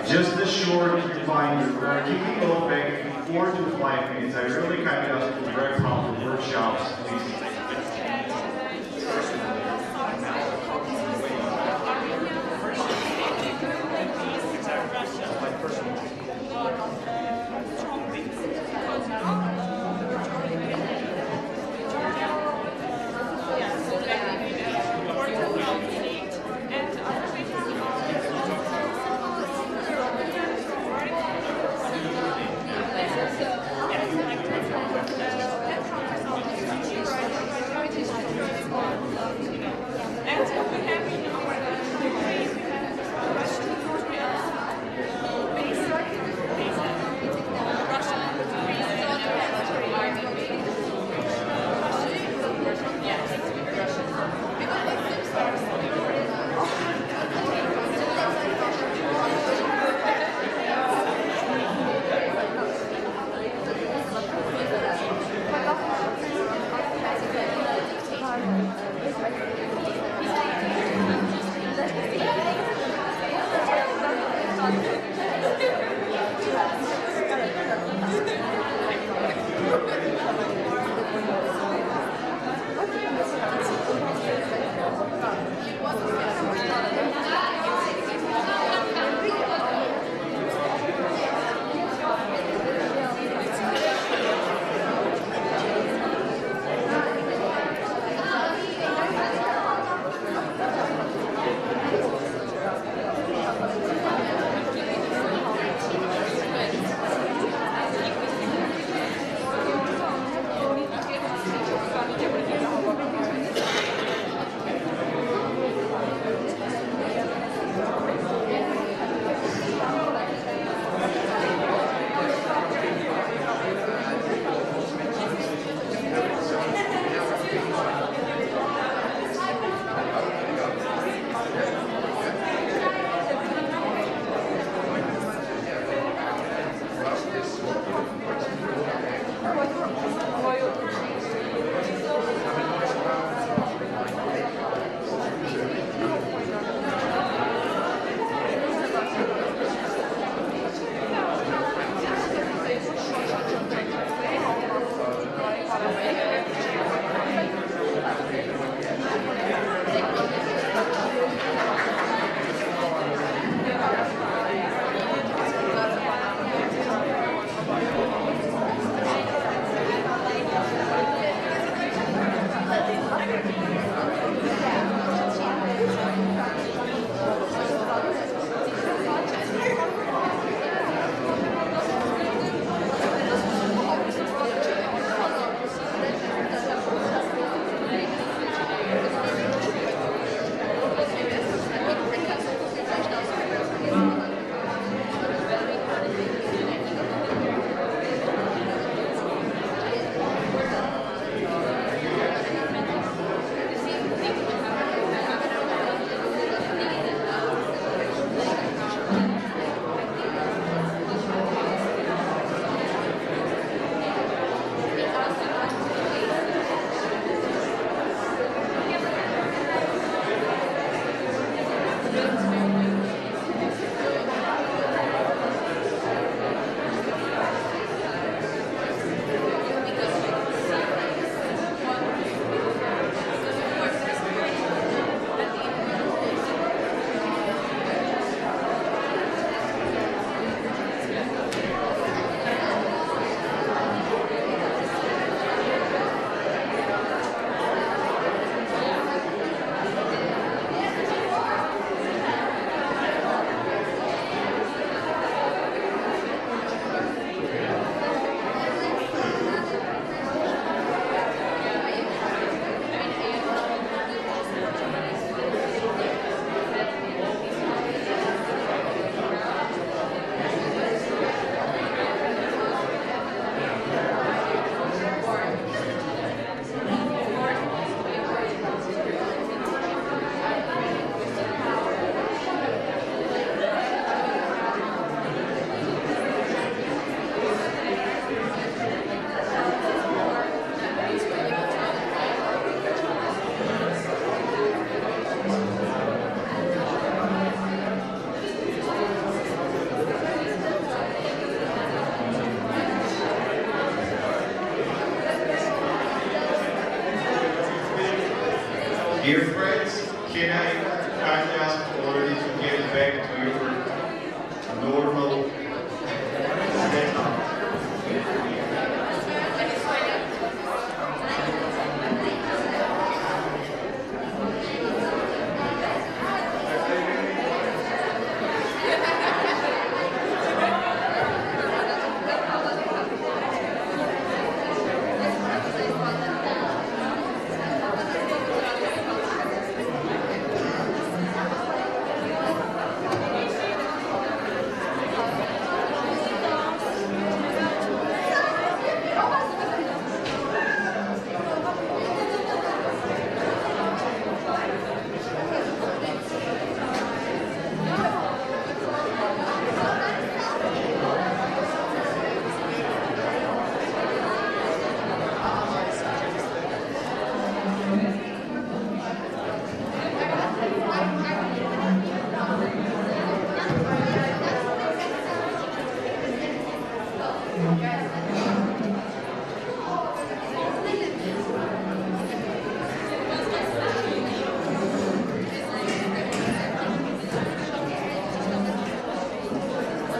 Just a short reminder, we're keeping open 4 to 5 minutes. I really kindly ask you to direct on the workshops, please.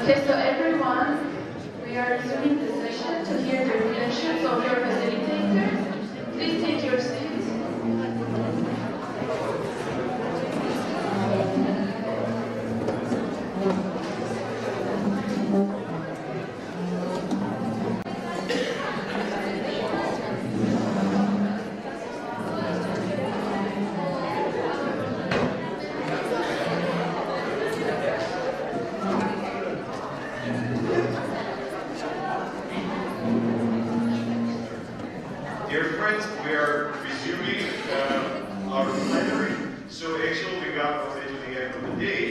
Okay, so everyone, we are resuming the session to hear the reactions of your facilitators. Please take your seats. Dear friends, we are resuming our plenary. So actually we got already to the end of the day.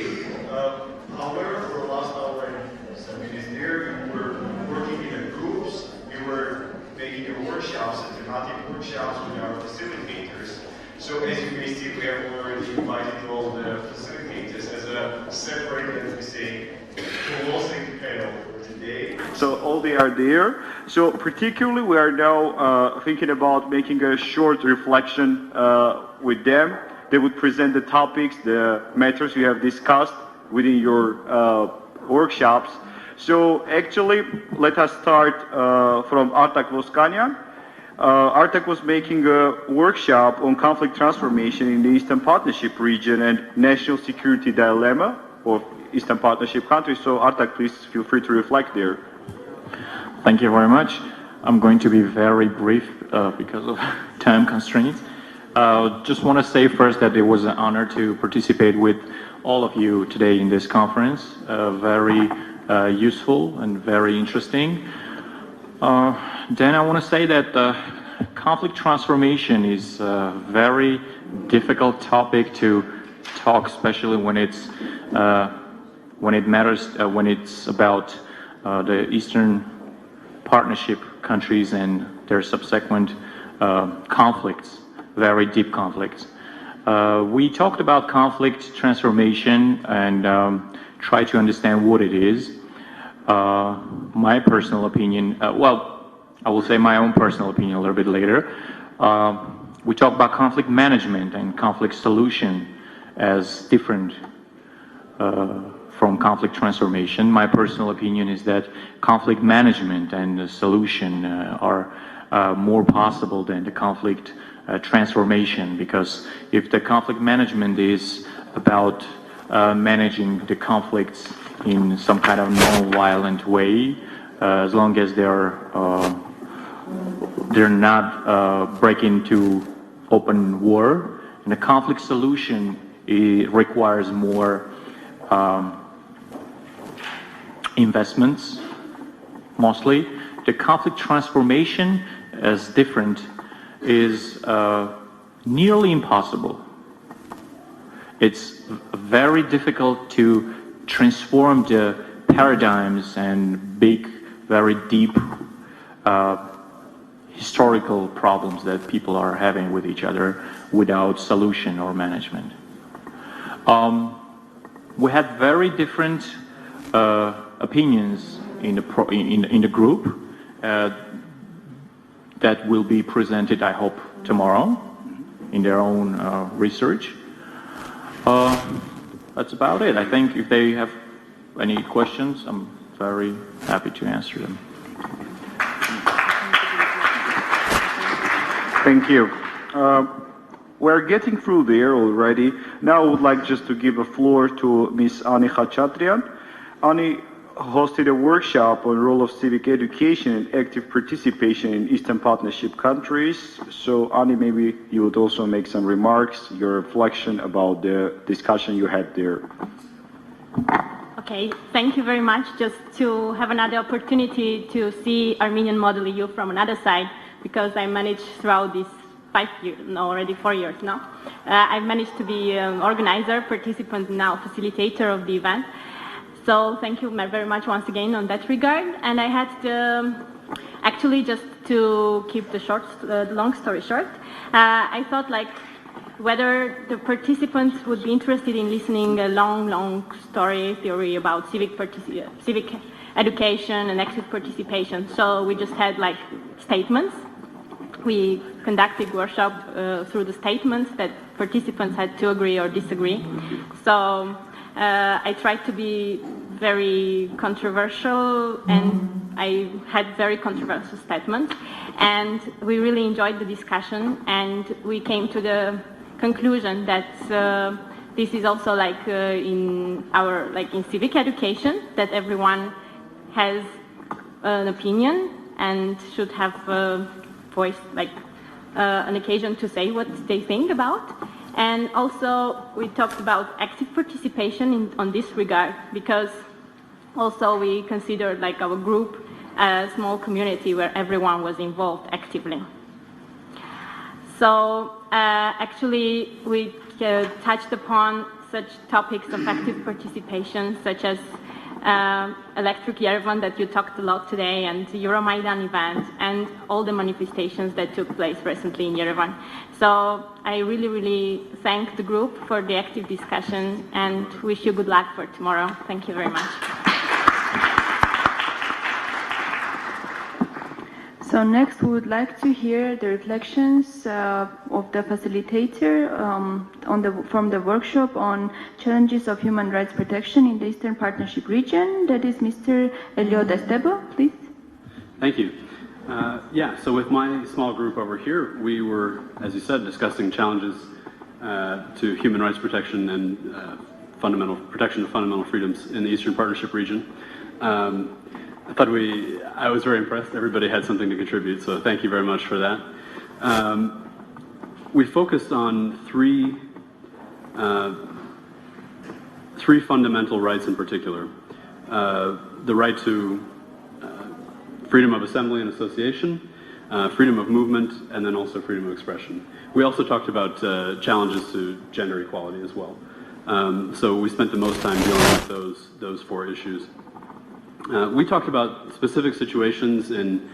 However, for the last hour and 7 minutes there, we were working in groups. We were making workshops and thematic workshops with our facilitators. So as you may see, we have already invited all the facilitators as a separate, as we say, closing panel for today. So all they are there. So particularly we are now thinking about making a short reflection with them. They would present the topics, the matters you have discussed within your workshops. So actually, let us start from Artak Voskanyan. Artak was making a workshop on conflict transformation in the Eastern Partnership region and national security dilemma of Eastern Partnership countries. So Artak, please feel free to reflect there. Thank you very much. I'm going to be very brief because of time constraints. Just want to say first that it was an honor to participate with all of you today in this conference. Very useful and very interesting. Then I want to say that conflict transformation is a very difficult topic to talk, especially when it's when it's about the Eastern Partnership countries and their subsequent conflicts, very deep conflicts. We talked about conflict transformation and try to understand what it is. My personal opinion, well, I will say my own personal opinion a little bit later. We talked about conflict management and conflict solution as different from conflict transformation. My personal opinion is that conflict management and the solution are more possible than the conflict transformation, because if the conflict management is about managing the conflicts in some kind of non-violent way, as long as they're not breaking into open war, and the conflict solution requires more investments, mostly. The conflict transformation as different is nearly impossible. It's very difficult to transform the paradigms and big, very deep historical problems that people are having with each other without solution or management. We had very different opinions in the group that will be presented, I hope, tomorrow in their own research. That's about it. I think if they have any questions, I'm very happy to answer them. Thank you. We're getting through there already. Now I would like just to give a floor to Ms. Ani Khachatrian. Ani hosted a workshop on the role of civic education and active participation in Eastern Partnership countries. So Ani, maybe you would also make some remarks, your reflection about the discussion you had there. Okay, thank you very much. Just to have another opportunity to see Armenian Model EU from another side, because I managed throughout these 5 years, no, already 4 years now. I've managed to be an organizer, participant, now facilitator of the event. So thank you very much once again on that regard. And I had to, actually, just to keep the long story short, I thought like whether the participants would be interested in listening a long story theory about civic education and active participation. So we just had like statements. We conducted workshop through the statements that participants had to agree or disagree. So I tried to be very controversial, and I had very controversial statements. And we really enjoyed the discussion, and we came to the conclusion that this is also like in civic education, that everyone has an opinion and should have a voice, an occasion to say what they think about. And also we talked about active participation on this regard, because also we considered our group a small community where everyone was involved actively. So actually we touched upon such topics of active participation, such as Electric Yerevan that you talked a lot today, and Euromaidan event, and all the manifestations that took place recently in Yerevan. So I really, really thank the group for the active discussion and wish you good luck for tomorrow. Thank you very much. So next we would like to hear the reflections of the facilitator from the workshop on challenges of human rights protection in the Eastern Partnership region. That is Mr. Elliot Estebo, please. Thank you. So with my small group over here, we were, as you said, discussing challenges to human rights protection and protection of fundamental freedoms in the Eastern Partnership region. I was very impressed. Everybody had something to contribute, so thank you very much for that. We focused on three fundamental rights in particular. The right to freedom of assembly and association, freedom of movement, and then also freedom of expression. We also talked about challenges to gender equality as well. So we spent the most time dealing with those four issues. We talked about specific situations in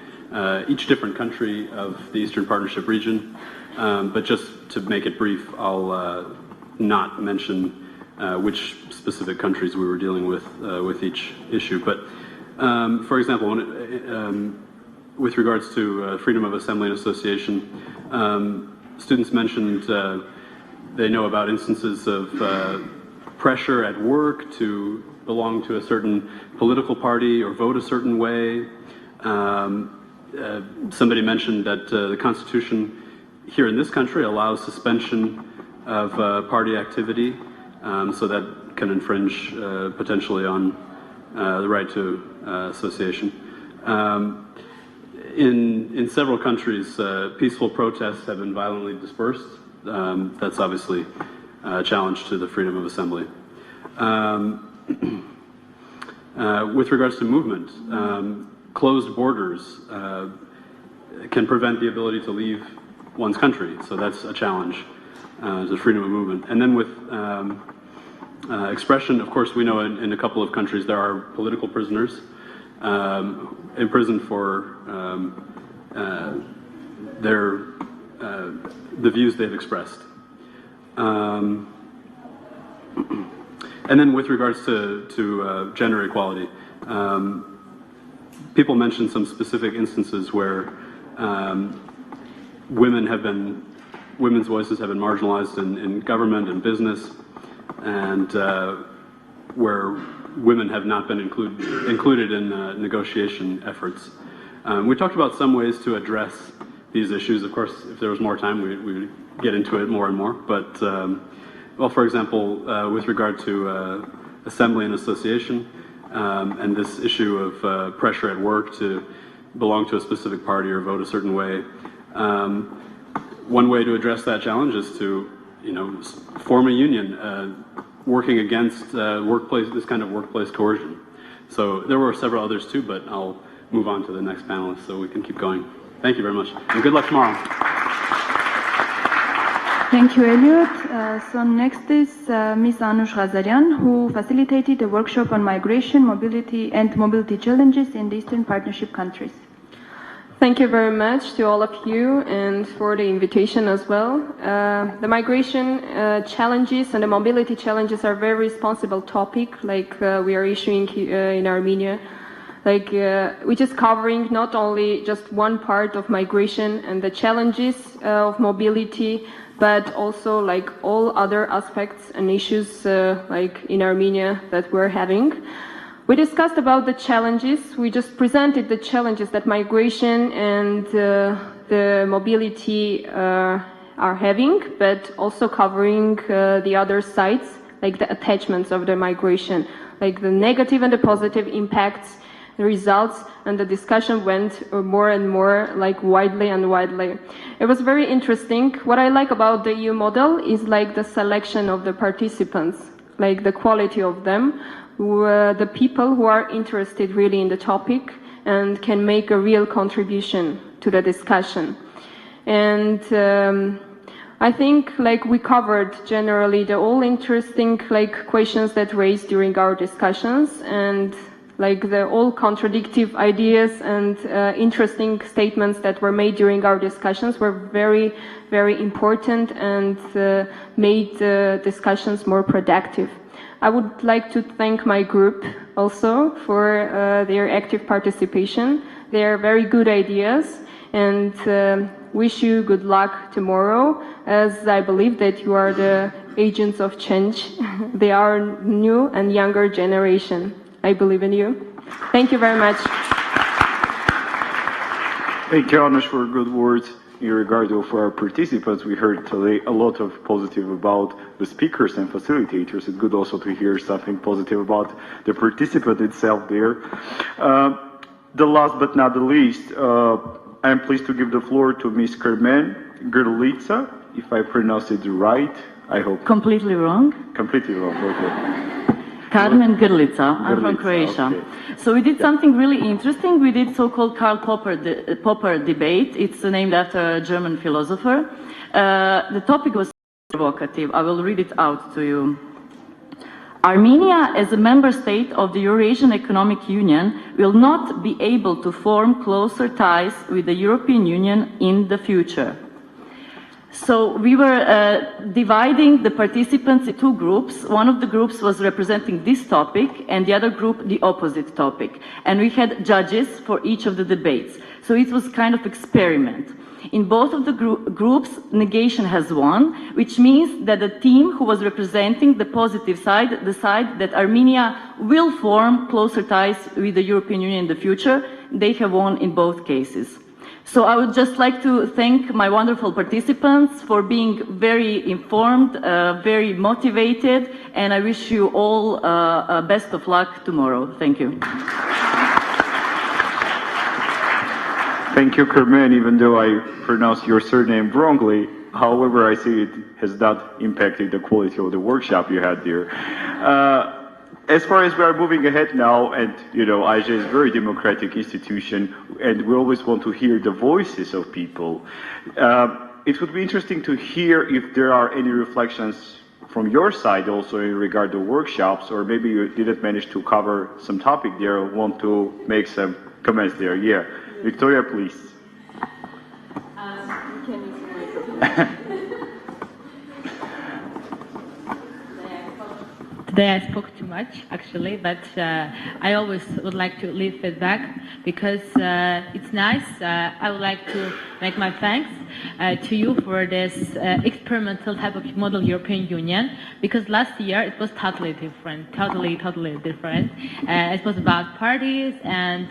each different country of the Eastern Partnership region, but just to make it brief, I'll not mention which specific countries we were dealing with each issue. But for example, with regards to freedom of assembly and association, students mentioned they know about instances of pressure at work to belong to a certain political party or vote a certain way. Somebody mentioned that the Constitution here in this country allows suspension of party activity, so that can infringe potentially on the right to association. In several countries, peaceful protests have been violently dispersed. That's obviously a challenge to the freedom of assembly. With regards to movement, closed borders can prevent the ability to leave one's country, so that's a challenge to freedom of movement. And then with expression, of course, we know in a couple of countries there are political prisoners imprisoned for the views they've expressed. And then with regards to gender equality, people mentioned some specific instances where women's voices have been marginalized in government and business, and where women have not been included in negotiation efforts. We talked about some ways to address these issues. Of course, if there was more time, we would get into it more and more. But, well, for example, with regard to assembly and association, and this issue of pressure at work to belong to a specific party or vote a certain way, one way to address that challenge is to, form a union working against this kind of workplace coercion. So there were several others too, but I'll move on to the next panelist so we can keep going. Thank you very much, and good luck tomorrow. Thank you, Elliot. So next is Ms. Anush Ghazarian, who facilitated a workshop on migration, mobility, and mobility challenges in the Eastern Partnership countries. Thank you very much to all of you and for the invitation as well. The migration challenges and the mobility challenges are very responsible topic, like we are issuing in Armenia. Which is covering not only just one part of migration and the challenges of mobility, but also all other aspects and issues in Armenia that we're having. We discussed about the challenges. We just presented the challenges that migration and the mobility are having, but also covering the other sides, like the attachments of the migration, like the negative and the positive impacts, the results, and the discussion went more and more like widely and widely. It was very interesting. What I like about the EU model is like the selection of the participants, like the quality of them, the people who are interested really in the topic and can make a real contribution to the discussion. And I think like we covered generally the all interesting like questions that raised during our discussions, and like the all contradictive ideas and interesting statements that were made during our discussions were very, very important and made the discussions more productive. I would like to thank my group also for their active participation. They are very good ideas, and wish you good luck tomorrow, as I believe that you are the agents of change. They are new and younger generation. I believe in you. Thank you very much. Thank you, Anush, for good words. In regard of our participants, we heard today a lot of positive about the speakers and facilitators. It's good also to hear something positive about the participant itself there. The last but not the least, I am pleased to give the floor to Ms. Carmen Grlica, if I pronounce it right. I hope. Completely wrong? Completely wrong, okay. Carmen Grlica. I'm from Croatia. Okay. So we did something really interesting. We did so-called Karl Popper debate. It's named after a German philosopher. The topic was provocative. I will read it out to you. Armenia, as a member state of the Eurasian Economic Union, will not be able to form closer ties with the European Union in the future. So we were dividing the participants in two groups. One of the groups was representing this topic and the other group the opposite topic. And we had judges for each of the debates. So it was kind of experiment. In both of the groups, negation has won, which means that the team who was representing the positive side decided that Armenia will form closer ties with the European Union in the future. They have won in both cases. So I would just like to thank my wonderful participants for being very informed, very motivated, and I wish you all best of luck tomorrow. Thank you. Thank you, Carmen, even though I pronounced your surname wrongly. However, I see it has not impacted the quality of the workshop you had there. As far as we are moving ahead now, and you know, IJ is a very democratic institution, and we always want to hear the voices of people. It would be interesting to hear if there are any reflections from your side also in regard to workshops, or maybe you didn't manage to cover some topic there, or want to make some comments there. Yeah, Victoria, please. Today I spoke too much, actually, but I always would like to leave feedback because it's nice. I would like to make my thanks to you for this experimental type of model European Union, because last year it was totally different, totally different. It was about parties, and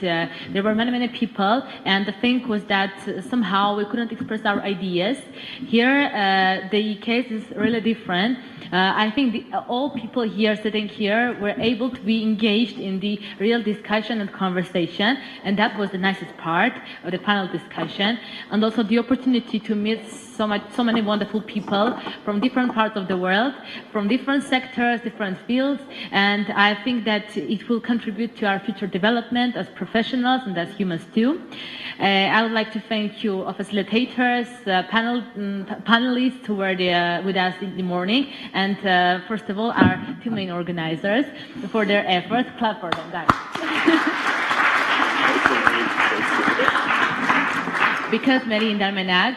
there were many people, and the thing was that somehow we couldn't express our ideas. Here, the case is really different. I think all people here sitting here were able to be engaged in the real discussion and conversation, and that was the nicest part of the panel discussion, and also the opportunity to meet so many wonderful people from different parts of the world, from different sectors, different fields, and I think that it will contribute to our future development as professionals and as humans too. I would like to thank you, facilitators, panelists who were there with us in the morning, and first of all, our two main organizers for their efforts. Clap for them, guys. Because Mary and Darmenag,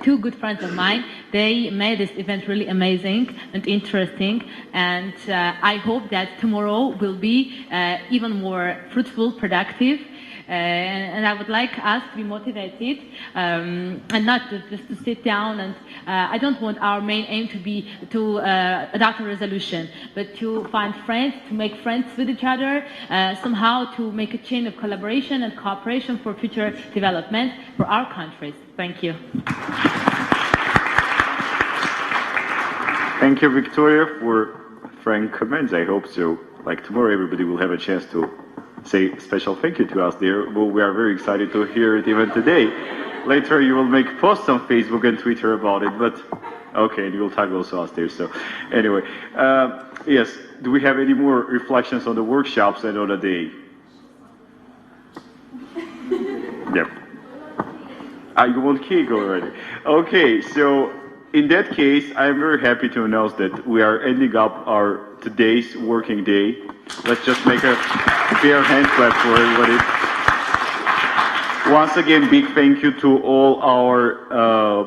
two good friends of mine, they made this event really amazing and interesting, and I hope that tomorrow will be even more fruitful, productive, and I would like us to be motivated and not just to sit down. And I don't want our main aim to be to adopt a resolution, but to find friends, to make friends with each other, somehow to make a chain of collaboration and cooperation for future development for our countries. Thank you. Thank you, Victoria, for frank comments. I hope so. Like tomorrow, everybody will have a chance to say special thank you to us there. Well, we are very excited to hear it even today. Later, you will make posts on Facebook and Twitter about it, but okay, and you will tag also us there. So anyway, yes, do we have any more reflections on the workshops and on the day? Yep. You want cake already? Okay, so in that case, I am very happy to announce that we are ending up our today's working day. Let's just make a fair hand clap for everybody. Once again, big thank you to all our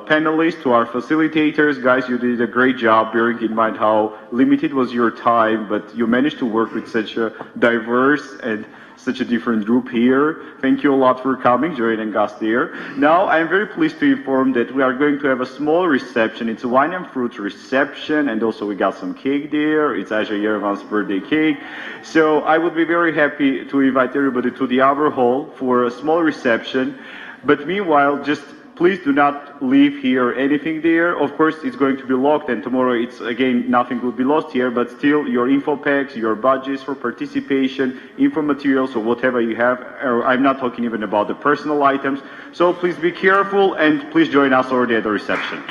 panelists, to our facilitators. Guys, you did a great job, bearing in mind how limited was your time, but you managed to work with such a diverse and such a different group here. Thank you a lot for coming, joining us there. Now, I'm very pleased to inform that we are going to have a small reception. It's a wine and fruit reception, and also we got some cake there. It's Aja Yerevan's birthday cake. So I would be very happy to invite everybody to the other hall for a small reception. But meanwhile, just please do not leave here anything there. Of course, it's going to be locked, and tomorrow it's again nothing will be lost here, but still your info packs, your badges for participation, info materials, or whatever you have. I'm not talking even about the personal items. So please be careful and please join us already at the reception.